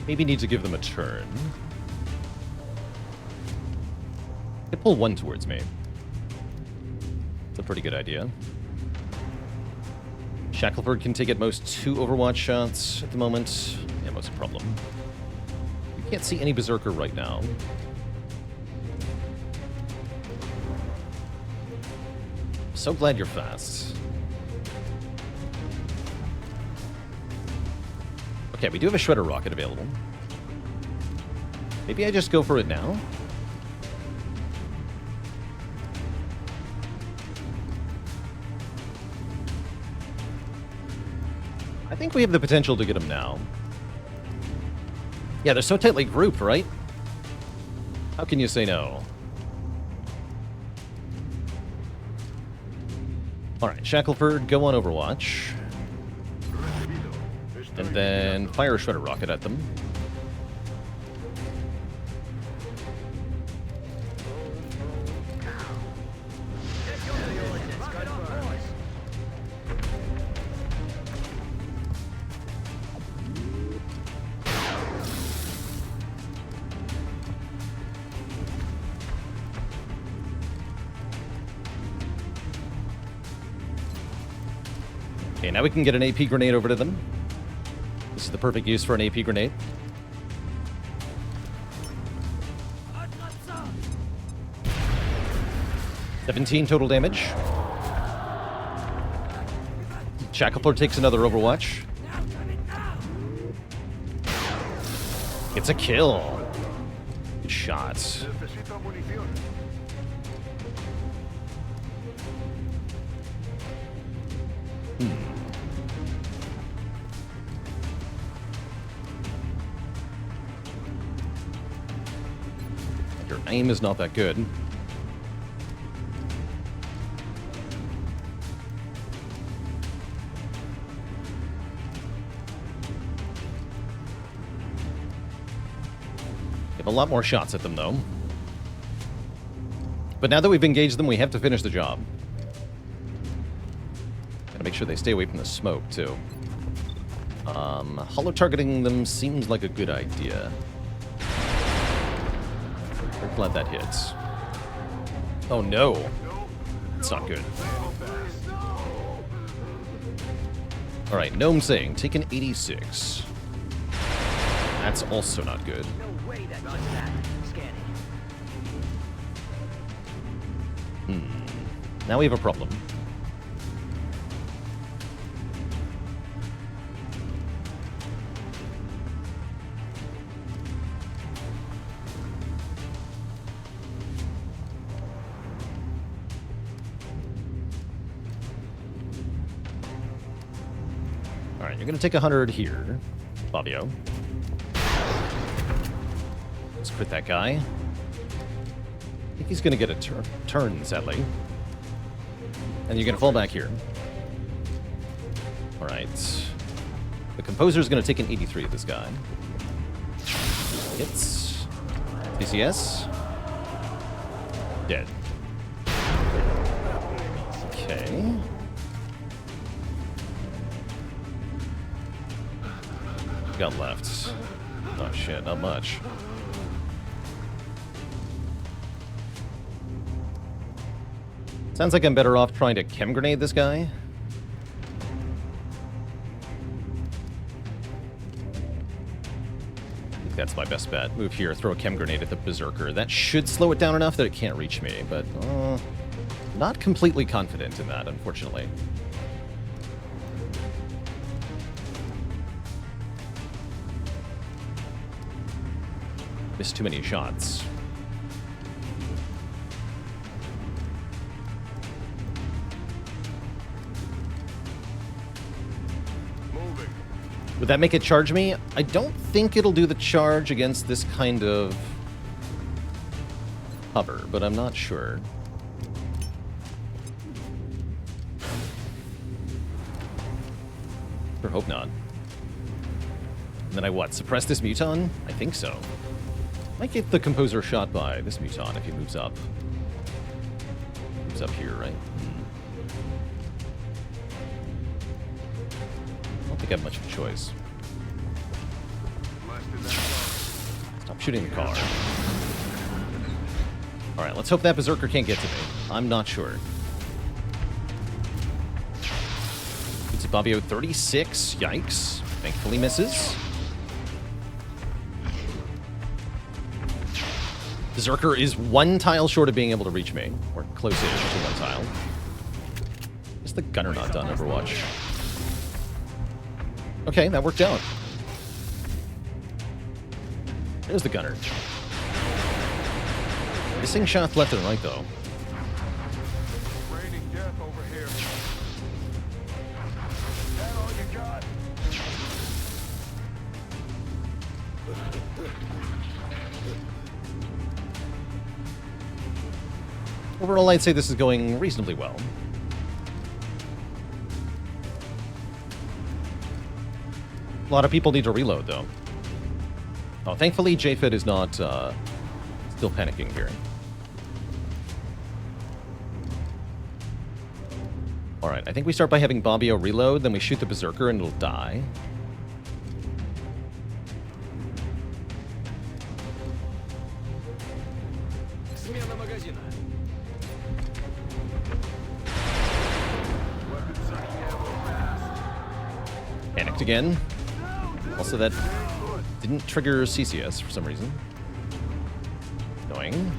Maybe need to give them a turn. They pull 1 towards me. It's a pretty good idea. Shackleford can take at most 2 Overwatch shots at the moment. Yeah, most problem. We can't see any Berserker right now. So glad you're fast. Okay, we do have a Shredder Rocket available. Maybe I just go for it now? I think we have the potential to get him now. Yeah, they're so tightly grouped, right? How can you say no? Alright, Shackleford, go on Overwatch. And then fire a Shredder Rocket at them. Okay, now we can get an AP grenade over to them. This is the perfect use for an AP grenade. 17 total damage. Shacklepler takes another Overwatch. It's a kill. Good shots. Your aim is not that good. A lot more shots at them, though. But now that we've engaged them, we have to finish the job. Gotta make sure they stay away from the smoke, too. Hollow targeting them seems like a good idea. We're glad that hits. Oh, no. It's not good. Alright, Gnome saying, take an 86. That's also not good. Now we have a problem. Alright, you're going to take 100 here, Fabio. Let's crit that guy. I think he's going to get a turn, sadly. And you're going to fall back here. Alright. The Composer's going to take an 83 of this guy. Hits. DCS. Dead. Okay. Got left. Oh shit, not much. Sounds like I'm better off trying to chem grenade this guy. I think that's my best bet. Move here, throw a chem grenade at the Berserker. That should slow it down enough that it can't reach me, but not completely confident in that, unfortunately. Missed too many shots. Would that make it charge me? I don't think it'll do the charge against this kind of hover, but I'm not sure. Sure hope not. And then I what? Suppress this Muton? I think so. Might get the Composer shot by this Muton if he moves up. Moves up here, right? I don't think I have much of a choice. Stop shooting the car. Alright, let's hope that Berserker can't get to me. I'm not sure. It's Fabio 36. Yikes. Thankfully misses. Berserker is one tile short of being able to reach me. Or close-ish to one tile. Is the gunner not done, Overwatch? Okay, that worked out. There's the gunner. Missing shots left and right, though. Raining death over here. Is that all you got? Overall, I'd say this is going reasonably well. A lot of people need to reload, though. Oh, thankfully, JFIT is not still panicking here. Alright, I think we start by having Fabio reload, then we shoot the Berserker and it'll die. Defect again. Also, that didn't trigger CCS for some reason. Annoying.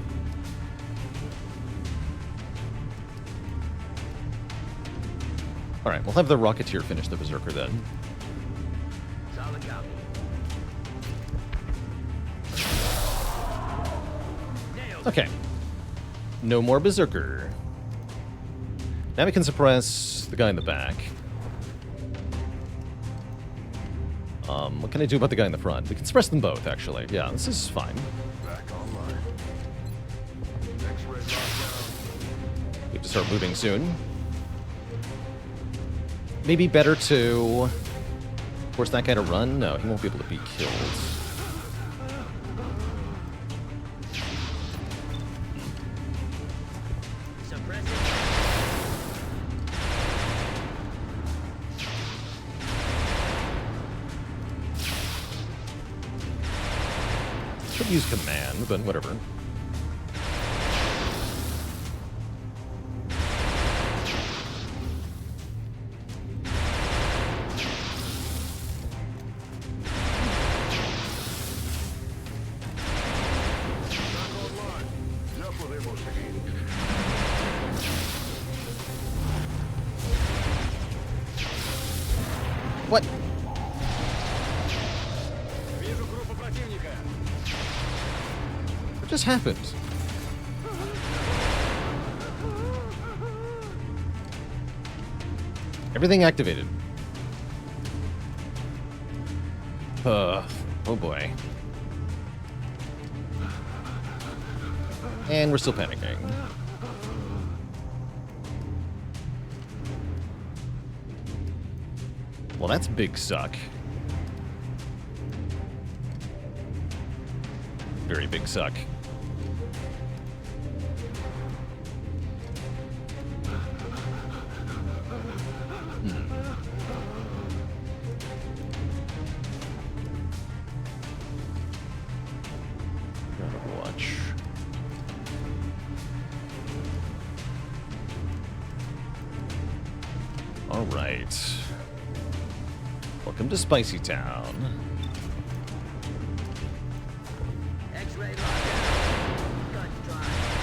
Alright, we'll have the Rocketeer finish the Berserker then. Okay. No more Berserker. Now we can suppress the guy in the back. What can I do about the guy in the front? We can suppress them both, actually. Yeah, this is fine. Back online. X-ray lockdown. We have to start moving soon. Maybe better to force that guy to run? No, he won't be able to be killed. Should use command, but whatever. What? What just happened? Everything activated. Oh boy. And we're still panicking. Well, that's big suck. Very big suck. Watch. All right. Welcome to Spicy Town.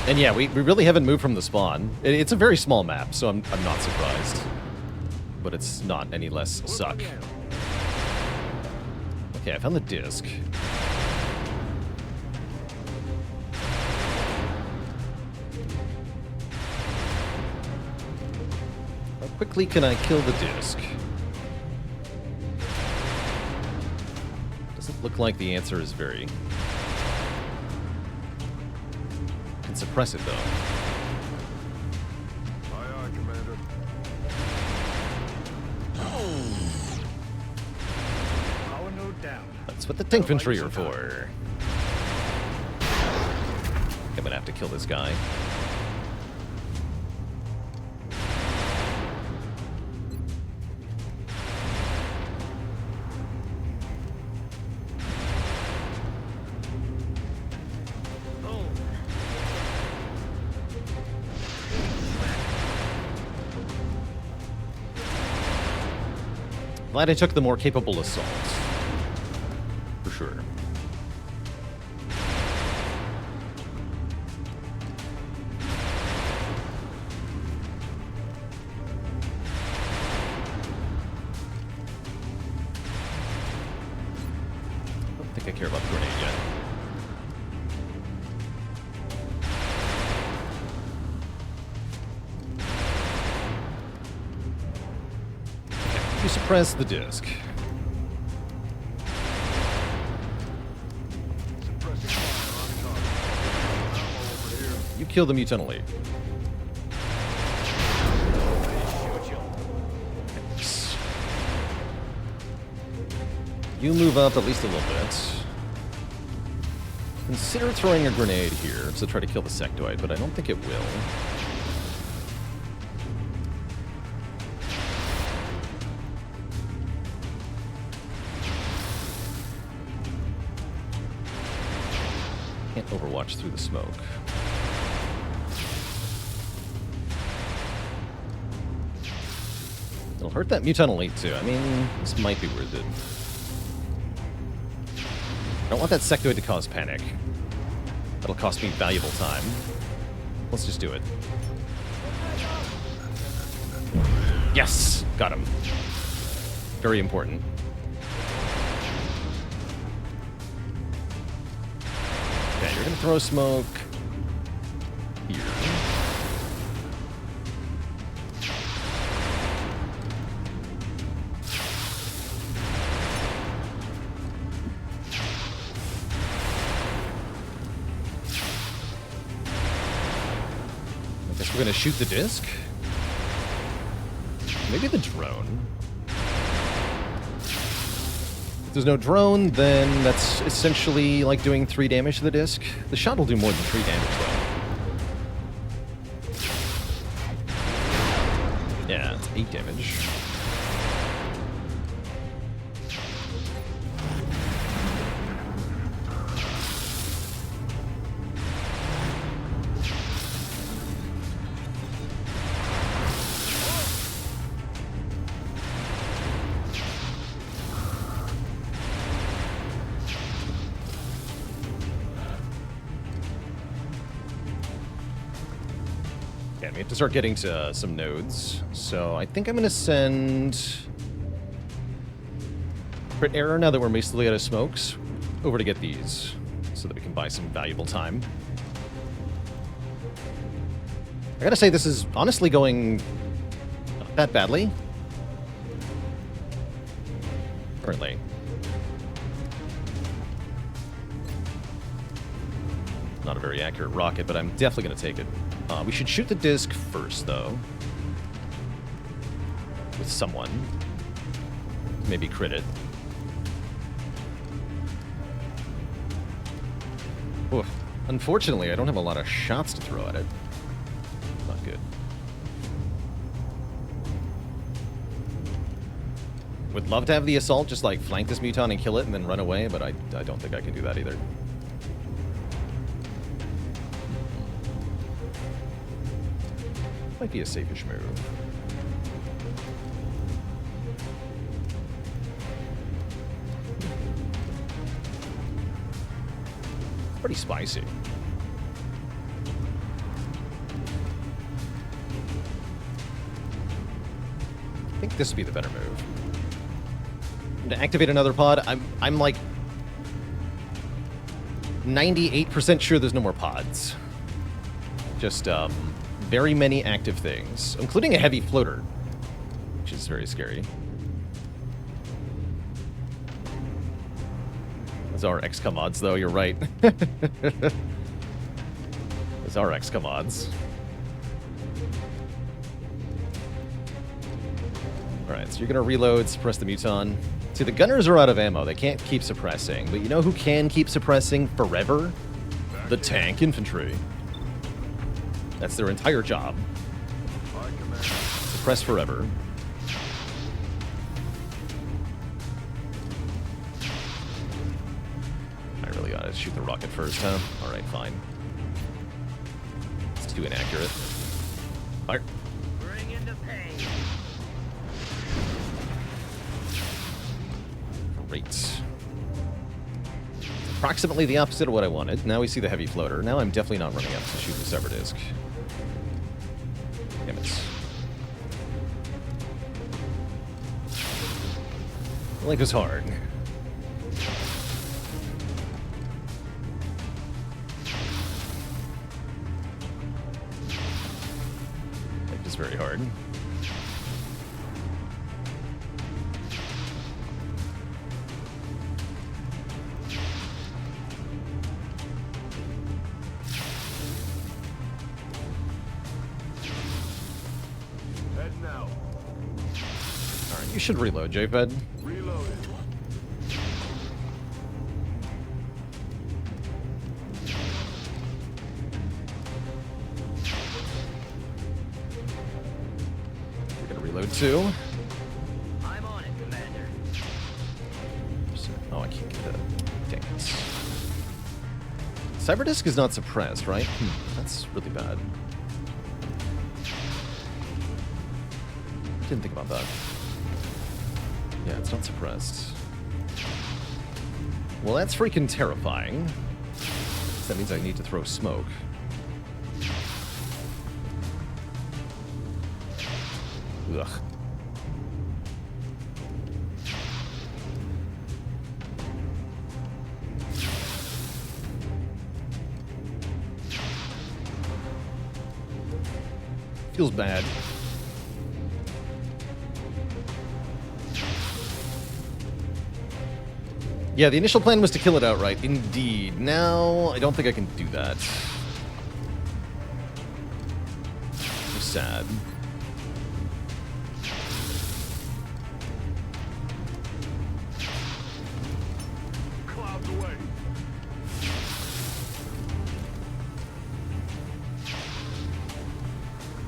And yeah, we really haven't moved from the spawn. It's a very small map, so I'm not surprised. But it's not any less suck. Okay, I found the disc. How quickly can I kill the disc? Doesn't look like the answer is very... Can suppress it though. Aye, aye, Commander. Power node down. That's what the tank infantry are for. I'm gonna have to kill this guy. Glad I took the more capable assault. For sure. I don't think I care about the grenade yet. You suppress the disc. You kill the mutant elite. You move up at least a little bit. Consider throwing a grenade here to try to kill the sectoid, but I don't think it will. Can't overwatch through the smoke. It'll hurt that Muton Elite too. I mean, this might be worth it. I don't want that sectoid to cause panic. That'll cost me valuable time. Let's just do it. Yes! Got him. Very important. Okay, you're gonna throw smoke here. I guess we're gonna shoot the disc. Maybe the drone. If there's no drone, then that's essentially like doing 3 damage to the disc. The shot will do more than 3 damage, though. Yeah, it's 8 damage. We have to start getting to some nodes. So I think I'm going to send Crit Error, now that we're basically out of smokes, over to get these so that we can buy some valuable time. I gotta say, this is honestly going not that badly. Currently. Not a very accurate rocket, but I'm definitely going to take it. We should shoot the disc first, though. With someone. Maybe crit it. Oof. Unfortunately, I don't have a lot of shots to throw at it. Not good. Would love to have the assault just, like, flank this Muton and kill it and then run away, but I don't think I can do that either. Might be a safe-ish move. Pretty spicy. I think this would be the better move. And to activate another pod, I'm like 98% sure there's no more pods. Just very many active things, including a heavy floater, which is very scary. Those are XCOM mods, though, you're right. Those are XCOM mods. Alright, so you're gonna reload, suppress the Muton. See, the gunners are out of ammo. They can't keep suppressing, but you know who can keep suppressing forever? The tank infantry. That's their entire job. Suppress forever. I really gotta shoot the rocket first, huh? Alright, fine. It's too inaccurate. Fire. Bring in the pain. Great. Approximately the opposite of what I wanted. Now we see the heavy floater. Now I'm definitely not running up to shoot the sever disc. Damn it. The link was hard. Link is very hard. You should reload, JFed. Reloaded. We're gonna reload too. I'm on it, Commander. Oh, I can't get that. Dang it. Cyberdisc is not suppressed, right? That's really bad. Didn't think about that. Yeah, it's not suppressed. Well, that's freaking terrifying. That means I need to throw smoke. Ugh. Feels bad. Yeah, the initial plan was to kill it outright. Indeed. Now, I don't think I can do that. So sad. Clouds away.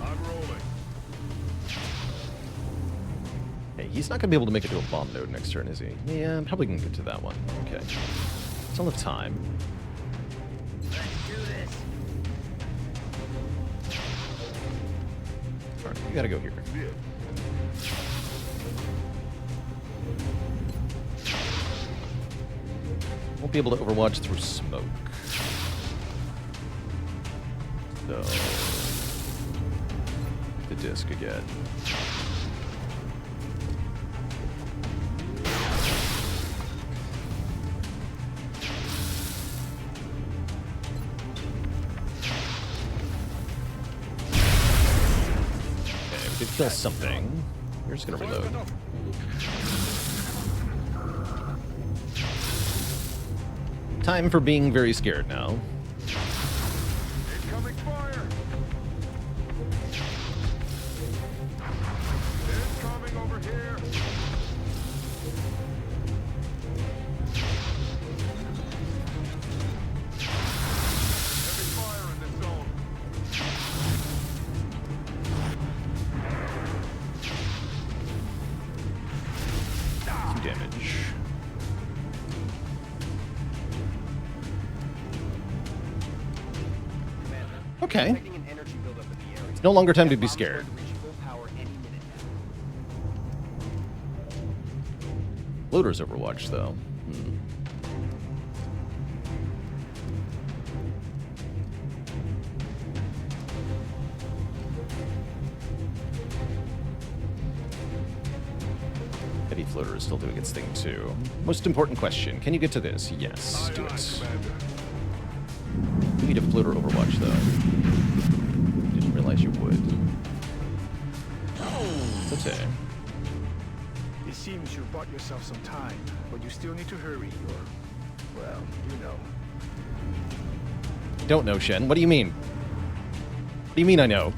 I'm rolling. Hey, he's not going to be able to make it to a bomb node next turn, is he? Yeah, I'm probably going to get to that one. Okay. Still have time. Let's do this. Alright, you gotta go here. Won't be able to overwatch through smoke. So... the disc again. Kill something. You're just gonna reload. Time for being very scared now. Incoming fire. Incoming over here. Heavy fire in this zone. Damage. Okay. It's no longer time to be scared. Loader's Overwatch, though. Heavy Floater is still doing its thing, too. Most important question. Can you get to this? Yes. Do it. You need a Floater Overwatch, though. Didn't realize you would. It's okay. It seems you bought yourself some time, but you still need to hurry, or, well, you know. I don't know, Shen. What do you mean? What do you mean I know?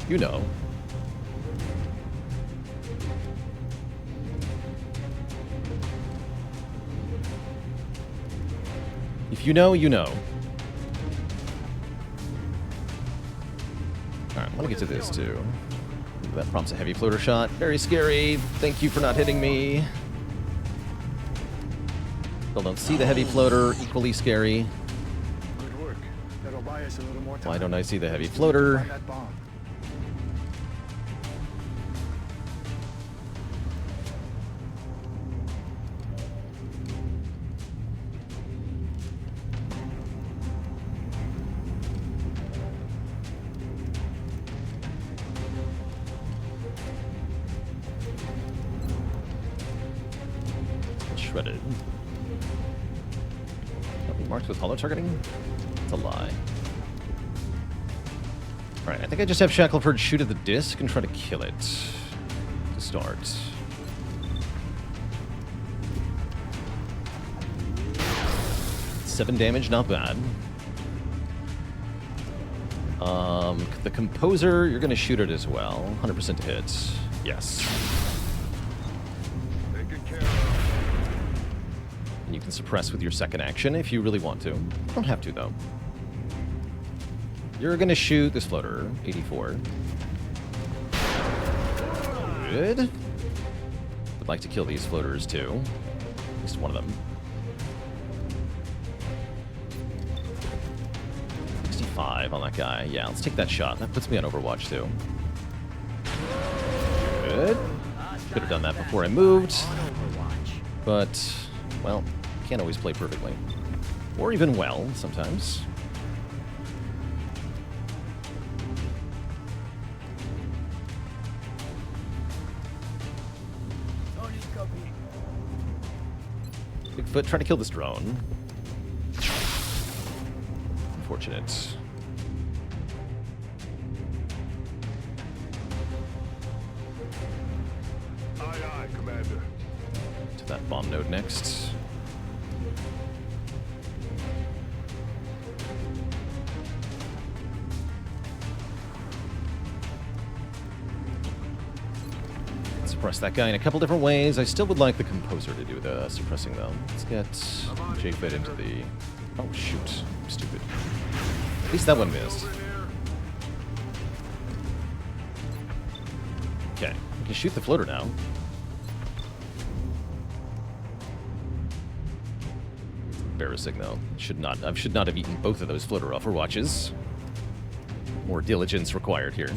You know. If you know, you know. Alright, I want to get to this too. That prompts a heavy floater shot. Very scary. Thank you for not hitting me. Still don't see the heavy floater. Equally scary. Good work. That'll buy us a little more time. Why don't I see the heavy floater? Find that bomb. Shredded. Marked with hollow targeting? It's a lie. Alright, I think I just have Shackleford shoot at the disc and try to kill it. To start. Seven damage, not bad. The Composer, you're gonna shoot it as well. 100% to hit. Yes. And you can suppress with your second action if you really want to. Don't have to, though. You're going to shoot this floater, 84. Good. Would like to kill these floaters, too. least one of them. 65 on that guy. Yeah, let's take that shot. That puts me on Overwatch, too. Good. Could have done that before I moved. But, well, can't always play perfectly. Or even well, sometimes. Bigfoot, try to kill this drone. Unfortunate. Aye, aye, Commander. To that bomb node next. Suppress that guy in a couple different ways. I still would like the composer to do the suppressing, though. Let's get J-Fit into the... Oh, shoot. I'm stupid. At least that one missed. Okay. We can shoot the floater now. Embarrassing, though. I should not have eaten both of those floater Overwatches. More diligence required here.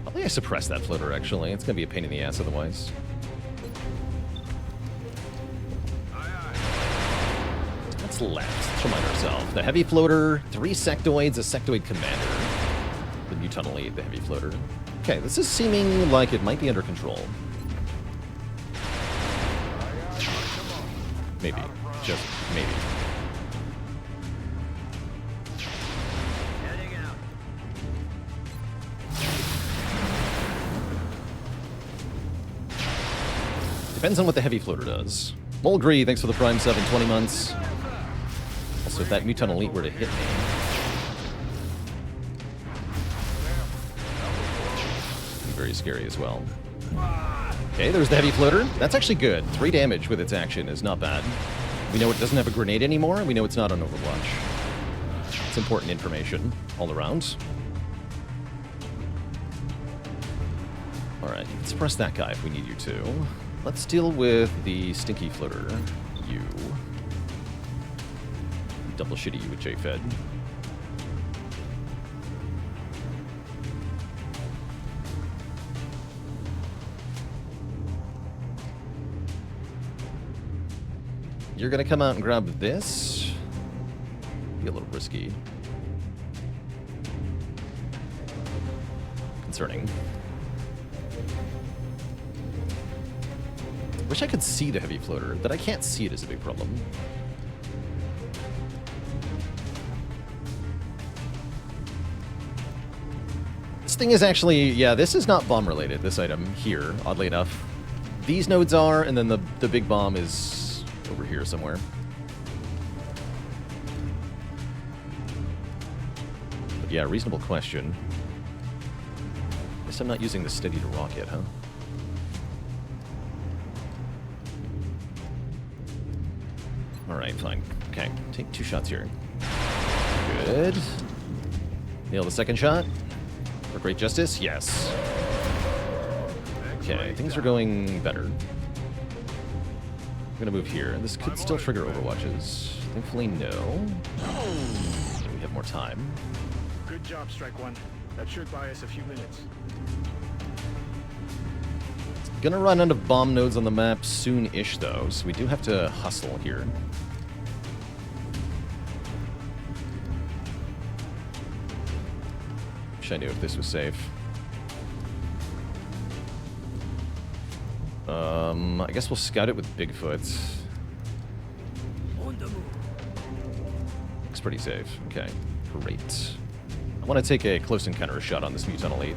Probably I suppress that floater, actually. It's going to be a pain in the ass otherwise. What's left? Let's remind ourselves. The heavy floater, 3 sectoids, a sectoid commander. The Muton Elite, the heavy floater. Okay, this is seeming like it might be under control. Maybe. Just maybe. Depends on what the heavy floater does. Mulgree, thanks for the Prime sub in 20 months. Also, if that Muton Elite were to hit me... it'd be very scary as well. Okay, there's the heavy floater. That's actually good. 3 damage with its action is not bad. We know it doesn't have a grenade anymore, and we know it's not on Overwatch. It's important information all around. Alright, you can suppress that guy if we need you to. Let's deal with the stinky floater. You. Double shitty you with J-Fed. You're gonna come out and grab this. Be a little risky. Concerning. Wish I could see the heavy floater. That I can't see it is a big problem. This thing is actually, yeah, this is not bomb related, this item here, oddly enough. These nodes are, and then the big bomb is over here somewhere. But yeah, reasonable question. Guess I'm not using the steady to rocket, huh? Alright, fine. Okay, take 2 shots here. Good. Nail the second shot. For great justice? Yes. Okay, things are going better. I'm gonna move here. This could still trigger Overwatches. Thankfully, no. We have more time. Good job, Strike One. That should buy us a few minutes. Gonna run out of bomb nodes on the map soon-ish, though, so we do have to hustle here. Wish I knew if this was safe. I guess we'll scout it with Bigfoot. Looks pretty safe. Okay, great. I want to take a close encounter shot on this Muton Elite.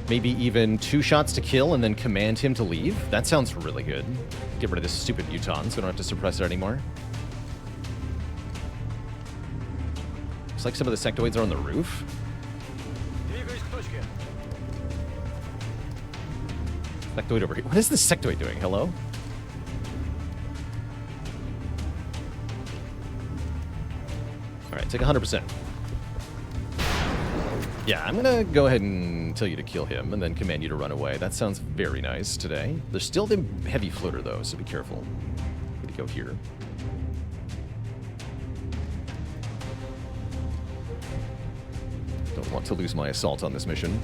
Maybe even 2 shots to kill and then command him to leave? That sounds really good. Get rid of this stupid Muton so we don't have to suppress it anymore. Looks like some of the sectoids are on the roof. Sectoid over here. What is this sectoid doing? Hello? Alright, take 100%. Yeah, I'm gonna go ahead and tell you to kill him and then command you to run away. That sounds very nice today. There's still the heavy floater though, so be careful. I'm gonna go here. Don't want to lose my assault on this mission.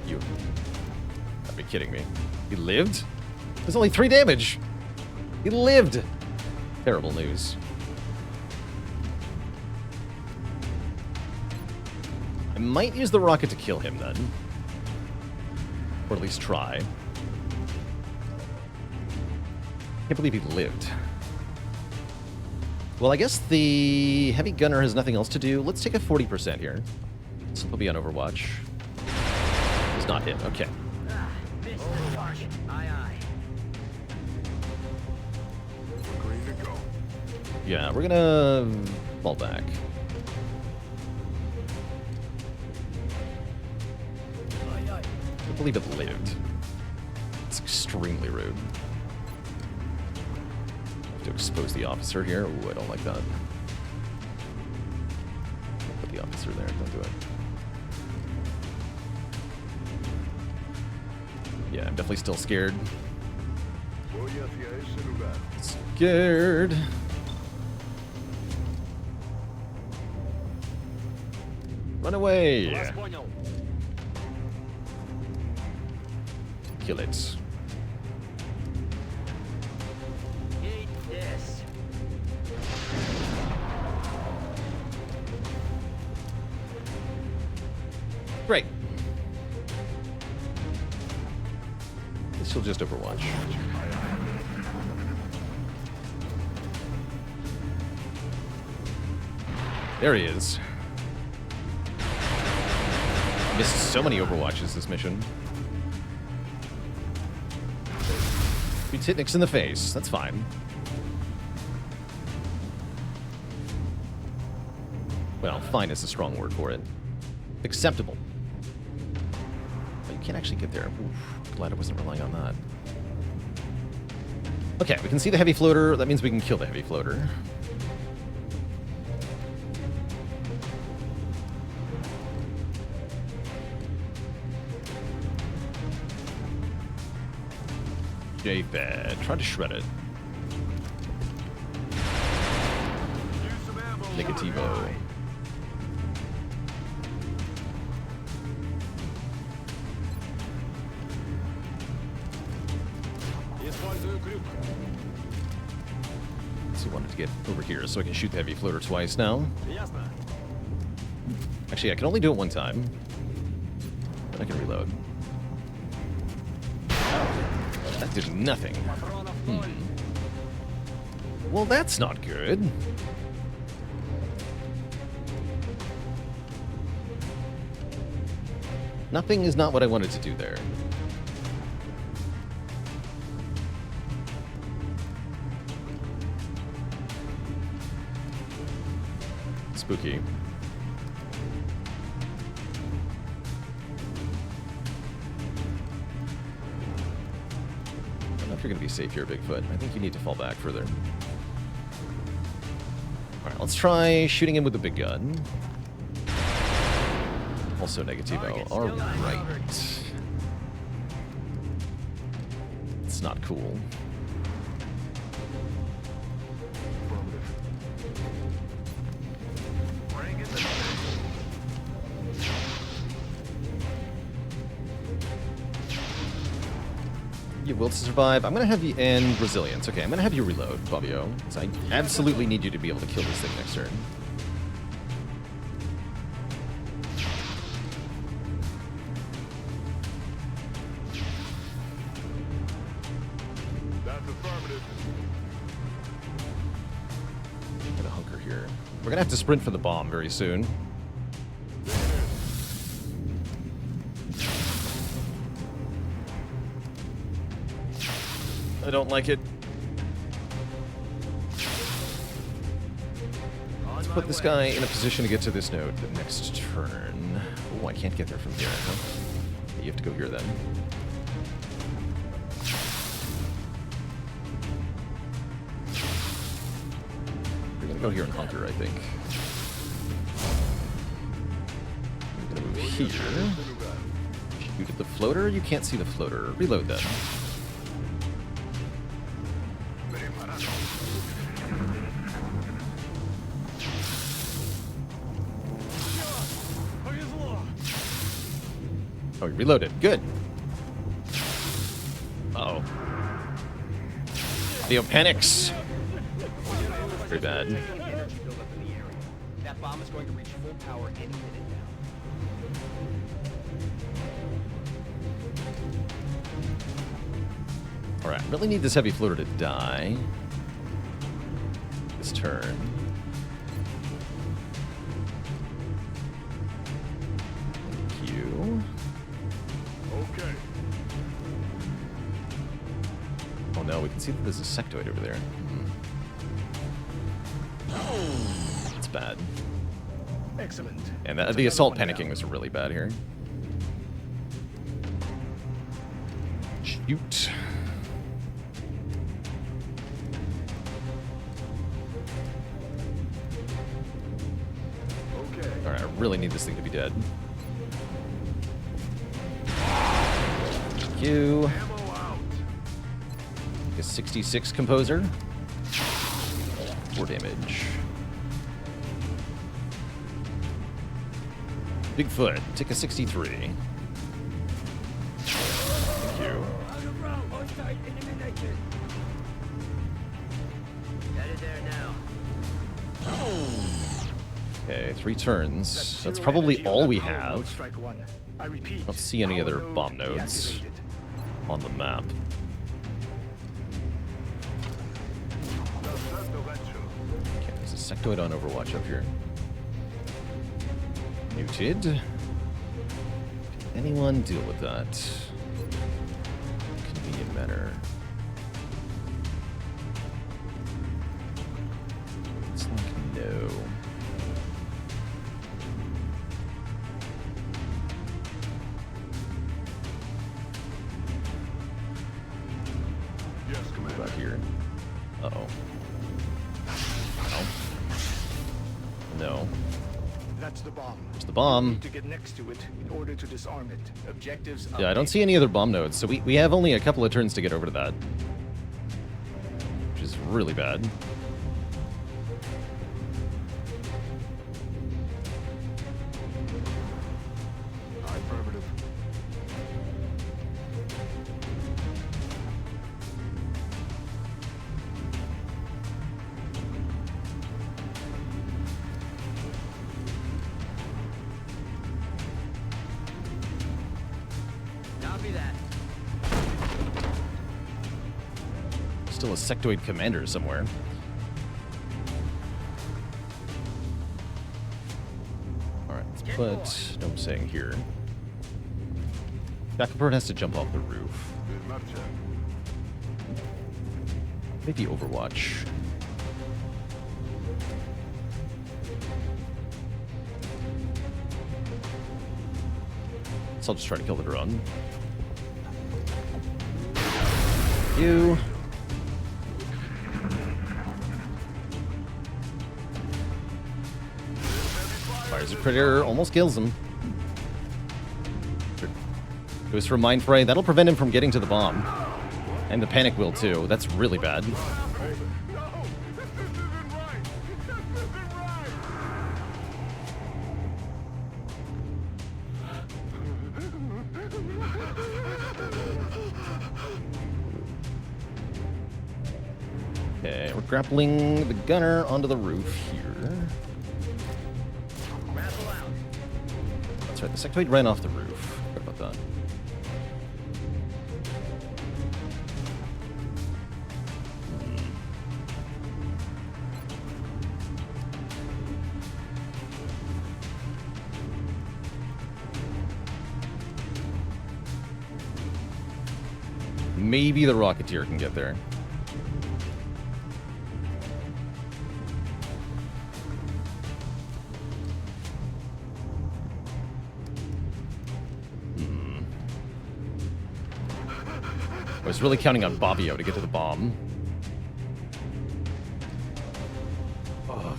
You gotta be kidding me. He lived? There's only 3 damage! He lived! Terrible news. I might use the rocket to kill him then. Or at least try. Can't believe he lived. Well, I guess the heavy gunner has nothing else to do. Let's take a 40% here. So he'll be on Overwatch. It's not him. Okay. Missed the target. Aye, aye. Green to go. Yeah, we're gonna fall back. Aye, aye. I can't believe it lived. It's extremely rude. To expose the officer here. Ooh, I don't like that. Put the officer there. Don't do it. Yeah, I'm definitely still scared. Scared. Run away. Kill it. Eat this. Great. Guess she'll just Overwatch. There he is. Missed so many Overwatches this mission. We hit Nix in the face. That's fine. Well, fine is a strong word for it. Acceptable. But you can't actually get there. Oof, glad I wasn't relying on that. Okay, we can see the heavy floater. That means we can kill the heavy floater. J-Bad. Try to shred it. Negativo. So he wanted to get over here so I can shoot the heavy floater twice now. Actually, I can only do it one time. Then I can reload. That did nothing. Well, that's not good. Nothing is not what I wanted to do there. Spooky. I don't know if you're going to be safe here, Bigfoot. I think you need to fall back further. Alright, let's try shooting him with the big gun. Also negativo. Alright. It's not cool. You will to survive. I'm going to have you... And resilience. Okay, I'm going to have you reload, Fabio. Because I absolutely need you to be able to kill this thing next turn. That's affirmative. I'm going to hunker here. We're going to have to sprint for the bomb very soon. I don't like it. Let's put this guy in a position to get to this node the next turn. Oh, I can't get there from here, huh? You have to go here then. go here and hunker, I think. I'm gonna move here. You get the floater. You can't see the floater. Reload that. Oh, you reloaded. Good. Uh-oh. Theo panics. Very bad. Energy buildup in the area. That bomb is going to reach full power any minute now. Alright, really need this heavy floater to die. This turn. Thank you. Okay. Oh no, we can see that there's a sectoid over there. That's bad. Excellent. And That's the assault another one panicking down. was really bad here. Shoot. Okay. Alright, I really need this thing to be dead. Thank you. Ammo out. A 66 composer. 4 damage. Bigfoot, take a 63. Thank you. Out of round. Hostile eliminated. Headed there now. Okay, 3 turns. That's probably all we have. Strike one. I repeat. I don't see any power other node bomb nodes deactivated. on the map. Okay, there's a sectoid on Overwatch up here. Muted. Can anyone deal with that? Convenient manner. It's like no. Yes, What Commander. about here? Uh-oh. No. No. That's the bomb. There's the We bomb. need to get next to it in order to disarm it. Objectives. Yeah, I don't see any other bomb nodes, so we have only a couple of turns to get over to that. Which is really bad. Affirmative. Copy that. Still a sectoid commander somewhere. Alright, let's put Dome Saying here. Shackleford has to jump off the roof. Good map check. Maybe Overwatch. So I'll just try to kill the drone. You. Fires a critter, almost kills him. Goes for a mind fray. That'll prevent him from getting to the bomb. And the panic will too. That's really bad. No! This isn't right! This isn't right! Okay, we're grappling the gunner onto the roof here. Grapple out. That's right, the sectoid ran off the roof. What about that? Maybe the Rocketeer can get there. I was really counting on Bobbio to get to the bomb. Oh,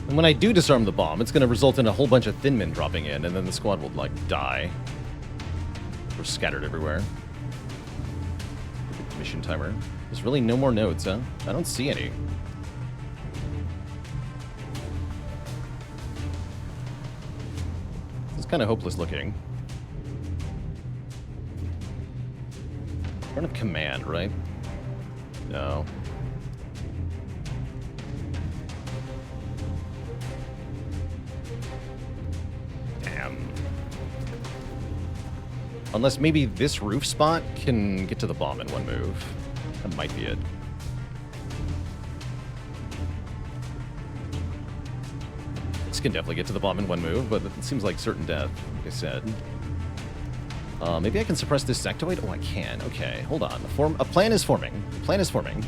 And when I do disarm the bomb, it's going to result in a whole bunch of thin men dropping in, and then the squad will, like, die. We're scattered everywhere. Mission timer. There's really no more nodes, huh? I don't see any. This is kind of hopeless looking. Front of command, right? No. Damn. Unless maybe this roof spot can get to the bomb in one move. That might be it. This can definitely get to the bomb in one move, but it seems like certain death, like I said. Maybe I can suppress this sectoid? Oh, I can. Okay, hold on. A plan is forming. A plan is forming.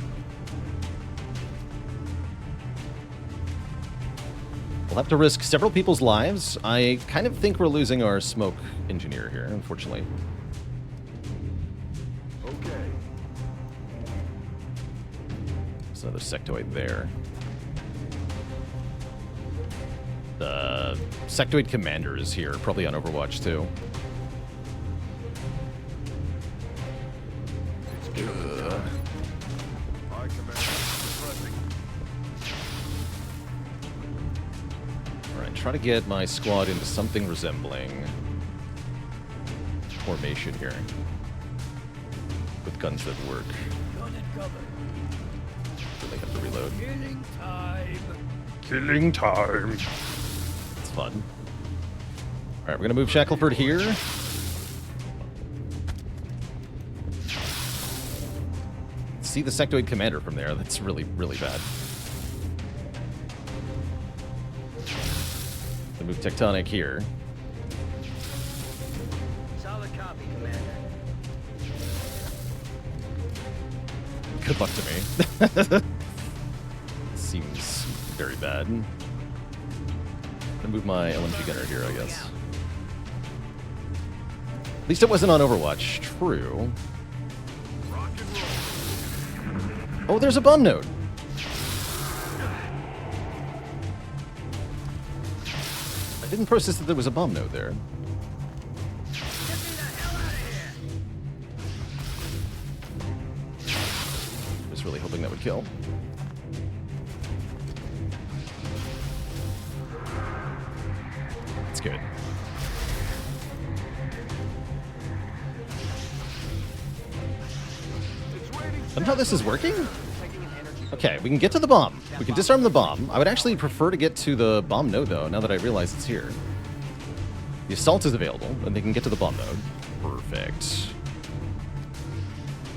We'll have to risk several people's lives. I kind of think we're losing our smoke engineer here, unfortunately. Okay. There's another sectoid there. The sectoid commander is here, probably on Overwatch too. Alright, try to get my squad into something resembling formation here. With guns that work. Gun and cover. Really have to reload. Killing time. Killing time. It's fun. Alright, we're gonna move Shackleford here. See the sectoid commander from there. That's really, really bad. They move Tectonic here. Solid copy, Commander. Good luck to me. Seems very bad. I'm gonna move my LMG gunner here, I guess. At least it wasn't on Overwatch. True. Oh, there's a bomb node. I didn't process that there was a bomb node there. Was really hoping that would kill. It's good. Somehow this is working? Okay, we can get to the bomb. We can disarm the bomb. I would actually prefer to get to the bomb node, though, now that I realize it's here. The assault is available, and they can get to the bomb node. Perfect.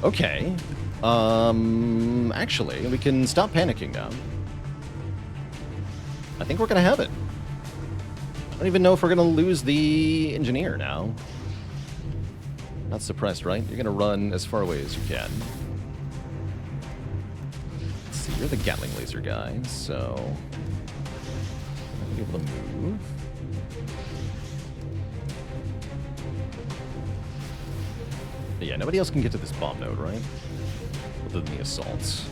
Okay. Actually, we can stop panicking now. I think we're gonna have it. I don't even know if we're gonna lose the engineer now. Not suppressed, right? You're gonna run as far away as you can. You're the Gatling laser guy, so I'm be able to move. But yeah, nobody else can get to this bomb node, right? Other than the assaults.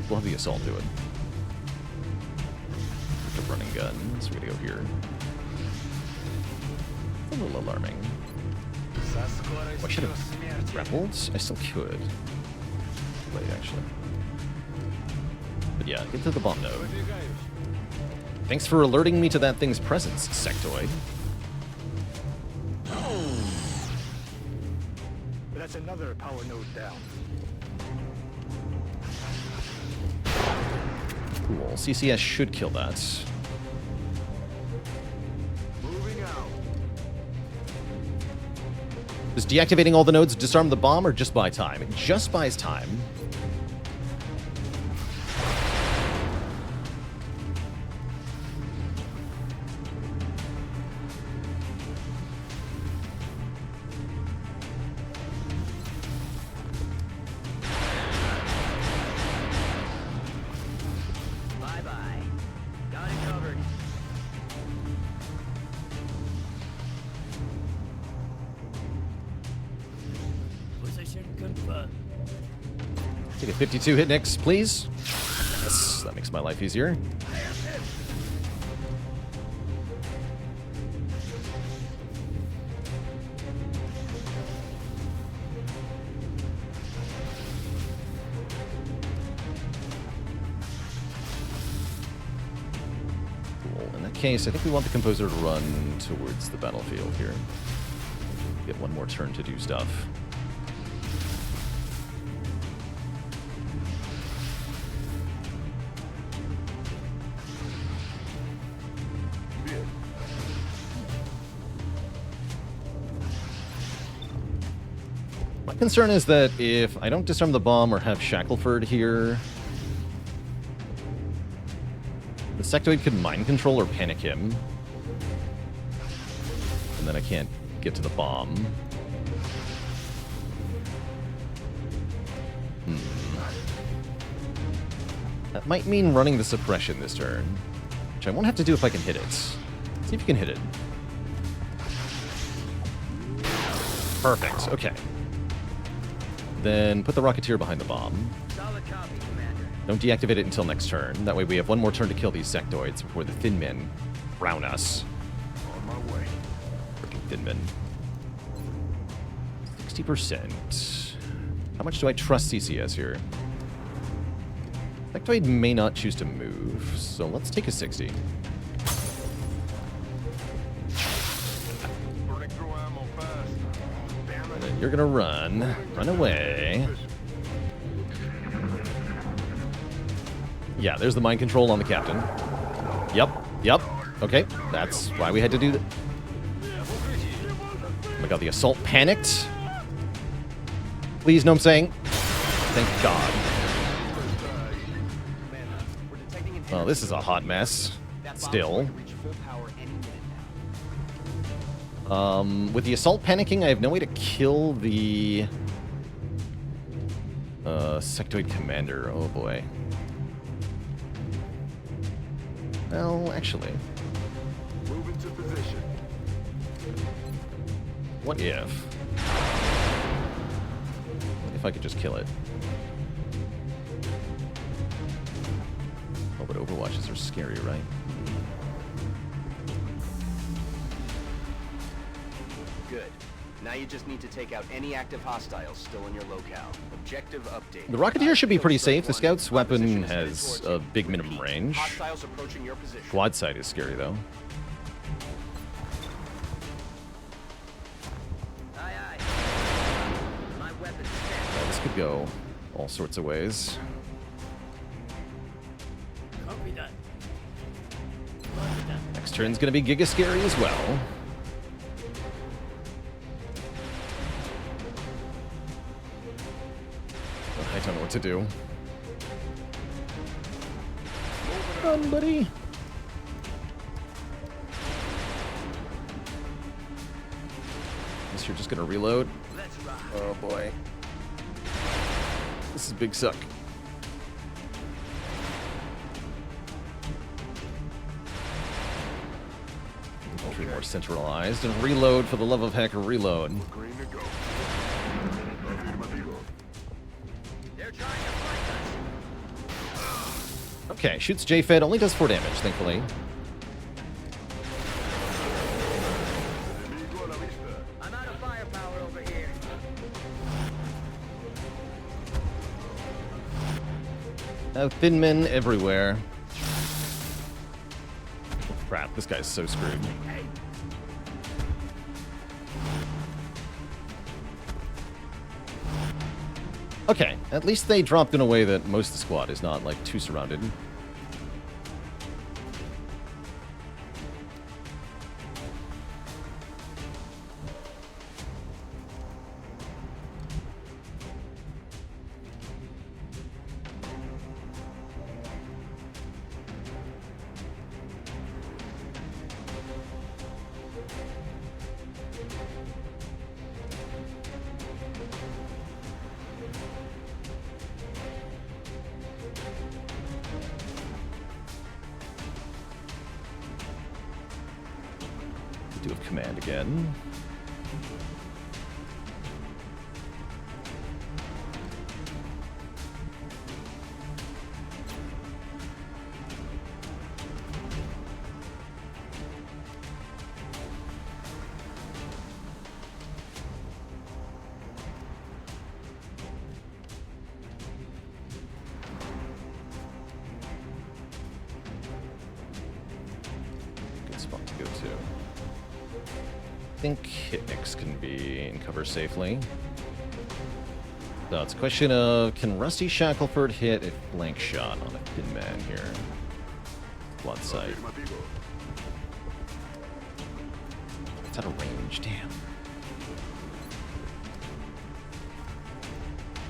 We'll have the assault do it. With a running gun, so we're gonna go here. A little alarming. Oh, I should have grappled. I still could. Wait, actually. But yeah, get to the bomb node. Thanks for alerting me to that thing's presence, sectoid. That's another power node down. Cool. CCS should kill that. Moving out. Does deactivating all the nodes disarm the bomb or just buy time? It just buys time. Take a 52 hit next, please. Yes, that makes my life easier. case, I think we want the composer to run towards the battlefield here. Get one more turn to do stuff. My concern is that if I don't disarm the bomb or have Shackleford here, the sectoid could mind control or panic him. And then I can't get to the bomb. That might mean running the suppression this turn, which I won't have to do if I can hit it. See if you can hit it. Perfect, okay. Then put the Rocketeer behind the bomb. Solid copy, Commander. Don't deactivate it until next turn. That way we have one more turn to kill these sectoids before the Thin Men brown us. On my way. Freaking Thin Men. 60%. How much do I trust CCS here? Sectoid may not choose to move, so let's take a 60. Burning through ammo fast. Damn it. Then you're gonna run away. Yeah, there's the mind control on the captain. Yep. Okay, that's why we had to do that. Oh my god, the assault panicked. Please, know what I'm saying? Thank God. Oh, this is a hot mess. Still. With the assault panicking, I have no way to kill the sectoid commander. Oh boy. Well, actually. Move into position. What if? What if I could just kill it? Oh, but Overwatches are scary, right? Good. Now you just need to take out any active hostiles still in your locale. Objective update. The Rocketeer should be pretty safe. The Scout's weapon has a big minimum range. Hostiles approaching your position. Quad sight is scary, though. Aye, aye. My weapon's Yeah, this could go all sorts of ways. Copy that. Roger that. Next turn's gonna be giga scary as well. I don't know what to do. Run, buddy. Guess you're just gonna reload. Let's rock. Oh boy. This is big suck. Infantry more centralized and reload for the love of heck, reload. Green to go. They're trying to fight us. Okay, shoots J-Fed, only does 4 damage, thankfully. I'm out of firepower over here. Thin men everywhere. Crap, this guy's so screwed. Okay, at least they dropped in a way that most of the squad is not, like, too surrounded. Do have command again. think Hitnix can be in cover safely. So it's a question of, can Rusty Shackleford hit a flank shot on a thin man here? Blood sight. It's out of range, damn.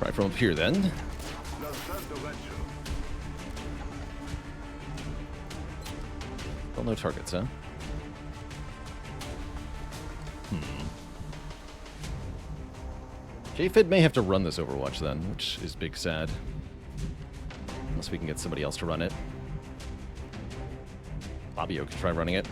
Right from up here then. Well, no targets, huh? JFid may have to run this Overwatch then, which is big sad. Unless we can get somebody else to run it. Bobbio could try running it.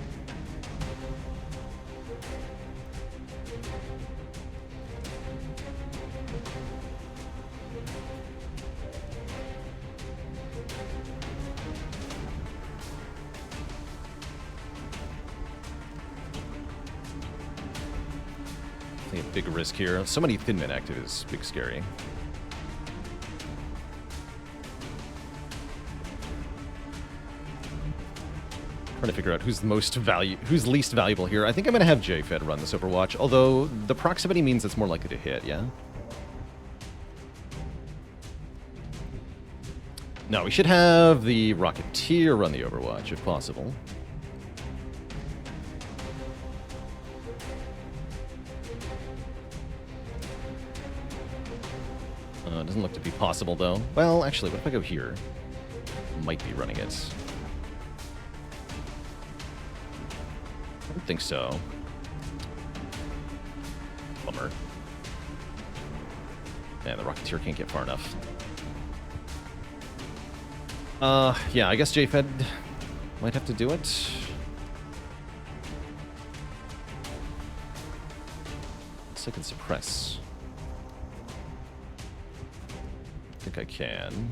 A big risk here. So many thin men active is big scary. Trying to figure out who's least valuable here. I think I'm gonna have JFed run this Overwatch, although the proximity means it's more likely to hit, yeah? No, we should have the Rocketeer run the Overwatch if possible. Doesn't look to be possible, though. Well, actually, what if I go here? Might be running it. I don't think so. Bummer. Yeah, the Rocketeer can't get far enough. Yeah, I guess JFed might have to do it. Let's I can suppress. I think I can.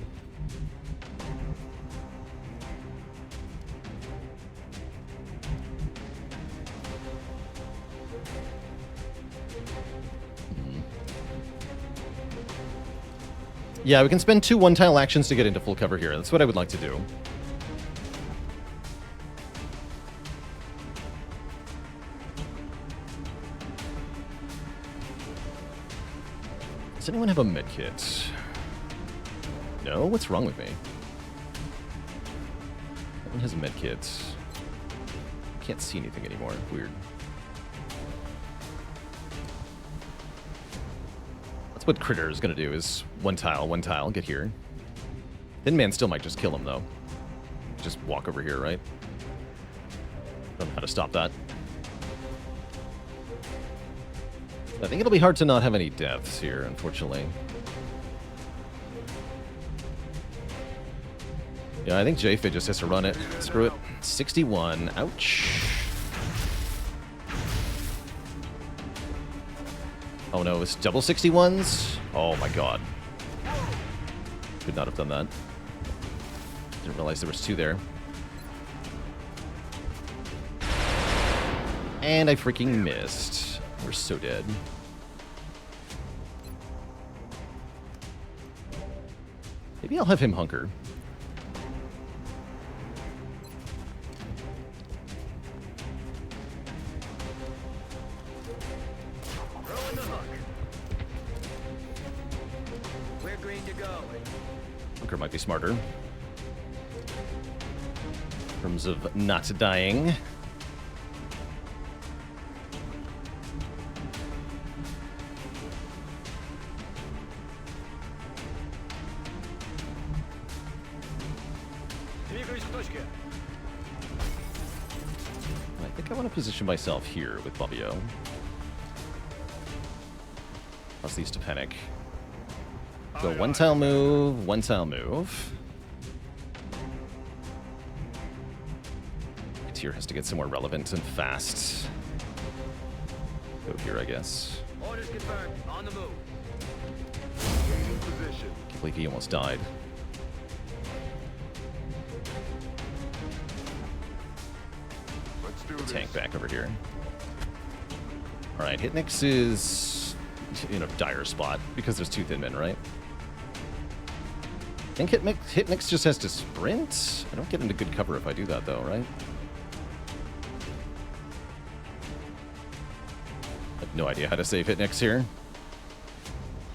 Yeah, we can spend 2 one-tile actions to get into full cover here. That's what I would like to do. Does anyone have a medkit? No? What's wrong with me? No one has a medkit. Can't see anything anymore. Weird. That's what Critter is going to do, is one tile, get here. Thin Man still might just kill him, though. Just walk over here, right? Don't know how to stop that. I think it'll be hard to not have any deaths here, unfortunately. Yeah, I think JFid just has to run it. Screw it. 61. Ouch. Oh no, it's double 61s? Oh my god. Could not have done that. Didn't realize there was 2 there. And I freaking missed. We're so dead. Maybe I'll have him hunker. Throwing the hook. We're green to go. Hunker might be smarter. In terms of not dying. I think I want to position myself here with Bobbio. Plus these to panic. Go one tile move, one tile move. Tier has to get somewhere relevant and fast. Go here, I guess. Orders confirmed. On the move. Gaining position. Can't believe he almost died. Let's do The this. tank back over here. Alright, Hitnix is in a dire spot because there's 2 thin men, right? I think Hitnix just has to sprint. I don't get into good cover if I do that, though, right? No idea how to save hit next here.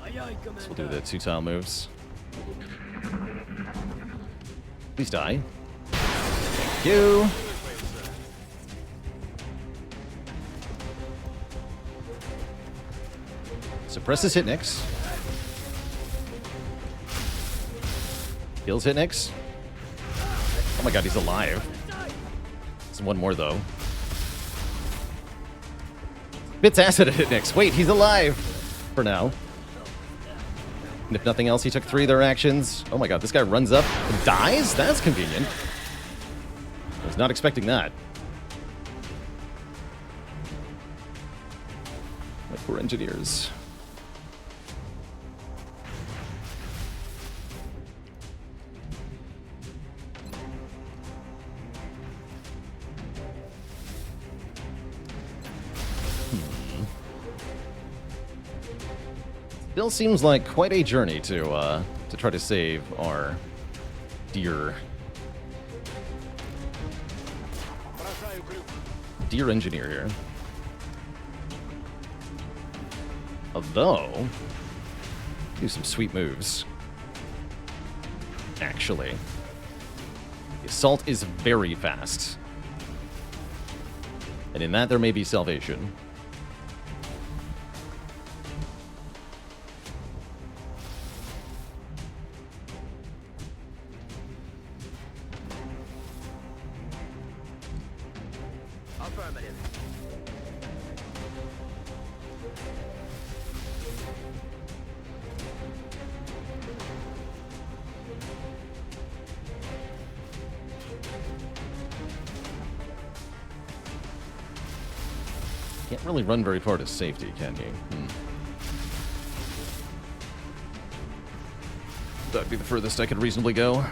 Aye, aye, So we'll do Commander. the 2 tile moves. Please die. Thank you. Suppresses Hitnix. Kills Hitnix. Oh my god, he's alive. There's one more, though. Bits acid at Hitnix. Wait, he's alive! For now. And if nothing else, he took 3 of their actions. Oh my god, this guy runs up and dies? That's convenient. I was not expecting that. My poor engineers. Still seems like quite a journey to try to save our dear engineer here. Although, do some sweet moves. Actually, the assault is very fast, and in that there may be salvation. Affirmative. Can't really run very far to safety, can you? That'd be the furthest I could reasonably go.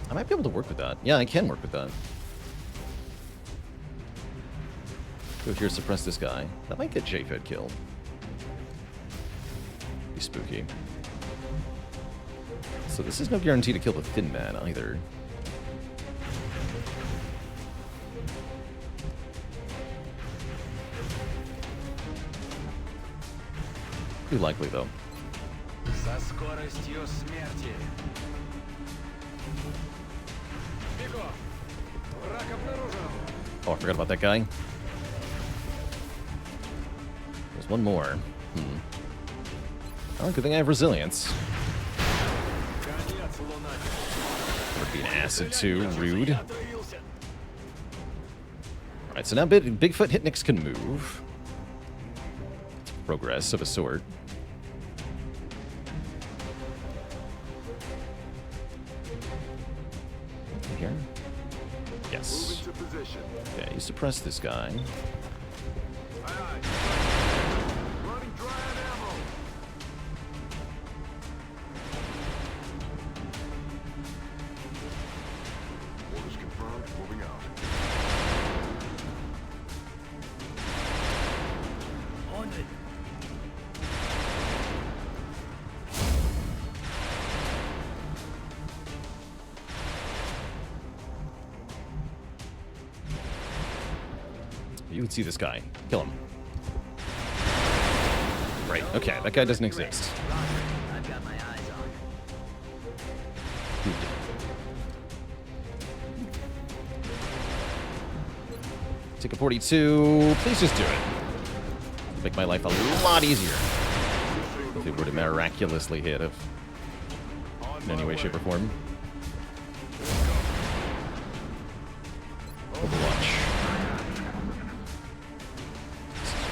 I might be able to work with that. Yeah, I can work with that. Go here, suppress this guy. That might get J-Fed killed. Be spooky. So this is no guarantee to kill the Thin Man either. Pretty likely though. Oh, I forgot about that guy. There's one more. Oh, good thing I have resilience. Would be an acid too. Rude. Alright, so now Bigfoot Hitnix can move. Progress of a sort. Here? Yes. Okay, you suppress this guy. You would see this guy. Kill him. Right, okay, that guy doesn't exist. I've got my eyes on. Take a 42. Please just do it. Make my life a lot easier. If it were to miraculously hit in any way, shape, or form. Overwatch.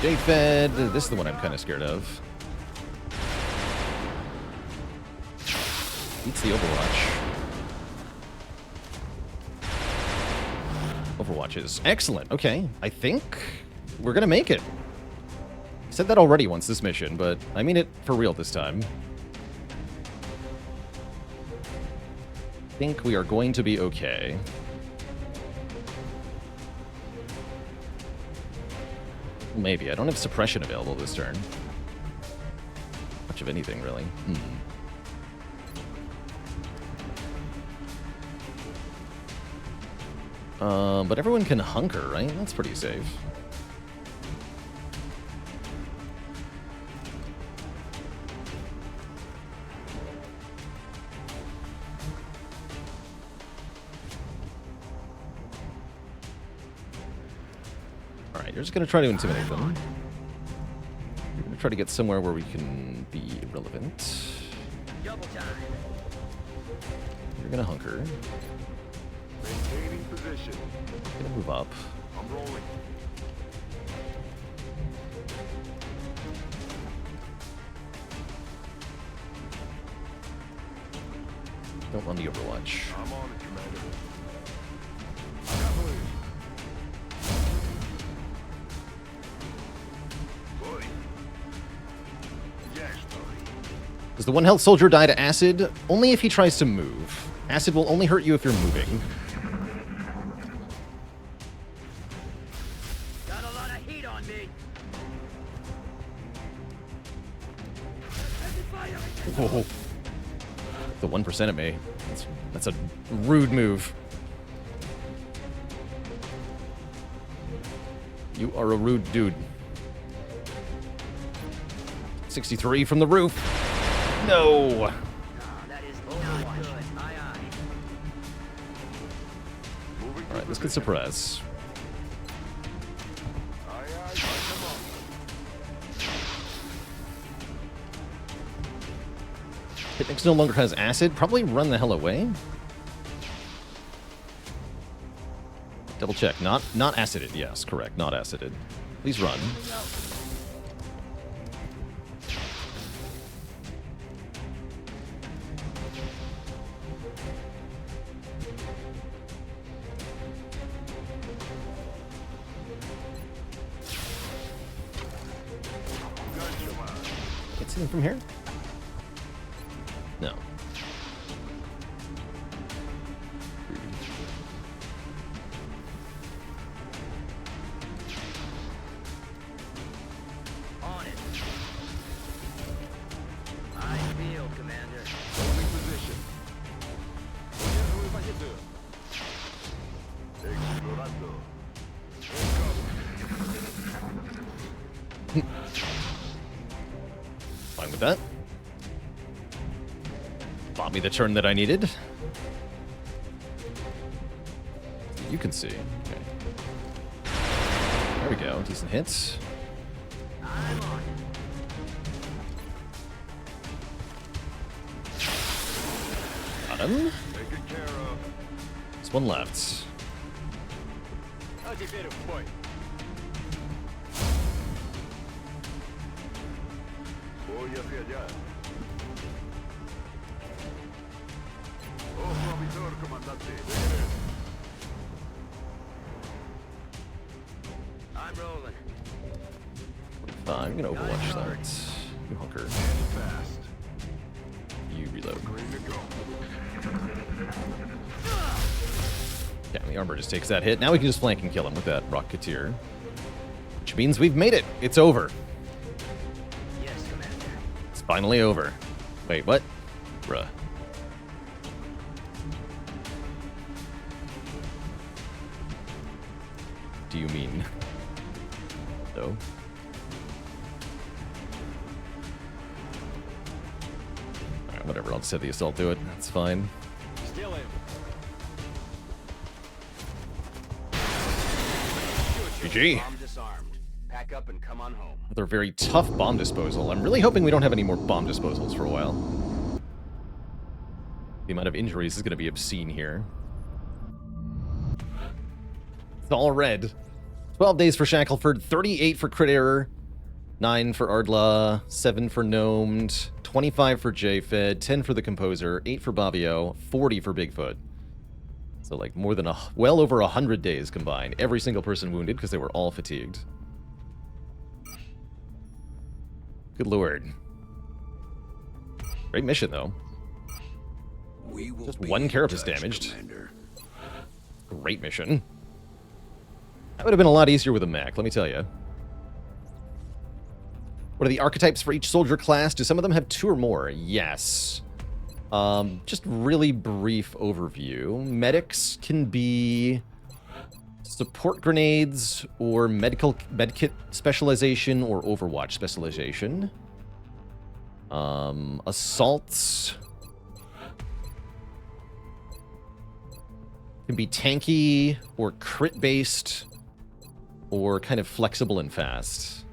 J-Fed. This is the one I'm kind of scared of. Beats the Overwatch. Overwatches. Excellent. Okay. I think we're going to make it. I said that already once this mission, but I mean it for real this time. I think we are going to be okay. Maybe. I don't have suppression available this turn. Much of anything, really. But everyone can hunker, right? That's pretty safe. Alright, you're just going to try to intimidate them. You're going to try to get somewhere where we can be relevant. You're going to hunker. Maintaining position. Going to move up. I'm rolling. Don't run the Overwatch. I'm on it, Commander. I got believe. Buddy. Yes, buddy. Does the 1 health soldier die to acid? Only if he tries to move. Acid will only hurt you if you're moving. Got a lot of heat on me. Whoa. The 1% of me. That's a rude move. You are a rude dude. 63 from the roof. No. That is not good. Aye, aye. Moving All right, let's get suppress. Aye, aye, come on. Hitmix no longer has acid. Probably run the hell away. Double check. Not acided. Yes, correct. Not acided. Please run. Can't see them from here? No. On it. I feel, Commander. Holding position. Explorando. Fine with that. Bought me the turn that I needed. You can see. Okay. There we go. Decent hits. I'm on it. Got him. Taken care of. There's one left. Voy hacia allá. Ojo a visor, comandante. I'm rolling. I'm gonna overwatch that. You hunker. Fast. You reload. Green to go. Damn, the armor just takes that hit. Now we can just flank and kill him with that Rocketeer. Which means we've made it. It's over. Yes, Commander. It's finally over. Wait, what? Bruh. Do you mean? No? Alright, whatever. I'll just have the assault do it. That's fine. Still in. GG. Bomb disarmed. Pack up and come on home. Another very tough bomb disposal. I'm really hoping we don't have any more bomb disposals for a while. The amount of injuries is going to be obscene here. It's all red. 12 days for Shackleford, 38 for Crit Error, 9 for Ardla, 7 for Gnomed, 25 for JFed, 10 for the Composer, 8 for Bavio, 40 for Bigfoot. So like more than well over 100 days combined. Every single person wounded because they were all fatigued. Good lord. Great mission though. We will Just be one in carapace touch, damaged. Commander. Great mission. That would have been a lot easier with a mech, let me tell you. What are the archetypes for each soldier class? Do some of them have 2 or more? Yes. Just really brief overview. Medics can be Support grenades or medkit specialization or Overwatch specialization. Assaults can be tanky or crit based or kind of flexible and fast.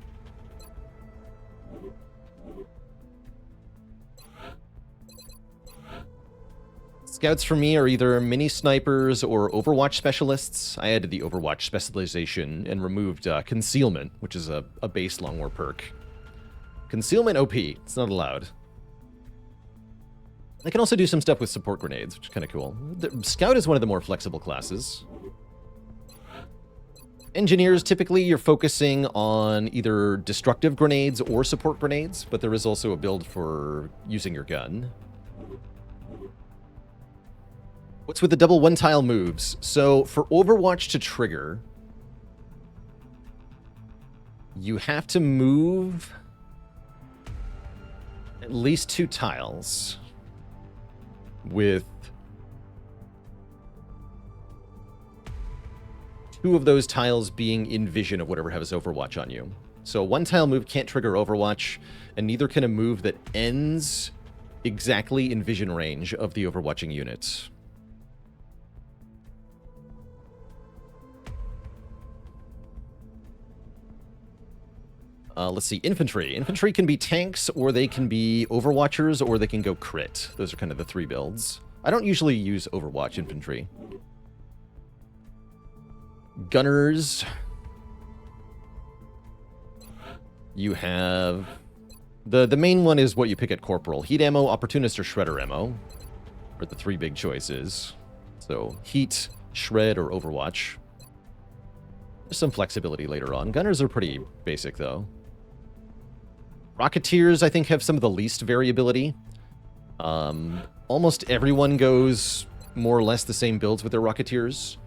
Scouts for me are either mini snipers or Overwatch specialists. I added the Overwatch specialization and removed concealment, which is a base long war perk. Concealment OP, it's not allowed. I can also do some stuff with support grenades, which is kind of cool. Scout is one of the more flexible classes. Engineers, typically you're focusing on either destructive grenades or support grenades, but there is also a build for using your gun. What's with the double one-tile moves? So for Overwatch to trigger, you have to move at least 2 tiles with 2 of those tiles being in vision of whatever has Overwatch on you. So a one-tile move can't trigger Overwatch, and neither can a move that ends exactly in vision range of the overwatching unit. Let's see, infantry. Infantry can be tanks, or they can be Overwatchers, or they can go crit. Those are kind of the 3 builds. I don't usually use Overwatch infantry. Gunners. You have... The main one is what you pick at Corporal. Heat ammo, Opportunist, or Shredder ammo are the 3 big choices. So, Heat, Shred, or Overwatch. There's some flexibility later on. Gunners are pretty basic, though. Rocketeers, I think, have some of the least variability. Almost everyone goes more or less the same builds with their Rocketeers.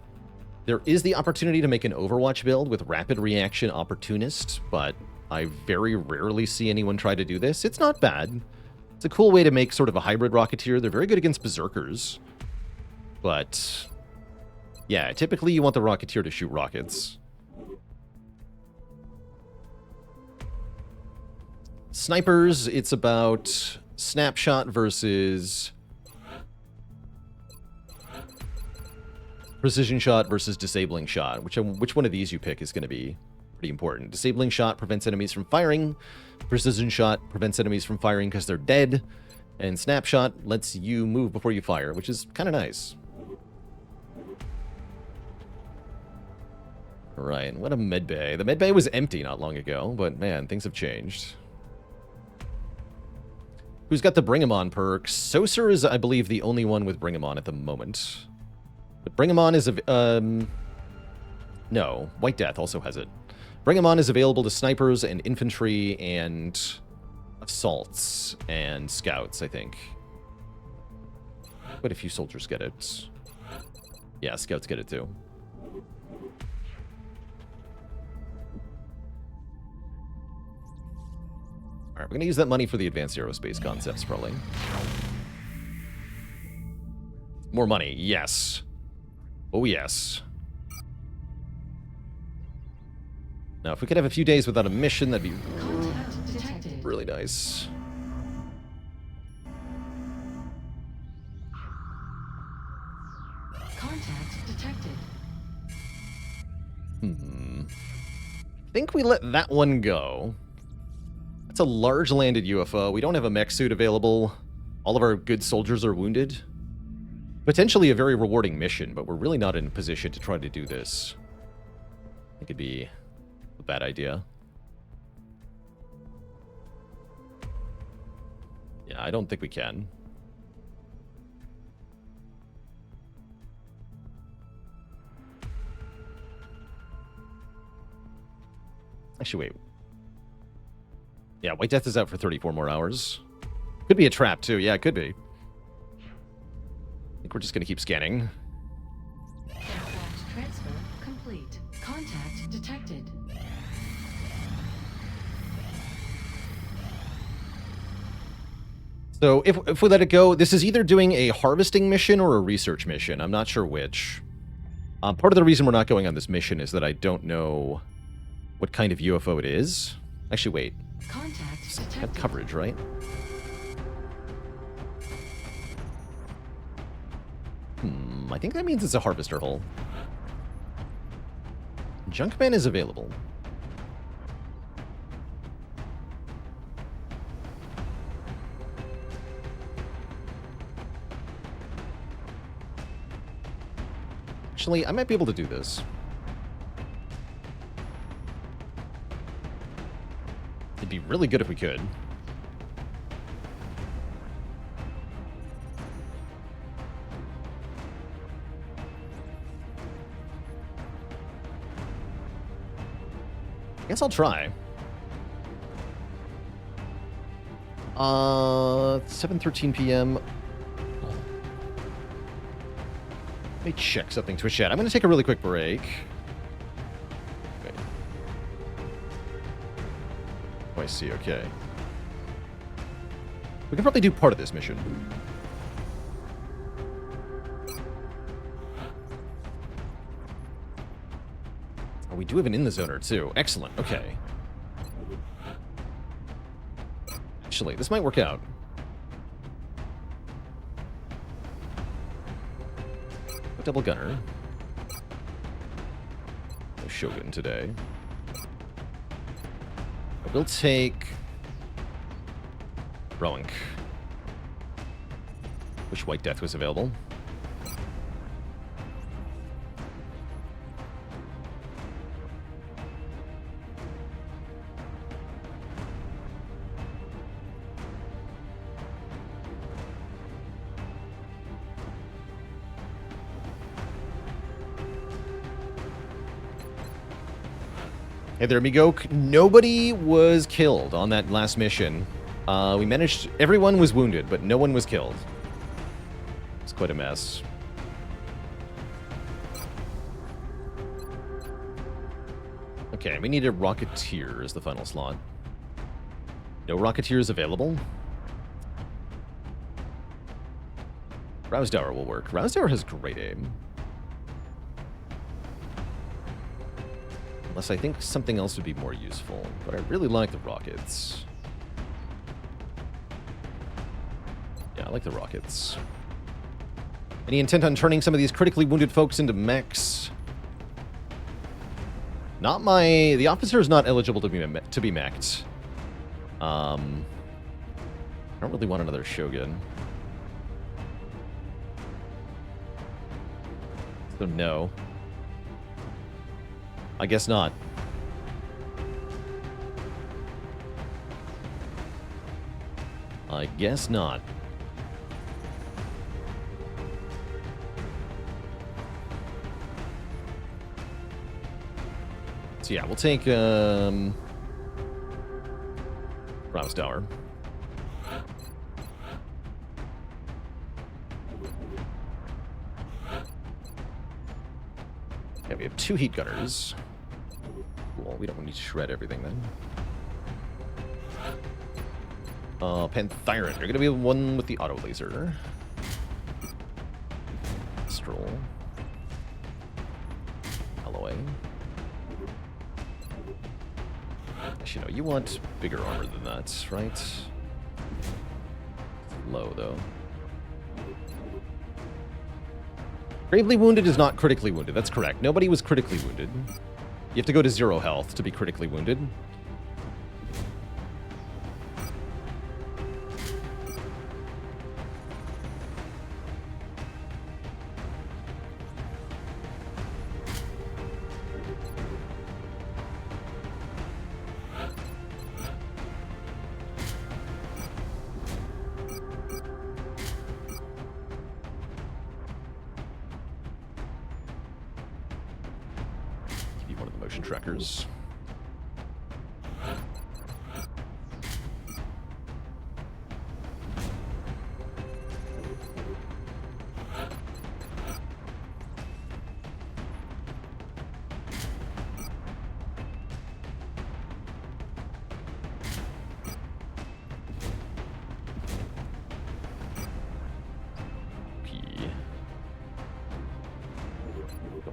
There is the opportunity to make an Overwatch build with Rapid Reaction Opportunist, but I very rarely see anyone try to do this. It's not bad. It's a cool way to make sort of a hybrid Rocketeer. They're very good against Berserkers. But, yeah, typically you want the Rocketeer to shoot rockets. Snipers, it's about snapshot versus precision shot versus disabling shot. Which one of these you pick is going to be pretty important. Disabling shot prevents enemies from firing. Precision shot prevents enemies from firing because they're dead. And snapshot lets you move before you fire, which is kind of nice. Right, what a medbay. The medbay was empty not long ago, but man, things have changed. Who's got the Bring 'em On perk? Soser is, I believe, the only one with Bring 'em On at the moment. But Bring 'em On is... no, White Death also has it. Bring 'em On is available to snipers and infantry and assaults and scouts, I think. Quite a few soldiers get it. Yeah, scouts get it too. Alright, we're going to use that money for the advanced aerospace concepts, probably. More money, yes. Oh, yes. Now, if we could have a few days without a mission, that'd be really nice. Contact detected. I think we let that one go. It's a large landed UFO. We don't have a mech suit available. All of our good soldiers are wounded. Potentially a very rewarding mission, but we're really not in a position to try to do this. I think it'd be a bad idea. Yeah, I don't think we can. Actually, wait. Yeah, White Death is out for 34 more hours. Could be a trap, too. Yeah, it could be. I think we're just going to keep scanning. Aircraft transfer complete. Contact detected. So if we let it go, this is either doing a harvesting mission or a research mission. I'm not sure which. Part of the reason we're not going on this mission is that I don't know what kind of UFO it is. Actually, wait. Contact Got detected. coverage, right? I think that means it's a harvester hull. Junkman is available. Actually, I might be able to do this. It'd be really good if we could. I guess I'll try. 7:13 p.m. Let me check something to a chat. I'm going to take a really quick break. Okay. Oh, I see. Okay. We can probably do part of this mission. Oh, we do have an in the zoner too. Excellent. Okay. Actually, this might work out. A double gunner. No Shogun today. I will take Rowank. Wish White Death was available. Hey there, amigo. Nobody was killed on that last mission. We managed... Everyone was wounded, but no one was killed. It's quite a mess. Okay, we need a Rocketeer as the final slot. No Rocketeers available. Rousedower will work. Rousedower has great aim. Unless I think something else would be more useful. But I really like the rockets. Yeah, I like the rockets. Any intent on turning some of these critically wounded folks into mechs? Not my... The officer is not eligible to be mech'd. I don't really want another Shogun. So no. I guess not. I guess not. So yeah, we'll take Rousedower. Yeah, we have 2 heat gunners. Cool, we don't need to shred everything then. Panthyran, you're gonna be the one with the auto laser. Stroll. Holloway. Actually, no, you want bigger armor than that, right? Low, though. Gravely wounded is not critically wounded. That's correct. Nobody was critically wounded. You have to go to 0 health to be critically wounded. Trackers.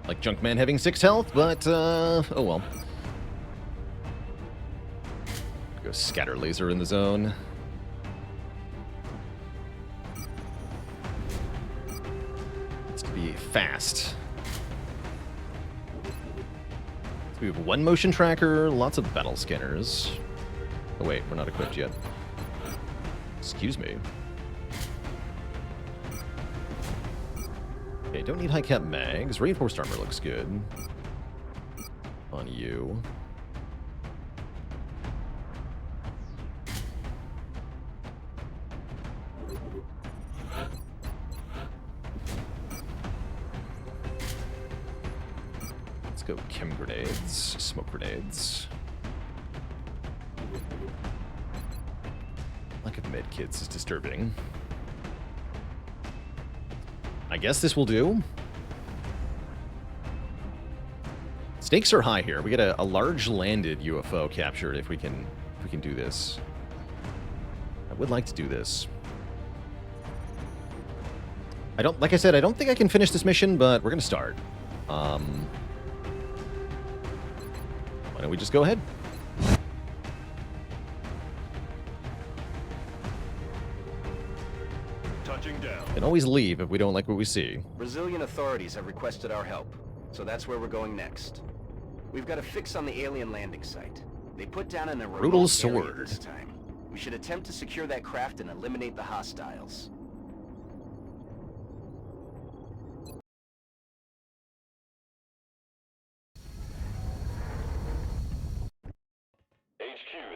Like Junkman having 6 health, but, oh well. Go scatter laser in the zone. It's to be fast. So we have 1 motion tracker, lots of battle scanners. Oh wait, we're not equipped yet. Excuse me. Okay, don't need high cap mags. Reinforced armor looks good. On you. Let's go chem grenades, smoke grenades. Lack of med kits is disturbing. I guess this will do. Stakes are high here. We get a large landed UFO captured if we can do this. I would like to do this. Like I said, I don't think I can finish this mission, but we're gonna start. Why don't we just go ahead? Touching down. Can always leave if we don't like what we see. Brazilian authorities have requested our help, so that's where we're going next. We've got a fix on the alien landing site. They put down an remote Brutal area sword. this time. We should attempt to secure that craft and eliminate the hostiles.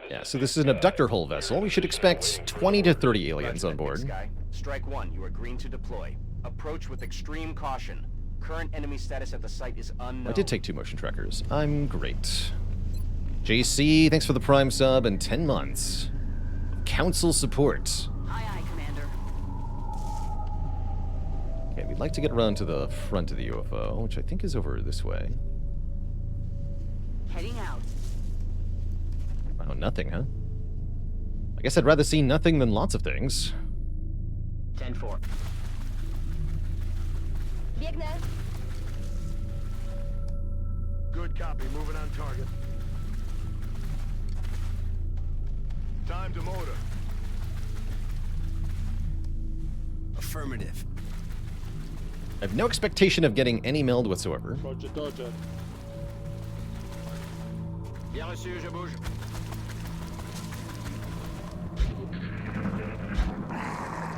Yeah, so this is an abductor hull vessel. We should expect 20 to 30 aliens on board. Sky. Strike 1, you are green to deploy. Approach with extreme caution. Current enemy status at the site is unknown. I did take 2 motion trackers. I'm great. JC, thanks for the Prime sub and 10 months. Council support. Aye, aye, Commander. Okay, we'd like to get around to the front of the UFO, which I think is over this way. Heading out. Oh, nothing, huh? I guess I'd rather see nothing than lots of things. 10-4. Biegnę. Good copy. Moving on target. Time to motor. Affirmative. I have no expectation of getting any meld whatsoever. Roger, Dodger. Bien reçu, je bouge.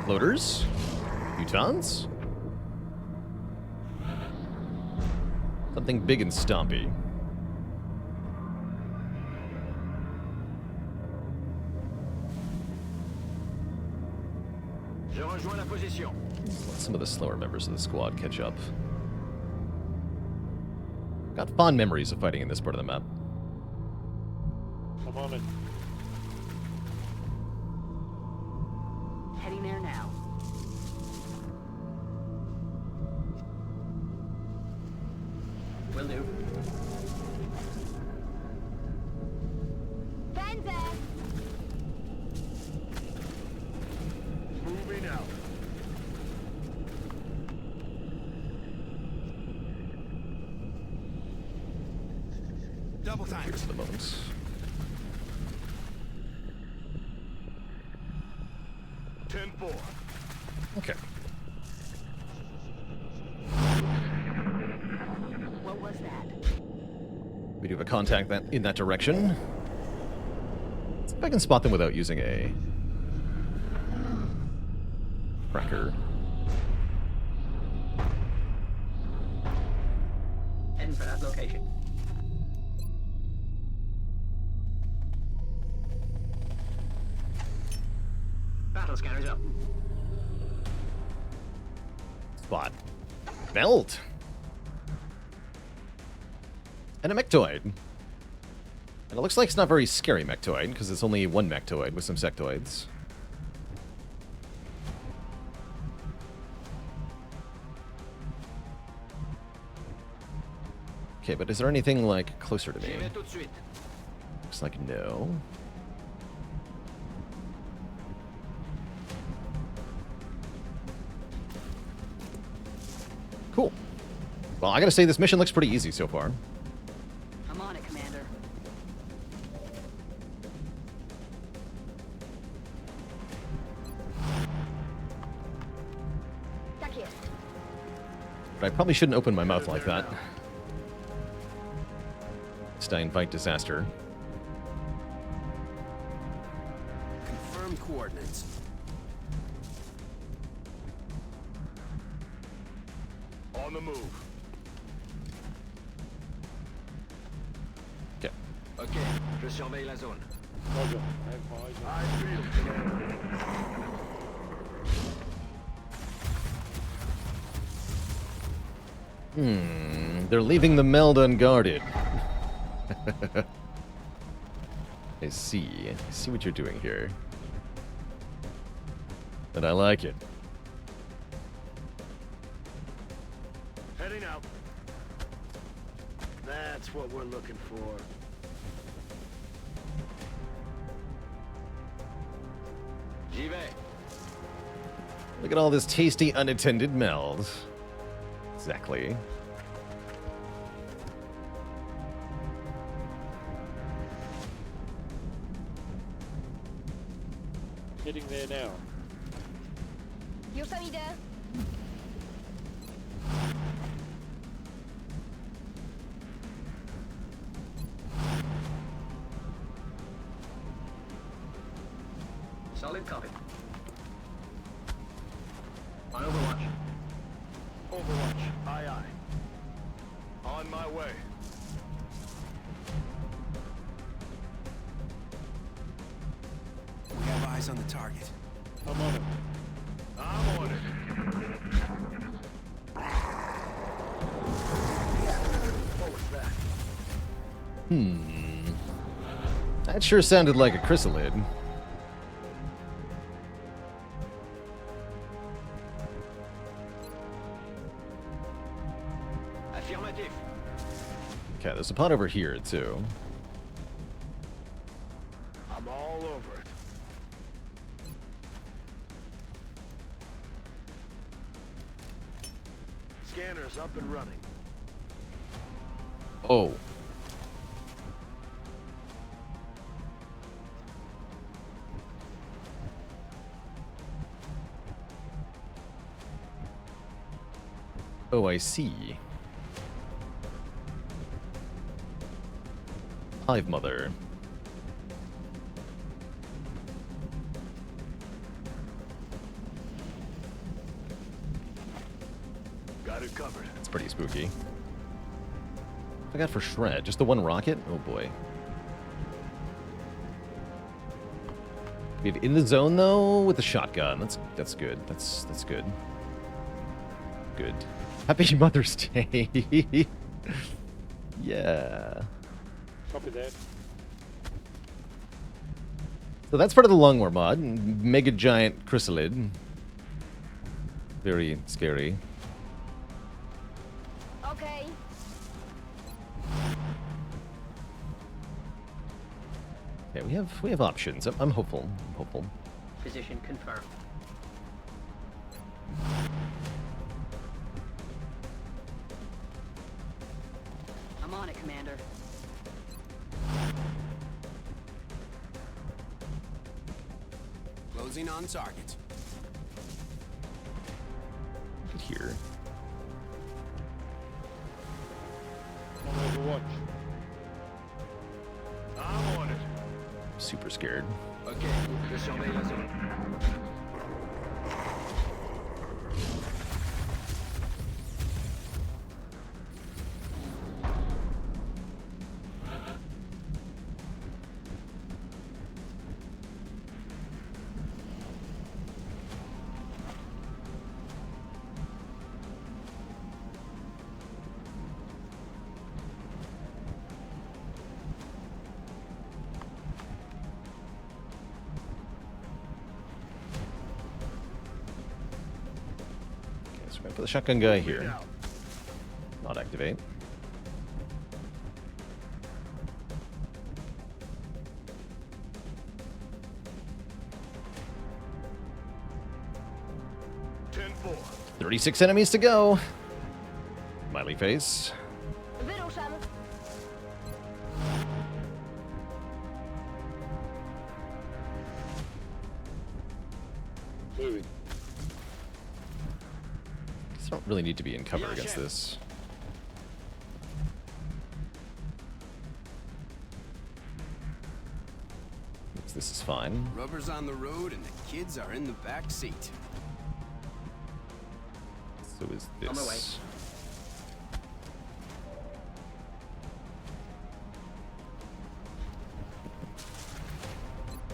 Loaders? Utons? Something big and stompy. Je rejoins la position. Let some of the slower members of the squad catch up. Got fond memories of fighting in this part of the map. Come on in. Heading there now. Will do. Pędzę. Moving out. Double time. Here's the moments. Okay. What was that? We do have a contact in that direction. Let's see if I can spot them without using a tracker. Heading for that location. Battle scanners up. Spot. Belt. And a mectoid. And it looks like it's not very scary mectoid, because it's only one mectoid with some sectoids. Okay, but is there anything, like, closer to me? Looks like no. Cool. Well, I gotta say, this mission looks pretty easy so far. I'm on it, Commander. But I probably shouldn't open my mouth like that. Stein fight disaster. Confirm coordinates. On the move. Okay. Ok, je surveille la zone. I feel Commander. They're leaving the meld unguarded. I see. I see what you're doing here. And I like it. Heading out. That's what we're looking for. J'y vais. Look at all this tasty unattended meld. Exactly. Getting there now. Solid copy. On Overwatch. Overwatch. Aye, aye. On my way. We have eyes on the target. I'm on it. I'm on it. What was that? That sure sounded like a chrysalid. Affirmative. Okay, there's a pot over here, too. I'm all over it. Scanner's up and running. Oh. Oh, I see. Hive Mother. Got it covered. It's pretty spooky. I got for shred. Just the one rocket? Oh boy. In the zone though, with the shotgun. That's good. That's good. Good. Happy Mother's Day. Yeah. Copy that. So that's part of the Lungwar mod. Mega giant chrysalid. Very scary. Okay. Yeah, we have options. I'm hopeful. I'm hopeful. Position confirmed. I'm on it, Commander. Closing on target. Look at here. On Overwatch. I'm on it. Super scared. Ok, je surveille la zone. So we're gonna put the shotgun guy here. Not activate. Ten-4. 36 enemies to go. Smiley face. Moving. I don't really need to be in cover against this. This is fine. Rubber's on the road and the kids are in the back seat. So is this. On my way.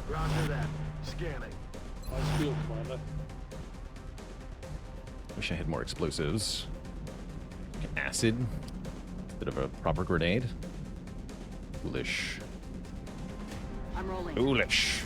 Roger that. Scanning. Nice field, Commander. Wish I had more explosives. Acid. Bit of a proper grenade. Foolish. I'm rolling. Foolish.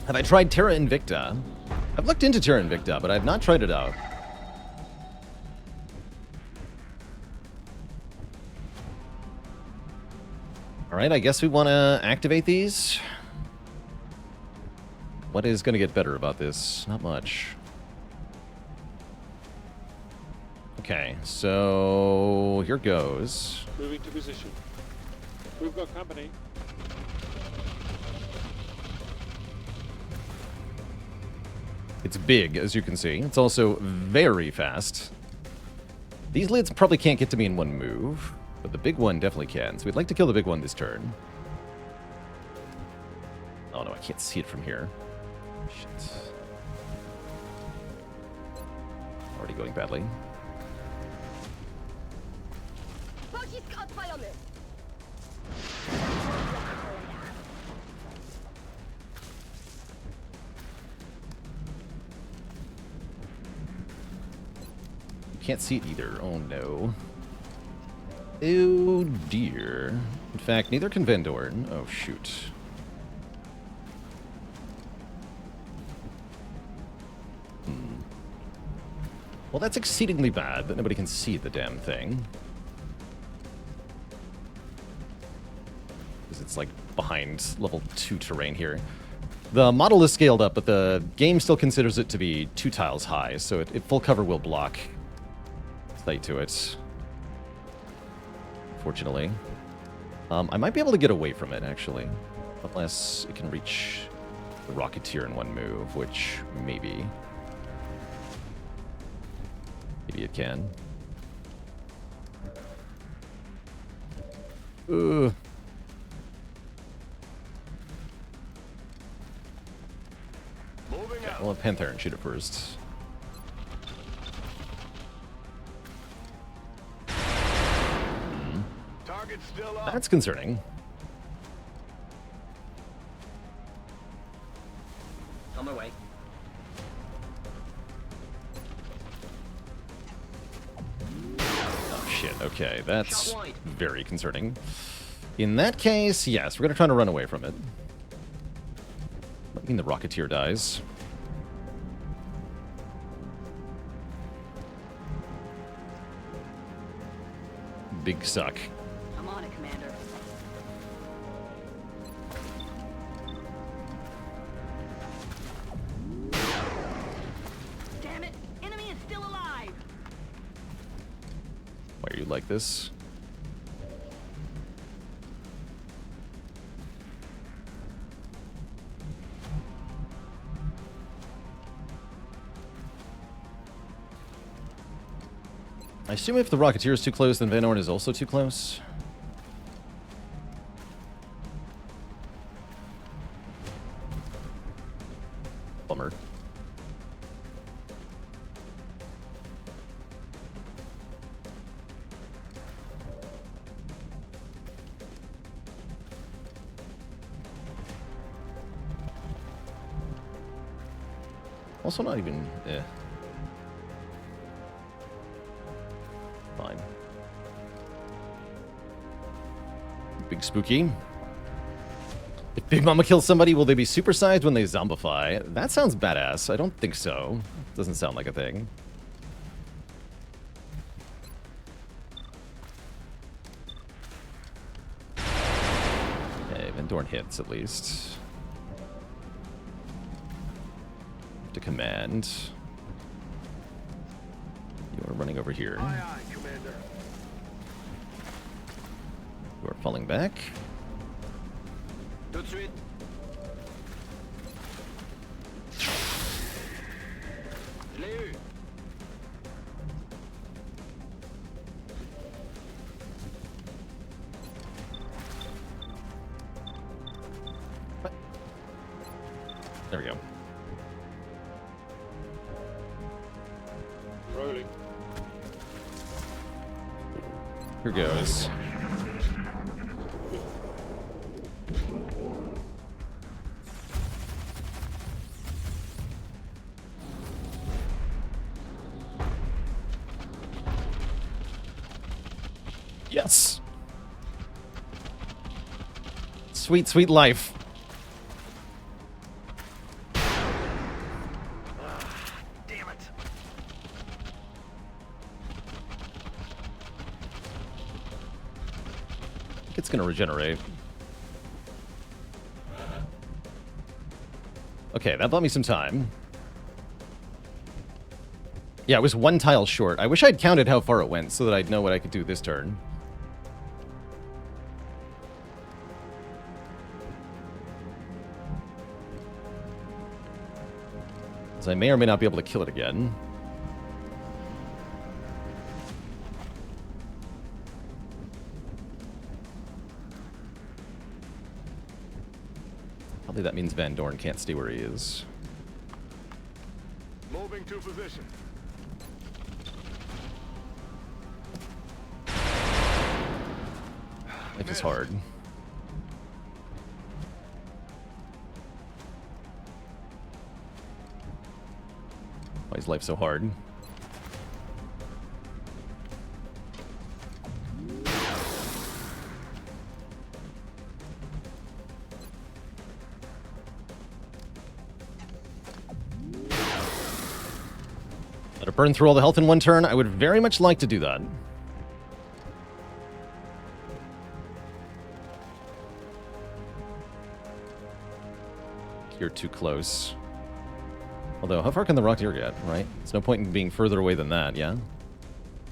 Have I tried Terra Invicta? I've looked into Terra Invicta, but I've not tried it out. Alright, I guess we want to activate these. What is going to get better about this? Not much. Okay, so here goes. Moving to position. We've got company. It's big, as you can see. It's also very fast. These lids probably can't get to me in one move, but the big one definitely can. So we'd like to kill the big one this turn. Oh no, I can't see it from here. Shit. Already going badly. Can't see it either. Oh no. Oh dear. In fact, neither can Van Dorn. Oh shoot. Well, that's exceedingly bad that nobody can see the damn thing. Because it's like behind level 2 terrain here. The model is scaled up, but the game still considers it to be 2 tiles high, so it full cover will block sight to it. Fortunately. I might be able to get away from it, actually. Unless it can reach the Rocketeer in one move, which maybe. Maybe it can. Ugh. Okay, I'll have Panther and shoot it first. Still up. That's concerning. On my way. Oh shit, okay, that's very concerning. In that case, yes, we're gonna try to run away from it. I mean the Rocketeer dies. Big suck. I'm on it, Commander. Damn it! Enemy is still alive! Why are you like this? I assume if the Rocketeer is too close, then Van Orn is also too close. Bummer. Also not even... Fine. Big spooky. If Big Mama kills somebody, will they be supersized when they zombify? That sounds badass. I don't think so. Doesn't sound like a thing. Van Dorn hits, at least. To command. You are running over here. Aye, aye, Commander. You are falling back. Tout de suite. Je l'ai eu. There we go. Rolling. Here goes. Yes. Sweet, sweet life. Damn it. It's gonna regenerate. Okay, that bought me some time. Yeah, it was one tile short. I wish I'd counted how far it went so that I'd know what I could do this turn. So I may or may not be able to kill it again. Probably that means Van Dorn can't stay where he is. Moving to position. Life is hard. Why is life so hard? Let it burn through all the health in one turn. I would very much like to do that. You're too close. Although, how far can the Rocketeer get, right? There's no point in being further away than that, yeah?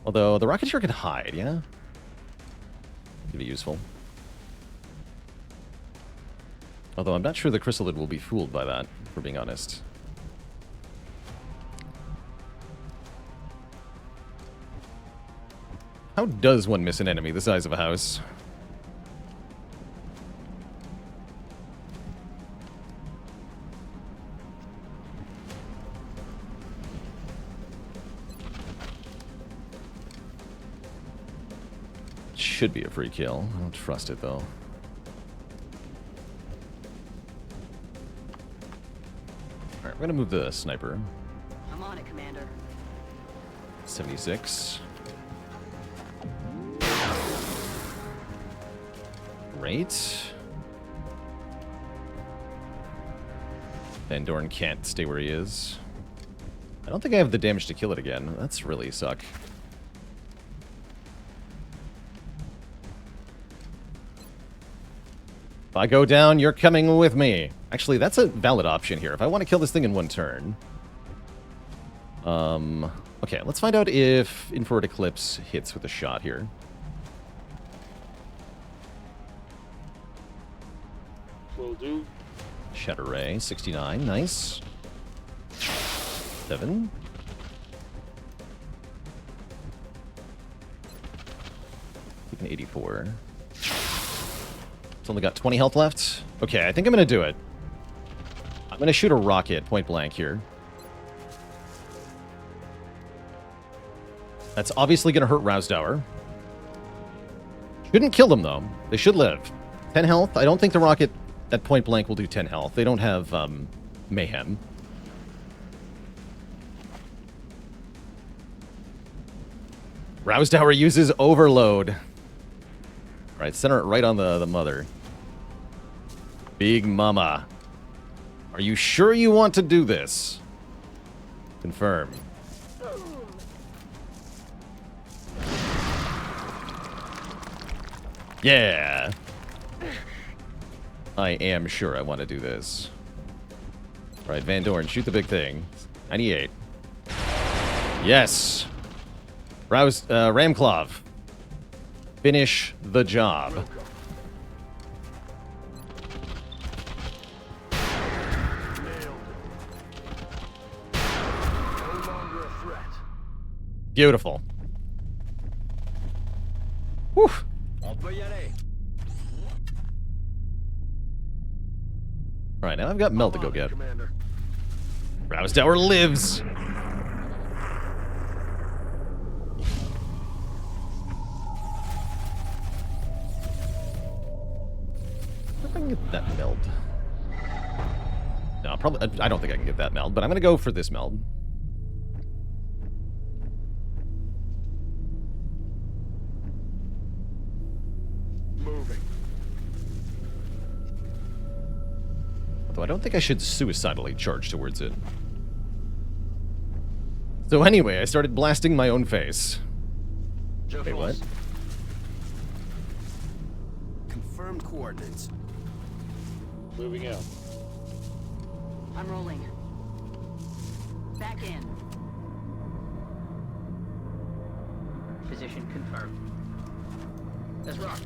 Although, the Rocketeer could hide, yeah? Could be useful. Although, I'm not sure the Chrysalid will be fooled by that, for being honest. How does one miss an enemy the size of a house? Should be a free kill. I don't trust it, though. Alright, we're gonna move the sniper. I'm on it, Commander. 76. Great. Van Dorn can't stay where he is. I don't think I have the damage to kill it again. That's really suck. If I go down, you're coming with me. Actually, that's a valid option here. If I want to kill this thing in one turn. Okay, let's find out if Infrared Eclipse hits with a shot here. Will do. Shatter Ray, 69, nice. 7. Keeping 84. It's only got 20 health left. Okay, I think I'm going to do it. I'm going to shoot a rocket point blank here. That's obviously going to hurt Rousdower. Shouldn't kill them, though. They should live. 10 health. I don't think the rocket at point blank will do 10 health. They don't have mayhem. Rousdower uses overload. All right, center it right on the mother. Big Mama. Are you sure you want to do this? Confirm. Yeah. I am sure I want to do this. All right, Van Dorn, shoot the big thing. 98. Yes. Ramclaw. Finish the job. Beautiful. Whew. Alright, now I've got Mel to go get. Rouse Tower lives! I can get that meld. No, probably. I don't think I can get that meld, but I'm gonna go for this meld. Moving. Though I don't think I should suicidally charge towards it. So anyway, I started blasting my own face. Wait, what? Confirmed coordinates. Moving out. I'm rolling. Back in. Position confirmed. Let's rock.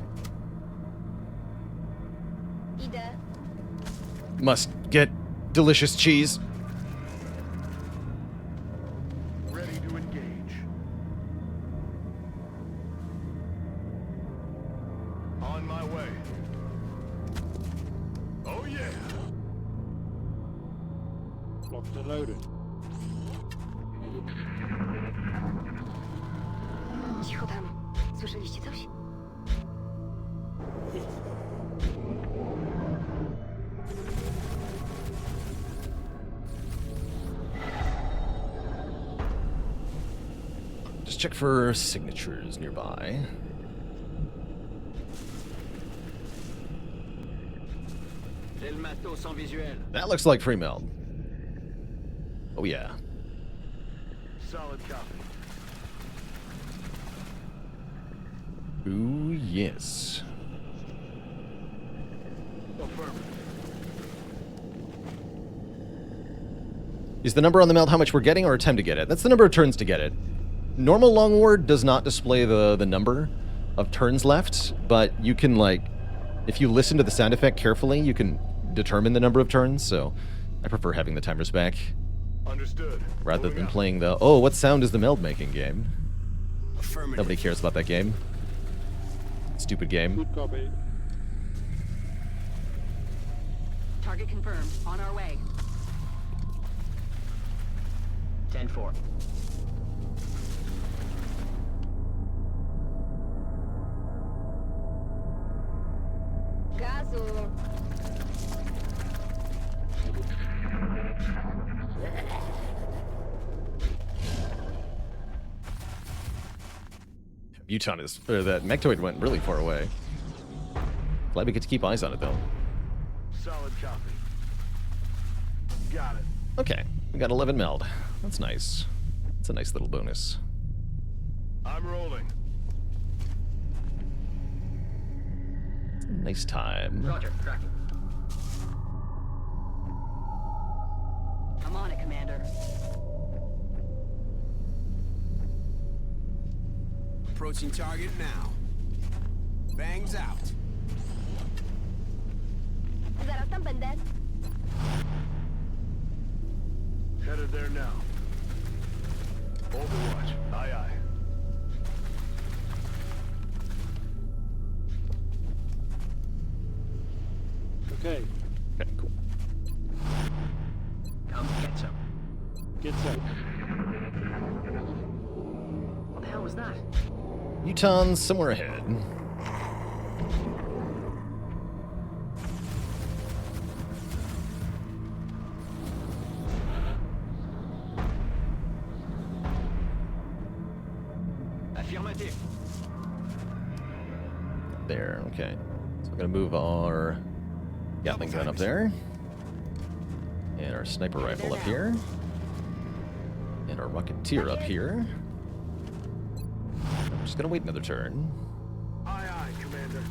Ida. Must get delicious cheese. Ready to engage. On my way. Oh yeah. Locked and loaded. Cicho tam. Słyszeliście coś? Just check for signatures nearby. That looks like free meld. Oh yeah. Solid copy. Ooh yes. Affirmative. Is the number on the meld how much we're getting or a time to get it? That's the number of turns to get it. Normal Long Ward does not display the number of turns left, but you can, like, if you listen to the sound effect carefully, you can determine the number of turns, so I prefer having the timers back. Understood. Rather than playing the, oh, what sound is the meld making game? Nobody cares about that game. Stupid game. Good copy. Target confirmed. On our way. 10-4. Gazu. Muton is, or that Mechtoid went really far away. Glad we get to keep eyes on it though. Solid copy. Got it. Okay, we got 11 meld. That's nice. That's a nice little bonus. I'm rolling. Nice time. Roger, tracking. I'm on it, Commander. Approaching target now. Bangs out. Zaraz tam będę. Headed there now. Overwatch. Aye, aye. Okay. Okay, cool. Come get some. Get set. What the hell was that? Muton's somewhere ahead. Affirmative. There, okay. So we're gonna move our Gatling gun up there. And our sniper rifle up here. And our Rocketeer up here. I'm just gonna wait another turn. Aye, aye, Commander.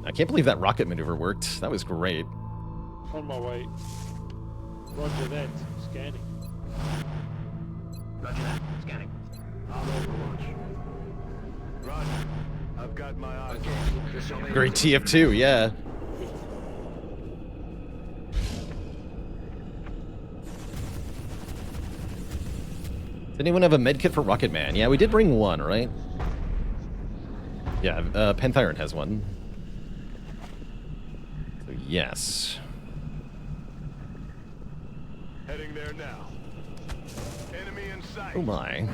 I can't believe that rocket maneuver worked. That was great. On my way. Roger that. Scanning. Roger that. Scanning. I'm Overwatch. Roger. I've got my eyes. Okay. Great TF2, yeah. Does anyone have a medkit for Rocket Man? Yeah, we did bring one, right? Yeah, Panthyron has one. So yes. Heading there now. Enemy in sight. Oh my.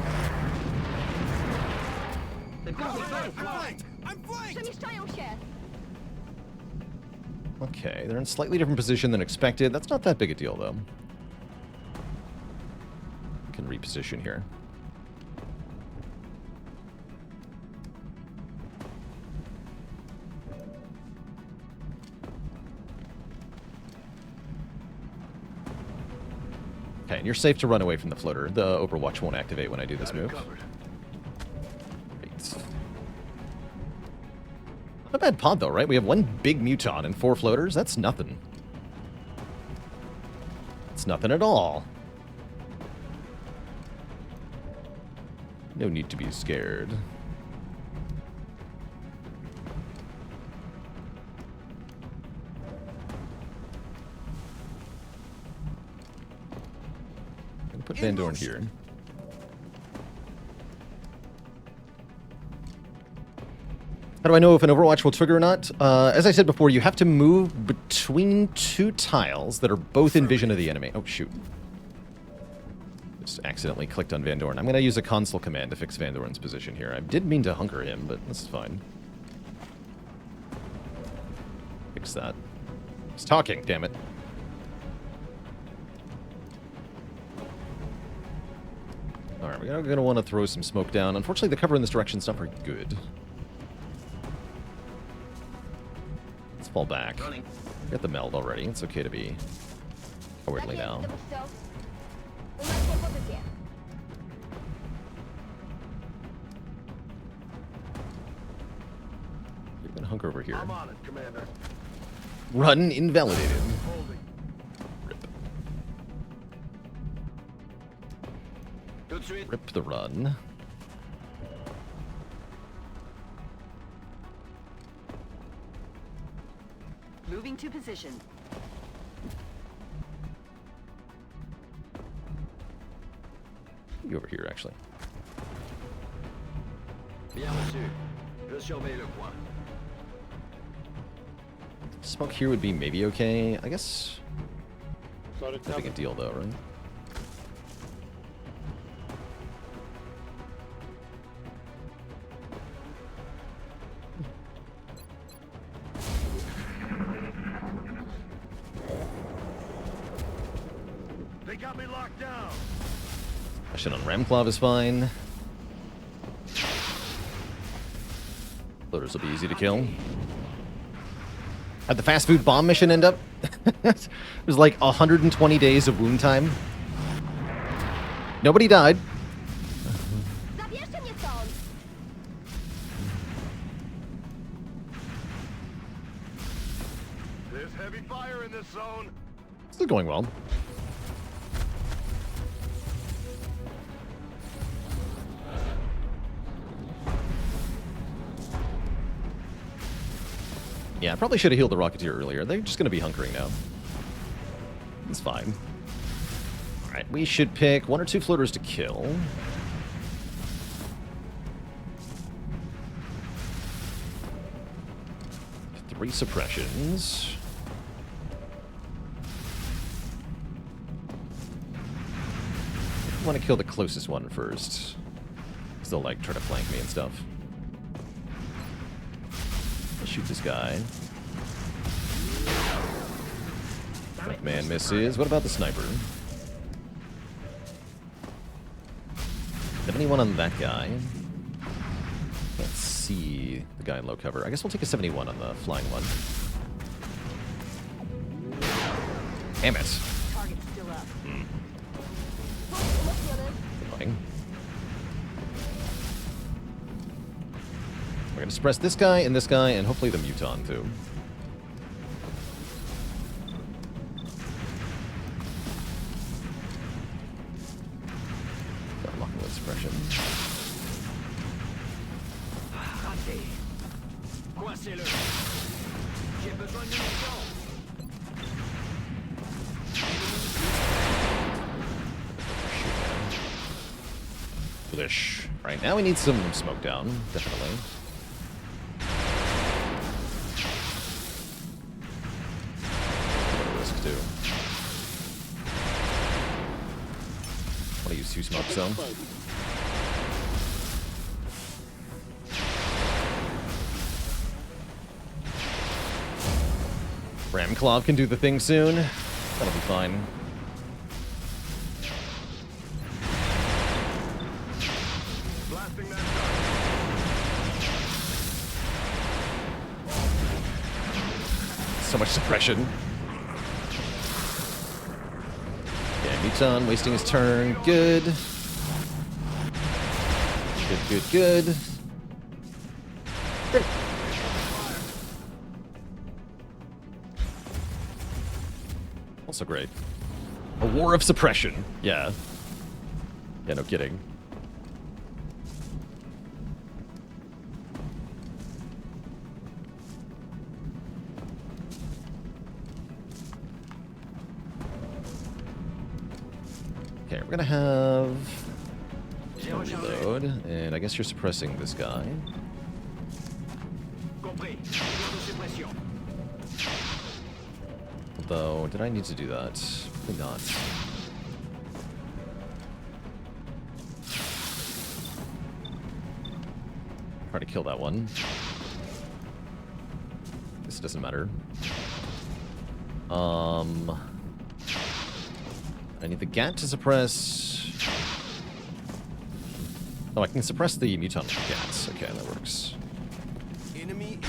I'm flanked! Okay, they're in a slightly different position than expected. That's not that big a deal, though. We can reposition here. Okay, and you're safe to run away from the floater. The Overwatch won't activate when I do this move. Great. Not a bad pod, though, right? We have one big muton and 4 floaters. That's nothing. It's nothing at all. No need to be scared. I'm gonna put Van Dorn here. How do I know if an Overwatch will trigger or not? As I said before, you have to move between 2 tiles that are both in vision of the enemy. Oh, shoot. Just accidentally clicked on Van Dorn. I'm going to use a console command to fix Van Dorn's position here. I did mean to hunker him, but this is fine. Fix that. He's talking, damn it. Alright, we're going to want to throw some smoke down. Unfortunately, the cover in this direction is not very good. Fall back. Got the meld already. It's okay to be cowardly now. You're gonna hunker over here. I'm on it, Commander. Run invalidated. Rip. Rip the run. Moving to position. You over here, actually. Bien reçu. Je surveille le coin. Smoke here would be maybe okay. I guess. Got it. Not a big deal, though, right? They got me locked down. Action on Ramclaw is fine. Floaters will be easy to kill. How'd the fast food bomb mission end up? It was like 120 days of wound time. Nobody died. There's heavy fire in this zone. Still going well. Yeah, I probably should have healed the Rocketeer earlier. They're just going to be hunkering now. It's fine. Alright, we should pick 1 or 2 floaters to kill. Three suppressions. I want to kill the closest one first. Still like try to flank me and stuff. Let's shoot this guy. That man misses. What about the sniper? 71 on that guy. Can't see the guy in low cover. I guess we'll take a 71 on the flying one. Damn it. Target's still up. Annoying. We're gonna suppress this guy, and hopefully the Muton, too. Got locking with suppression. Raté. Coincez-le. J'ai besoin de munitions. Foolish. Right, now we need some smoke down, definitely. What a risk, too. Want to use 2 smoke zone. Ramclaw can do the thing soon. That'll be fine. So much suppression. Yeah, Muton wasting his turn. Good. Good. Great. Also great. A war of suppression. Yeah. Yeah, no kidding. Okay, we're gonna have reload, and I guess you're suppressing this guy. Although, did I need to do that? Probably not. Try to kill that one. This doesn't matter. I need the GAT to suppress... Oh, I can suppress the Muton with the GATs. Okay, that works. Enemy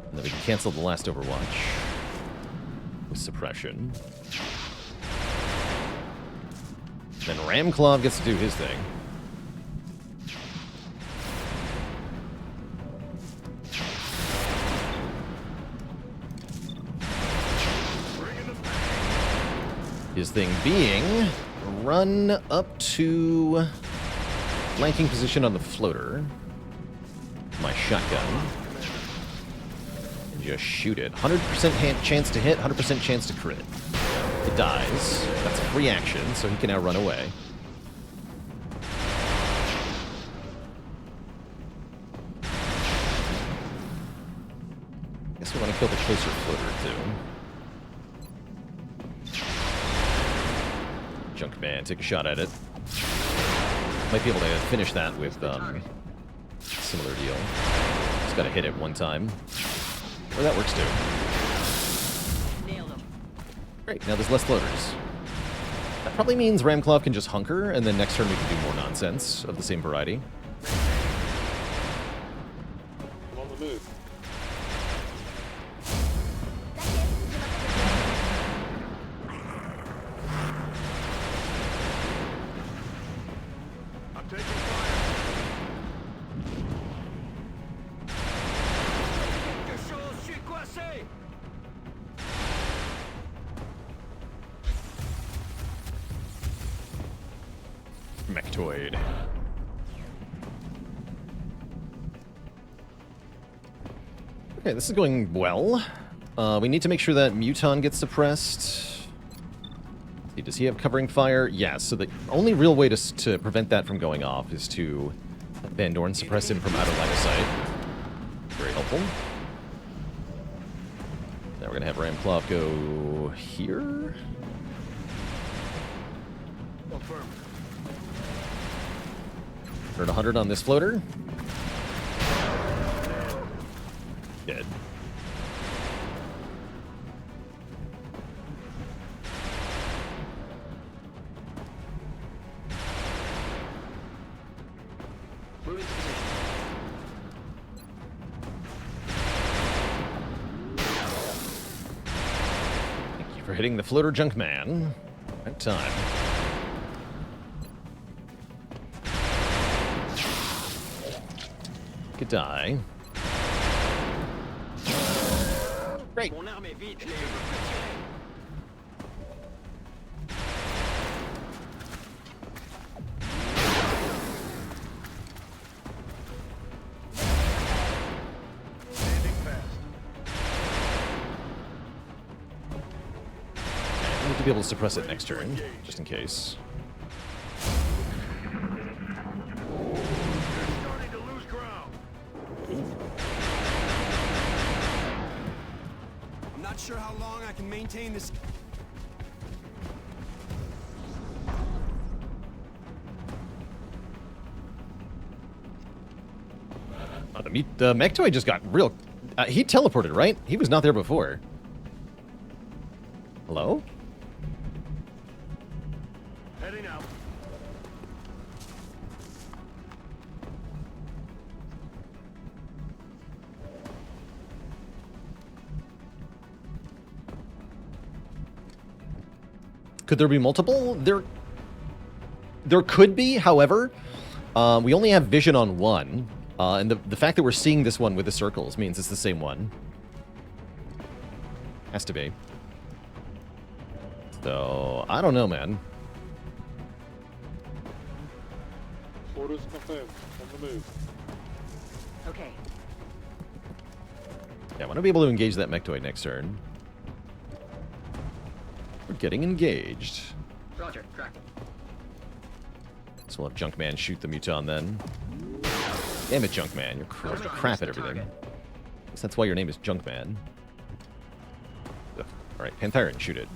And then we can cancel the last Overwatch with suppression. Then Ramclaw gets to do his thing. His thing being run up to flanking position on the floater. My shotgun. And just shoot it. 100% chance to hit, 100% chance to crit. It dies. That's a free action, so he can now run away. Guess we want to kill the closer floater too. Junkman, take a shot at it. Might be able to finish that with similar deal. Just gotta hit it one time. Or that works too. Nailed him. Great, now there's less floaters. That probably means Ramclaw can just hunker, and then next turn we can do more nonsense of the same variety. I'm on the move. Mechtoid. Okay, this is going well. We need to make sure that Muton gets suppressed. Does he have covering fire? Yes, so the only real way to prevent that from going off is to Van Dorn suppress him from out of line of sight. Very helpful. Now we're going to have Ramclaw go here. Confirmed. Earn 100 on this floater. Dead. Moving to position. Thank you for hitting the floater Junkman. Right time. Could die. Great. Mon arme est vide, je l'ai Standing fast. I need to be able to suppress it next turn, just in case. Starting to lose ground. I'm not sure how long I can maintain this. Oh, the Mechtoid just got real... he teleported, right? He was not there before. Hello? Heading out. Could there be multiple? There could be, however, we only have vision on one. And the fact that we're seeing this one with the circles means it's the same one. Has to be. So, I don't know, man. Orders confirmed. On the move. Okay. Yeah, I want to be able to engage that Mechtoid next turn. We're getting engaged. Roger, track. So we'll have Junkman shoot the Muton then. Damn it, Junkman. You're crap at everything. Guess that's why your name is Junkman. Ugh. Alright, Panthyron, shoot it.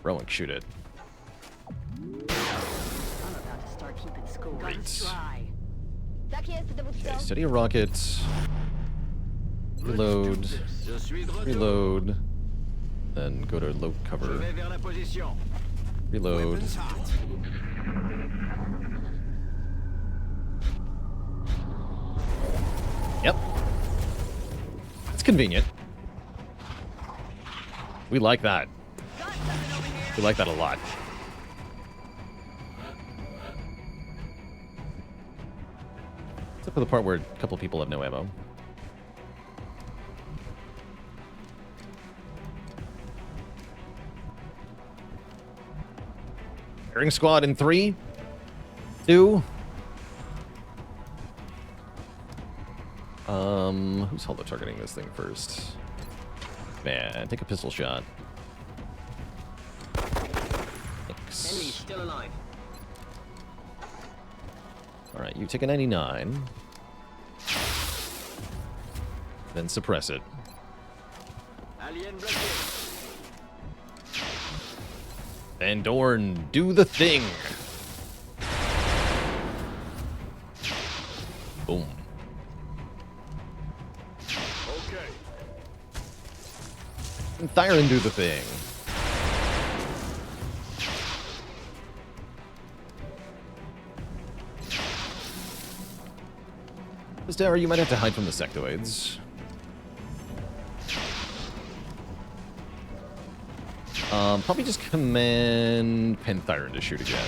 Rowan, shoot it. I'm about to start keeping score. Great. Okay, Okay, steady a rocket. Reload. Reload. Then go to low cover. Reload. Yep. That's convenient. We like that. We like that a lot. Except for the part where a couple people have no ammo. Firing squad in 3, 2. Who's holo targeting this thing first? Man, take a pistol shot. Thanks. Enemy still alive. All right, you take a 99. Then suppress it. Alien bloqué. Van Dorn, do the thing. Boom. Okay. And Thyron, do the thing. This tower, you might have to hide from the sectoids. Probably just command Panthyron to shoot again.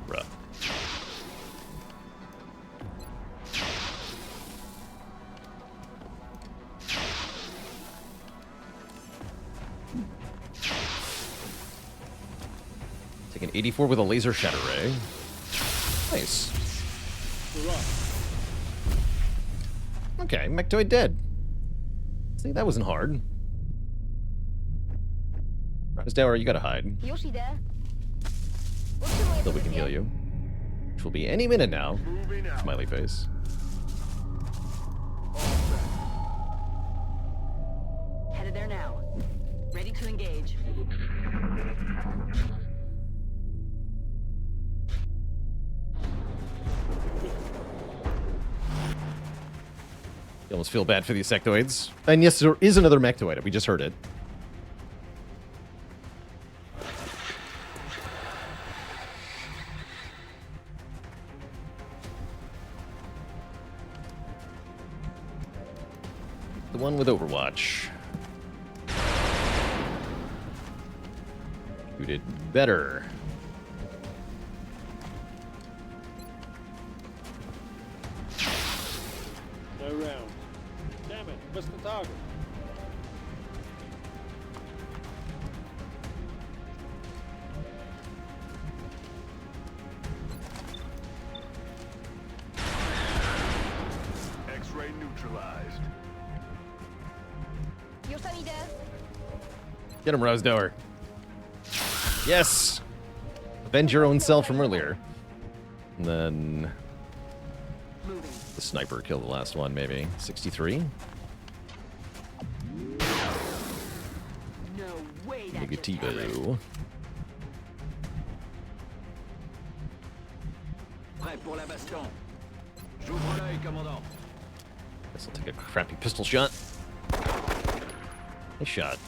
Bruh. Take an 84 with a laser shatter ray. Nice. Okay, Mechtoid dead. See, that wasn't hard. Rise Dower, you gotta hide. Yoshi there. So we can heal you. Which will be any minute now. Moving out. Smiley face. Headed there now. Ready to engage. You almost feel bad for these sectoids. And yes, there is another Mechtoid. We just heard it. one with Overwatch. Who did better? No round. Damn it, missed the target. X-ray neutralized. Get him, Rosedower. Yes! Avenge your own self from earlier. And then... the sniper killed the last one, maybe. 63? No way that just Negativo. Prêt pour la baston. J'ouvre l'œil, commandant. Guess I'll take a crappy pistol shot. Nice shot.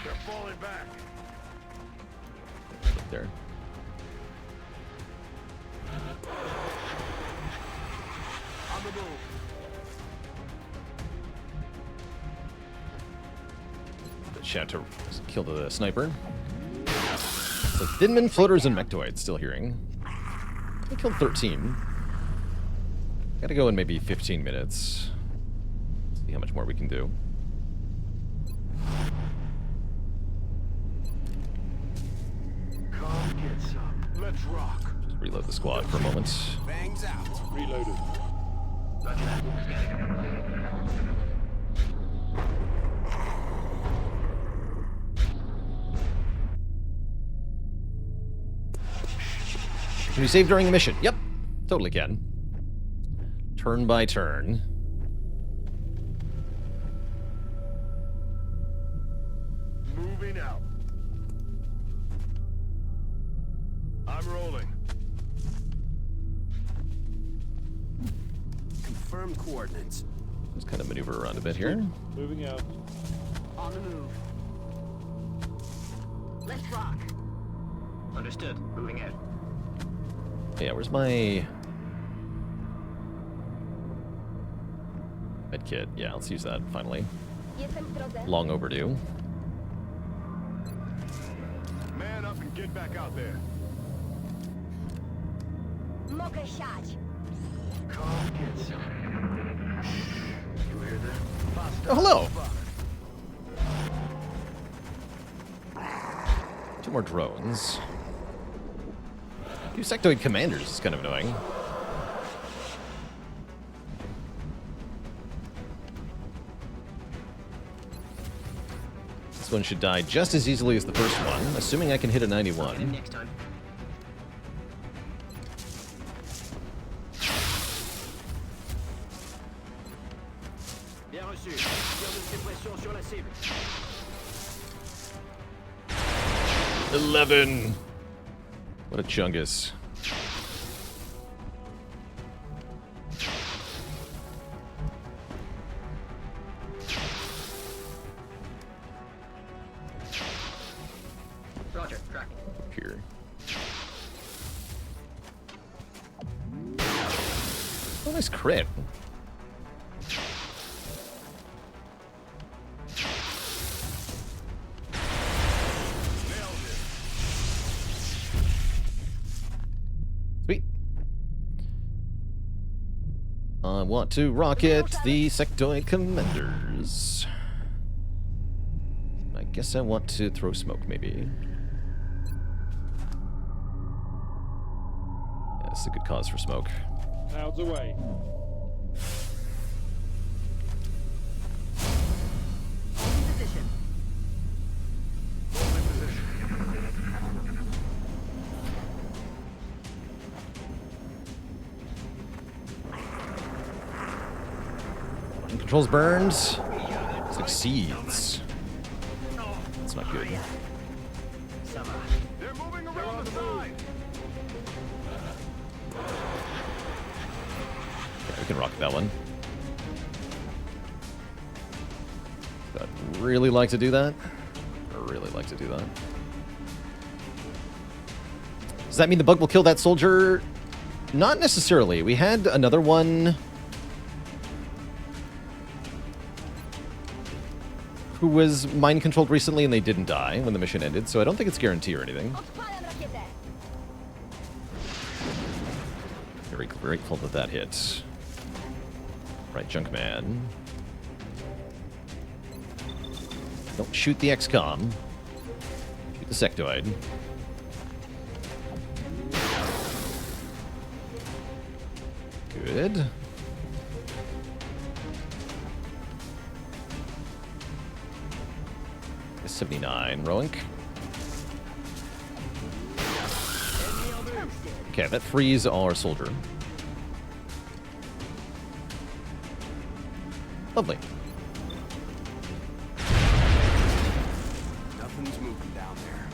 They're falling back. Up there. On the move. The chat to kill the sniper. So Thinman, floaters, and mechtoids still hearing. I killed 13. Gotta go in maybe 15 minutes. See how much more we can do. Come get some. Let's rock. Just reload the squad for a moment. Bangs out. Reloaded. Can you save during the mission? Yep, totally can. Turn by turn. Moving out. I'm rolling. Confirm coordinates. Just kind of maneuver around a bit here. Moving out. on the move. Let's rock. Understood. Moving out. Yeah, where's my med kit? Yeah, let's use that finally. Long overdue. Man up and get back out there. Come get some. You hear that? Oh, hello. Two more drones. Two sectoid commanders is kind of annoying. This one should die just as easily as the first one, assuming I can hit a 91. Next time. Bien reçu. Tire de suppression sur la cible. 11. What a chungus. Roger. Track. Here. Oh, nice crit. Sweet. I want to rocket the sectoid commanders. I guess I want to throw smoke, maybe. Yeah, this is a good cause for smoke. Clouds away. Position. Controls burned. Succeeds. That's not good. They're moving around the side. Yeah, we can rocket that one. I'd really like to do that. I really like to do that. Does that mean the bug will kill that soldier? Not necessarily. We had another one who was mind-controlled recently and they didn't die when the mission ended, so I don't think it's guaranteed or anything. Very grateful that that hit. Right, Junkman. Don't shoot the XCOM. Shoot the sectoid. Good. S79, Roink. Okay, that frees our soldier. Lovely. Nothing's moving down there.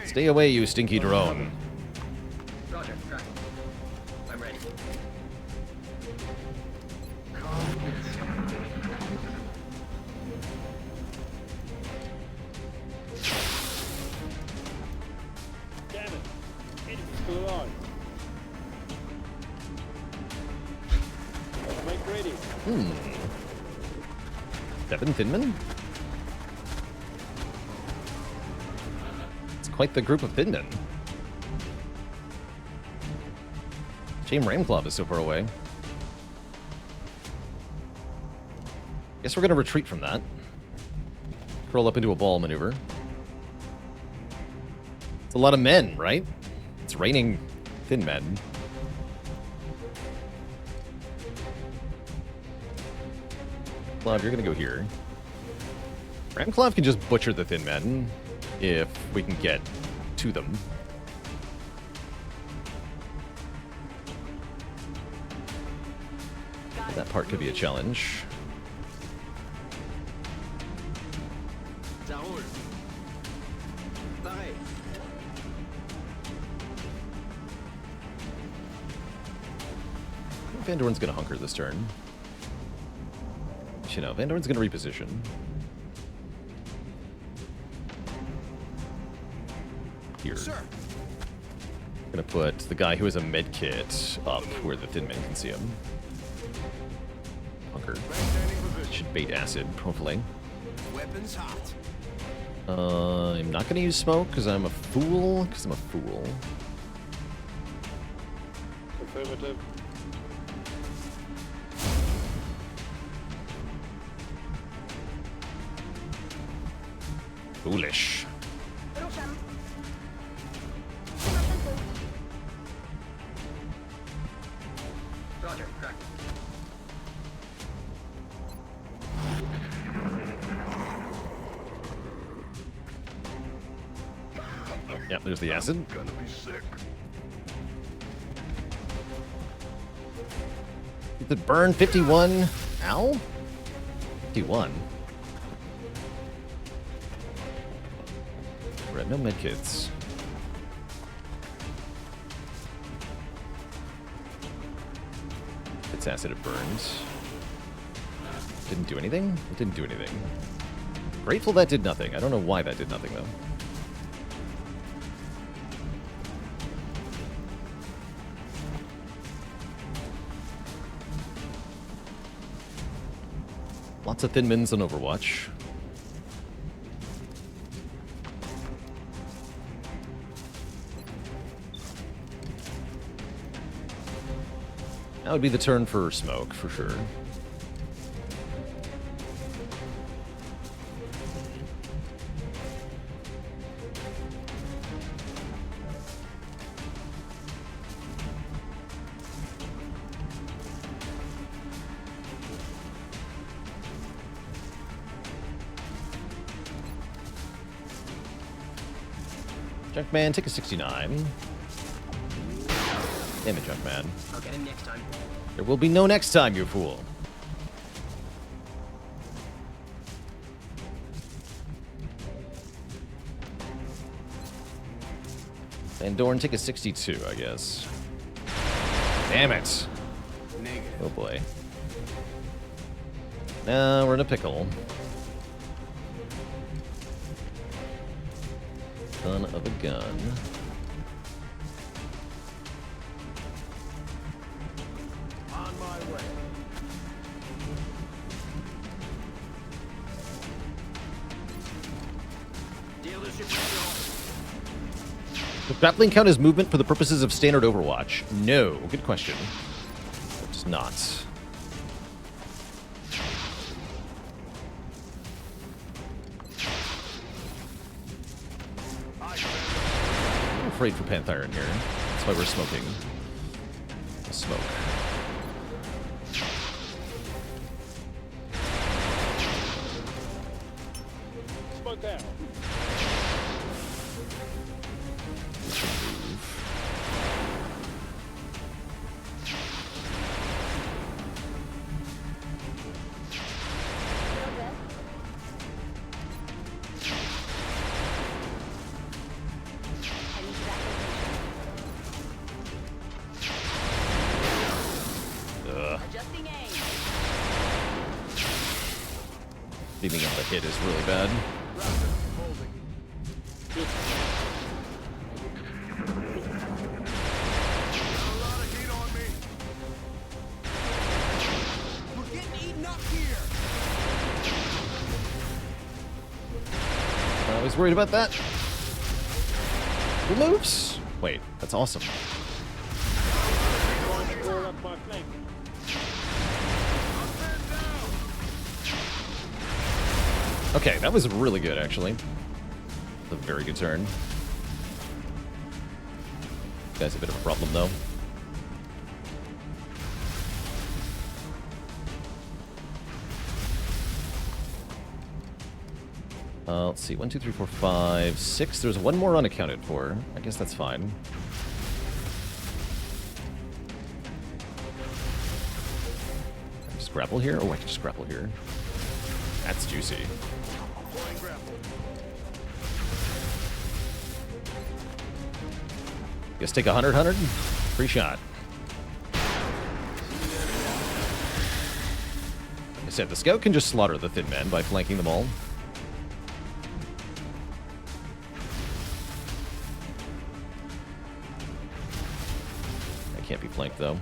Stay away, you stinky drone. Roger, track. I'm ready. Damn it. Enemy's still alive. Make ready. Devin Thinman? It's quite the group of Thinmen. Shame Ramclaw is so far away. Guess we're gonna retreat from that. Curl up into a ball maneuver. It's a lot of men, right? It's raining thin men. Ramclaw, you're gonna go here. Ramclaw can just butcher the thin men if we can get to them. That part could be a challenge. Ça roule. Pareil. Van Dorn's gonna hunker this turn. You know, Van Dorn's gonna reposition. Here. Sir. Gonna put the guy who has a med kit up where the thin men can see him. Hunker. Should bait acid, hopefully. Weapons hot. I'm not gonna use smoke because I'm a fool. Affirmative. Foolish. Roger, track. Yep, there's the acid. Gonna be sick. The burn 51. Ow? 51. We're at no medkits. It's acid, it burns. Didn't do anything? It didn't do anything. Grateful that did nothing. I don't know why that did nothing, though. Lots of thin mins on Overwatch. That would be the turn for smoke, for sure. Junkman, take a 69. Damn it, Junkman. I'll get him next time. There will be no next time, you fool. Van Dorn, take a 62, I guess. Damn it. Negative. Oh boy. Now we're in a pickle. Son of a gun. On my way. Does grappling count as movement for the purposes of standard Overwatch? No. Good question. It does not. I'm afraid for Panther in here. That's why we're smoking. Smoke. Smoke out. Leaving up the hit is really bad. I was worried about that. Who moves? Wait, that's awesome. Okay, that was really good, actually. A very good turn. This guy's a bit of a problem, though. Let's see. 1, 2, 3, 4, 5, 6. There's one more unaccounted for. I guess that's fine. Can I just grapple here? Oh, I can just grapple here. That's juicy. Guess take 100. Free shot. Like I said, the scout can just slaughter the thin men by flanking them all. I can't be flanked, though.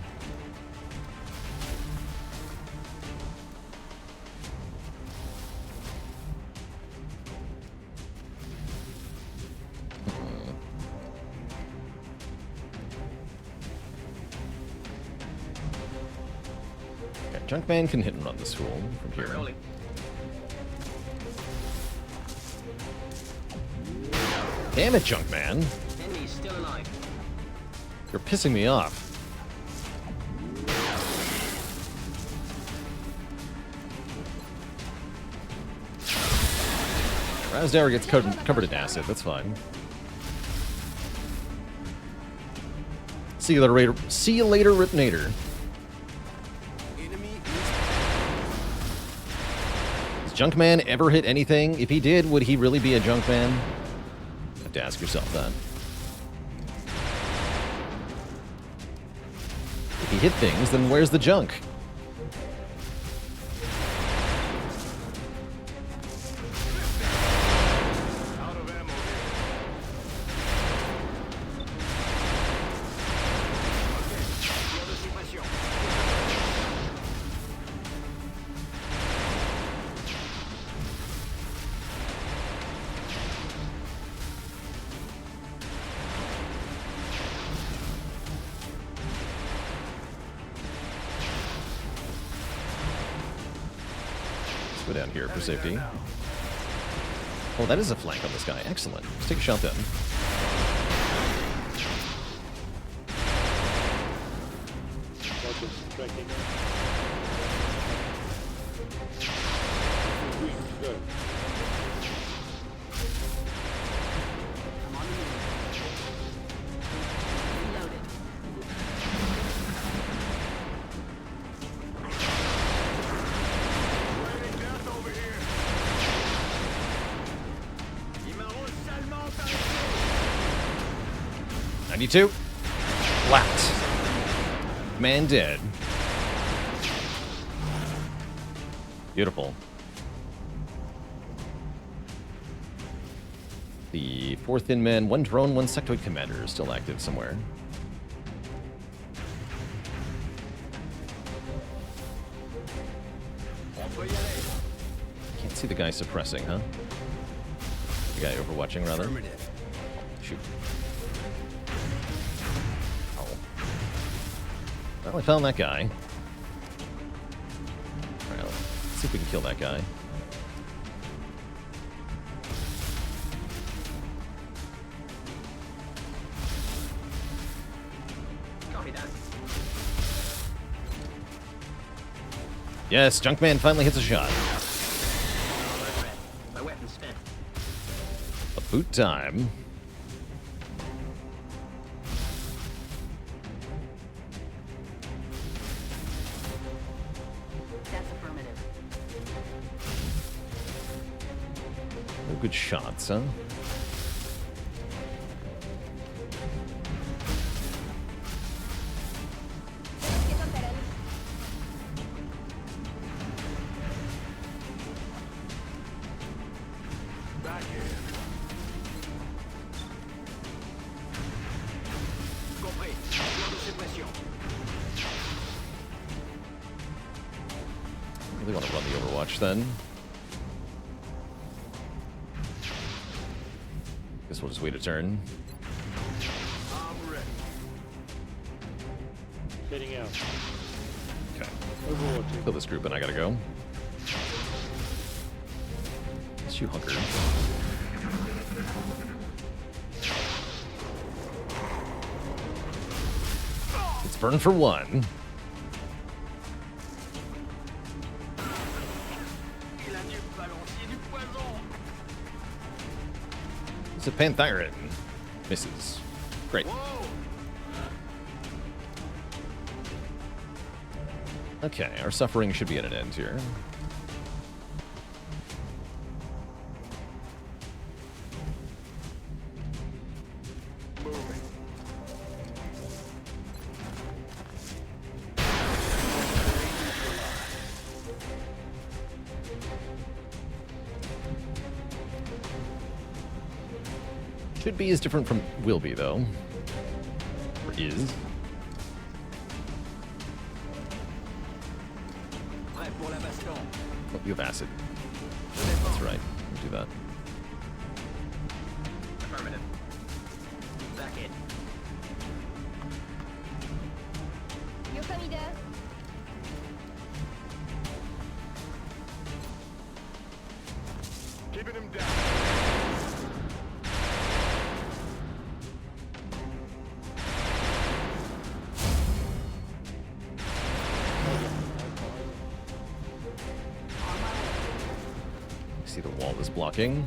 Junkman can hit and run this fool from here. Damn it, Junkman. Enemy's still alive. You're pissing me off. Razdauer gets covered in acid. That's fine. See you later, Ripnator. Junkman ever hit anything? If he did, would he really be a Junkman? You have to ask yourself that. If he hit things, then where's the junk? Go down here for safety. Oh, that is a flank on this guy. Excellent. Let's take a shot then. .92. Flat. Man dead. Beautiful. The 4 thin men, 1 drone, 1 sectoid commander is still active somewhere. Can't see the guy suppressing, huh? The guy overwatching, rather. Shoot. Oh. Well, I found that guy. Alright, let's see if we can kill that guy. Yes, Junkman finally hits a shot. My weapon's spent. Boot time. That's affirmative. No good shots, huh? Really want to run the Overwatch then. Guess we'll just wait a turn. I'm ready. Getting out. Okay. Overwatching. Kill this group and I gotta go. Let's you hunker. It's burn for 1. It's a Panthyran. Misses. Great. Okay, our suffering should be at an end here. Should be is different from will be, though. Or is. Oh, you have acid. That's right. We'll do that. Affirmative. Back in. Keeping him down. See the wall is blocking.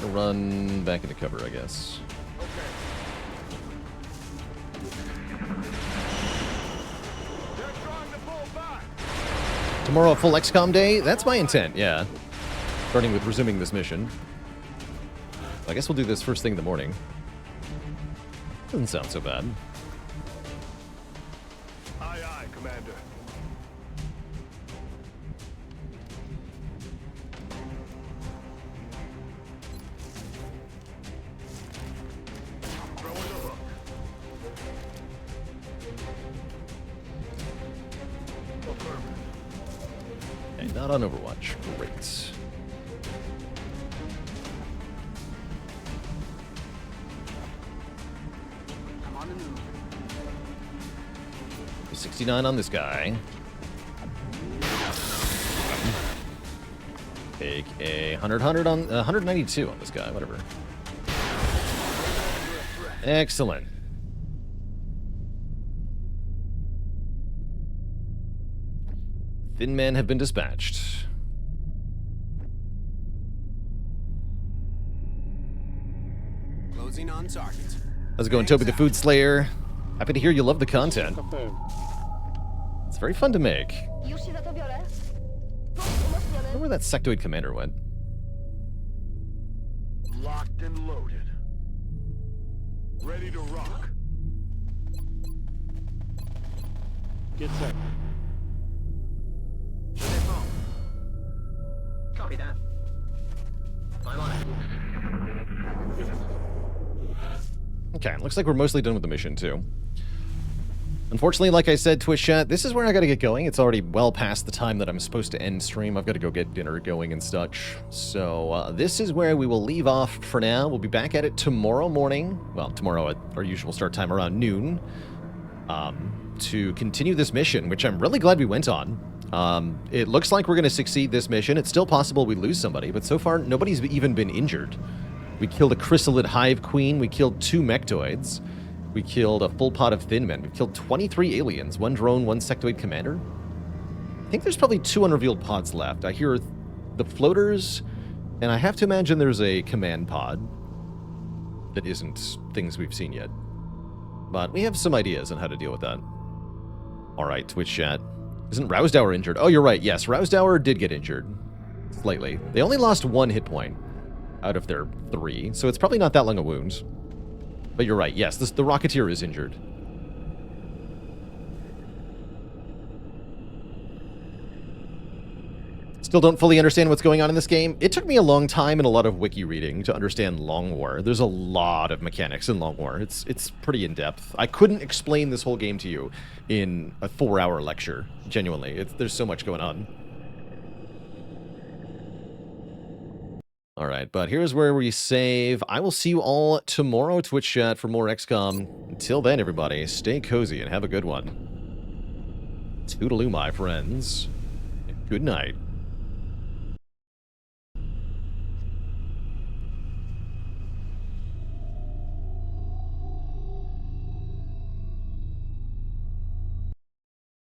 Gonna run back into cover, I guess. Tomorrow a full XCOM day? That's my intent, yeah. Starting with resuming this mission. I guess we'll do this first thing in the morning. Doesn't sound so bad. Aye, aye, Commander. Throwing the hook. Affirmative. Okay, not on Overwatch. Great. I'm on the move. 69 on this guy. Take a 100 on 192 on this guy, whatever. Excellent. Thin men have been dispatched. Closing on target. How's it going, Toby the Food Slayer? Happy to hear you love the content. Confirmed. It's very fun to make. I wonder where that sectoid commander went. Locked and loaded. Ready to rock. Get set. Copy that. I'm on it. Okay, looks like we're mostly done with the mission, too. Unfortunately, like I said, Twitch chat, this is where I gotta get going. It's already well past the time that I'm supposed to end stream. I've got to go get dinner going and such. So, this is where we will leave off for now. We'll be back at it tomorrow morning. Well, tomorrow at our usual start time around noon. To continue this mission, which I'm really glad we went on. It looks like we're going to succeed this mission. It's still possible we lose somebody, but so far, nobody's even been injured. We killed a chrysalid hive queen. We killed 2 mechtoids. We killed a full pot of thin men. We killed 23 aliens, 1 drone, 1 sectoid commander. I think there's probably 2 unrevealed pods left. I hear the floaters, and I have to imagine there's a command pod that isn't things we've seen yet. But we have some ideas on how to deal with that. Alright, Twitch chat. Isn't Rousdower injured? Oh, you're right. Yes, Rousdower did get injured. Slightly. They only lost 1 hit point out of their 3, so it's probably not that long a wound. But you're right, yes, the Rocketeer is injured. Still don't fully understand what's going on in this game. It took me a long time and a lot of wiki reading to understand Long War. There's a lot of mechanics in Long War. It's pretty in-depth. I couldn't explain this whole game to you in a 4-hour lecture, genuinely. There's so much going on. Alright, but here's where we save. I will see you all tomorrow, Twitch chat, for more XCOM. Until then, everybody, stay cozy and have a good one. Toodaloo, my friends. Good night.